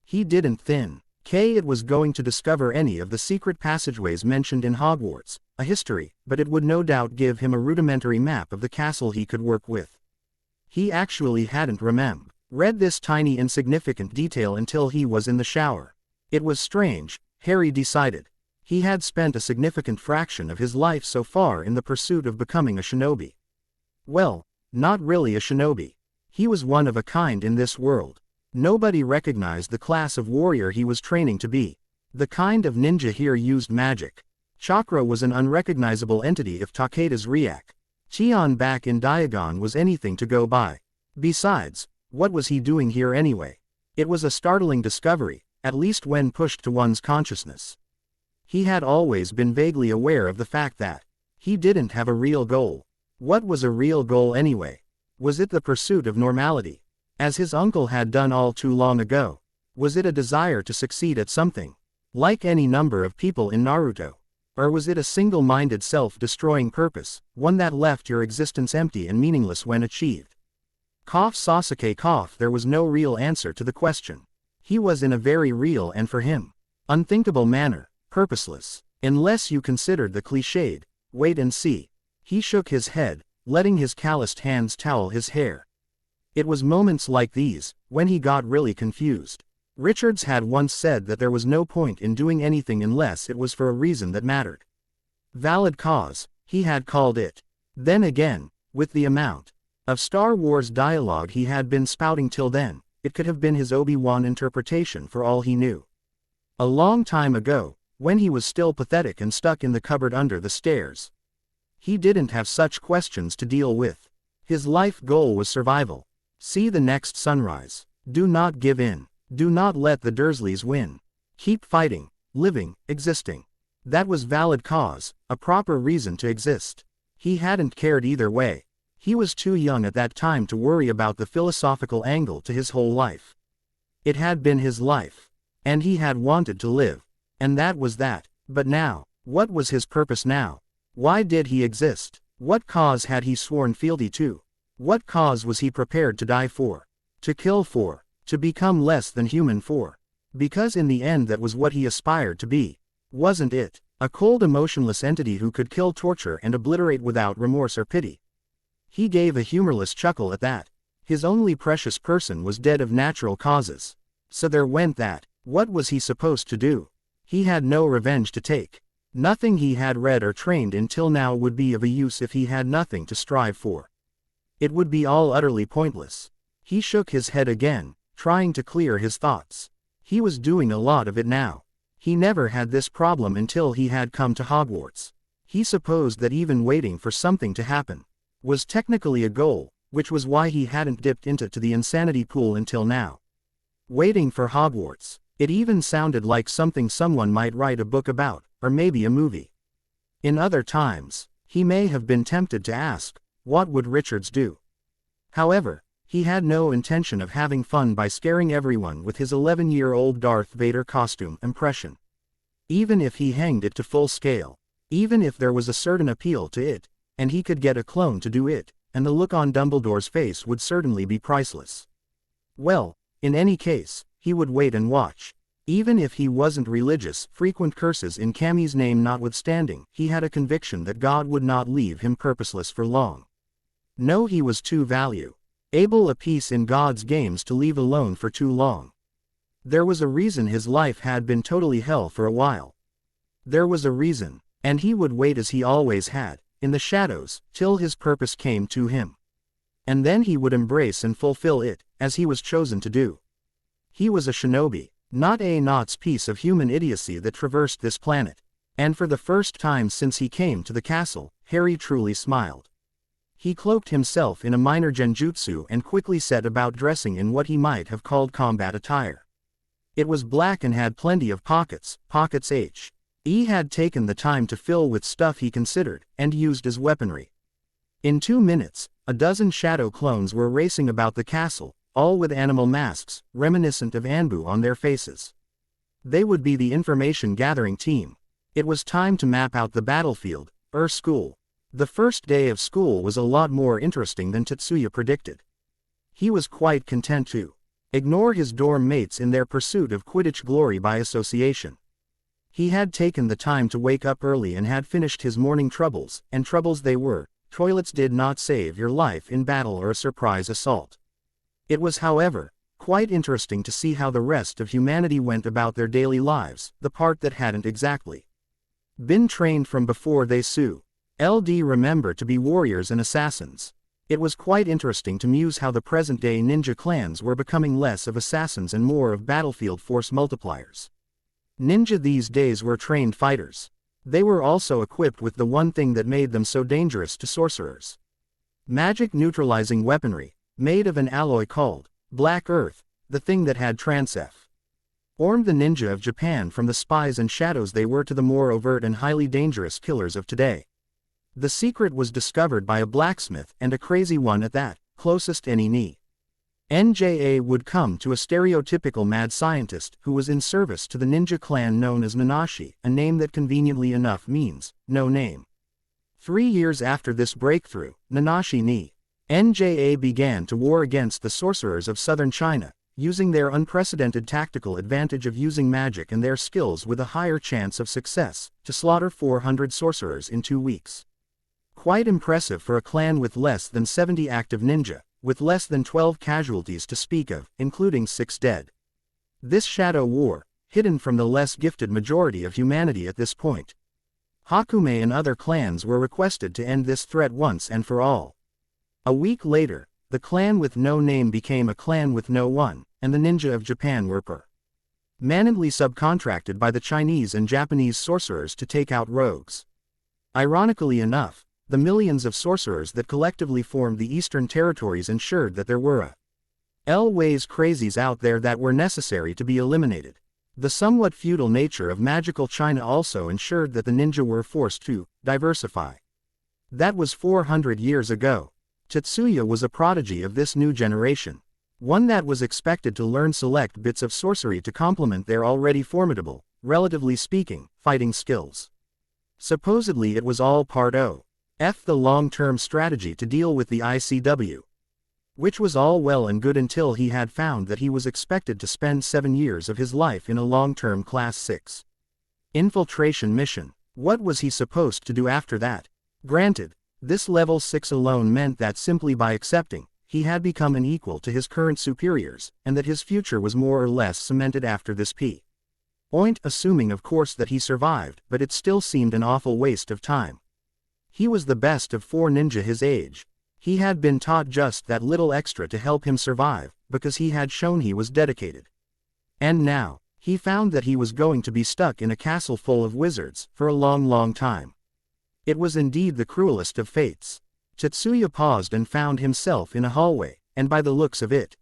He didn't think it was going to discover any of the secret passageways mentioned in Hogwarts, a history, but it would no doubt give him a rudimentary map of the castle he could work with. He actually hadn't read this tiny insignificant detail until he was in the shower. It was strange, Harry decided. He had spent a significant fraction of his life so far in the pursuit of becoming a shinobi. Well, not really a shinobi. He was one of a kind in this world. Nobody recognized the class of warrior he was training to be. The kind of ninja here used magic. Chakra was an unrecognizable entity if Takeda's reaction back in Diagon was anything to go by. Besides, what was he doing here anyway? It was a startling discovery, at least when pushed to one's consciousness. He had always been vaguely aware of the fact that he didn't have a real goal. What was a real goal anyway? Was it the pursuit of normality, as his uncle had done all too long ago? Was it a desire to succeed at something, like any number of people in Naruto? Or was it a single-minded self-destroying purpose, one that left your existence empty and meaningless when achieved? Sasuke. There was no real answer to the question. He was in a very real and, for him, unthinkable manner, purposeless. Unless you considered the cliched, wait and see. He shook his head, letting his calloused hands towel his hair. It was moments like these, when he got really confused. Richards had once said that there was no point in doing anything unless it was for a reason that mattered. Valid cause, he had called it. Then again, with the amount of Star Wars dialogue he had been spouting till then, it could have been his Obi-Wan interpretation for all he knew. A long time ago, when he was still pathetic and stuck in the cupboard under the stairs. He didn't have such questions to deal with. His life goal was survival. See the next sunrise. Do not give in. Do not let the Dursleys win. Keep fighting, living, existing. That was valid cause, a proper reason to exist. He hadn't cared either way. He was too young at that time to worry about the philosophical angle to his whole life. It had been his life. And he had wanted to live. And that was that. But now, what was his purpose now? Why did he exist? What cause had he sworn fealty to? What cause was he prepared to die for? To kill for? To become less than human for? Because in the end that was what he aspired to be. Wasn't it? A cold emotionless entity who could kill, torture and obliterate without remorse or pity. He gave a humorless chuckle at that. His only precious person was dead of natural causes. So there went that. What was he supposed to do? He had no revenge to take. Nothing he had read or trained until now would be of a use if he had nothing to strive for. It would be all utterly pointless. He shook his head again, trying to clear his thoughts. He was doing a lot of it now. He never had this problem until he had come to Hogwarts. He supposed that even waiting for something to happen was technically a goal, which was why he hadn't dipped into the insanity pool until now. Waiting for Hogwarts. It even sounded like something someone might write a book about, or maybe a movie. In other times, he may have been tempted to ask, what would Richards do? However, he had no intention of having fun by scaring everyone with his 11-year-old Darth Vader costume impression. Even if he hanged it to full scale, even if there was a certain appeal to it, and he could get a clone to do it, and the look on Dumbledore's face would certainly be priceless. Well, in any case, he would wait and watch. Even if he wasn't religious, frequent curses in Cammy's name notwithstanding, he had a conviction that God would not leave him purposeless for long. No, he was too valuable a piece in God's games to leave alone for too long. There was a reason his life had been totally hell for a while. There was a reason, and he would wait as he always had, in the shadows, till his purpose came to him. And then he would embrace and fulfill it, as he was chosen to do. He was a shinobi, not a Knott's piece of human idiocy that traversed this planet. And for the first time since he came to the castle, Harry truly smiled. He cloaked himself in a minor genjutsu and quickly set about dressing in what he might have called combat attire. It was black and had plenty of pockets. He had taken the time to fill with stuff he considered, and used as weaponry. In 2 minutes, a dozen shadow clones were racing about the castle, all with animal masks, reminiscent of Anbu on their faces. They would be the information-gathering team. It was time to map out the battlefield, school. The first day of school was a lot more interesting than Tetsuya predicted. He was quite content to ignore his dorm mates in their pursuit of Quidditch glory by association. He had taken the time to wake up early and had finished his morning troubles, and troubles they were. Toilets did not save your life in battle or a surprise assault. It was, however, quite interesting to see how the rest of humanity went about their daily lives, the part that hadn't exactly been trained from before they remember to be warriors and assassins. It was quite interesting to muse how the present-day ninja clans were becoming less of assassins and more of battlefield force multipliers. Ninja these days were trained fighters. They were also equipped with the one thing that made them so dangerous to sorcerers. Magic neutralizing weaponry, made of an alloy called Black Earth, the thing that had transformed the ninja of Japan from the spies and shadows they were to the more overt and highly dangerous killers of today. The secret was discovered by a blacksmith, and a crazy one at that, closest any ni. NJA would come to a stereotypical mad scientist who was in service to the ninja clan known as Nanashi, a name that conveniently enough means, no name. 3 years after this breakthrough, Nanashi ni NJA began to war against the sorcerers of southern China, using their unprecedented tactical advantage of using magic and their skills with a higher chance of success, to slaughter 400 sorcerers in 2 weeks. Quite impressive for a clan with less than 70 active ninja, with less than 12 casualties to speak of, including 6 dead. This shadow war, hidden from the less gifted majority of humanity at this point. Hakume and other clans were requested to end this threat once and for all. A week later, the clan with no name became a clan with no one, and the ninja of Japan were permanently subcontracted by the Chinese and Japanese sorcerers to take out rogues. Ironically enough, the millions of sorcerers that collectively formed the Eastern Territories ensured that there were ways crazies out there that were necessary to be eliminated. The somewhat feudal nature of magical China also ensured that the ninja were forced to diversify. That was 400 years ago. Tetsuya was a prodigy of this new generation. One that was expected to learn select bits of sorcery to complement their already formidable, relatively speaking, fighting skills. Supposedly it was all part of the long-term strategy to deal with the ICW. Which was all well and good until he had found that he was expected to spend 7 years of his life in a long-term Class 6 infiltration mission. What was he supposed to do after that? Granted, this level 6 alone meant that simply by accepting, he had become an equal to his current superiors, and that his future was more or less cemented after this point, assuming of course that he survived, but it still seemed an awful waste of time. He was the best of 4 ninja his age. He had been taught just that little extra to help him survive, because he had shown he was dedicated. And now, he found that he was going to be stuck in a castle full of wizards, for a long time. It was indeed the cruelest of fates. Tetsuya paused and found himself in a hallway, and by the looks of it,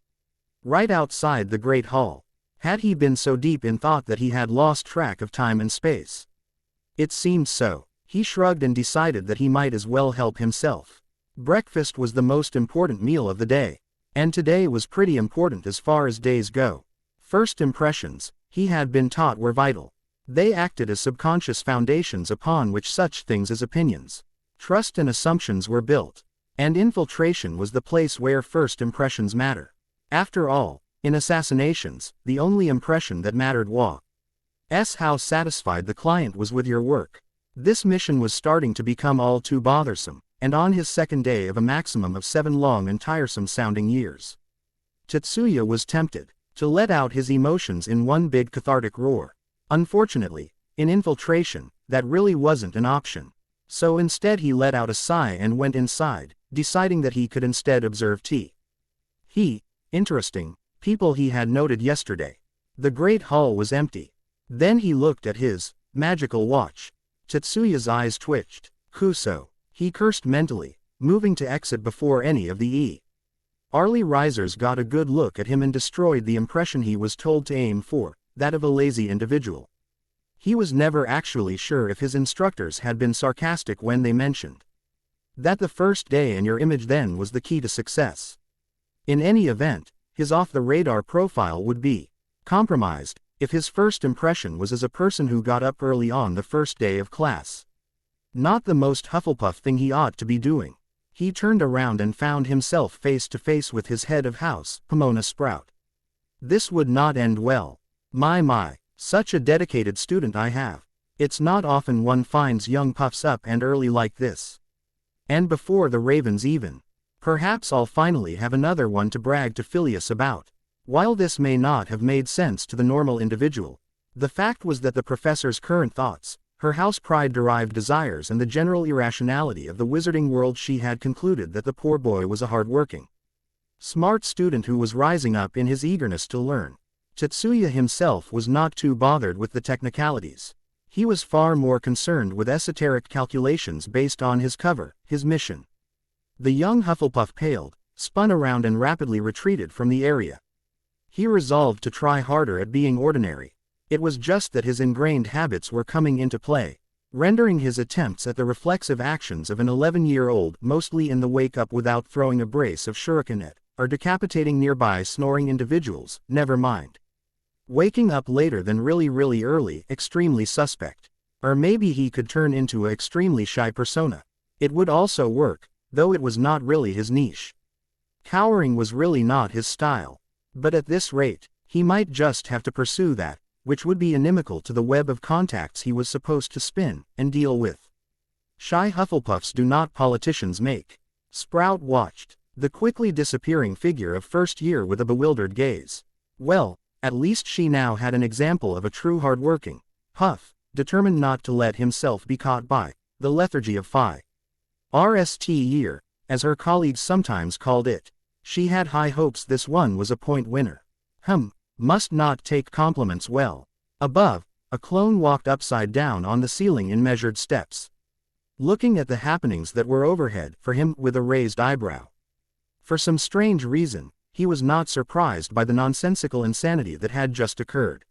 right outside the great hall. Had he been so deep in thought that he had lost track of time and space? It seemed so. He shrugged and decided that he might as well help himself. Breakfast was the most important meal of the day. And today was pretty important as far as days go. First impressions, he had been taught, were vital. They acted as subconscious foundations upon which such things as opinions, trust and assumptions were built. And infiltration was the place where first impressions matter. After all, in assassinations, the only impression that mattered was how satisfied the client was with your work. This mission was starting to become all too bothersome, and on his second day of a maximum of 7 long and tiresome-sounding years, Tetsuya was tempted to let out his emotions in one big cathartic roar. Unfortunately, in infiltration, that really wasn't an option. So instead he let out a sigh and went inside, deciding that he could instead observe interesting people he had noted yesterday. The great hall was empty. Then he looked at his magical watch. Tetsuya's eyes twitched. Kuso. He cursed mentally, moving to exit before any of the early risers got a good look at him and destroyed the impression he was told to aim for, that of a lazy individual. He was never actually sure if his instructors had been sarcastic when they mentioned that the first day in your image then was the key to success. In any event, his off-the-radar profile would be compromised if his first impression was as a person who got up early on the first day of class. Not the most Hufflepuff thing he ought to be doing. He turned around and found himself face to face with his head of house, Pomona Sprout. This would not end well. My, such a dedicated student I have. It's not often one finds young puffs up and early like this. And before the Ravens even. Perhaps I'll finally have another one to brag to Phileas about. While this may not have made sense to the normal individual, the fact was that the professor's current thoughts, her house pride-derived desires and the general irrationality of the wizarding world, she had concluded that the poor boy was a hard-working, smart student who was rising up in his eagerness to learn. Tetsuya himself was not too bothered with the technicalities. He was far more concerned with esoteric calculations based on his cover, his mission. The young Hufflepuff paled, spun around and rapidly retreated from the area. He resolved to try harder at being ordinary. It was just that his ingrained habits were coming into play, rendering his attempts at the reflexive actions of an 11-year-old mostly in the wake-up without throwing a brace of shuriken at, or decapitating nearby snoring individuals, never mind. Waking up later than really early, extremely suspect. Or maybe he could turn into an extremely shy persona. It would also work, though it was not really his niche. Cowering was really not his style. But at this rate, he might just have to pursue that, which would be inimical to the web of contacts he was supposed to spin and deal with. Shy Hufflepuffs do not politicians make. Sprout watched the quickly disappearing figure of first year with a bewildered gaze. Well, at least she now had an example of a true hard-working Huff, determined not to let himself be caught by the lethargy of RST year, as her colleagues sometimes called it. She had high hopes this one was a point winner. Must not take compliments well. Above, a clone walked upside down on the ceiling in measured steps, looking at the happenings that were overhead for him with a raised eyebrow. For some strange reason, he was not surprised by the nonsensical insanity that had just occurred.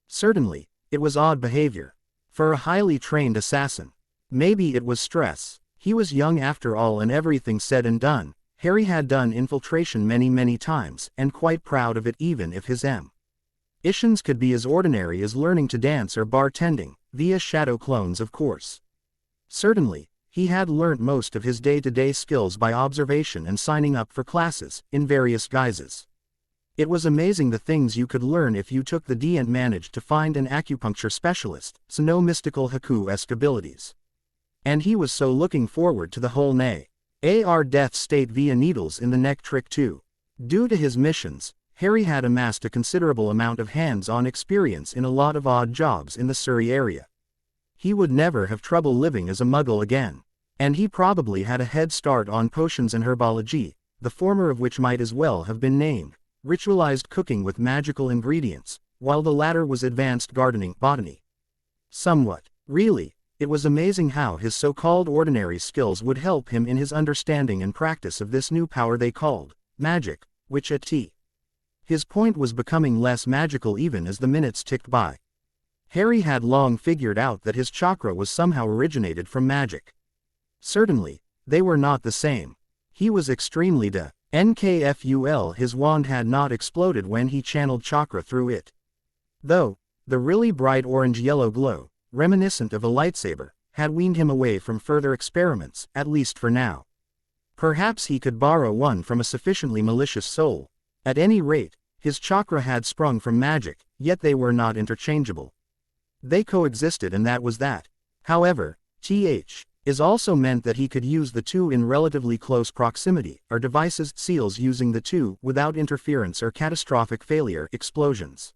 Certainly, it was odd behavior. For a highly trained assassin. Maybe it was stress. He was young after all, and everything said and done, Harry had done infiltration many times, and quite proud of it, even if his missions could be as ordinary as learning to dance or bartending, via shadow clones of course. Certainly, he had learnt most of his day-to-day skills by observation and signing up for classes, in various guises. It was amazing the things you could learn if you took the D and managed to find an acupuncture specialist, so no mystical Haku-esque abilities. And he was so looking forward to the whole AR death state via needles in the neck trick too. Due to his missions, Harry had amassed a considerable amount of hands-on experience in a lot of odd jobs in the Surrey area. He would never have trouble living as a muggle again. And he probably had a head start on potions and herbology, the former of which might as well have been named ritualized cooking with magical ingredients, while the latter was advanced gardening, botany. Somewhat. Really, It was amazing how his so-called ordinary skills would help him in his understanding and practice of this new power they called magic, which at his point was becoming less magical even as the minutes ticked by. Harry had long figured out that his chakra was somehow originated from magic. Certainly, they were not the same. He was extremely NKFUL. His wand had not exploded when he channeled chakra through it. Though, the really bright orange-yellow glow, reminiscent of a lightsaber, had weaned him away from further experiments, at least for now. Perhaps he could borrow one from a sufficiently malicious soul. At any rate, his chakra had sprung from magic, yet they were not interchangeable. They coexisted and that was that. However, is also meant that he could use the two in relatively close proximity, or devices seals using the two without interference or catastrophic failure explosions.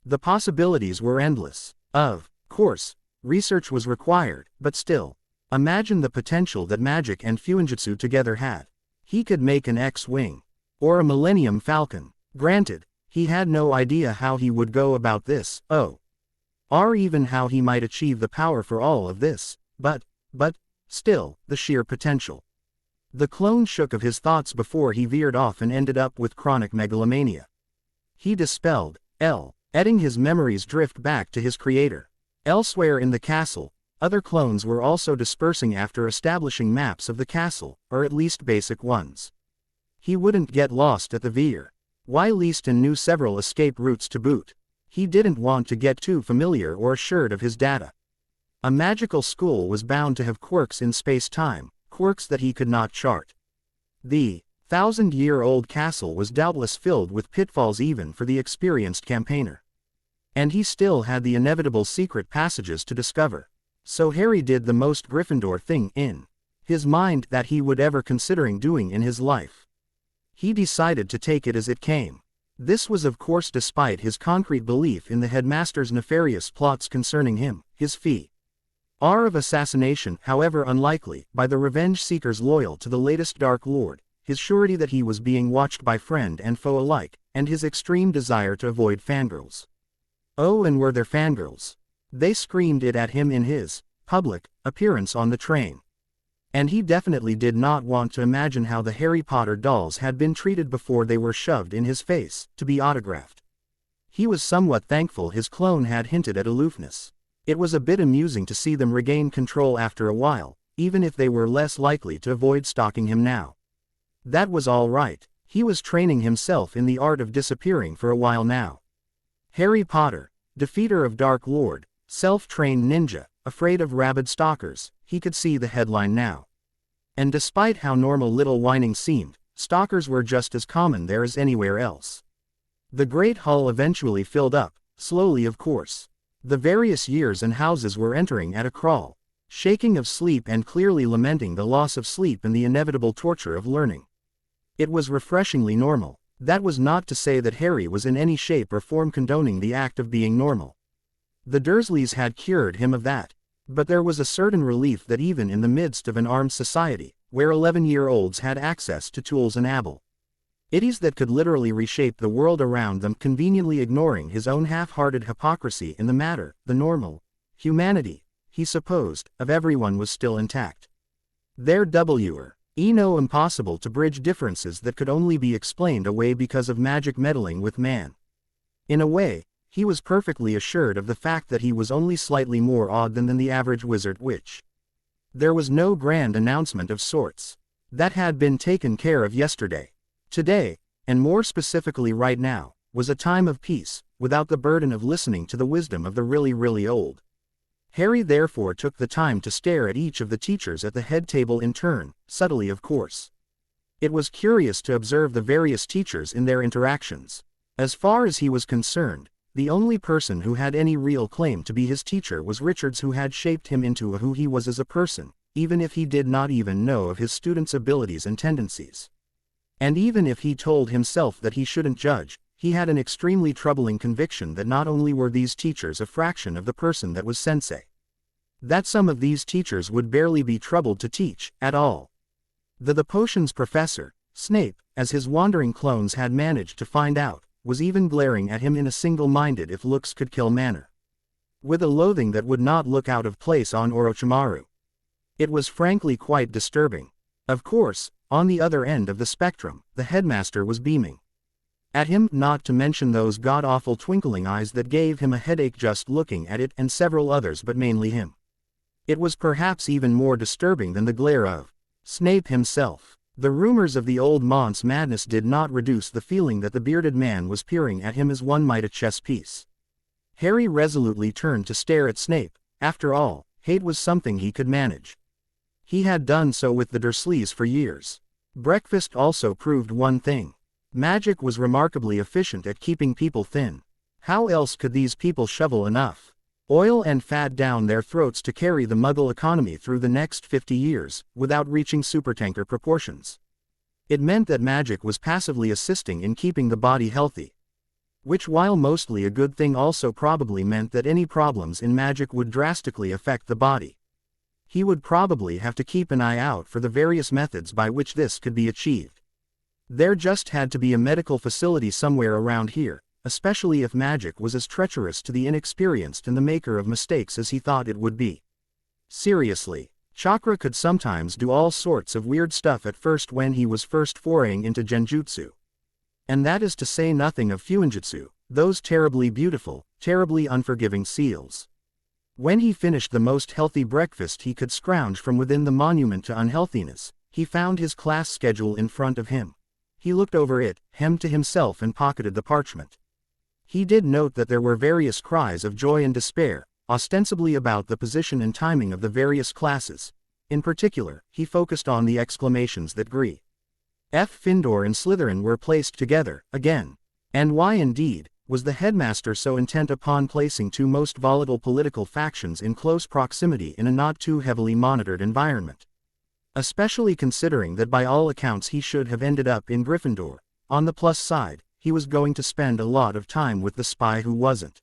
The possibilities were endless. Of course, research was required, but still, imagine the potential that magic and fuinjutsu together had. He could make an X-Wing. Or a Millennium Falcon. Granted, he had no idea how he would go about this, or even how he might achieve the power for all of this, but, still, the sheer potential. The clone shook of his thoughts before he veered off and ended up with chronic megalomania. He dispelled, letting his memories drift back to his creator. Elsewhere in the castle, other clones were also dispersing after establishing maps of the castle, or at least basic ones. He wouldn't get lost at the Veer. Why Leaston knew several escape routes to boot. He didn't want to get too familiar or assured of his data. A magical school was bound to have quirks in space-time, quirks that he could not chart. The 1,000-year-old castle was doubtless filled with pitfalls even for the experienced campaigner. And he still had the inevitable secret passages to discover. So Harry did the most Gryffindor thing in his mind that he would ever considering doing in his life. He decided to take it as it came. This was of course despite his concrete belief in the headmaster's nefarious plots concerning him, his fee. Of assassination, however unlikely, by the revenge seekers loyal to the latest Dark Lord, his surety that he was being watched by friend and foe alike, and his extreme desire to avoid fangirls. Oh, and were there fangirls? They screamed it at him in his public appearance on the train. And he definitely did not want to imagine how the Harry Potter dolls had been treated before they were shoved in his face, to be autographed. He was somewhat thankful his clone had hinted at aloofness. It was a bit amusing to see them regain control after a while, even if they were less likely to avoid stalking him now. That was all right. He was training himself in the art of disappearing for a while now. Harry Potter, defeater of Dark Lord, self-trained ninja, afraid of rabid stalkers, he could see the headline now. And despite how normal little whining seemed, stalkers were just as common there as anywhere else. The great hall eventually filled up, slowly of course. The various years and houses were entering at a crawl, shaking of sleep and clearly lamenting the loss of sleep and the inevitable torture of learning. It was refreshingly normal. That was not to say that Harry was in any shape or form condoning the act of being normal. The Dursleys had cured him of that. But there was a certain relief that even in the midst of an armed society, where 11-year-olds had access to tools and abilities that could literally reshape the world around them, conveniently ignoring his own half-hearted hypocrisy in the matter, the normal humanity, he supposed, of everyone was still intact. There were no impossible to bridge differences that could only be explained away because of magic meddling with man. In a way, he was perfectly assured of the fact that he was only slightly more odd than the average wizard witch. There was no grand announcement of sorts. That had been taken care of yesterday. Today, and more specifically right now, was a time of peace, without the burden of listening to the wisdom of the really, really old. Harry therefore took the time to stare at each of the teachers at the head table in turn, subtly of course. It was curious to observe the various teachers in their interactions. As far as he was concerned, the only person who had any real claim to be his teacher was Richards, who had shaped him into who he was as a person, even if he did not even know of his students' abilities and tendencies. And even if he told himself that he shouldn't judge, he had an extremely troubling conviction that not only were these teachers a fraction of the person that was sensei, that some of these teachers would barely be troubled to teach, at all. The potions professor, Snape, as his wandering clones had managed to find out, was even glaring at him in a single-minded if looks could kill manner. with a loathing that would not look out of place on Orochimaru. It was frankly quite disturbing. Of course, on the other end of the spectrum, the headmaster was beaming at him, not to mention those god-awful twinkling eyes that gave him a headache just looking at it, and several others, but mainly him. It was perhaps even more disturbing than the glare of Snape himself. The rumors of the old Mont's madness did not reduce the feeling that the bearded man was peering at him as one might a chess piece. Harry resolutely turned to stare at Snape. After all, hate was something he could manage. He had done so with the Dursleys for years. Breakfast also proved one thing. Magic was remarkably efficient at keeping people thin. How else could these people shovel enough oil and fat down their throats to carry the Muggle economy through the next 50 years, without reaching supertanker proportions? It meant that magic was passively assisting in keeping the body healthy. Which, while mostly a good thing, also probably meant that any problems in magic would drastically affect the body. He would probably have to keep an eye out for the various methods by which this could be achieved. There just had to be a medical facility somewhere around here, especially if magic was as treacherous to the inexperienced and the maker of mistakes as he thought it would be. Seriously, Chakra could sometimes do all sorts of weird stuff at first when he was first foraying into genjutsu. And that is to say nothing of fuinjutsu, those terribly beautiful, terribly unforgiving seals. When he finished the most healthy breakfast he could scrounge from within the monument to unhealthiness, he found his class schedule in front of him. He looked over it, hemmed to himself, and pocketed the parchment. He did note that there were various cries of joy and despair, ostensibly about the position and timing of the various classes. In particular, he focused on the exclamations that Gri, Findor and Slytherin were placed together, again. And why indeed, was the headmaster so intent upon placing two most volatile political factions in close proximity in a not too heavily monitored environment? Especially considering that by all accounts he should have ended up in Gryffindor. On the plus side, he was going to spend a lot of time with the spy who wasn't.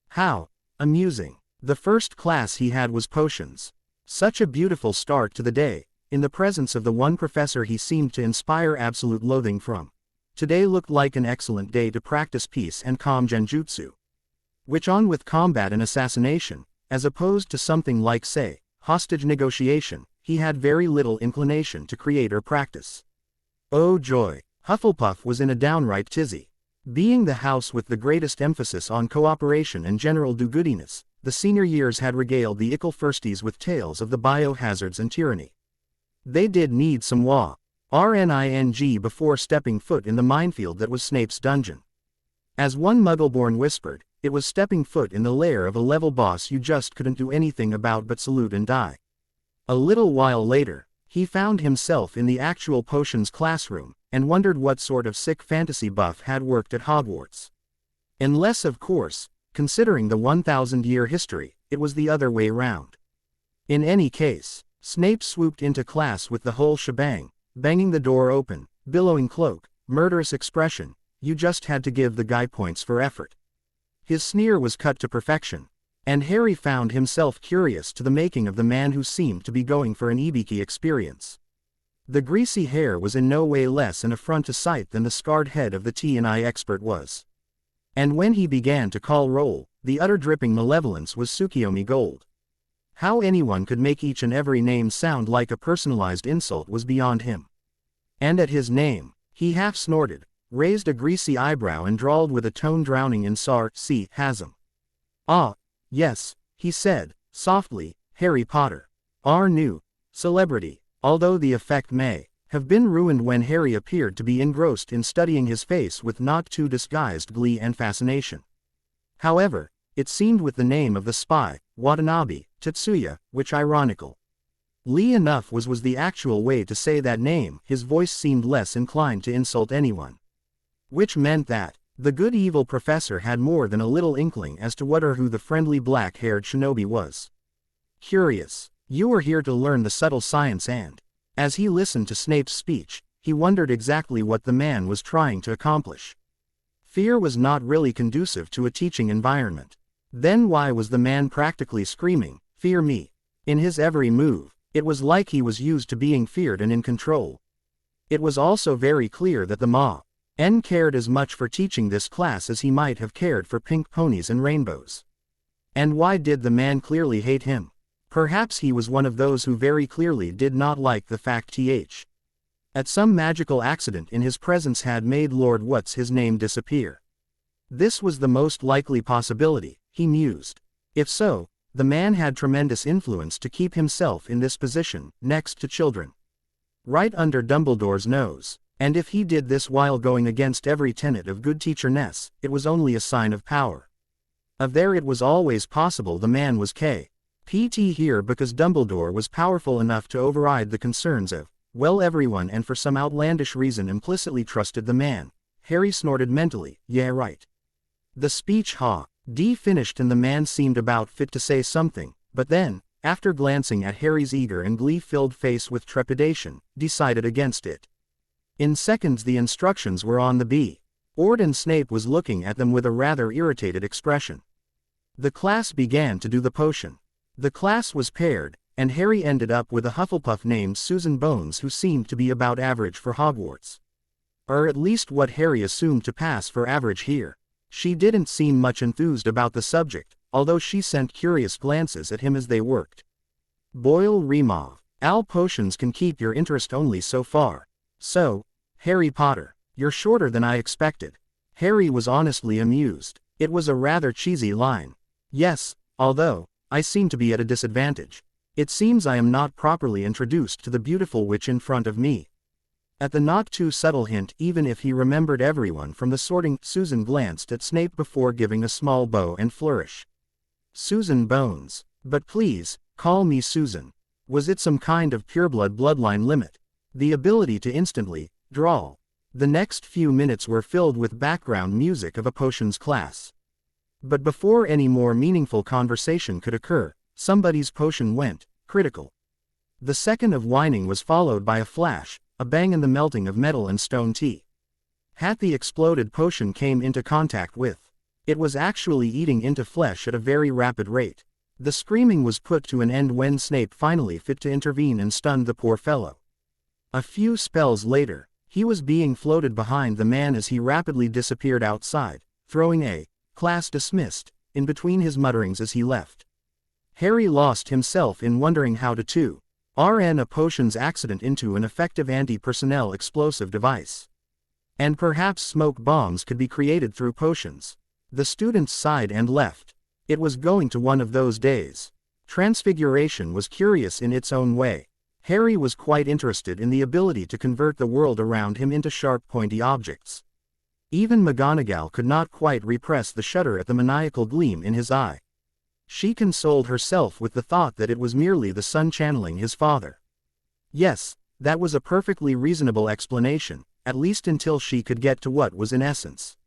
How amusing. The first class he had was potions. Such a beautiful start to the day, in the presence of the one professor he seemed to inspire absolute loathing from. Today looked like an excellent day to practice peace and calm genjutsu. Which on with combat and assassination, as opposed to something like, say, hostage negotiation, he had very little inclination to create or practice. Oh joy! Hufflepuff was in a downright tizzy. Being the house with the greatest emphasis on cooperation and general do-goodiness, the senior years had regaled the ickle firsties with tales of the biohazards and tyranny. They did need some RNING before stepping foot in the minefield that was Snape's dungeon. As one Muggleborn whispered, it was stepping foot in the lair of a level boss you just couldn't do anything about but salute and die. A little while later, he found himself in the actual potions classroom, and wondered what sort of sick fantasy buff had worked at Hogwarts. Unless, of course, considering the 1,000-year history, it was the other way round. In any case, Snape swooped into class with the whole shebang, banging the door open, billowing cloak, murderous expression. You just had to give the guy points for effort. His sneer was cut to perfection. And Harry found himself curious to the making of the man who seemed to be going for an Ibiki experience. The greasy hair was in no way less an affront to sight than the scarred head of the T&I expert was. And when he began to call roll, the utter dripping malevolence was Tsukiyomi gold. How anyone could make each and every name sound like a personalized insult was beyond him. And at his name, he half snorted, raised a greasy eyebrow and drawled with a tone drowning in sarcasm. Ah, yes, he said, softly, Harry Potter. Our new celebrity. Although the effect may have been ruined when Harry appeared to be engrossed in studying his face with not too disguised glee and fascination. However, it seemed with the name of the spy, Watanabe, Tetsuya, which ironical enough was the actual way to say that name, his voice seemed less inclined to insult anyone. Which meant that the good evil professor had more than a little inkling as to what or who the friendly black-haired shinobi was. Curious. You were here to learn the subtle science and, as he listened to Snape's speech, he wondered exactly what the man was trying to accomplish. Fear was not really conducive to a teaching environment. Then why was the man practically screaming, "Fear me," in his every move? It was like he was used to being feared and in control. It was also very clear that the Ma.N. cared as much for teaching this class as he might have cared for pink ponies and rainbows. And why did the man clearly hate him? Perhaps he was one of those who very clearly did not like the fact that some magical accident in his presence had made Lord What's his name disappear. This was the most likely possibility, he mused. If so, the man had tremendous influence to keep himself in this position, next to children. Right under Dumbledore's nose. And if he did this while going against every tenet of good teacherness, it was only a sign of power. There it was always possible the man was K.P.T. here because Dumbledore was powerful enough to override the concerns of, well, everyone, and for some outlandish reason implicitly trusted the man. Harry snorted mentally, yeah right. The speech finished and the man seemed about fit to say something, but then, after glancing at Harry's eager and glee-filled face with trepidation, decided against it. In seconds the instructions were on the board and Snape was looking at them with a rather irritated expression. The class began to do the potion. The class was paired, and Harry ended up with a Hufflepuff named Susan Bones who seemed to be about average for Hogwarts. Or at least what Harry assumed to pass for average here. She didn't seem much enthused about the subject, although she sent curious glances at him as they worked. Boyle Remov. Al potions can keep your interest only so far. So, Harry Potter, you're shorter than I expected. Harry was honestly amused. It was a rather cheesy line. Yes, although, I seem to be at a disadvantage. It seems I am not properly introduced to the beautiful witch in front of me. At the not too subtle hint, even if he remembered everyone from the sorting, Susan glanced at Snape before giving a small bow and flourish. Susan Bones. But please, call me Susan. Was it some kind of pureblood bloodline limit? The ability to instantly drawl. The next few minutes were filled with background music of a potions class. But before any more meaningful conversation could occur, somebody's potion went critical. The second of whining was followed by a flash, a bang, and the melting of metal and stone tea. The exploded potion came into contact with. It was actually eating into flesh at a very rapid rate. The screaming was put to an end when Snape finally fit to intervene and stunned the poor fellow. A few spells later, he was being floated behind the man as he rapidly disappeared outside, throwing a class dismissed in between his mutterings as he left. Harry lost himself in wondering how to RN a potions accident into an effective anti-personnel explosive device. And perhaps smoke bombs could be created through potions. The students sighed and left. It was going to one of those days. Transfiguration was curious in its own way. Harry was quite interested in the ability to convert the world around him into sharp, pointy objects. Even McGonagall could not quite repress the shudder at the maniacal gleam in his eye. She consoled herself with the thought that it was merely the son channeling his father. Yes, that was a perfectly reasonable explanation, at least until she could get to what was in essence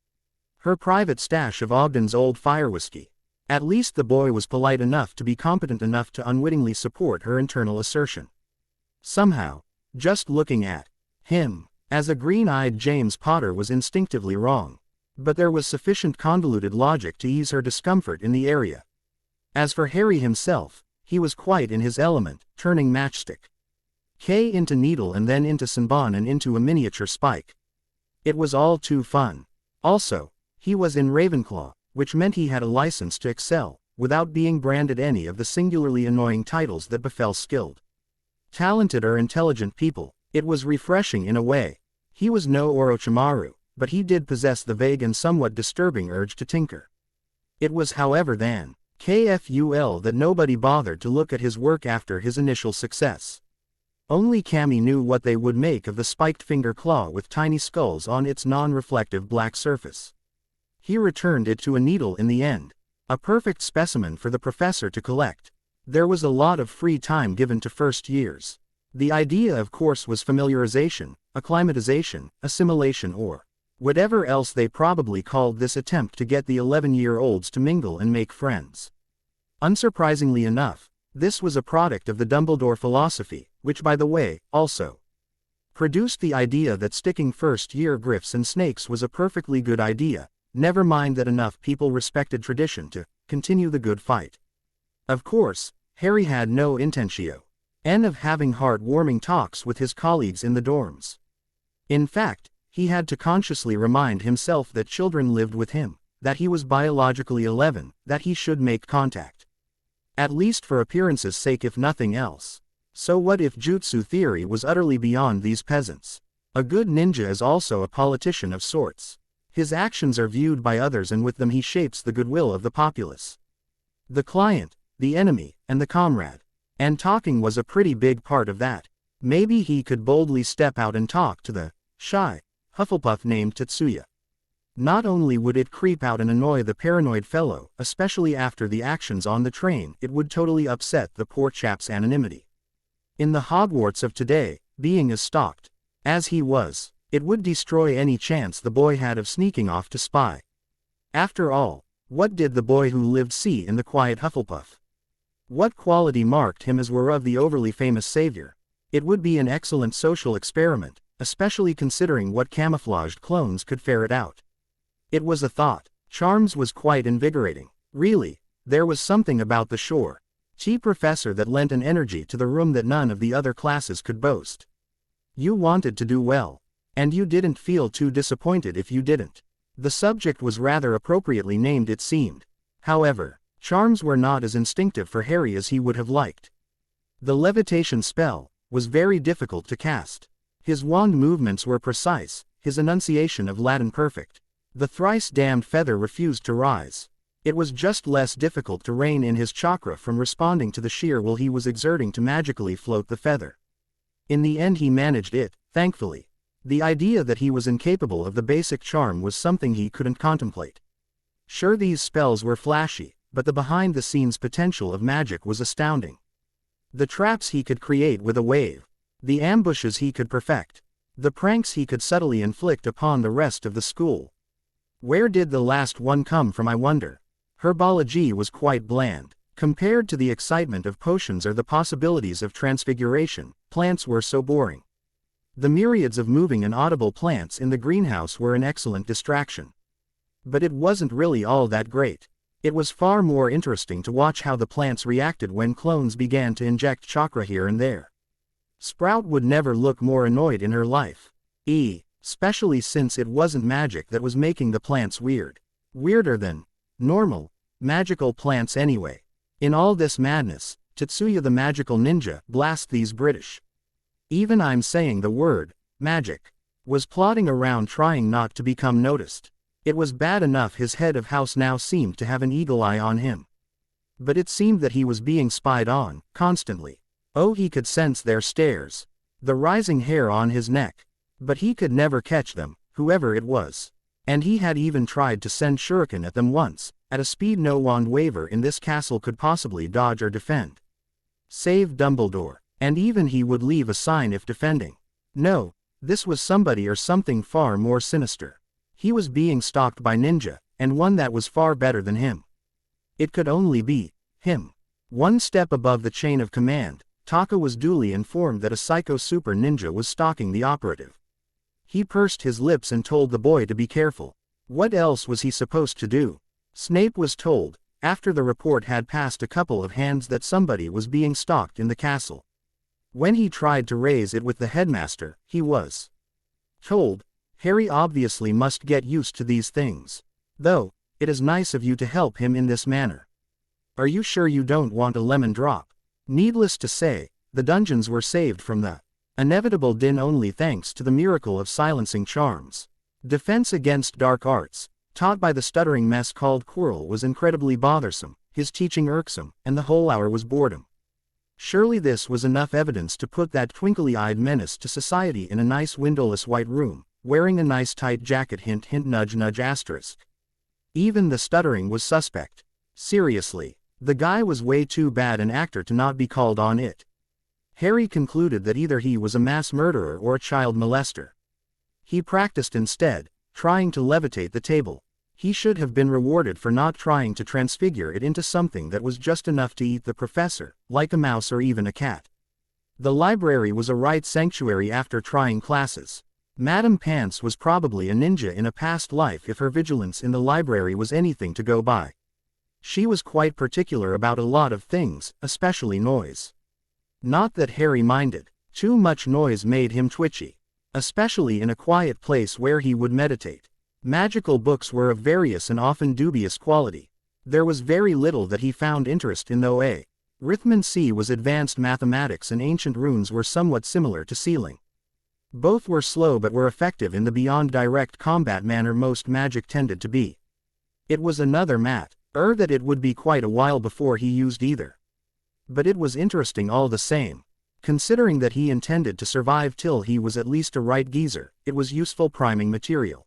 her private stash of Ogden's old fire whiskey. At least the boy was polite enough to be competent enough to unwittingly support her internal assertion. Somehow, just looking at him as a green-eyed James Potter was instinctively wrong. But there was sufficient convoluted logic to ease her discomfort in the area. As for Harry himself, he was quite in his element, turning matchstick K into needle and then into Sinbon and into a miniature Spike. It was all too fun. Also, he was in Ravenclaw, which meant he had a license to excel, without being branded any of the singularly annoying titles that befell skilled, talented or intelligent people. It was refreshing in a way. He was no Orochimaru, but he did possess the vague and somewhat disturbing urge to tinker. It was however than KFUL that nobody bothered to look at his work after his initial success. Only Cammy knew what they would make of the spiked finger claw with tiny skulls on its non-reflective black surface. He returned it to a needle in the end. A perfect specimen for the professor to collect. There was a lot of free time given to first years. The idea of course was familiarization, acclimatization, assimilation, or whatever else they probably called this attempt to get the 11-year-olds to mingle and make friends. Unsurprisingly enough, this was a product of the Dumbledore philosophy, which by the way, also produced the idea that sticking first-year Griffs and Snakes was a perfectly good idea, never mind that enough people respected tradition to continue the good fight. Of course, Harry had no intentio of having heart-warming talks with his colleagues in the dorms. In fact, he had to consciously remind himself that children lived with him, that he was biologically 11, that he should make contact. At least for appearance's sake if nothing else. So what if jutsu theory was utterly beyond these peasants? A good ninja is also a politician of sorts. His actions are viewed by others and with them he shapes the goodwill of the populace. The client, the enemy, and the comrade. And talking was a pretty big part of that. Maybe he could boldly step out and talk to the shy Hufflepuff named Tetsuya. Not only would it creep out and annoy the paranoid fellow, especially after the actions on the train, it would totally upset the poor chap's anonymity. In the Hogwarts of today, being as stalked as he was, it would destroy any chance the boy had of sneaking off to spy. After all, what did the boy who lived see in the quiet Hufflepuff? What quality marked him as were of the overly famous savior? It would be an excellent social experiment, especially considering what camouflaged clones could ferret out. It was a thought. Charms was quite invigorating. Really, there was something about the shore professor that lent an energy to the room that none of the other classes could boast. You wanted to do well. And you didn't feel too disappointed if you didn't. The subject was rather appropriately named, it seemed. However, charms were not as instinctive for Harry as he would have liked. The levitation spell was very difficult to cast. His wand movements were precise, his enunciation of Latin perfect. The thrice damned feather refused to rise. It was just less difficult to rein in his chakra from responding to the sheer will he was exerting to magically float the feather. In the end he managed it, thankfully. The idea that he was incapable of the basic charm was something he couldn't contemplate. Sure, these spells were flashy, but the behind-the-scenes potential of magic was astounding. The traps he could create with a wave. The ambushes he could perfect. The pranks he could subtly inflict upon the rest of the school. Where did the last one come from, I wonder? Herbology was quite bland. Compared to the excitement of potions or the possibilities of transfiguration, plants were so boring. The myriads of moving and audible plants in the greenhouse were an excellent distraction. But it wasn't really all that great. It was far more interesting to watch how the plants reacted when clones began to inject chakra here and there. Sprout would never look more annoyed in her life. Especially since it wasn't magic that was making the plants weird. Weirder than normal, magical plants anyway. In all this madness, Tetsuya the magical ninja, blast these British. Even I'm saying the word, magic, was plodding around trying not to become noticed. It was bad enough his head of house now seemed to have an eagle eye on him. But it seemed that he was being spied on, constantly. Oh, he could sense their stares. The rising hair on his neck. But he could never catch them, whoever it was. And he had even tried to send shuriken at them once, at a speed no wand waver in this castle could possibly dodge or defend. Save Dumbledore. And even he would leave a sign if defending. No, this was somebody or something far more sinister. He was being stalked by ninja, and one that was far better than him. It could only be him. One step above the chain of command, Taka was duly informed that a psycho super ninja was stalking the operative. He pursed his lips and told the boy to be careful. What else was he supposed to do? Snape was told, after the report had passed a couple of hands, that somebody was being stalked in the castle. When he tried to raise it with the headmaster, he was told, Harry obviously must get used to these things. Though, it is nice of you to help him in this manner. Are you sure you don't want a lemon drop? Needless to say, the dungeons were saved from the inevitable din only thanks to the miracle of silencing charms. Defense against dark arts, taught by the stuttering mess called Quirrell, was incredibly bothersome, his teaching irksome, and the whole hour was boredom. Surely this was enough evidence to put that twinkly-eyed menace to society in a nice windowless white room, wearing a nice tight jacket, hint hint nudge nudge asterisk. Even the stuttering was suspect. Seriously, the guy was way too bad an actor to not be called on it. Harry concluded that either he was a mass murderer or a child molester. He practiced instead, trying to levitate the table. He should have been rewarded for not trying to transfigure it into something that was just enough to eat the professor, like a mouse or even a cat. The library was a right sanctuary after trying classes. Madame Pants was probably a ninja in a past life if her vigilance in the library was anything to go by. She was quite particular about a lot of things, especially noise. Not that Harry minded. Too much noise made him twitchy. Especially in a quiet place where he would meditate. Magical books were of various and often dubious quality. There was very little that he found interest in, though arithmancy was advanced mathematics and ancient runes were somewhat similar to sealing. Both were slow but were effective in the beyond direct combat manner most magic tended to be. It was another matter that it would be quite a while before he used either. But it was interesting all the same. Considering that he intended to survive till he was at least a right geezer, it was useful priming material.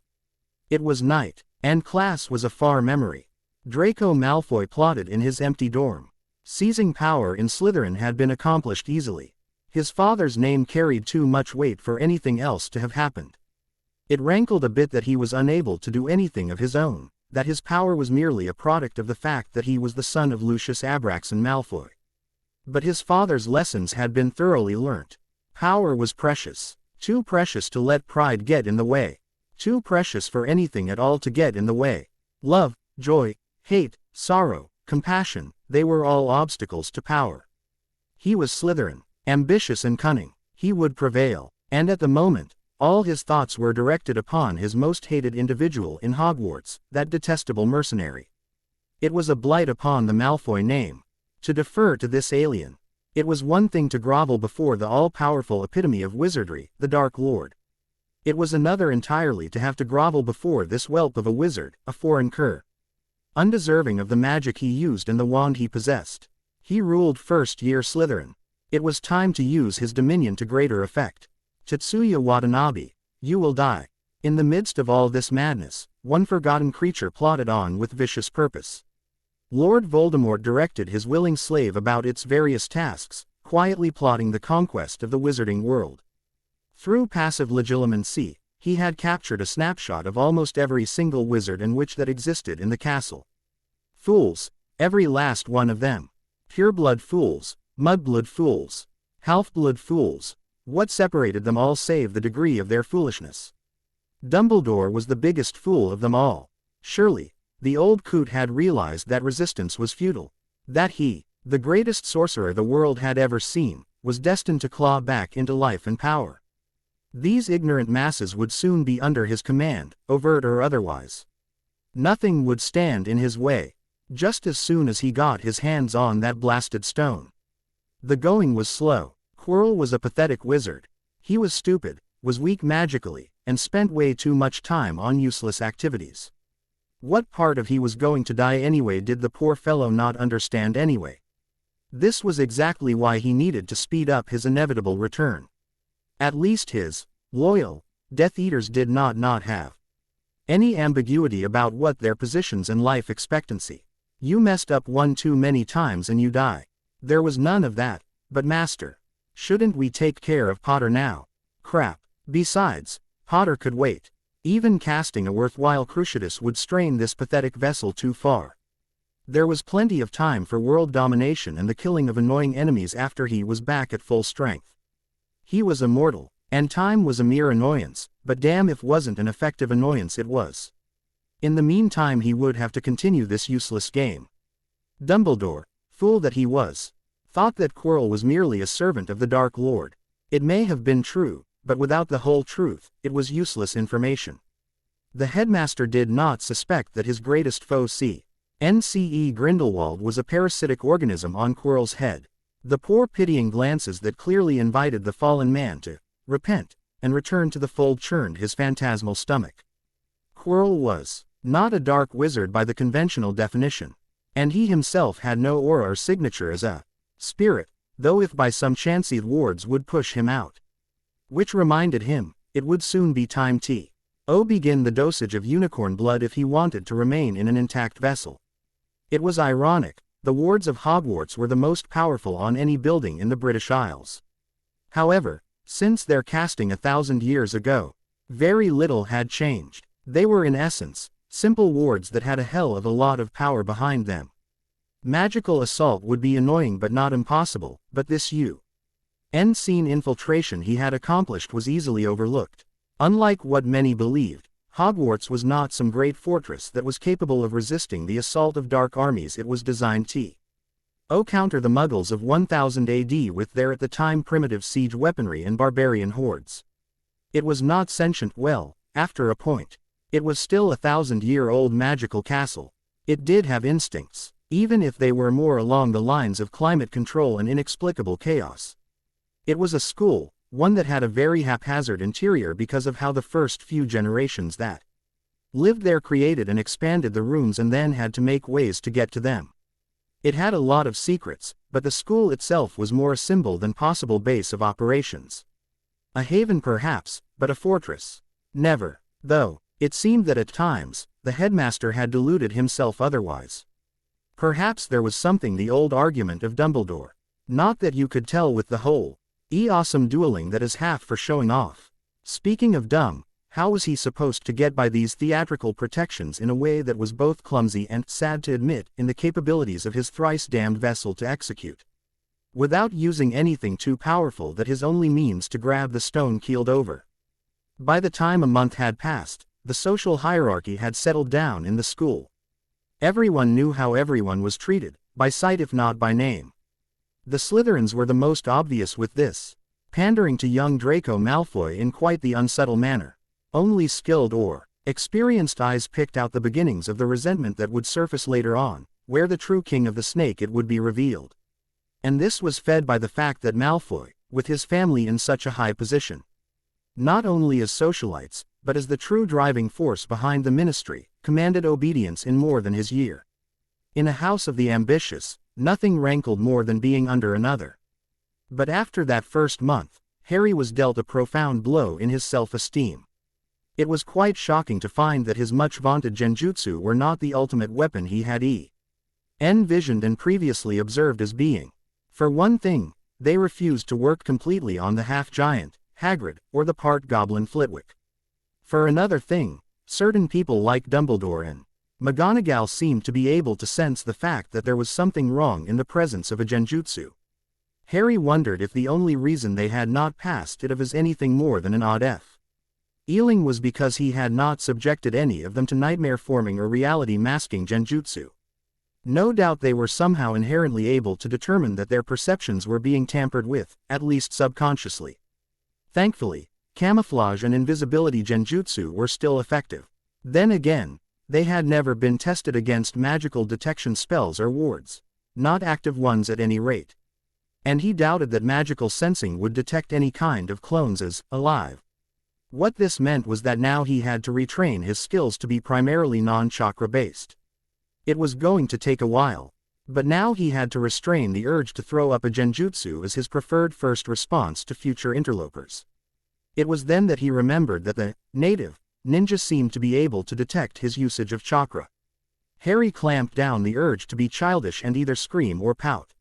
It was night, and class was a far memory. Draco Malfoy plotted in his empty dorm. Seizing power in Slytherin had been accomplished easily. His father's name carried too much weight for anything else to have happened. It rankled a bit that he was unable to do anything of his own, that his power was merely a product of the fact that he was the son of Lucius Abraxan Malfoy. But his father's lessons had been thoroughly learnt. Power was precious, too precious to let pride get in the way, too precious for anything at all to get in the way. Love, joy, hate, sorrow, compassion, they were all obstacles to power. He was Slytherin, ambitious and cunning. He would prevail, and at the moment, all his thoughts were directed upon his most hated individual in Hogwarts, that detestable mercenary. It was a blight upon the Malfoy name. To defer to this alien. It was one thing to grovel before the all-powerful epitome of wizardry, the Dark Lord. It was another entirely to have to grovel before this whelp of a wizard, a foreign cur. Undeserving of the magic he used and the wand he possessed. He ruled first-year Slytherin. It was time to use his dominion to greater effect. Tetsuya Watanabe, you will die. In the midst of all this madness, one forgotten creature plodded on with vicious purpose. Lord Voldemort directed his willing slave about its various tasks, quietly plotting the conquest of the wizarding world. Through passive legilimency, he had captured a snapshot of almost every single wizard and witch that existed in the castle. Fools, every last one of them. Pureblood fools, mudblood fools, half-blood fools. What separated them all save the degree of their foolishness? Dumbledore was the biggest fool of them all. Surely, the old coot had realized that resistance was futile. That he, the greatest sorcerer the world had ever seen, was destined to claw back into life and power. These ignorant masses would soon be under his command, overt or otherwise. Nothing would stand in his way, just as soon as he got his hands on that blasted stone. The going was slow. Quirrell was a pathetic wizard. He was stupid, was weak magically, and spent way too much time on useless activities. What part of he was going to die anyway did the poor fellow not understand anyway? This was exactly why he needed to speed up his inevitable return. At least his loyal Death Eaters did not have any ambiguity about what their positions and life expectancy. You messed up one too many times and you die. There was none of that. But master, shouldn't we take care of Potter now? Crap. Besides, Potter could wait. Even casting a worthwhile Cruciatus would strain this pathetic vessel too far. There was plenty of time for world domination and the killing of annoying enemies after he was back at full strength. He was immortal, and time was a mere annoyance, but damn if wasn't an effective annoyance it was. In the meantime he would have to continue this useless game. Dumbledore, fool that he was, thought that Quirrell was merely a servant of the Dark Lord. It may have been true, but without the whole truth, it was useless information. The headmaster did not suspect that his greatest foe C.N.C.E. Grindelwald was a parasitic organism on Quirrell's head. The poor pitying glances that clearly invited the fallen man to repent and return to the fold churned his phantasmal stomach. Quirrell was not a dark wizard by the conventional definition, and he himself had no aura or signature as a spirit, though if by some chance the wards would push him out. Which reminded him, it would soon be time to begin the dosage of unicorn blood if he wanted to remain in an intact vessel. It was ironic, the wards of Hogwarts were the most powerful on any building in the British Isles. However, since their casting 1,000 years ago, very little had changed. They were in essence, simple wards that had a hell of a lot of power behind them. Magical assault would be annoying but not impossible, but this unseen infiltration he had accomplished was easily overlooked. Unlike what many believed, Hogwarts was not some great fortress that was capable of resisting the assault of dark armies. It was designed to counter the Muggles of 1000 AD with their at the time primitive siege weaponry and barbarian hordes. It was not sentient well, after a point. It was still a 1,000-year-old magical castle. It did have instincts, even if they were more along the lines of climate control and inexplicable chaos. It was a school, one that had a very haphazard interior because of how the first few generations that lived there created and expanded the rooms and then had to make ways to get to them. It had a lot of secrets, but the school itself was more a symbol than possible base of operations. A haven perhaps, but a fortress. Never. Though, it seemed that at times, the headmaster had deluded himself otherwise. Perhaps there was something the old argument of Dumbledore. Not that you could tell with the whole awesome dueling that is half for showing off. Speaking of dumb, how was he supposed to get by these theatrical protections in a way that was both clumsy and, sad to admit, in the capabilities of his thrice-damned vessel to execute? Without using anything too powerful that his only means to grab the stone keeled over. By the time a month had passed, the social hierarchy had settled down in the school. Everyone knew how everyone was treated, by sight if not by name. The Slytherins were the most obvious with this, pandering to young Draco Malfoy in quite the unsubtle manner. Only skilled or experienced eyes picked out the beginnings of the resentment that would surface later on, where the true king of the snake it would be revealed. And this was fed by the fact that Malfoy, with his family in such a high position, not only as socialites, but as the true driving force behind the ministry, commanded obedience in more than his year. In a house of the ambitious, nothing rankled more than being under another. But after that first month, Harry was dealt a profound blow in his self-esteem. It was quite shocking to find that his much-vaunted genjutsu were not the ultimate weapon he had envisioned and previously observed as being. For one thing, they refused to work completely on the half-giant, Hagrid, or the part-goblin Flitwick. For another thing, certain people like Dumbledore and McGonagall seemed to be able to sense the fact that there was something wrong in the presence of a genjutsu. Harry wondered if the only reason they had not passed it as anything more than an odd feeling was because he had not subjected any of them to nightmare-forming or reality-masking genjutsu. No doubt they were somehow inherently able to determine that their perceptions were being tampered with, at least subconsciously. Thankfully, camouflage and invisibility genjutsu were still effective. Then again, they had never been tested against magical detection spells or wards. Not active ones at any rate. And he doubted that magical sensing would detect any kind of clones as alive. What this meant was that now he had to retrain his skills to be primarily non-chakra based. It was going to take a while. But now he had to restrain the urge to throw up a genjutsu as his preferred first response to future interlopers. It was then that he remembered that the native ninja seemed to be able to detect his usage of chakra. Harry clamped down the urge to be childish and either scream or pout.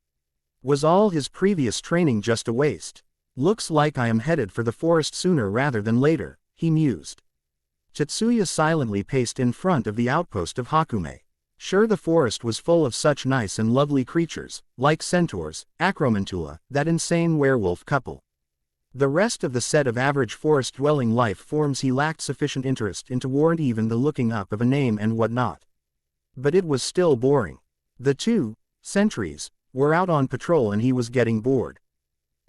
Was all his previous training just a waste? Looks like I am headed for the forest sooner rather than later, he mused. Tetsuya silently paced in front of the outpost of Hakume. Sure, the forest was full of such nice and lovely creatures, like centaurs, Acromantula, that insane werewolf couple. The rest of the set of average forest-dwelling life forms he lacked sufficient interest in to warrant even the looking up of a name and whatnot. But it was still boring. The two sentries were out on patrol and he was getting bored.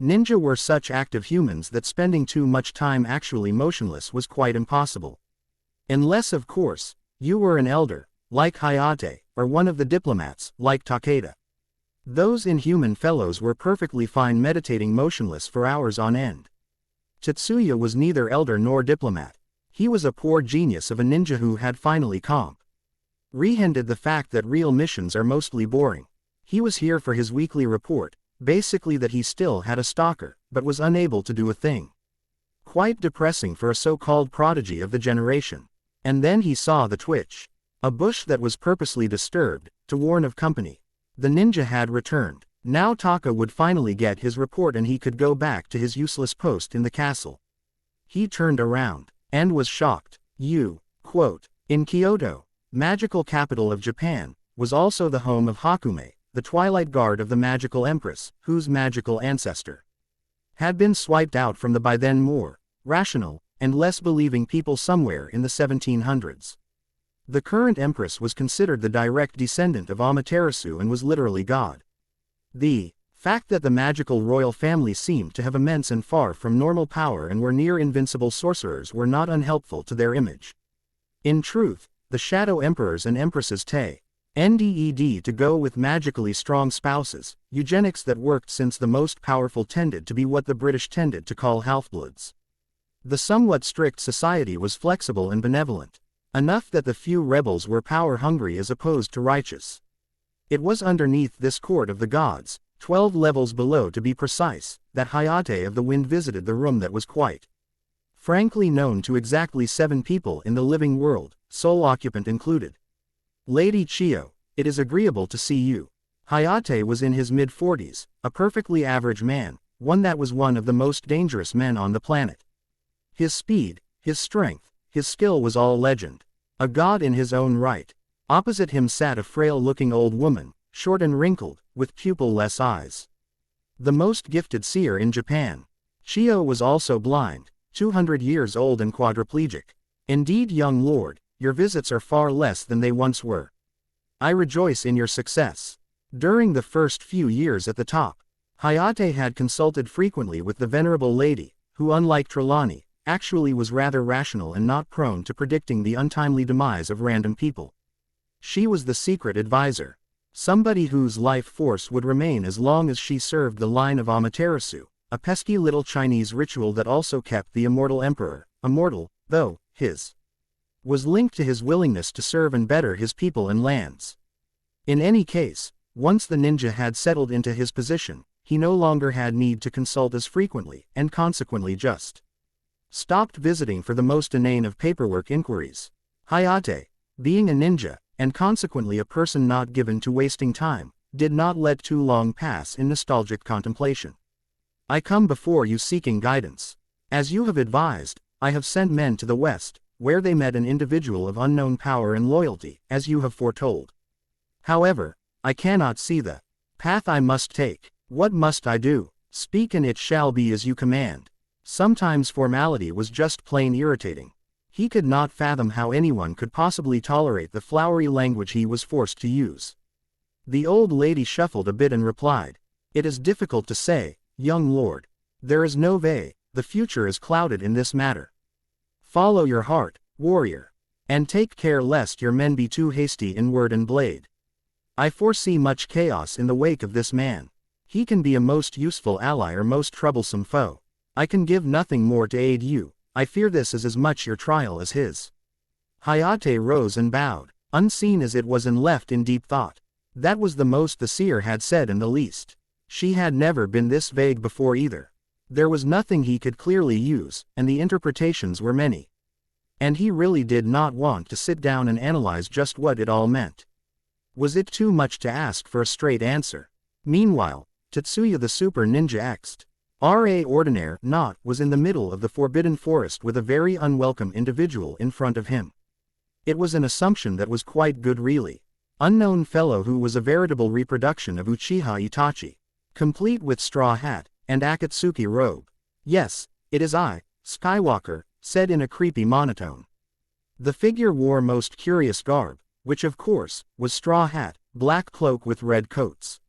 Ninja were such active humans that spending too much time actually motionless was quite impossible. Unless, of course, you were an elder, like Hayate, or one of the diplomats, like Takeda. Those inhuman fellows were perfectly fine meditating motionless for hours on end. Tetsuya was neither elder nor diplomat. He was a poor genius of a ninja who had finally comprehended the fact that real missions are mostly boring. He was here for his weekly report, basically that he still had a stalker, but was unable to do a thing. Quite depressing for a so-called prodigy of the generation. And then he saw the twitch. A bush that was purposely disturbed, to warn of company. The ninja had returned. Now Taka would finally get his report and he could go back to his useless post in the castle. He turned around, and was shocked. In Kyoto, magical capital of Japan, was also the home of Hakume, the Twilight Guard of the magical empress, whose magical ancestor had been swiped out from the by then more rational and less believing people somewhere in the 1700s. The current empress was considered the direct descendant of Amaterasu and was literally God. The fact that the magical royal family seemed to have immense and far from normal power and were near invincible sorcerers were not unhelpful to their image. In truth, the shadow emperors and empresses NDED to go with magically strong spouses, eugenics that worked since the most powerful tended to be what the British tended to call half-bloods. The somewhat strict society was flexible and benevolent, enough that the few rebels were power-hungry as opposed to righteous. It was underneath this court of the gods, 12 levels below to be precise, that Hayate of the Wind visited the room that was quite frankly known to exactly 7 people in the living world, sole occupant included. Lady Chiyo, it is agreeable to see you. Hayate was in his mid-40s, a perfectly average man, one that was one of the most dangerous men on the planet. His speed, his strength, his skill was all legend. A god in his own right. Opposite him sat a frail-looking old woman, short and wrinkled, with pupil-less eyes. The most gifted seer in Japan. Chiyo was also blind, 200 years old and quadriplegic. Indeed, young lord, your visits are far less than they once were. I rejoice in your success. During the first few years at the top, Hayate had consulted frequently with the venerable lady, who unlike Trelawney, actually was rather rational and not prone to predicting the untimely demise of random people. She was the secret advisor. Somebody whose life force would remain as long as she served the line of Amaterasu, a pesky little Chinese ritual that also kept the immortal emperor, immortal, though, his was linked to his willingness to serve and better his people and lands. In any case, once the ninja had settled into his position, he no longer had need to consult as frequently, and consequently just stopped visiting for the most inane of paperwork inquiries. Hayate, being a ninja, and consequently a person not given to wasting time, did not let too long pass in nostalgic contemplation. I come before you seeking guidance. As you have advised, I have sent men to the west, where they met an individual of unknown power and loyalty, as you have foretold. However, I cannot see the path I must take. What must I do? Speak and it shall be as you command. Sometimes formality was just plain irritating. He could not fathom how anyone could possibly tolerate the flowery language he was forced to use. The old lady shuffled a bit and replied, "It is difficult to say, young lord. There is no way, the future is clouded in this matter. Follow your heart, warrior. And take care lest your men be too hasty in word and blade. I foresee much chaos in the wake of this man. He can be a most useful ally or most troublesome foe. I can give nothing more to aid you. I fear this is as much your trial as his." Hayate rose and bowed, unseen as it was and left in deep thought. That was the most the seer had said and the least. She had never been this vague before either. There was nothing he could clearly use, and the interpretations were many. And he really did not want to sit down and analyze just what it all meant. Was it too much to ask for a straight answer? Meanwhile, Tetsuya the Super Ninja X'd R.A. Ordinaire not was in the middle of the forbidden forest with a very unwelcome individual in front of him. It was an assumption that was quite good really. Unknown fellow who was a veritable reproduction of Uchiha Itachi, complete with straw hat and Akatsuki robe. "Yes, it is I, Skywalker," said in a creepy monotone. The figure wore most curious garb, which of course, was straw hat, black cloak with red coats.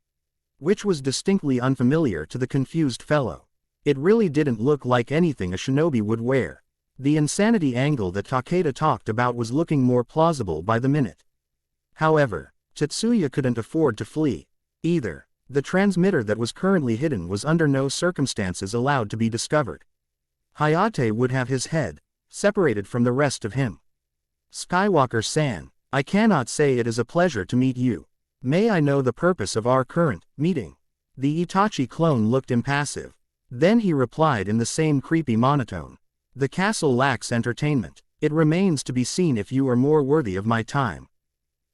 Which was distinctly unfamiliar to the confused fellow. It really didn't look like anything a shinobi would wear. The insanity angle that Takeda talked about was looking more plausible by the minute. However, Tetsuya couldn't afford to flee, either. The transmitter that was currently hidden was under no circumstances allowed to be discovered. Hayate would have his head separated from the rest of him. "Skywalker-san, I cannot say it is a pleasure to meet you. May I know the purpose of our current meeting?" The Itachi clone looked impassive. Then he replied in the same creepy monotone. "The castle lacks entertainment. It remains to be seen if you are more worthy of my time."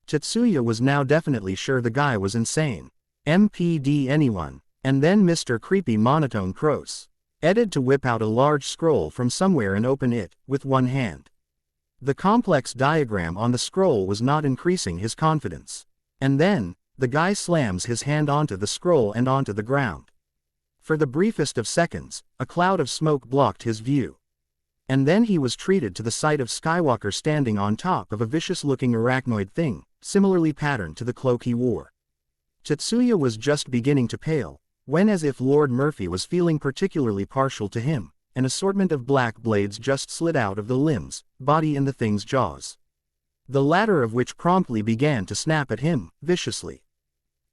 Tetsuya was now definitely sure the guy was insane. MPD anyone. And then Mr. Creepy Monotone Cross edited to whip out a large scroll from somewhere and open it, with one hand. The complex diagram on the scroll was not increasing his confidence. And then, the guy slams his hand onto the scroll and onto the ground. For the briefest of seconds, a cloud of smoke blocked his view. And then he was treated to the sight of Skywalker standing on top of a vicious-looking arachnoid thing, similarly patterned to the cloak he wore. Tetsuya was just beginning to pale, when as if Lord Murphy was feeling particularly partial to him, an assortment of black blades just slid out of the limbs, body and the thing's jaws. the latter of which promptly began to snap at him, viciously.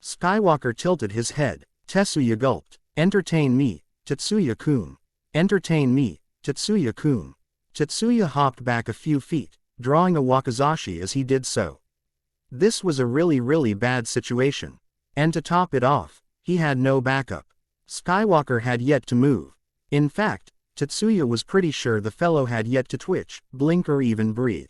Skywalker tilted his head. Tetsuya gulped. Entertain me, Tetsuya-kun. Entertain me, Tetsuya-kun. Tetsuya hopped back a few feet, drawing a wakizashi as he did so. This was a really bad situation. And to top it off, he had no backup. Skywalker had yet to move. In fact, Tetsuya was pretty sure the fellow had yet to twitch, blink or even breathe.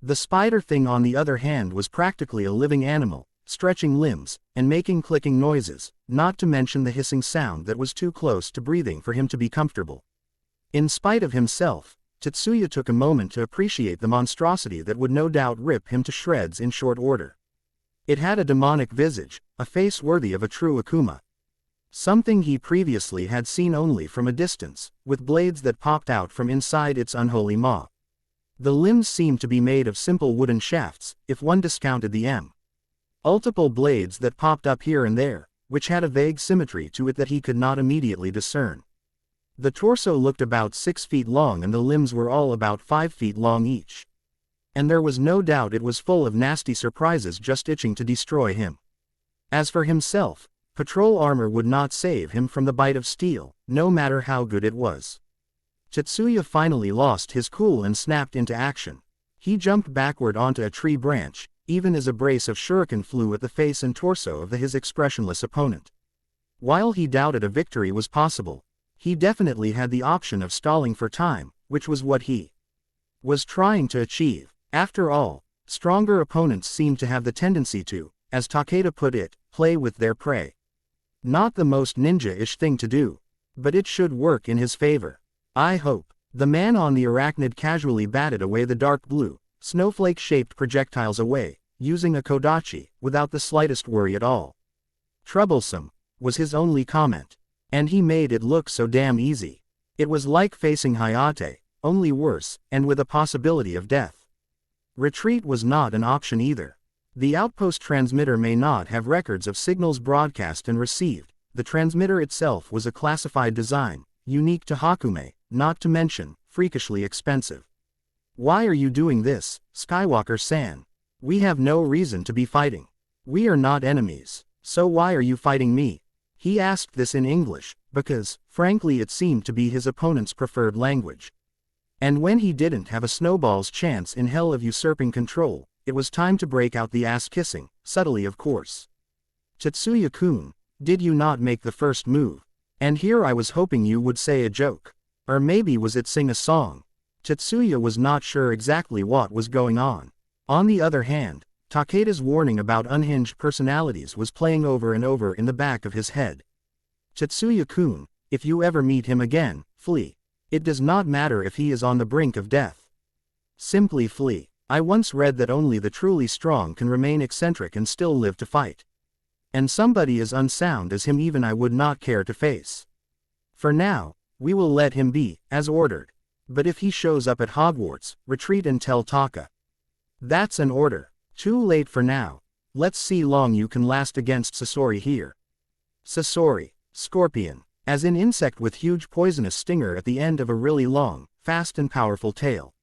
The spider thing on the other hand was practically a living animal, stretching limbs, and making clicking noises, not to mention the hissing sound that was too close to breathing for him to be comfortable. In spite of himself, Tetsuya took a moment to appreciate the monstrosity that would no doubt rip him to shreds in short order. It had a demonic visage, a face worthy of a true Akuma. Something he previously had seen only from a distance, with blades that popped out from inside its unholy maw. The limbs seemed to be made of simple wooden shafts, if one discounted the multiple blades that popped up here and there, which had a vague symmetry to it that he could not immediately discern. The torso looked about 6 feet long and the limbs were all about 5 feet long each. And there was no doubt it was full of nasty surprises just itching to destroy him. As for himself, patrol armor would not save him from the bite of steel, no matter how good it was. Tetsuya finally lost his cool and snapped into action. He jumped backward onto a tree branch, even as a brace of shuriken flew at the face and torso of his expressionless opponent. While he doubted a victory was possible, he definitely had the option of stalling for time, which was what he was trying to achieve. After all, stronger opponents seemed to have the tendency to, as Takeda put it, play with their prey. Not the most ninja-ish thing to do, but it should work in his favor. I hope. The man on the arachnid casually batted away the dark blue, snowflake-shaped projectiles away, using a kodachi, without the slightest worry at all. Troublesome, was his only comment. And he made it look so damn easy. It was like facing Hayate, only worse, and with a possibility of death. Retreat was not an option either. The outpost transmitter may not have records of signals broadcast and received. The transmitter itself was a classified design, unique to Hakume, not to mention, freakishly expensive. Why are you doing this, Skywalker-san? We have no reason to be fighting. We are not enemies, so why are you fighting me? He asked this in English, because, frankly it seemed to be his opponent's preferred language. And when he didn't have a snowball's chance in hell of usurping control, it was time to break out the ass-kissing, subtly of course. Tetsuya-kun, did you not make the first move? And here I was hoping you would say a joke. Or maybe was it sing a song? Tetsuya was not sure exactly what was going on. On the other hand, Takeda's warning about unhinged personalities was playing over and over in the back of his head. Tetsuya-kun, if you ever meet him again, flee. It does not matter if he is on the brink of death. Simply flee. I once read that only the truly strong can remain eccentric and still live to fight. And somebody as unsound as him even I would not care to face. For now, we will let him be, as ordered. But if he shows up at Hogwarts, retreat and tell Taka. That's an order. Too late for now. Let's see long you can last against Sasori here. Sasori, scorpion, as in insect with huge poisonous stinger at the end of a really long, fast and powerful tail.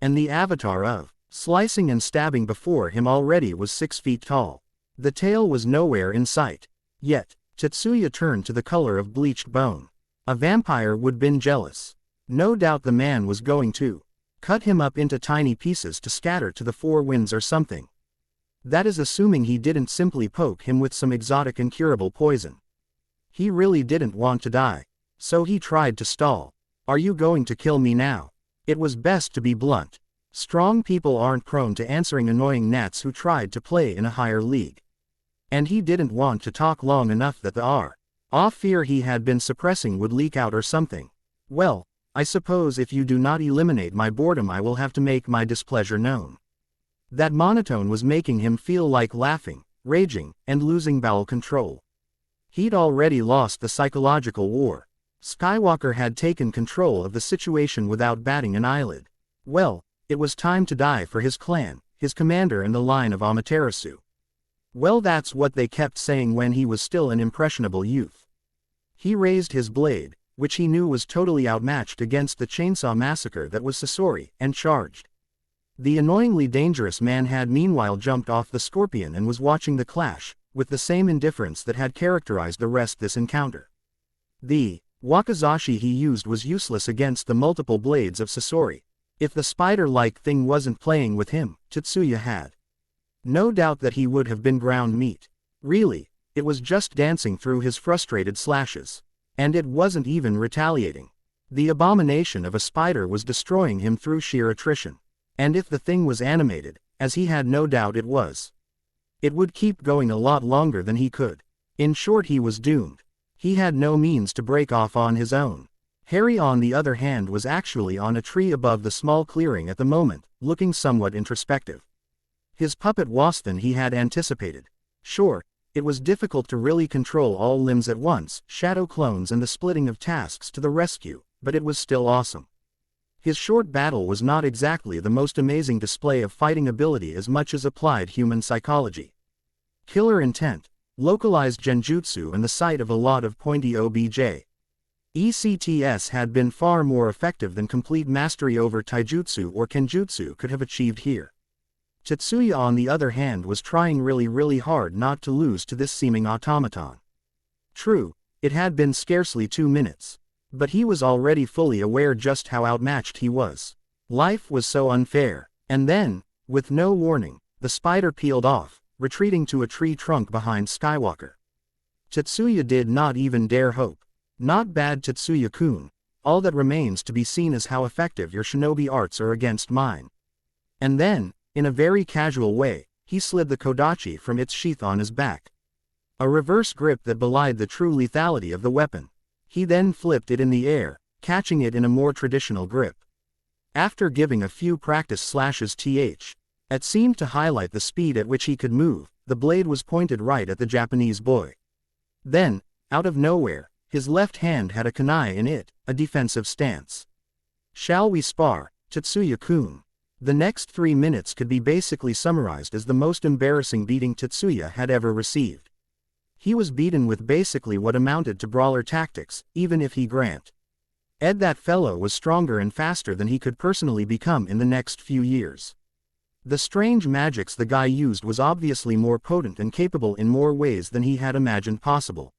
And the avatar of, slicing and stabbing before him already was 6 feet tall. The tail was nowhere in sight. Yet, Tetsuya turned to the color of bleached bone. A vampire would been jealous. No doubt the man was going to cut him up into tiny pieces to scatter to the 4 winds or something. That is assuming he didn't simply poke him with some exotic incurable poison. He really didn't want to die. So he tried to stall. Are you going to kill me now? It was best to be blunt. Strong people aren't prone to answering annoying gnats who tried to play in a higher league. And he didn't want to talk long enough that the fear he had been suppressing would leak out or something. Well, I suppose if you do not eliminate my boredom I will have to make my displeasure known. That monotone was making him feel like laughing, raging, and losing bowel control. He'd already lost the psychological war. Skywalker had taken control of the situation without batting an eyelid. Well, it was time to die for his clan, his commander and the line of Amaterasu. Well, that's what they kept saying when he was still an impressionable youth. He raised his blade, which he knew was totally outmatched against the chainsaw massacre that was Sasori, and charged. The annoyingly dangerous man had meanwhile jumped off the scorpion and was watching the clash, with the same indifference that had characterized the rest this encounter. The wakizashi he used was useless against the multiple blades of Sasori. If the spider-like thing wasn't playing with him, Tetsuya had no doubt that he would have been ground meat. Really, it was just dancing through his frustrated slashes. And it wasn't even retaliating. The abomination of a spider was destroying him through sheer attrition. And if the thing was animated, as he had no doubt it was, it would keep going a lot longer than he could. In short, he was doomed. He had no means to break off on his own. Harry, on the other hand, was actually on a tree above the small clearing at the moment, looking somewhat introspective. His puppet was than he had anticipated. Sure, it was difficult to really control all limbs at once, shadow clones and the splitting of tasks to the rescue, but it was still awesome. His short battle was not exactly the most amazing display of fighting ability as much as applied human psychology. Killer intent, localized genjutsu and the sight of a lot of pointy OBJ. ECTS had been far more effective than complete mastery over taijutsu or kenjutsu could have achieved here. Tetsuya, on the other hand, was trying really hard not to lose to this seeming automaton. True, it had been scarcely 2 minutes. But he was already fully aware just how outmatched he was. Life was so unfair. And then, with no warning, the spider peeled off, retreating to a tree trunk behind Skywalker. Tetsuya did not even dare hope. Not bad, Tetsuya-kun. All that remains to be seen is how effective your shinobi arts are against mine. And then, in a very casual way, he slid the kodachi from its sheath on his back. A reverse grip that belied the true lethality of the weapon. He then flipped it in the air, catching it in a more traditional grip. After giving a few practice slashes that seemed to highlight the speed at which he could move, the blade was pointed right at the Japanese boy. Then, out of nowhere, his left hand had a kunai in it, a defensive stance. Shall we spar, Tetsuya-kun? The next 3 minutes could be basically summarized as the most embarrassing beating Tetsuya had ever received. He was beaten with basically what amounted to brawler tactics, even if he granted that fellow was stronger and faster than he could personally become in the next few years. The strange magics the guy used was obviously more potent and capable in more ways than he had imagined possible.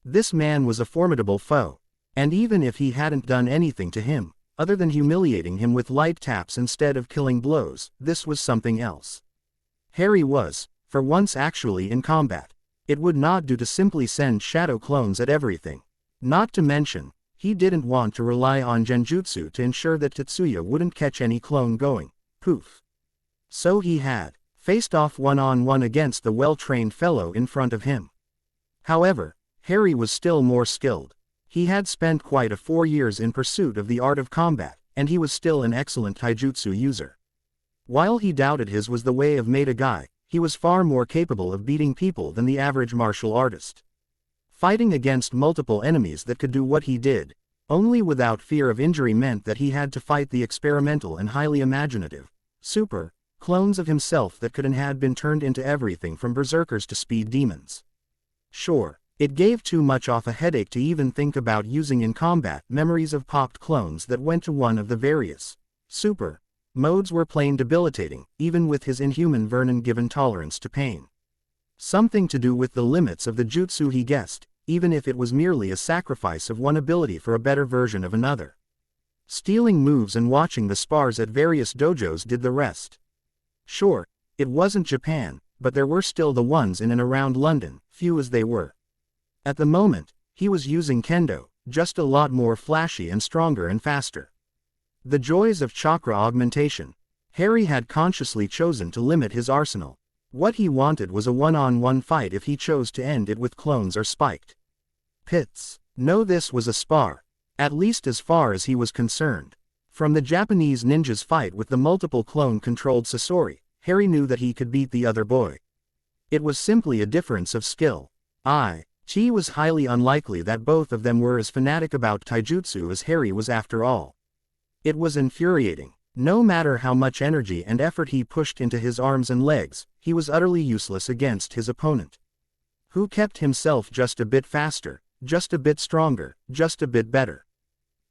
This man was a formidable foe. And even if he hadn't done anything to him, other than humiliating him with light taps instead of killing blows, this was something else. Harry was, for once, actually in combat. It would not do to simply send shadow clones at everything. Not to mention, he didn't want to rely on genjutsu to ensure that Tetsuya wouldn't catch any clone going poof. So he had faced off one-on-one against the well-trained fellow in front of him. However, Harry was still more skilled. He had spent quite 4 years in pursuit of the art of combat, and he was still an excellent taijutsu user. While he doubted his was the way of made guy, he was far more capable of beating people than the average martial artist. Fighting against multiple enemies that could do what he did, only without fear of injury, meant that he had to fight the experimental and highly imaginative super clones of himself that could and had been turned into everything from berserkers to speed demons. Sure, it gave too much of a headache to even think about using in combat. Memories of popped clones that went to one of the various super modes were plain debilitating, even with his inhuman Vernon-given tolerance to pain. Something to do with the limits of the jutsu, he guessed, even if it was merely a sacrifice of one ability for a better version of another. Stealing moves and watching the spars at various dojos did the rest. Sure, it wasn't Japan, but there were still the ones in and around London, few as they were. At the moment, he was using kendo, just a lot more flashy and stronger and faster. The joys of chakra augmentation. Harry had consciously chosen to limit his arsenal. What he wanted was a one-on-one fight if he chose to end it with clones or spiked pits. No, this was a spar. At least as far as he was concerned. From the Japanese ninja's fight with the multiple clone-controlled Sasori, Harry knew that he could beat the other boy. It was simply a difference of skill. It was highly unlikely that both of them were as fanatic about taijutsu as Harry was after all. It was infuriating. No matter how much energy and effort he pushed into his arms and legs, he was utterly useless against his opponent, who kept himself just a bit faster, just a bit stronger, just a bit better.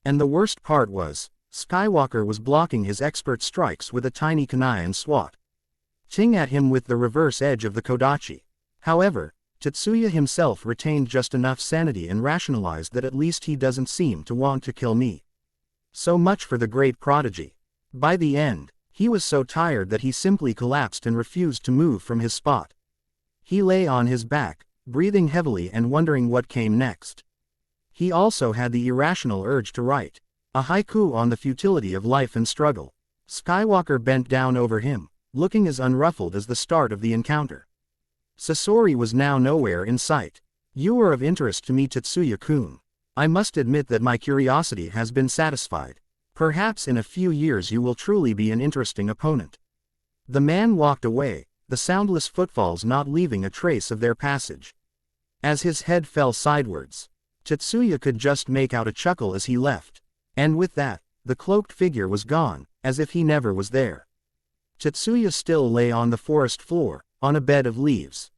And the worst part was, Skywalker was blocking his expert strikes with a tiny kunai and swat. Ting at him with the reverse edge of the kodachi. However, Tetsuya himself retained just enough sanity and rationalized that at least he doesn't seem to want to kill me. So much for the great prodigy. By the end, he was so tired that he simply collapsed and refused to move from his spot. He lay on his back, breathing heavily and wondering what came next. He also had the irrational urge to write a haiku on the futility of life and struggle. Skywalker bent down over him, looking as unruffled as the start of the encounter. Sasori was now nowhere in sight. You are of interest to me, Tetsuya-kun. I must admit that my curiosity has been satisfied. Perhaps in a few years you will truly be an interesting opponent. The man walked away, the soundless footfalls not leaving a trace of their passage. As his head fell sidewards, Tetsuya could just make out a chuckle as he left. And with that, the cloaked figure was gone, as if he never was there. Tetsuya still lay on the forest floor, on a bed of leaves.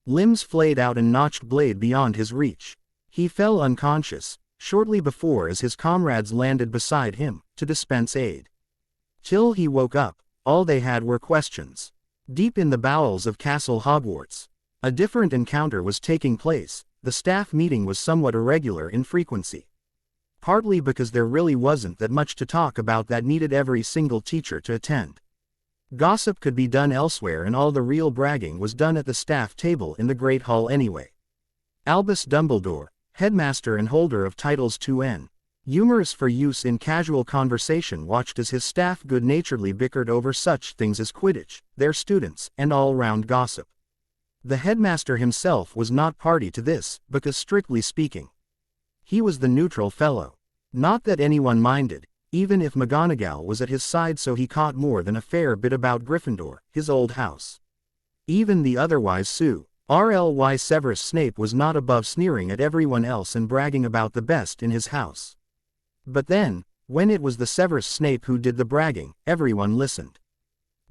Limbs flayed out and notched blade beyond his reach. He fell unconscious, shortly before as his comrades landed beside him, to dispense aid. Till he woke up, all they had were questions. Deep in the bowels of Castle Hogwarts, a different encounter was taking place. The staff meeting was somewhat irregular in frequency. Partly because there really wasn't that much to talk about that needed every single teacher to attend. Gossip could be done elsewhere and all the real bragging was done at the staff table in the Great Hall anyway. Albus Dumbledore, headmaster and holder of titles 2n, humorous for use in casual conversation, watched as his staff good-naturedly bickered over such things as Quidditch, their students, and all-round gossip. The headmaster himself was not party to this, because strictly speaking, he was the neutral fellow. Not that anyone minded, even if McGonagall was at his side, so he caught more than a fair bit about Gryffindor, his old house. Even the otherwise RLY Severus Snape was not above sneering at everyone else and bragging about the best in his house. But then, when it was the Severus Snape who did the bragging, everyone listened.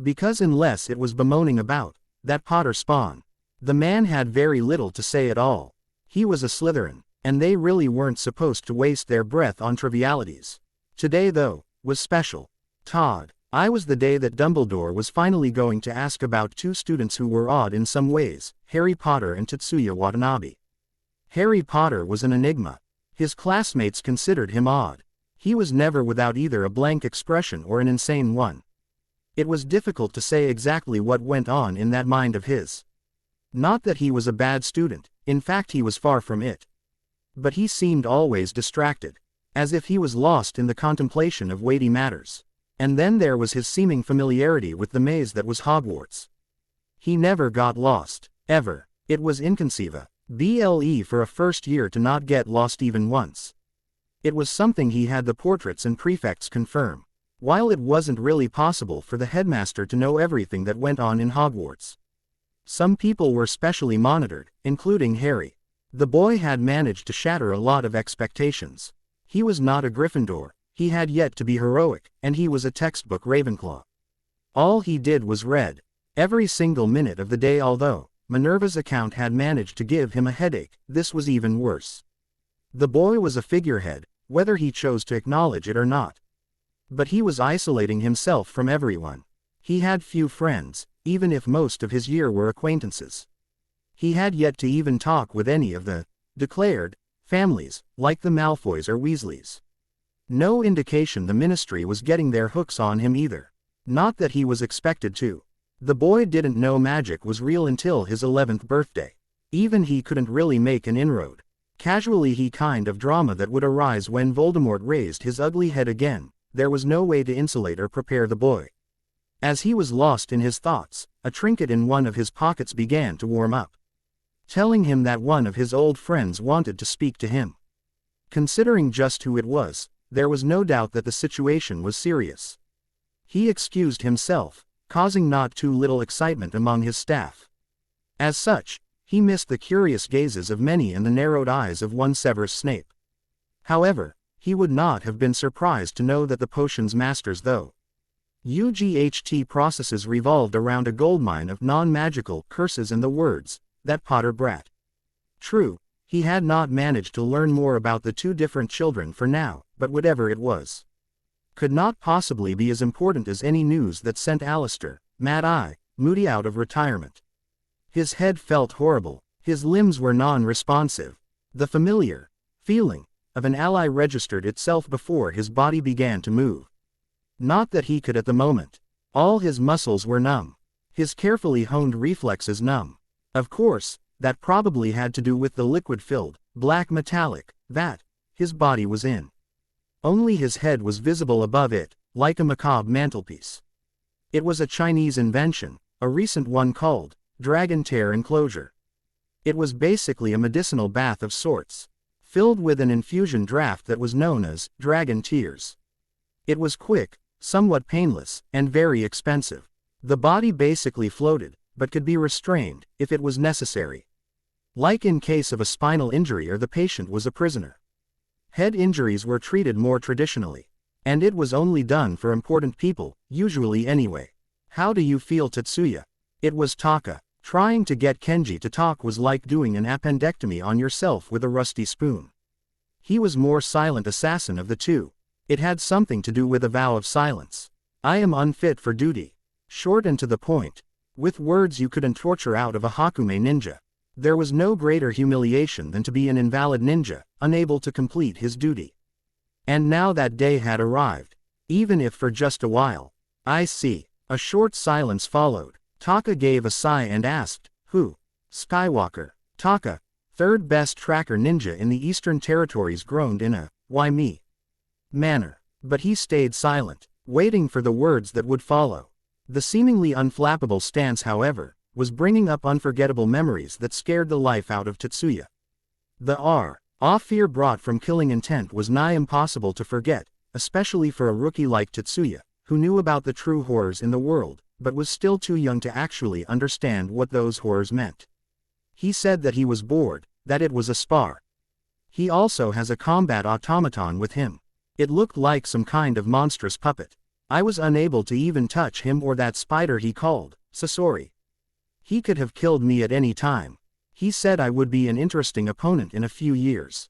Because unless it was bemoaning about that Potter spawn, the man had very little to say at all. He was a Slytherin, and they really weren't supposed to waste their breath on trivialities. Today, though, was special. Todd, I was the day that Dumbledore was finally going to ask about two students who were odd in some ways, Harry Potter and Tetsuya Watanabe. Harry Potter was an enigma. His classmates considered him odd. He was never without either a blank expression or an insane one. It was difficult to say exactly what went on in that mind of his. Not that he was a bad student, in fact he was far from it. But he seemed always distracted, as if he was lost in the contemplation of weighty matters. And then there was his seeming familiarity with the maze that was Hogwarts. He never got lost, ever. It was inconceivable for a first year to not get lost even once. It was something he had the portraits and prefects confirm, while it wasn't really possible for the headmaster to know everything that went on in Hogwarts. Some people were specially monitored, including Harry. The boy had managed to shatter a lot of expectations. He was not a Gryffindor, he had yet to be heroic, and he was a textbook Ravenclaw. All he did was read every single minute of the day. Although Minerva's account had managed to give him a headache, this was even worse. The boy was a figurehead, whether he chose to acknowledge it or not. But he was isolating himself from everyone. He had few friends, even if most of his year were acquaintances. He had yet to even talk with any of the declared families, like the Malfoys or Weasleys. No indication the Ministry was getting their hooks on him either. Not that he was expected to. The boy didn't know magic was real until his 11th birthday. Even he couldn't really make an inroad. Casually, he kind of drama that would arise when Voldemort raised his ugly head again, there was no way to insulate or prepare the boy. As he was lost in his thoughts, a trinket in one of his pockets began to warm up, telling him that one of his old friends wanted to speak to him. Considering just who it was, there was no doubt that the situation was serious. He excused himself, causing not too little excitement among his staff. As such, he missed the curious gazes of many and the narrowed eyes of one Severus Snape. However, he would not have been surprised to know that the potions masters, though UGHT processes, revolved around a goldmine of non-magical curses and the words, "that Potter brat." True, he had not managed to learn more about the two different children for now, but whatever it was, could not possibly be as important as any news that sent Alistair, Mad-Eye, Moody out of retirement. His head felt horrible, his limbs were non-responsive. The familiar feeling of an ally registered itself before his body began to move. Not that he could at the moment. All his muscles were numb. His carefully honed reflexes numb. Of course, that probably had to do with the liquid-filled, black metallic, vat his body was in. Only his head was visible above it, like a macabre mantelpiece. It was a Chinese invention, a recent one called Dragon Tear Enclosure. It was basically a medicinal bath of sorts, filled with an infusion draft that was known as Dragon Tears. It was quick, somewhat painless, and very expensive. The body basically floated, but could be restrained, if it was necessary. Like in case of a spinal injury or the patient was a prisoner. Head injuries were treated more traditionally. And it was only done for important people, usually anyway. How do you feel, Tetsuya? It was Taka. Trying to get Kenji to talk was like doing an appendectomy on yourself with a rusty spoon. He was more silent assassin of the two. It had something to do with a vow of silence. I am unfit for duty. Short and to the point. With words you couldn't torture out of a Hakume ninja. There was no greater humiliation than to be an invalid ninja, unable to complete his duty. And now that day had arrived. Even if for just a while. I see. A short silence followed. Taka gave a sigh and asked, who? Skywalker. Taka, third best tracker ninja in the Eastern Territories, groaned in a, why me? manner. But he stayed silent, waiting for the words that would follow. The seemingly unflappable stance, however, was bringing up unforgettable memories that scared the life out of Tetsuya. The awe fear brought from killing intent was nigh impossible to forget, especially for a rookie like Tetsuya, who knew about the true horrors in the world, but was still too young to actually understand what those horrors meant. He said that he was bored, that it was a spar. He also has a combat automaton with him. It looked like some kind of monstrous puppet. I was unable to even touch him or that spider he called Sasori. He could have killed me at any time. He said I would be an interesting opponent in a few years.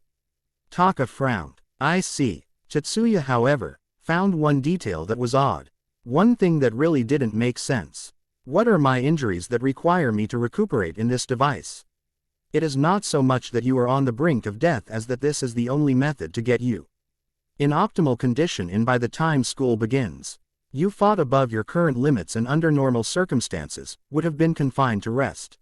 Taka frowned. I see. Tetsuya, however, found one detail that was odd. One thing that really didn't make sense. What are my injuries that require me to recuperate in this device? It is not so much that you are on the brink of death as that this is the only method to get you in optimal condition in by the time school begins. You fought above your current limits and under normal circumstances would have been confined to rest.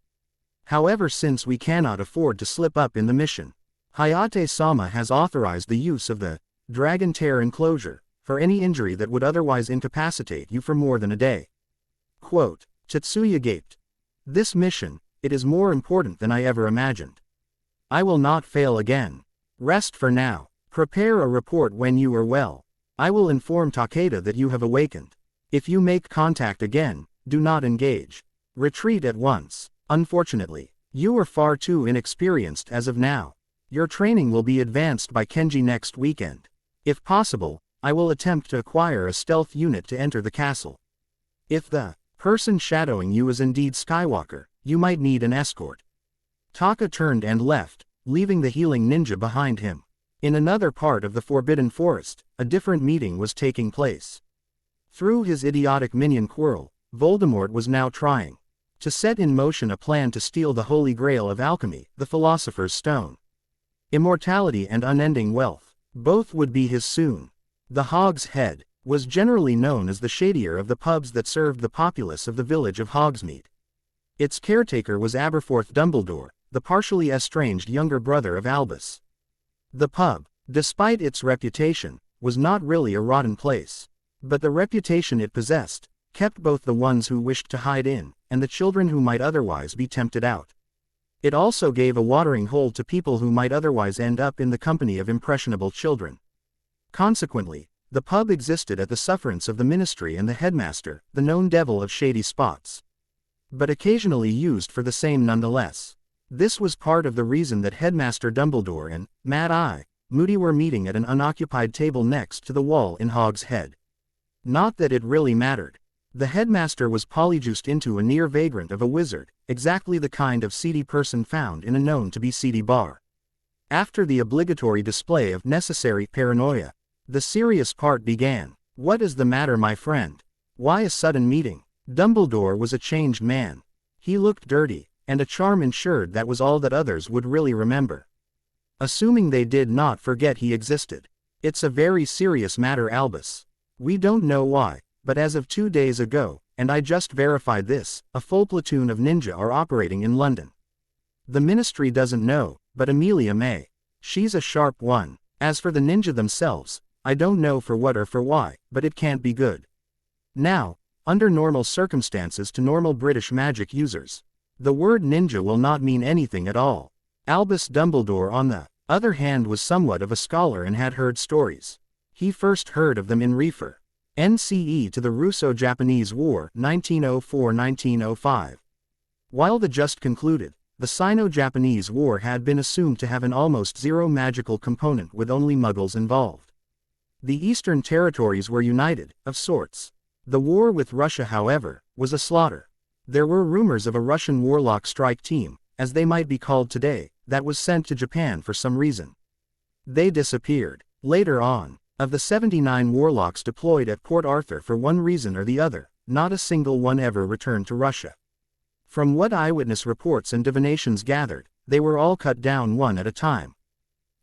However, since we cannot afford to slip up in the mission, Hayate-sama has authorized the use of the Dragon Tear Enclosure for any injury that would otherwise incapacitate you for more than a day. Quote, Tetsuya gaped. This mission, it is more important than I ever imagined. I will not fail again. Rest for now. Prepare a report when you are well. I will inform Takeda that you have awakened. If you make contact again, do not engage. Retreat at once. Unfortunately, you are far too inexperienced as of now. Your training will be advanced by Kenji next weekend. If possible, I will attempt to acquire a stealth unit to enter the castle. If the person shadowing you is indeed Skywalker, you might need an escort. Taka turned and left, leaving the healing ninja behind him. In another part of the Forbidden Forest, a different meeting was taking place. Through his idiotic minion Quirrell, Voldemort was now trying to set in motion a plan to steal the Holy Grail of alchemy, the Philosopher's Stone. Immortality and unending wealth, both would be his soon. The Hog's Head was generally known as the shadier of the pubs that served the populace of the village of Hogsmeade. Its caretaker was Aberforth Dumbledore, the partially estranged younger brother of Albus. The pub, despite its reputation, was not really a rotten place. But the reputation it possessed kept both the ones who wished to hide in, and the children who might otherwise be tempted out. It also gave a watering hole to people who might otherwise end up in the company of impressionable children. Consequently, the pub existed at the sufferance of the ministry and the headmaster, the known devil of shady spots. But occasionally used for the same nonetheless. This was part of the reason that Headmaster Dumbledore and Mad-Eye Moody were meeting at an unoccupied table next to the wall in Hog's Head. Not that it really mattered. The headmaster was polyjuiced into a near vagrant of a wizard, exactly the kind of seedy person found in a known to be seedy bar. After the obligatory display of necessary paranoia, the serious part began. What is the matter, my friend? Why a sudden meeting? Dumbledore was a changed man. He looked dirty, and a charm ensured that was all that others would really remember. Assuming they did not forget he existed. It's a very serious matter, Albus. We don't know why, but as of 2 days ago, and I just verified this, a full platoon of ninja are operating in London. The Ministry doesn't know, but Amelia may. She's a sharp one. As for the ninja themselves, I don't know for what or for why, but it can't be good. Now, under normal circumstances to normal British magic users, the word ninja will not mean anything at all. Albus Dumbledore, on the other hand, was somewhat of a scholar and had heard stories. He first heard of them in Refer. NCE to the Russo-Japanese War 1904-1905. While the just concluded, the Sino-Japanese War had been assumed to have an almost zero magical component with only Muggles involved. The Eastern Territories were united, of sorts. The war with Russia, however, was a slaughter. There were rumors of a Russian warlock strike team, as they might be called today, that was sent to Japan for some reason. They disappeared. Later on, of the 79 warlocks deployed at Port Arthur for one reason or the other, not a single one ever returned to Russia. From what eyewitness reports and divinations gathered, they were all cut down one at a time.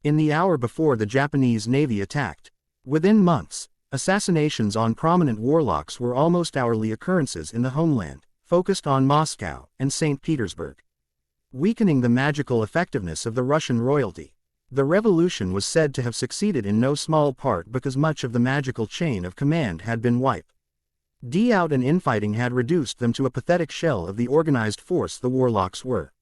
In the hour before the Japanese Navy attacked, within months, assassinations on prominent warlocks were almost hourly occurrences in the homeland, focused on Moscow and St. Petersburg, weakening the magical effectiveness of the Russian royalty. The revolution was said to have succeeded in no small part because much of the magical chain of command had been wiped out and infighting had reduced them to a pathetic shell of the organized force the warlocks were.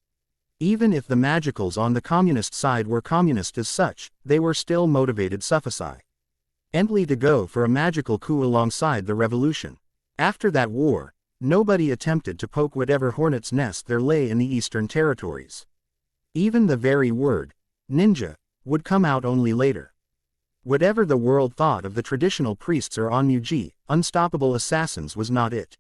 Even if the magicals on the communist side were communist as such, they were still motivated sufficiently to go for a magical coup alongside the revolution. After that war, nobody attempted to poke whatever hornet's nest there lay in the Eastern Territories. Even the very word, ninja, would come out only later. Whatever the world thought of the traditional priests or OMNI, unstoppable assassins was not it.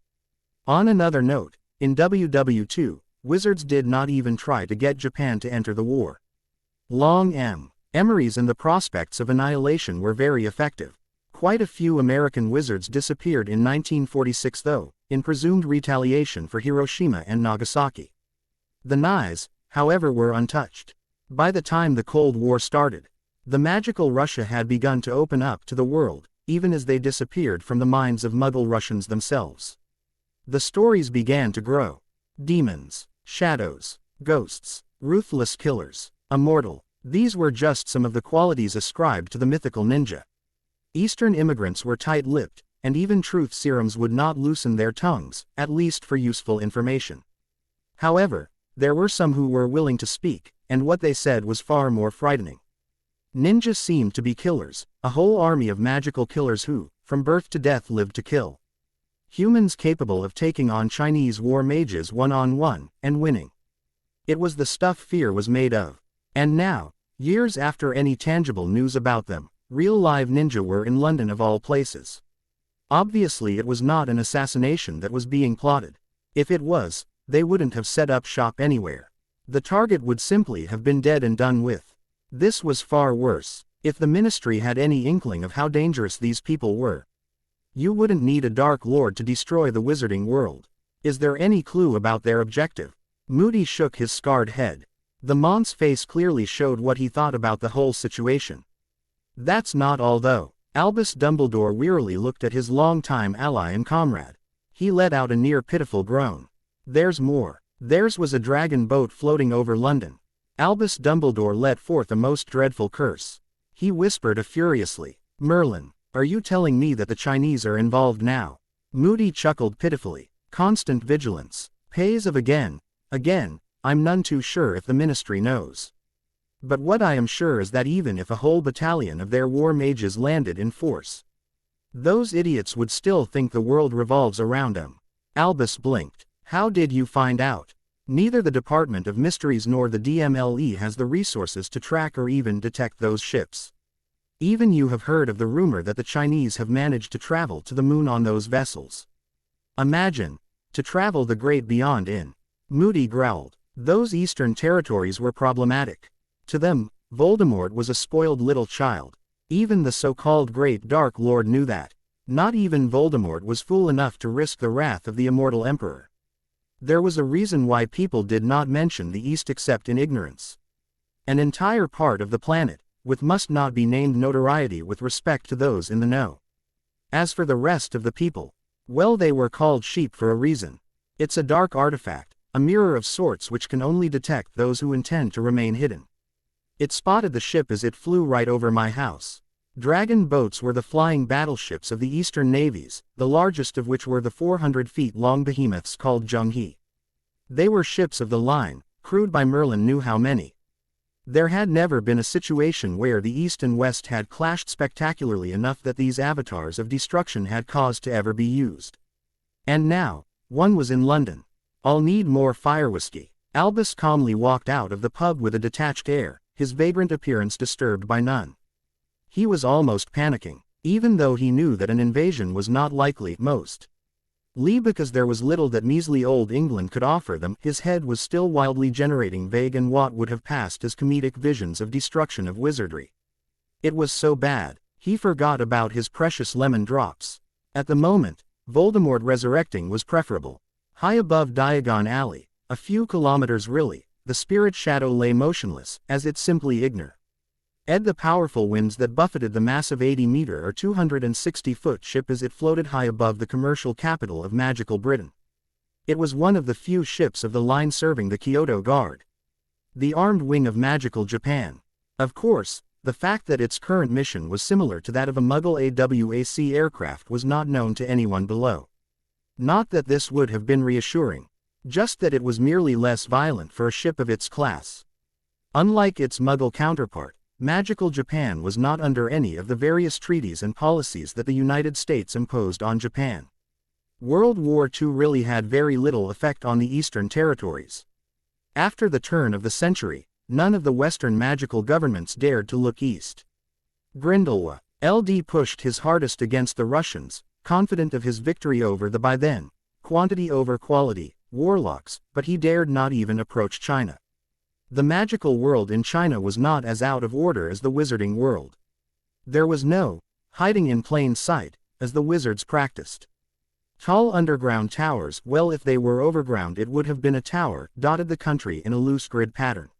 On another note, in WW2, wizards did not even try to get Japan to enter the war. Long memories and the prospects of annihilation were very effective. Quite a few American wizards disappeared in 1946 though, in presumed retaliation for Hiroshima and Nagasaki. The knives, however, were untouched. By the time the Cold War started, the magical Russia had begun to open up to the world, even as they disappeared from the minds of Muggle Russians themselves. The stories began to grow. Demons, shadows, ghosts, ruthless killers, immortal. These were just some of the qualities ascribed to the mythical ninja. Eastern immigrants were tight-lipped, and even truth serums would not loosen their tongues, at least for useful information. However, there were some who were willing to speak, and what they said was far more frightening. Ninjas seemed to be killers, a whole army of magical killers who, from birth to death, lived to kill. Humans capable of taking on Chinese war mages one-on-one, and winning. It was the stuff fear was made of. And now, years after any tangible news about them, real live ninja were in London of all places. Obviously it was not an assassination that was being plotted. If it was, they wouldn't have set up shop anywhere. The target would simply have been dead and done with. This was far worse. If the Ministry had any inkling of how dangerous these people were, you wouldn't need a Dark Lord to destroy the wizarding world. Is there any clue about their objective? Moody shook his scarred head. The Mont's face clearly showed what he thought about the whole situation. That's not all though. Albus Dumbledore wearily looked at his longtime ally and comrade. He let out a near pitiful groan. There's more. Theirs was a dragon boat floating over London. Albus Dumbledore let forth a most dreadful curse. He whispered furiously, "Merlin, are you telling me that the Chinese are involved now?" Moody chuckled pitifully. Constant vigilance. Pays of again. I'm none too sure if the Ministry knows. But what I am sure is that even if a whole battalion of their war mages landed in force, those idiots would still think the world revolves around them. Albus blinked. How did you find out? Neither the Department of Mysteries nor the DMLE has the resources to track or even detect those ships. Even you have heard of the rumor that the Chinese have managed to travel to the moon on those vessels. Imagine, to travel the great beyond in. Moody growled. Those Eastern Territories were problematic. To them, Voldemort was a spoiled little child. Even the so-called Great Dark Lord knew that. Not even Voldemort was fool enough to risk the wrath of the immortal emperor. There was a reason why people did not mention the East except in ignorance. An entire part of the planet, with must not be named notoriety with respect to those in the know. As for the rest of the people, well, they were called sheep for a reason. It's a dark artifact, a mirror of sorts which can only detect those who intend to remain hidden. It spotted the ship as it flew right over my house. Dragon boats were the flying battleships of the Eastern navies, the largest of which were the 400-feet-long behemoths called Zhenghe. They were ships of the line, crewed by Merlin knew how many. There had never been a situation where the East and West had clashed spectacularly enough that these avatars of destruction had cause to ever be used. And now, one was in London. I'll need more fire whiskey. Albus calmly walked out of the pub with a detached air, his vagrant appearance disturbed by none. He was almost panicking, even though he knew that an invasion was not likely, because there was little that measly old England could offer them. His head was still wildly generating vague and what would have passed as comedic visions of destruction of wizardry. It was so bad, he forgot about his precious lemon drops. At the moment, Voldemort resurrecting was preferable. High above Diagon Alley, a few kilometers really, the spirit shadow lay motionless, as it simply ignored. The powerful winds that buffeted the massive 80-meter or 260-foot ship as it floated high above the commercial capital of magical Britain. It was one of the few ships of the line serving the Kyoto Guard, the armed wing of magical Japan. Of course, the fact that its current mission was similar to that of a Muggle AWAC aircraft was not known to anyone below. Not that this would have been reassuring, just that it was merely less violent for a ship of its class. Unlike its Muggle counterpart, magical Japan was not under any of the various treaties and policies that the United States imposed on Japan. World War II really had very little effect on the Eastern territories. After the turn of the century, none of the Western magical governments dared to look east. Grindelwald LD pushed his hardest against the Russians, confident of his victory over the by then, quantity over quality, warlocks, but he dared not even approach China. The magical world in China was not as out of order as the wizarding world. There was no hiding in plain sight, as the wizards practiced. Tall underground towers, well, if they were overground it would have been a tower, dotted the country in a loose grid pattern.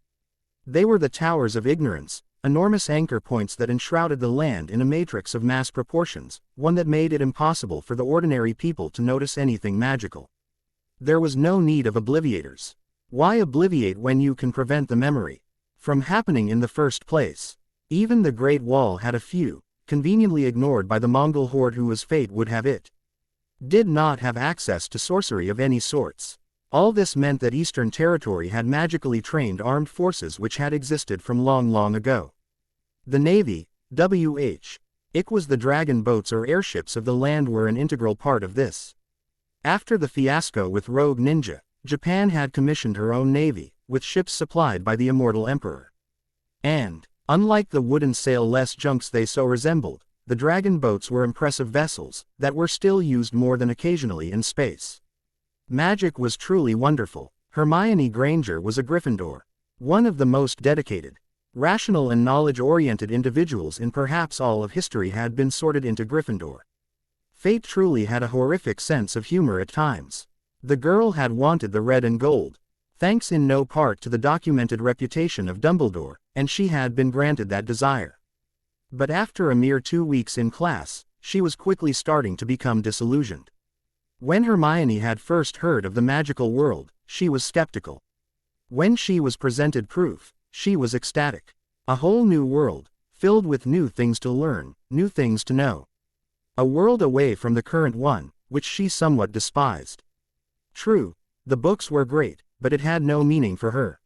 They were the towers of ignorance, enormous anchor points that enshrouded the land in a matrix of mass proportions, one that made it impossible for the ordinary people to notice anything magical. There was no need of obliviators. Why obliviate when you can prevent the memory from happening in the first place? Even the Great Wall had a few, conveniently ignored by the Mongol horde who, as fate would have it, did not have access to sorcery of any sorts. All this meant that Eastern Territory had magically trained armed forces which had existed from long, long ago. The Navy, it was the dragon boats or airships of the land were an integral part of this. After the fiasco with Rogue Ninja, Japan had commissioned her own navy, with ships supplied by the immortal emperor. And, unlike the wooden sail-less junks they so resembled, the dragon boats were impressive vessels, that were still used more than occasionally in space. Magic was truly wonderful. Hermione Granger was a Gryffindor. One of the most dedicated, rational and knowledge-oriented individuals in perhaps all of history had been sorted into Gryffindor. Fate truly had a horrific sense of humor at times. The girl had wanted the red and gold, thanks in no part to the documented reputation of Dumbledore, and she had been granted that desire. But after a mere 2 weeks in class, she was quickly starting to become disillusioned. When Hermione had first heard of the magical world, she was skeptical. When she was presented proof, she was ecstatic. A whole new world, filled with new things to learn, new things to know. A world away from the current one, which she somewhat despised. True, the books were great, but it had no meaning for her.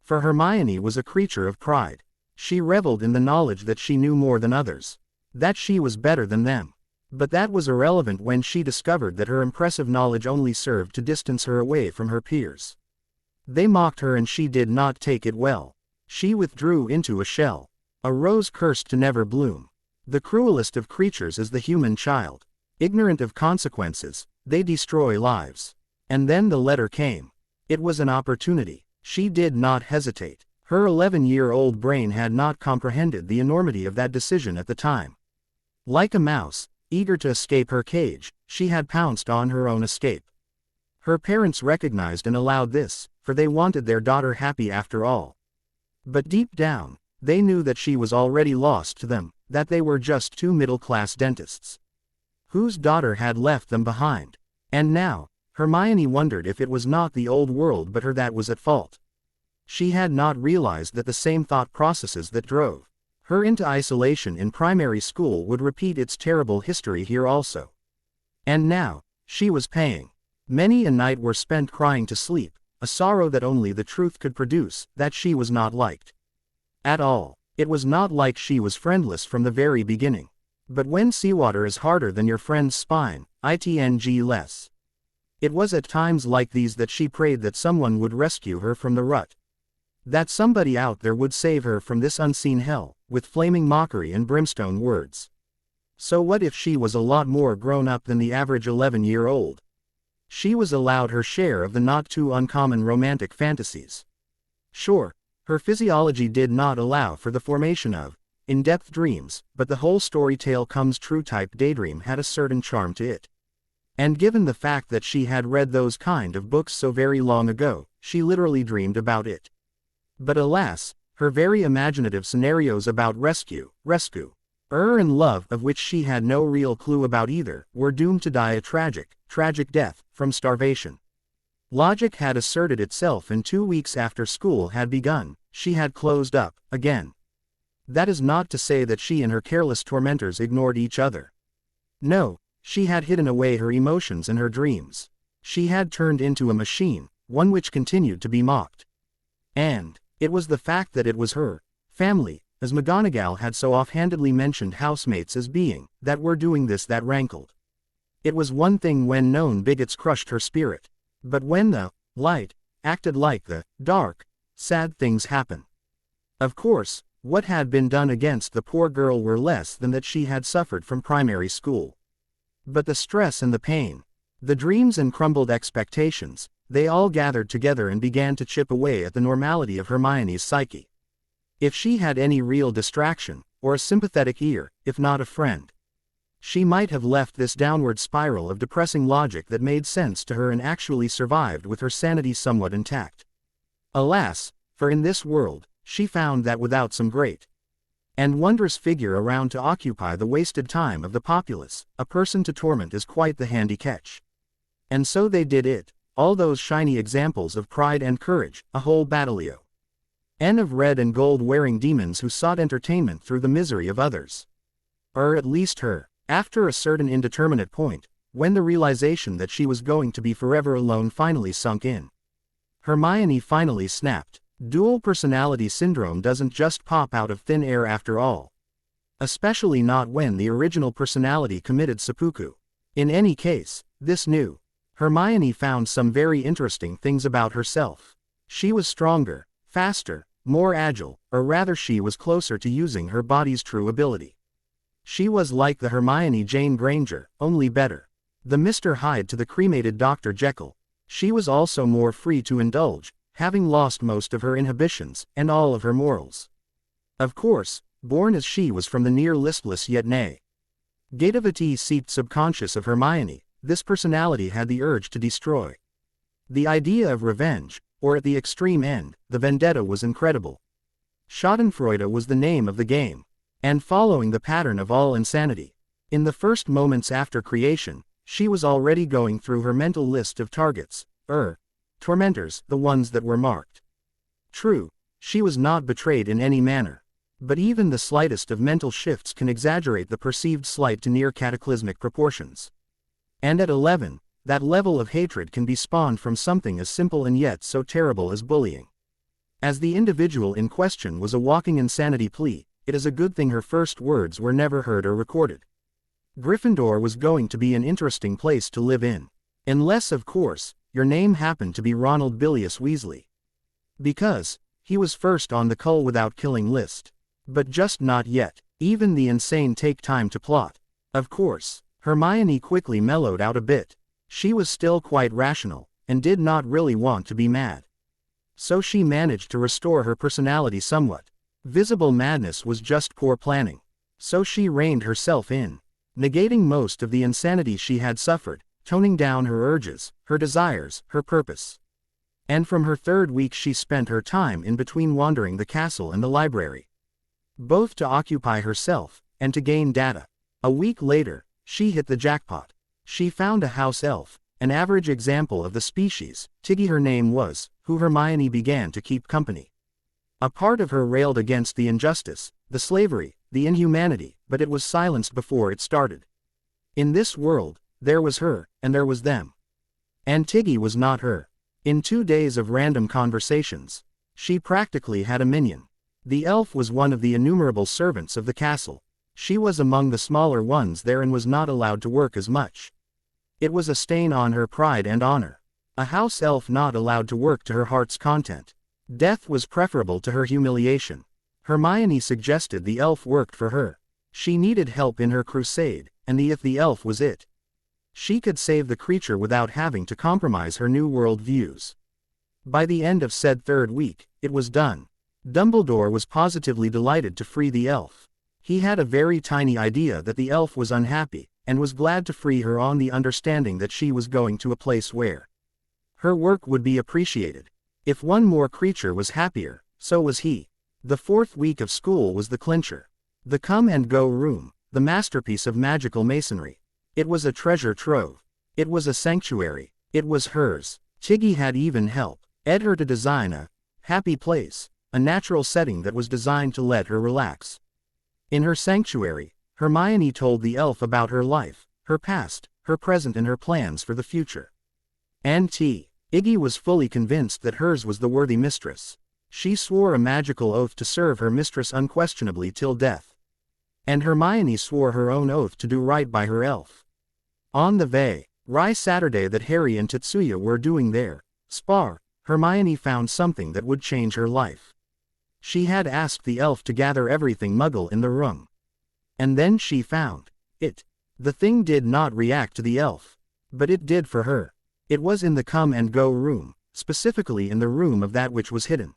For Hermione was a creature of pride. She reveled in the knowledge that she knew more than others, that she was better than them. But that was irrelevant when she discovered that her impressive knowledge only served to distance her away from her peers. They mocked her and she did not take it well. She withdrew into a shell, a rose cursed to never bloom. The cruelest of creatures is the human child. Ignorant of consequences, they destroy lives. And then the letter came. It was an opportunity. She did not hesitate. Her 11-year-old brain had not comprehended the enormity of that decision at the time. Like a mouse, Eager to escape her cage, she had pounced on her own escape. Her parents recognized and allowed this, for they wanted their daughter happy after all. But deep down, they knew that she was already lost to them, that they were just two middle-class dentists whose daughter had left them behind. And now, Hermione wondered if it was not the old world but her that was at fault. She had not realized that the same thought processes that drove her into isolation in primary school would repeat its terrible history here also. And now, she was paying. Many a night were spent crying to sleep, a sorrow that only the truth could produce, that she was not liked at all. It was not like she was friendless from the very beginning. But when seawater is harder than your friend's spine, itng less. It was at times like these that she prayed that someone would rescue her from the rut. That somebody out there would save her from this unseen hell, with flaming mockery and brimstone words. So what if she was a lot more grown up than the average 11-year-old? She was allowed her share of the not too uncommon romantic fantasies. Sure, her physiology did not allow for the formation of in-depth dreams, but the whole story tale comes true type daydream had a certain charm to it. And given the fact that she had read those kind of books so very long ago, she literally dreamed about it. But alas, her very imaginative scenarios about rescue, and love, of which she had no real clue about either, were doomed to die a tragic death, from starvation. Logic had asserted itself, and 2 weeks after school had begun, she had closed up, again. That is not to say that she and her careless tormentors ignored each other. No, she had hidden away her emotions and her dreams. She had turned into a machine, one which continued to be mocked. And it was the fact that it was her family, as McGonagall had so offhandedly mentioned housemates as being, that were doing this that rankled. It was one thing when known bigots crushed her spirit. But when the light acted like the dark, sad things happen. Of course, what had been done against the poor girl were less than that she had suffered from primary school. But the stress and the pain, the dreams and crumbled expectations, they all gathered together and began to chip away at the normality of Hermione's psyche. If she had any real distraction, or a sympathetic ear, if not a friend, she might have left this downward spiral of depressing logic that made sense to her and actually survived with her sanity somewhat intact. Alas, for in this world, she found that without some great and wondrous figure around to occupy the wasted time of the populace, a person to torment is quite the handy catch. And so they did it, all those shiny examples of pride and courage, a whole battalion of red and gold wearing demons who sought entertainment through the misery of others. Or at least her. After a certain indeterminate point, when the realization that she was going to be forever alone finally sunk in, Hermione finally snapped. Dual personality syndrome doesn't just pop out of thin air after all. Especially not when the original personality committed seppuku. In any case, this new Hermione found some very interesting things about herself. She was stronger, faster, more agile, or rather she was closer to using her body's true ability. She was like the Hermione Jane Granger, only better. The Mr. Hyde to the cremated Dr. Jekyll. She was also more free to indulge, having lost most of her inhibitions, and all of her morals. Of course, born as she was from the near listless yet nay gativity seeped subconscious of Hermione, this personality had the urge to destroy. The idea of revenge, or at the extreme end, the vendetta was incredible. Schadenfreude was the name of the game. And following the pattern of all insanity, in the first moments after creation, she was already going through her mental list of targets, tormentors, the ones that were marked. True, she was not betrayed in any manner. But even the slightest of mental shifts can exaggerate the perceived slight to near cataclysmic proportions. And at 11, that level of hatred can be spawned from something as simple and yet so terrible as bullying. As the individual in question was a walking insanity plea, it is a good thing her first words were never heard or recorded. Gryffindor was going to be an interesting place to live in. Unless, of course, your name happened to be Ronald Bilious Weasley. Because he was first on the cull without killing list. But just not yet. Even the insane take time to plot. Of course, Hermione quickly mellowed out a bit. She was still quite rational, and did not really want to be mad. So she managed to restore her personality somewhat. Visible madness was just poor planning. So she reined herself in. negating most of the insanity she had suffered, toning down her urges, her desires, her purpose. And from her third week she spent her time in between wandering the castle and the library. Both to occupy herself, and to gain data. A week later, she hit the jackpot. She found a house elf, an average example of the species, Tiggy her name was, who Hermione began to keep company. A part of her railed against the injustice, the slavery, the inhumanity, but it was silenced before it started. In this world, there was her, and there was them. And Tiggy was not her. In 2 days of random conversations, she practically had a minion. The elf was one of the innumerable servants of the castle. She was among the smaller ones there and was not allowed to work as much. It was a stain on her pride and honor. A house elf not allowed to work to her heart's content. Death was preferable to her humiliation. Hermione suggested the elf worked for her. She needed help in her crusade, and the elf was it. She could save the creature without having to compromise her new world views. By the end of said third week, it was done. Dumbledore was positively delighted to free the elf. He had a very tiny idea that the elf was unhappy, and was glad to free her on the understanding that she was going to a place where her work would be appreciated. If one more creature was happier, so was he. The fourth week of school was the clincher. The come-and-go room, the masterpiece of magical masonry. It was a treasure trove. It was a sanctuary. It was hers. Tiggy had even helped her to design a happy place, a natural setting that was designed to let her relax. In her sanctuary, Hermione told the elf about her life, her past, her present and her plans for the future. And Iggy was fully convinced that hers was the worthy mistress. She swore a magical oath to serve her mistress unquestionably till death. And Hermione swore her own oath to do right by her elf. On the Rye Saturday that Harry and Tetsuya were doing their spar, Hermione found something that would change her life. She had asked the elf to gather everything Muggle in the room. And then she found it. The thing did not react to the elf. But it did for her. It was in the come-and-go room, specifically in the room of that which was hidden.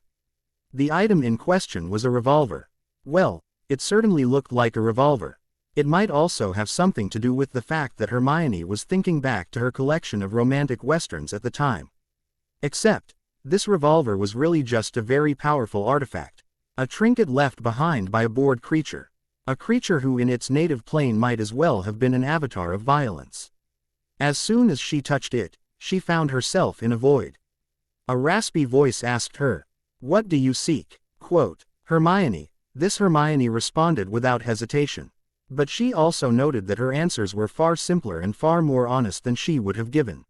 The item in question was a revolver. Well, it certainly looked like a revolver. It might also have something to do with the fact that Hermione was thinking back to her collection of romantic westerns at the time. Except, this revolver was really just a very powerful artifact. A trinket left behind by a bored creature. A creature who in its native plane might as well have been an avatar of violence. As soon as she touched it, she found herself in a void. A raspy voice asked her, "What do you seek?" Quote, "Hermione." This Hermione responded without hesitation. But she also noted that her answers were far simpler and far more honest than she would have given.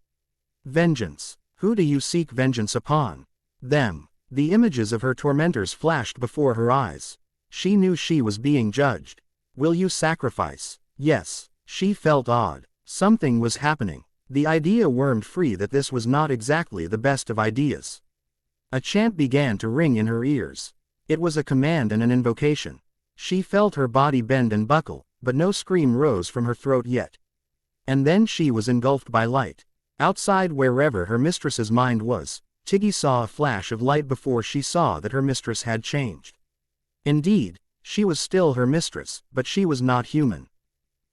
"Vengeance. Who do you seek vengeance upon?" "Them." The images of her tormentors flashed before her eyes. She knew she was being judged. "Will you sacrifice?" Yes. She felt odd. Something was happening. The idea wormed free that this was not exactly the best of ideas. A chant began to ring in her ears. It was a command and an invocation. She felt her body bend and buckle, but no scream rose from her throat yet. And then she was engulfed by light. Outside wherever her mistress's mind was, Tiggy saw a flash of light before she saw that her mistress had changed. Indeed, she was still her mistress, but she was not human.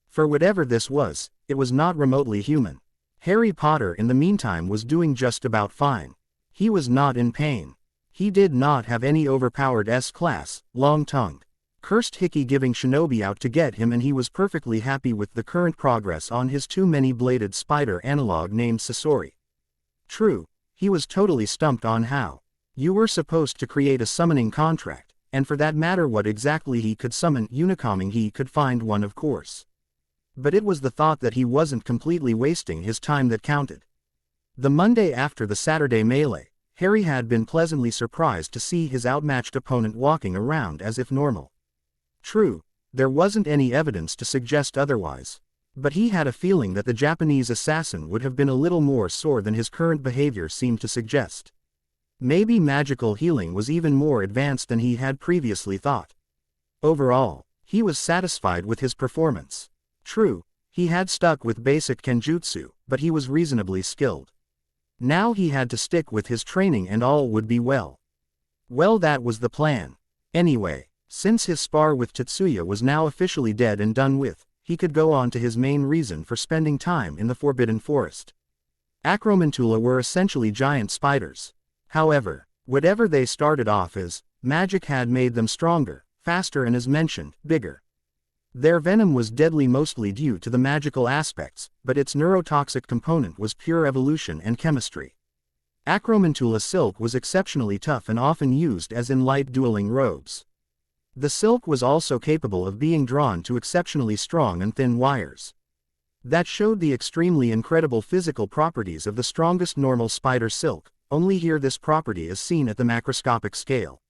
For whatever this was, it was not remotely human. Harry Potter in the meantime was doing just about fine. He was not in pain. He did not have any overpowered S-class, long-tongued, cursed hickey giving shinobi out to get him, and he was perfectly happy with the current progress on his too many-bladed spider analog named Sasori. True, he was totally stumped on how you were supposed to create a summoning contract, and for that matter what exactly he could summon. Unicoming he could find one, of course. But it was the thought that he wasn't completely wasting his time that counted. The Monday after the Saturday melee, Harry had been pleasantly surprised to see his outmatched opponent walking around as if normal. True, there wasn't any evidence to suggest otherwise. But he had a feeling that the Japanese assassin would have been a little more sore than his current behavior seemed to suggest. Maybe magical healing was even more advanced than he had previously thought. Overall, he was satisfied with his performance. True, he had stuck with basic kenjutsu, but he was reasonably skilled. Now he had to stick with his training and all would be well. Well, that was the plan. Anyway, since his spar with Tetsuya was now officially dead and done with, he could go on to his main reason for spending time in the Forbidden Forest. Acromantula were essentially giant spiders. However, whatever they started off as, magic had made them stronger, faster and, as mentioned, bigger. Their venom was deadly mostly due to the magical aspects, but its neurotoxic component was pure evolution and chemistry. Acromantula silk was exceptionally tough and often used as in light dueling robes. The silk was also capable of being drawn to exceptionally strong and thin wires. That showed the extremely incredible physical properties of the strongest normal spider silk, only here this property is seen at the macroscopic scale.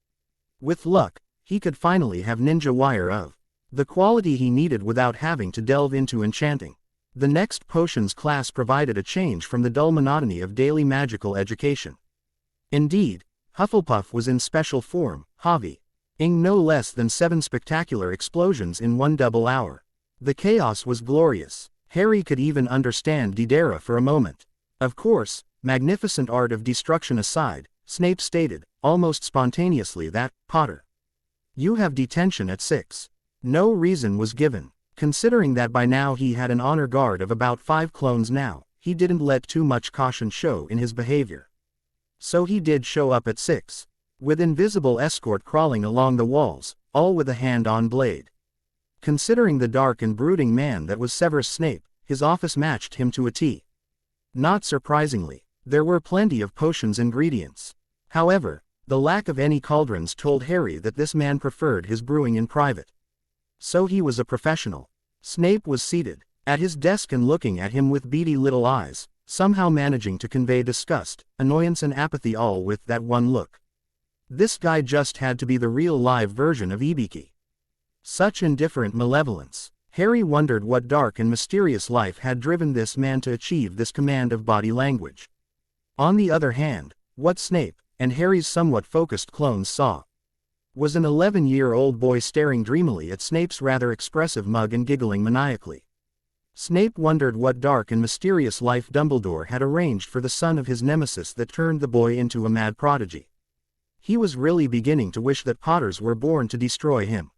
With luck, he could finally have ninja wire of the quality he needed without having to delve into enchanting. The next potions class provided a change from the dull monotony of daily magical education. Indeed, Hufflepuff was in special form, having no less than 7 spectacular explosions in one double hour. The chaos was glorious. Harry could even understand Dedera for a moment. Of course, magnificent art of destruction aside, Snape stated, almost spontaneously, that, Potter, you have detention at 6. No reason was given. Considering that by now he had an honor guard of about 5 clones now, he didn't let too much caution show in his behavior. So he did show up at 6. With invisible escort crawling along the walls, all with a hand-on blade. Considering the dark and brooding man that was Severus Snape, his office matched him to a T. Not surprisingly, there were plenty of potions ingredients. However, the lack of any cauldrons told Harry that this man preferred his brewing in private. So he was a professional. Snape was seated at his desk and looking at him with beady little eyes, somehow managing to convey disgust, annoyance and apathy all with that one look. This guy just had to be the real live version of Ibiki. Such indifferent malevolence. Harry wondered what dark and mysterious life had driven this man to achieve this command of body language. On the other hand, what Snape, and Harry's somewhat focused clones saw, was an 11-year-old boy staring dreamily at Snape's rather expressive mug and giggling maniacally. Snape wondered what dark and mysterious life Dumbledore had arranged for the son of his nemesis that turned the boy into a mad prodigy. He was really beginning to wish that Potters were born to destroy him.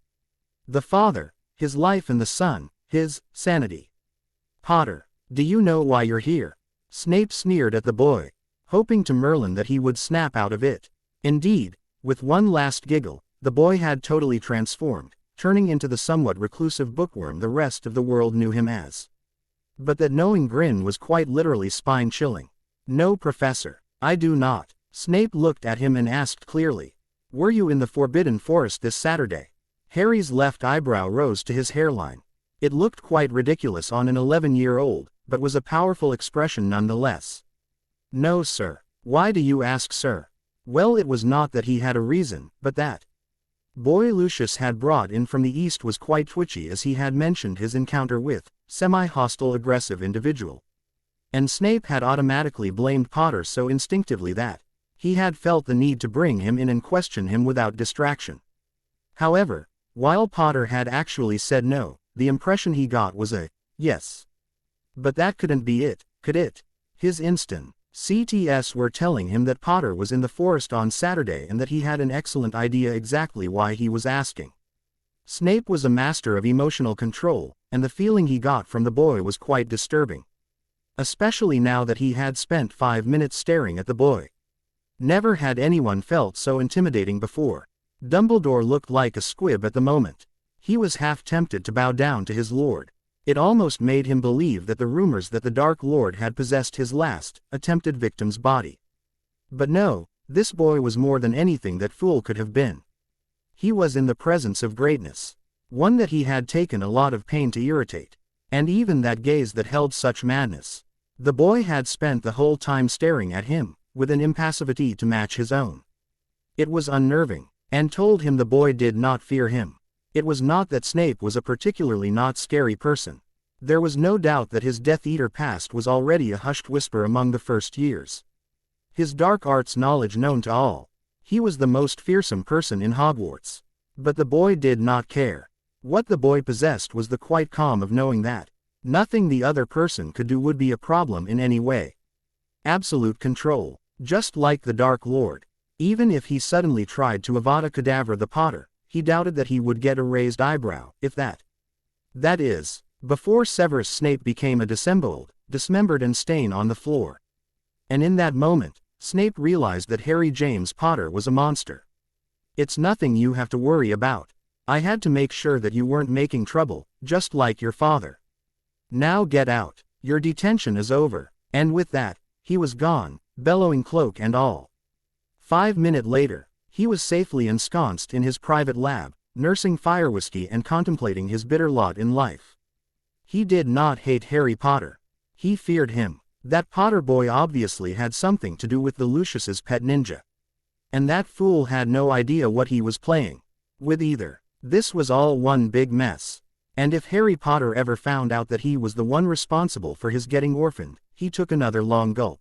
The father, his life, and the son, his sanity. Potter, do you know why you're here? Snape sneered at the boy, hoping to Merlin that he would snap out of it. Indeed, with one last giggle, the boy had totally transformed, turning into the somewhat reclusive bookworm the rest of the world knew him as. But that knowing grin was quite literally spine-chilling. No, Professor, I do not. Snape looked at him and asked clearly. Were you in the Forbidden Forest this Saturday? Harry's left eyebrow rose to his hairline. It looked quite ridiculous on an 11-year-old, but was a powerful expression nonetheless. No, sir. Why do you ask, sir? Well, it was not that he had a reason, but that boy Lucius had brought in from the east was quite twitchy, as he had mentioned his encounter with semi-hostile aggressive individual. And Snape had automatically blamed Potter so instinctively that he had felt the need to bring him in and question him without distraction. However, while Potter had actually said no, the impression he got was a yes. But that couldn't be it, could it? His CTS were telling him that Potter was in the forest on Saturday and that he had an excellent idea exactly why he was asking. Snape was a master of emotional control, and the feeling he got from the boy was quite disturbing. Especially now that he had spent 5 minutes staring at the boy. Never had anyone felt so intimidating before. Dumbledore looked like a squib at the moment. He was half tempted to bow down to his lord. It almost made him believe that the rumors that the Dark Lord had possessed his last, attempted victim's body. But no, this boy was more than anything that fool could have been. He was in the presence of greatness. One that he had taken a lot of pain to irritate. And even that gaze that held such madness. The boy had spent the whole time staring at him, with an impassivity to match his own. It was unnerving, and told him the boy did not fear him. It was not that Snape was a particularly not scary person. There was no doubt that his Death Eater past was already a hushed whisper among the first years. His dark arts knowledge known to all. He was the most fearsome person in Hogwarts. But the boy did not care. What the boy possessed was the quiet calm of knowing that nothing the other person could do would be a problem in any way. Absolute control, just like the Dark Lord. Even if he suddenly tried to Avada Kedavra the Potter, he doubted that he would get a raised eyebrow, if that. That is, before Severus Snape became a dismembered and stain on the floor. And in that moment, Snape realized that Harry James Potter was a monster. It's nothing you have to worry about. I had to make sure that you weren't making trouble, just like your father. Now get out. Your detention is over. And with that, he was gone, bellowing cloak and all. 5 minutes later, he was safely ensconced in his private lab, nursing fire whiskey and contemplating his bitter lot in life. He did not hate Harry Potter. He feared him. That Potter boy obviously had something to do with the Lucius's pet ninja. And that fool had no idea what he was playing with either. This was all one big mess. And if Harry Potter ever found out that he was the one responsible for his getting orphaned, he took another long gulp.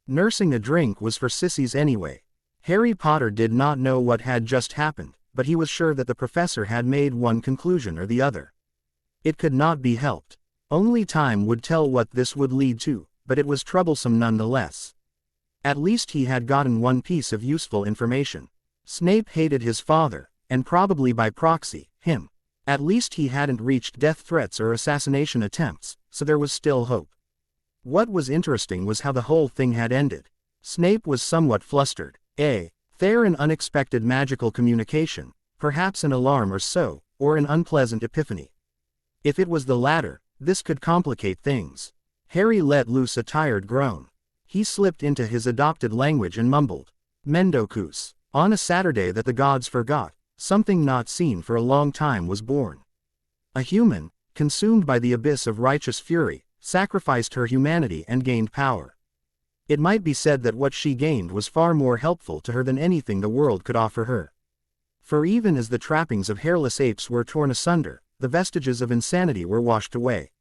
Nursing a drink was for sissies anyway. Harry Potter did not know what had just happened, but he was sure that the professor had made one conclusion or the other. It could not be helped. Only time would tell what this would lead to, but it was troublesome nonetheless. At least he had gotten one piece of useful information. Snape hated his father, and probably by proxy, him. At least he hadn't reached death threats or assassination attempts, so there was still hope. What was interesting was how the whole thing had ended. Snape was somewhat flustered. There an unexpected magical communication, perhaps an alarm or so, or an unpleasant epiphany. If it was the latter, this could complicate things. Harry let loose a tired groan. He slipped into his adopted language and mumbled, "Mendocus." On a Saturday that the gods forgot, something not seen for a long time was born. A human, consumed by the abyss of righteous fury, sacrificed her humanity and gained power. It might be said that what she gained was far more helpful to her than anything the world could offer her. For even as the trappings of hairless apes were torn asunder, the vestiges of insanity were washed away.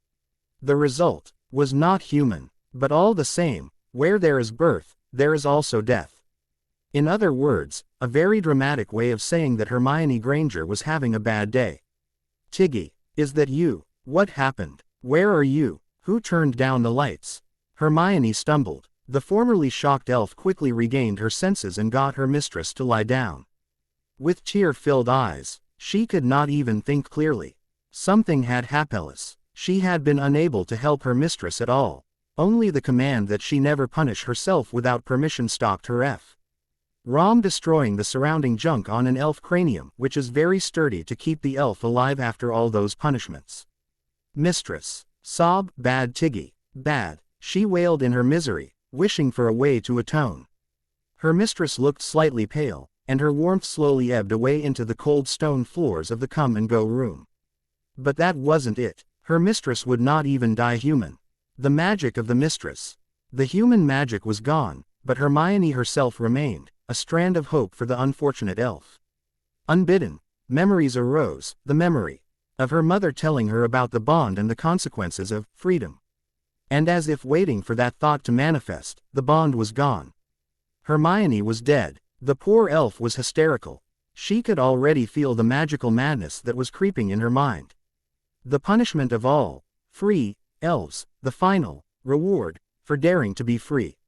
The result was not human, but all the same, where there is birth, there is also death. In other words, a very dramatic way of saying that Hermione Granger was having a bad day. "Tiggy, is that you? What happened? Where are you? Who turned down the lights?" Hermione stumbled. The formerly shocked elf quickly regained her senses and got her mistress to lie down. With tear-filled eyes, she could not even think clearly. Something had happened. She had been unable to help her mistress at all. Only the command that she never punish herself without permission stopped her from destroying the surrounding junk on an elf cranium, which is very sturdy to keep the elf alive after all those punishments. "Mistress." Sob, "Bad Tiggy, bad," she wailed in her misery, wishing for a way to atone. Her mistress looked slightly pale, and her warmth slowly ebbed away into the cold stone floors of the come-and-go room. But that wasn't it. Her mistress would not even die human. The magic of the mistress. The human magic was gone, but Hermione herself remained, a strand of hope for the unfortunate elf. Unbidden, memories arose, the memory of her mother telling her about the bond and the consequences of freedom. And as if waiting for that thought to manifest, the bond was gone. Hermione was dead. The poor elf was hysterical. She could already feel the magical madness that was creeping in her mind. The punishment of all free elves, the final reward for daring to be free.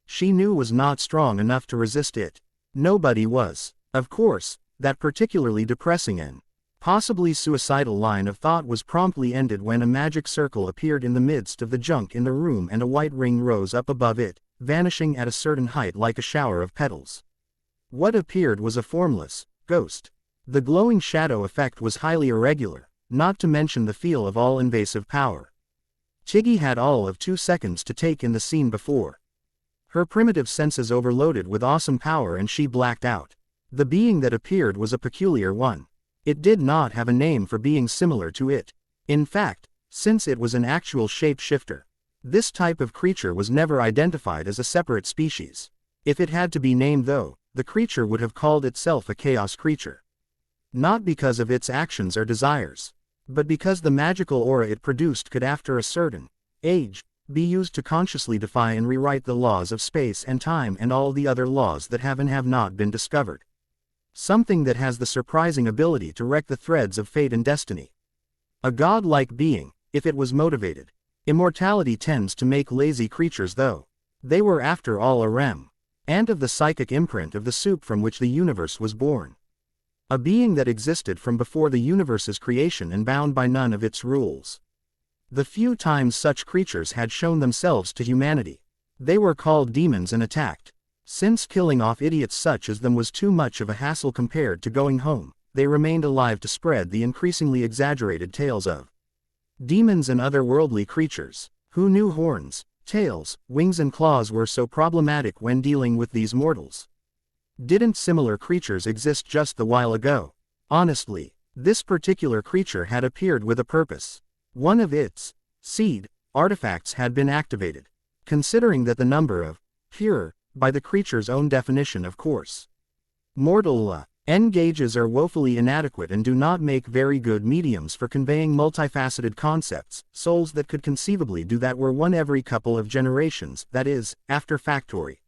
She knew was not strong enough to resist it. Nobody was. Of course, that particularly depressing and possibly suicidal line of thought was promptly ended when a magic circle appeared in the midst of the junk in the room and a white ring rose up above it, vanishing at a certain height like a shower of petals. What appeared was a formless ghost. The glowing shadow effect was highly irregular, not to mention the feel of all-invasive power. Tiggy had all of 2 seconds to take in the scene before her primitive senses overloaded with awesome power and she blacked out. The being that appeared was a peculiar one. It did not have a name for being similar to it. In fact, since it was an actual shape-shifter, this type of creature was never identified as a separate species. If it had to be named though, the creature would have called itself a chaos creature. Not because of its actions or desires, but because the magical aura it produced could after a certain age be used to consciously defy and rewrite the laws of space and time and all the other laws that have and have not been discovered. Something that has the surprising ability to wreck the threads of fate and destiny. A godlike being, if it was motivated. Immortality tends to make lazy creatures though. They were after all a rem and of the psychic imprint of the soup from which the universe was born. A being that existed from before the universe's creation and bound by none of its rules. The few times such creatures had shown themselves to humanity, they were called demons and attacked. Since killing off idiots such as them was too much of a hassle compared to going home, they remained alive to spread the increasingly exaggerated tales of demons and other worldly creatures. Who knew horns, tails, wings and claws were so problematic when dealing with these mortals? Didn't similar creatures exist just a while ago? Honestly, this particular creature had appeared with a purpose. One of its seed artifacts had been activated. Considering that the number of pure, by the creature's own definition of course, mortal N-gauges are woefully inadequate and do not make very good mediums for conveying multifaceted concepts. Souls that could conceivably do that were one every couple of generations, that is, after factory.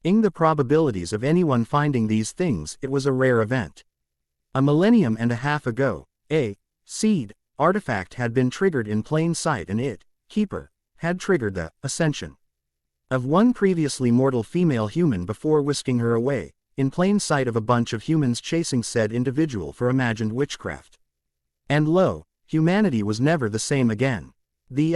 In the probabilities of anyone finding these things, it was a rare event. A millennium and a half ago, a seed artifact had been triggered in plain sight, and it, keeper, had triggered the ascension of one previously mortal female human before whisking her away, in plain sight of a bunch of humans chasing said individual for imagined witchcraft. And lo, humanity was never the same again. The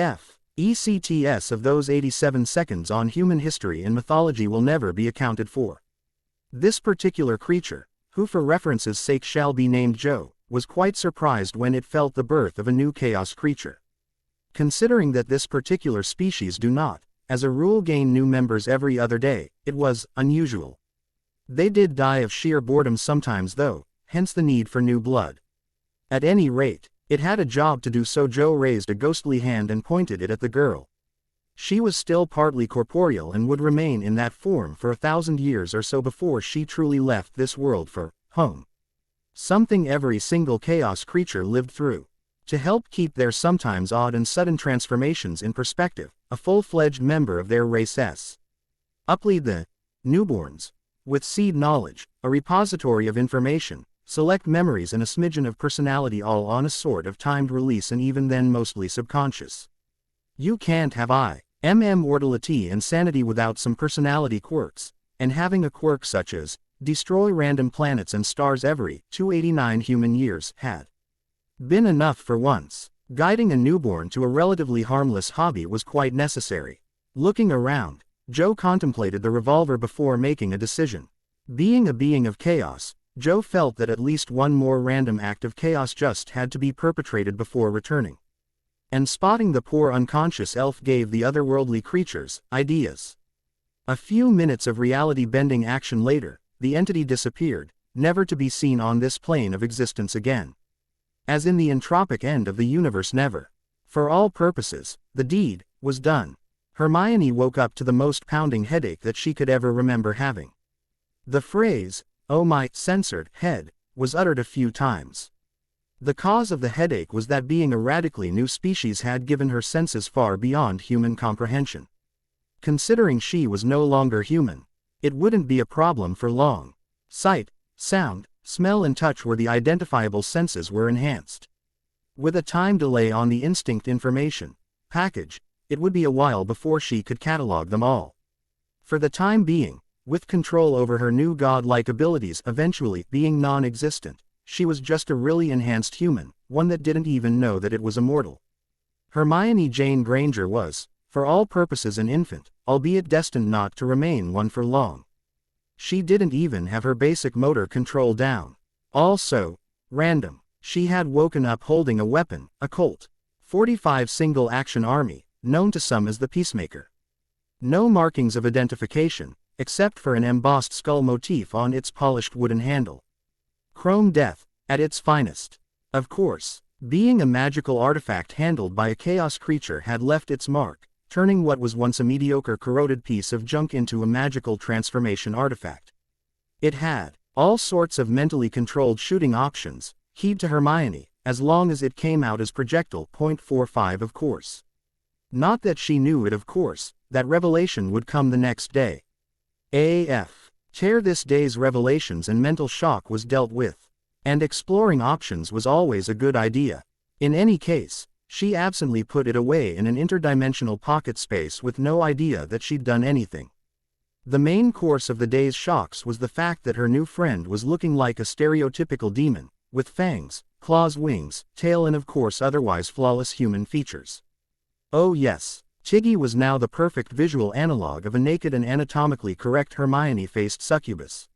ECTS of those 87 seconds on human history and mythology will never be accounted for. This particular creature, who for reference's sake shall be named Joe, was quite surprised when it felt the birth of a new chaos creature. Considering that this particular species do not, as a rule, gain new members every other day, it was unusual. They did die of sheer boredom sometimes though, hence the need for new blood. At any rate, it had a job to do, so Joe raised a ghostly hand and pointed it at the girl. She was still partly corporeal and would remain in that form for 1,000 years or so before she truly left this world for home. Something every single chaos creature lived through. To help keep their sometimes odd and sudden transformations in perspective, a full-fledged member of their race uplead the newborns with seed knowledge, a repository of information, select memories and a smidgen of personality, all on a sort of timed release, and even then mostly subconscious. You can't have mortality and sanity without some personality quirks, and having a quirk such as destroy random planets and stars every 289 human years had been enough for once. Guiding a newborn to a relatively harmless hobby was quite necessary. Looking around, Joe contemplated the revolver before making a decision. Being a being of chaos, Joe felt that at least one more random act of chaos just had to be perpetrated before returning. And spotting the poor unconscious elf gave the otherworldly creatures ideas. A few minutes of reality-bending action later, the entity disappeared, never to be seen on this plane of existence again. As in the entropic end of the universe, never. For all purposes, the deed was done. Hermione woke up to the most pounding headache that she could ever remember having. The phrase, "Oh my censored head," was uttered a few times. The cause of the headache was that being a radically new species had given her senses far beyond human comprehension. Considering she was no longer human, it wouldn't be a problem for long. Sight, sound, smell and touch were the identifiable senses were enhanced. With a time delay on the instinct information package, it would be a while before she could catalog them all. For the time being, with control over her new godlike abilities eventually being non-existent, she was just a really enhanced human, one that didn't even know that it was immortal. Hermione Jane Granger was, for all purposes, an infant, albeit destined not to remain one for long. She didn't even have her basic motor control down. Also, random. She had woken up holding a weapon, a Colt .45 single-action army, known to some as the Peacemaker. No markings of identification, except for an embossed skull motif on its polished wooden handle. Chrome death, at its finest. Of course, being a magical artifact handled by a chaos creature had left its mark, turning what was once a mediocre corroded piece of junk into a magical transformation artifact. It had all sorts of mentally controlled shooting options, keyed to Hermione, as long as it came out as projectile .45, of course. Not that she knew it, of course, that revelation would come the next day. This day's revelations and mental shock was dealt with. And exploring options was always a good idea. In any case, she absently put it away in an interdimensional pocket space with no idea that she'd done anything. The main course of the day's shocks was the fact that her new friend was looking like a stereotypical demon, with fangs, claws, wings, tail and of course otherwise flawless human features. Oh yes, Tiggy was now the perfect visual analog of a naked and anatomically correct Hermione-faced succubus.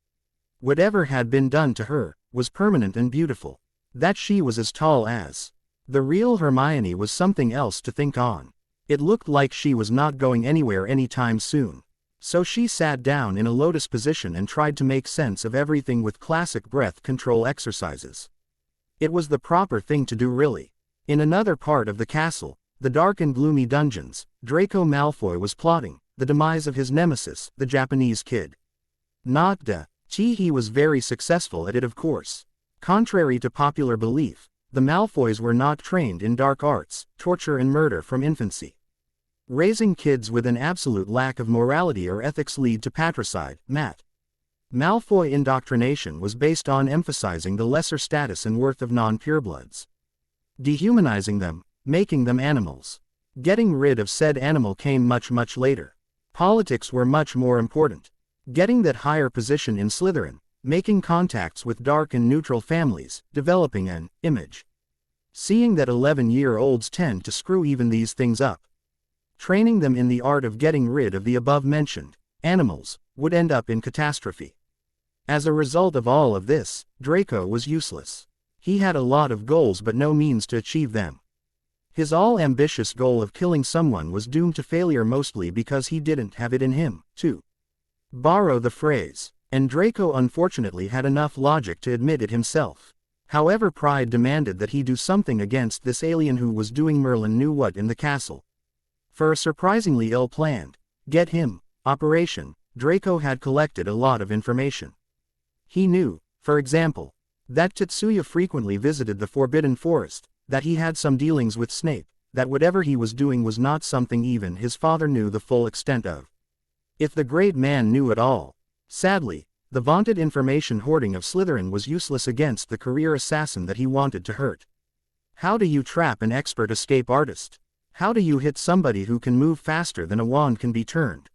Whatever had been done to her was permanent and beautiful. That she was as tall as the real Hermione was something else to think on. It looked like she was not going anywhere anytime soon. So she sat down in a lotus position and tried to make sense of everything with classic breath control exercises. It was the proper thing to do really. In another part of the castle, the dark and gloomy dungeons, Draco Malfoy was plotting the demise of his nemesis, the Japanese kid. Not he was very successful at it, of course. Contrary to popular belief, the Malfoys were not trained in dark arts, torture and murder from infancy. Raising kids with an absolute lack of morality or ethics lead to patricide, Malfoy indoctrination was based on emphasizing the lesser status and worth of non-purebloods. Dehumanizing them, making them animals. Getting rid of said animal came much later. Politics were much more important. Getting that higher position in Slytherin, making contacts with dark and neutral families, developing an image. Seeing that 11-year-olds tend to screw even these things up. Training them in the art of getting rid of the above-mentioned animals would end up in catastrophe. As a result of all of this, Draco was useless. He had a lot of goals but no means to achieve them. His all-ambitious goal of killing someone was doomed to failure mostly because he didn't have it in him, to borrow the phrase. And Draco unfortunately had enough logic to admit it himself. However, pride demanded that he do something against this alien who was doing Merlin knew what in the castle. For a surprisingly ill-planned, get him, operation, Draco had collected a lot of information. He knew, for example, that Tetsuya frequently visited the Forbidden Forest, that he had some dealings with Snape, that whatever he was doing was not something even his father knew the full extent of. If the great man knew it all. Sadly, the vaunted information hoarding of Slytherin was useless against the career assassin that he wanted to hurt. How do you trap an expert escape artist? How do you hit somebody who can move faster than a wand can be turned?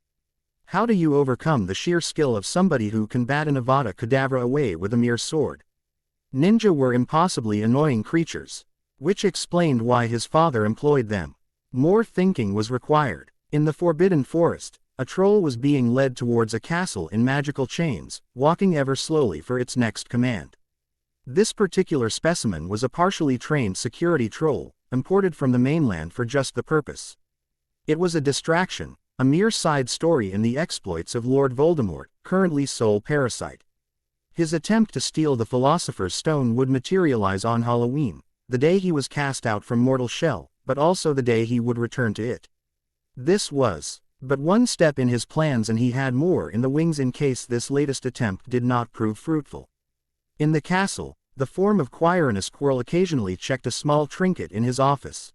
How do you overcome the sheer skill of somebody who can bat an Avada Kedavra away with a mere sword? Ninja were impossibly annoying creatures, which explained why his father employed them. More thinking was required. In the Forbidden Forest, a troll was being led towards a castle in magical chains, walking ever slowly for its next command. This particular specimen was a partially trained security troll, imported from the mainland for just the purpose. It was a distraction, a mere side story in the exploits of Lord Voldemort, currently sole parasite. His attempt to steal the Philosopher's Stone would materialize on Halloween, the day he was cast out from mortal shell, but also the day he would return to it. This was but one step in his plans, and he had more in the wings in case this latest attempt did not prove fruitful. In the castle, the form of Quirinus Quirrell occasionally checked a small trinket in his office.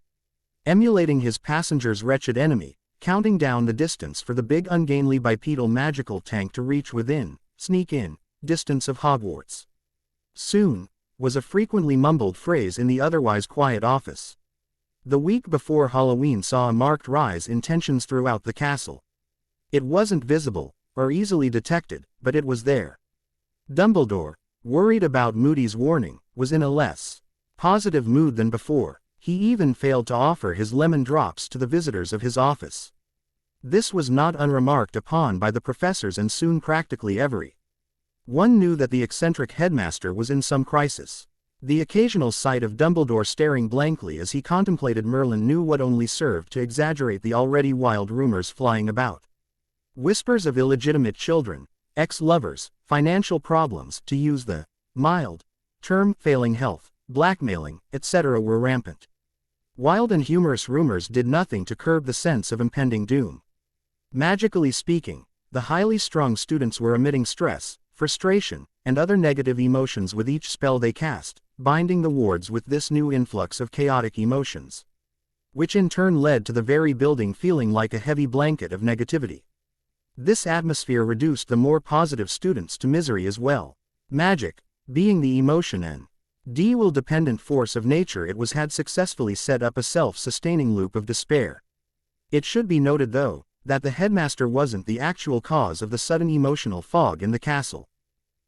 Emulating his passenger's wretched enemy, counting down the distance for the big ungainly bipedal magical tank to reach within, sneak in, distance of Hogwarts. Soon, was a frequently mumbled phrase in the otherwise quiet office. The week before Halloween saw a marked rise in tensions throughout the castle. It wasn't visible, or easily detected, but it was there. Dumbledore, worried about Moody's warning, was in a less positive mood than before. He even failed to offer his lemon drops to the visitors of his office. This was not unremarked upon by the professors and soon practically every one knew that the eccentric headmaster was in some crisis. The occasional sight of Dumbledore staring blankly as he contemplated Merlin knew what only served to exaggerate the already wild rumors flying about. Whispers of illegitimate children, ex-lovers, financial problems, to use the mild term, failing health, blackmailing, etc. were rampant. Wild and humorous rumors did nothing to curb the sense of impending doom. Magically speaking, the highly strung students were emitting stress, frustration, and other negative emotions with each spell they cast, binding the wards with this new influx of chaotic emotions, which in turn led to the very building feeling like a heavy blanket of negativity. This atmosphere reduced the more positive students to misery as well. Magic, being the emotion and will-dependent force of nature it was, had successfully set up a self-sustaining loop of despair. It should be noted though, that the headmaster wasn't the actual cause of the sudden emotional fog in the castle.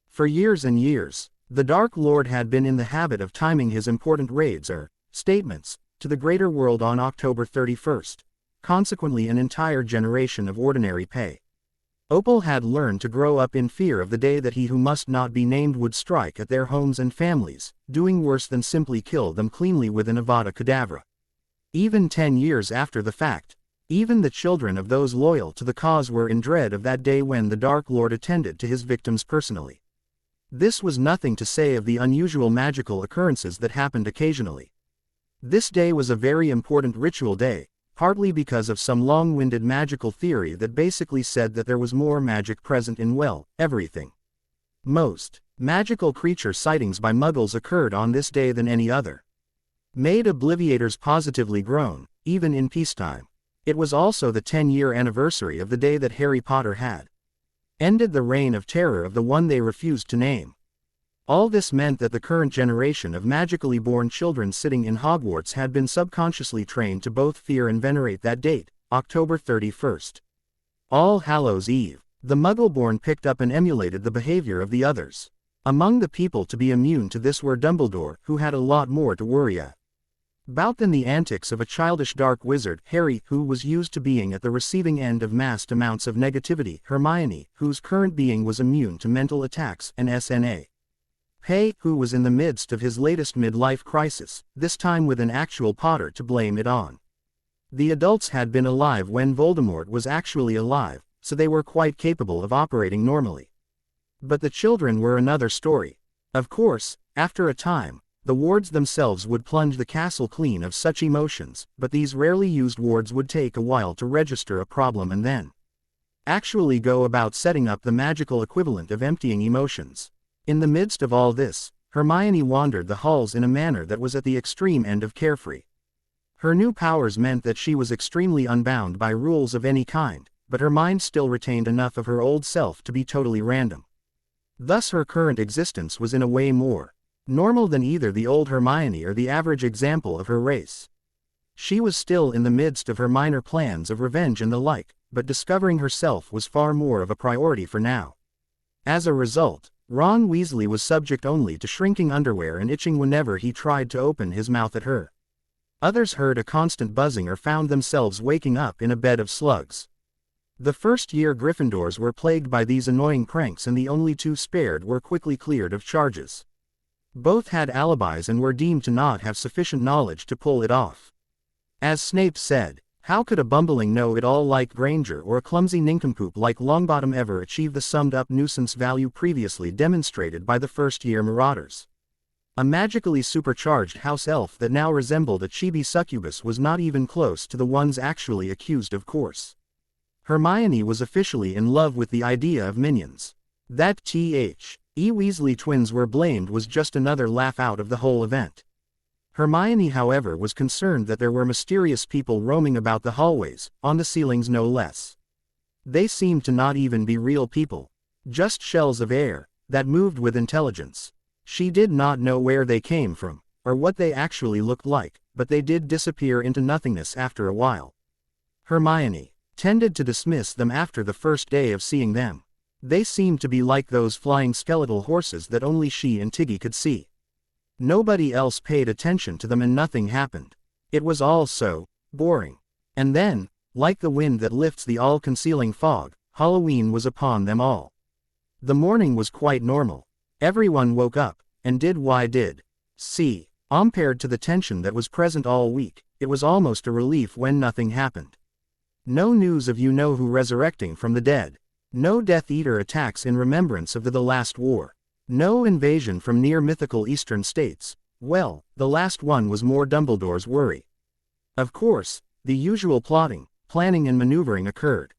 For years and years, the Dark Lord had been in the habit of timing his important raids or statements to the greater world on October 31st, consequently an entire generation of ordinary pay. Opal had learned to grow up in fear of the day that he who must not be named would strike at their homes and families, doing worse than simply kill them cleanly with an Avada Kedavra. Even 10 years after the fact, even the children of those loyal to the cause were in dread of that day when the Dark Lord attended to his victims personally. This was nothing to say of the unusual magical occurrences that happened occasionally. This day was a very important ritual day, partly because of some long-winded magical theory that basically said that there was more magic present in, well, everything. Most magical creature sightings by Muggles occurred on this day than any other. Made obliviators positively groan, even in peacetime. It was also the 10-year anniversary of the day that Harry Potter had ended the reign of terror of the one they refused to name. All this meant that the current generation of magically born children sitting in Hogwarts had been subconsciously trained to both fear and venerate that date, October 31st. All Hallows' Eve. The Muggle-born picked up and emulated the behavior of the others. Among the people to be immune to this were Dumbledore, who had a lot more to worry about than the antics of a childish dark wizard, Harry, who was used to being at the receiving end of vast amounts of negativity, Hermione, whose current being was immune to mental attacks, and SNA. Hay, who was in the midst of his latest midlife crisis, this time with an actual Potter to blame it on. The adults had been alive when Voldemort was actually alive, so they were quite capable of operating normally. But the children were another story. Of course, after a time, the wards themselves would plunge the castle clean of such emotions, but these rarely used wards would take a while to register a problem and then actually go about setting up the magical equivalent of emptying emotions. In the midst of all this, Hermione wandered the halls in a manner that was at the extreme end of carefree. Her new powers meant that she was extremely unbound by rules of any kind, but her mind still retained enough of her old self to be totally random. Thus her current existence was in a way more normal than either the old Hermione or the average example of her race. She was still in the midst of her minor plans of revenge and the like, but discovering herself was far more of a priority for now. As a result, Ron Weasley was subject only to shrinking underwear and itching whenever he tried to open his mouth at her. Others heard a constant buzzing or found themselves waking up in a bed of slugs. The first-year Gryffindors were plagued by these annoying pranks, and the only two spared were quickly cleared of charges. Both had alibis and were deemed to not have sufficient knowledge to pull it off. As Snape said, how could a bumbling know-it-all like Granger or a clumsy nincompoop like Longbottom ever achieve the summed-up nuisance value previously demonstrated by the first-year Marauders? A magically supercharged house elf that now resembled a chibi succubus was not even close to the ones actually accused, of course. Hermione was officially in love with the idea of minions. That the Weasley twins were blamed was just another laugh out of the whole event. Hermione, however, was concerned that there were mysterious people roaming about the hallways, on the ceilings no less. They seemed to not even be real people. Just shells of air, that moved with intelligence. She did not know where they came from, or what they actually looked like, but they did disappear into nothingness after a while. Hermione tended to dismiss them after the first day of seeing them. They seemed to be like those flying skeletal horses that only she and Tiggy could see. Nobody else paid attention to them and nothing happened. It was all so boring. And then, like the wind that lifts the all-concealing fog, Halloween was upon them all. The morning was quite normal. Everyone woke up, and did see. Compared to the tension that was present all week, it was almost a relief when nothing happened. No news of you-know-who resurrecting from the dead. No Death Eater attacks in remembrance of the last war. No invasion from near-mythical eastern states. Well, the last one was more Dumbledore's worry. Of course, the usual plotting, planning and maneuvering occurred.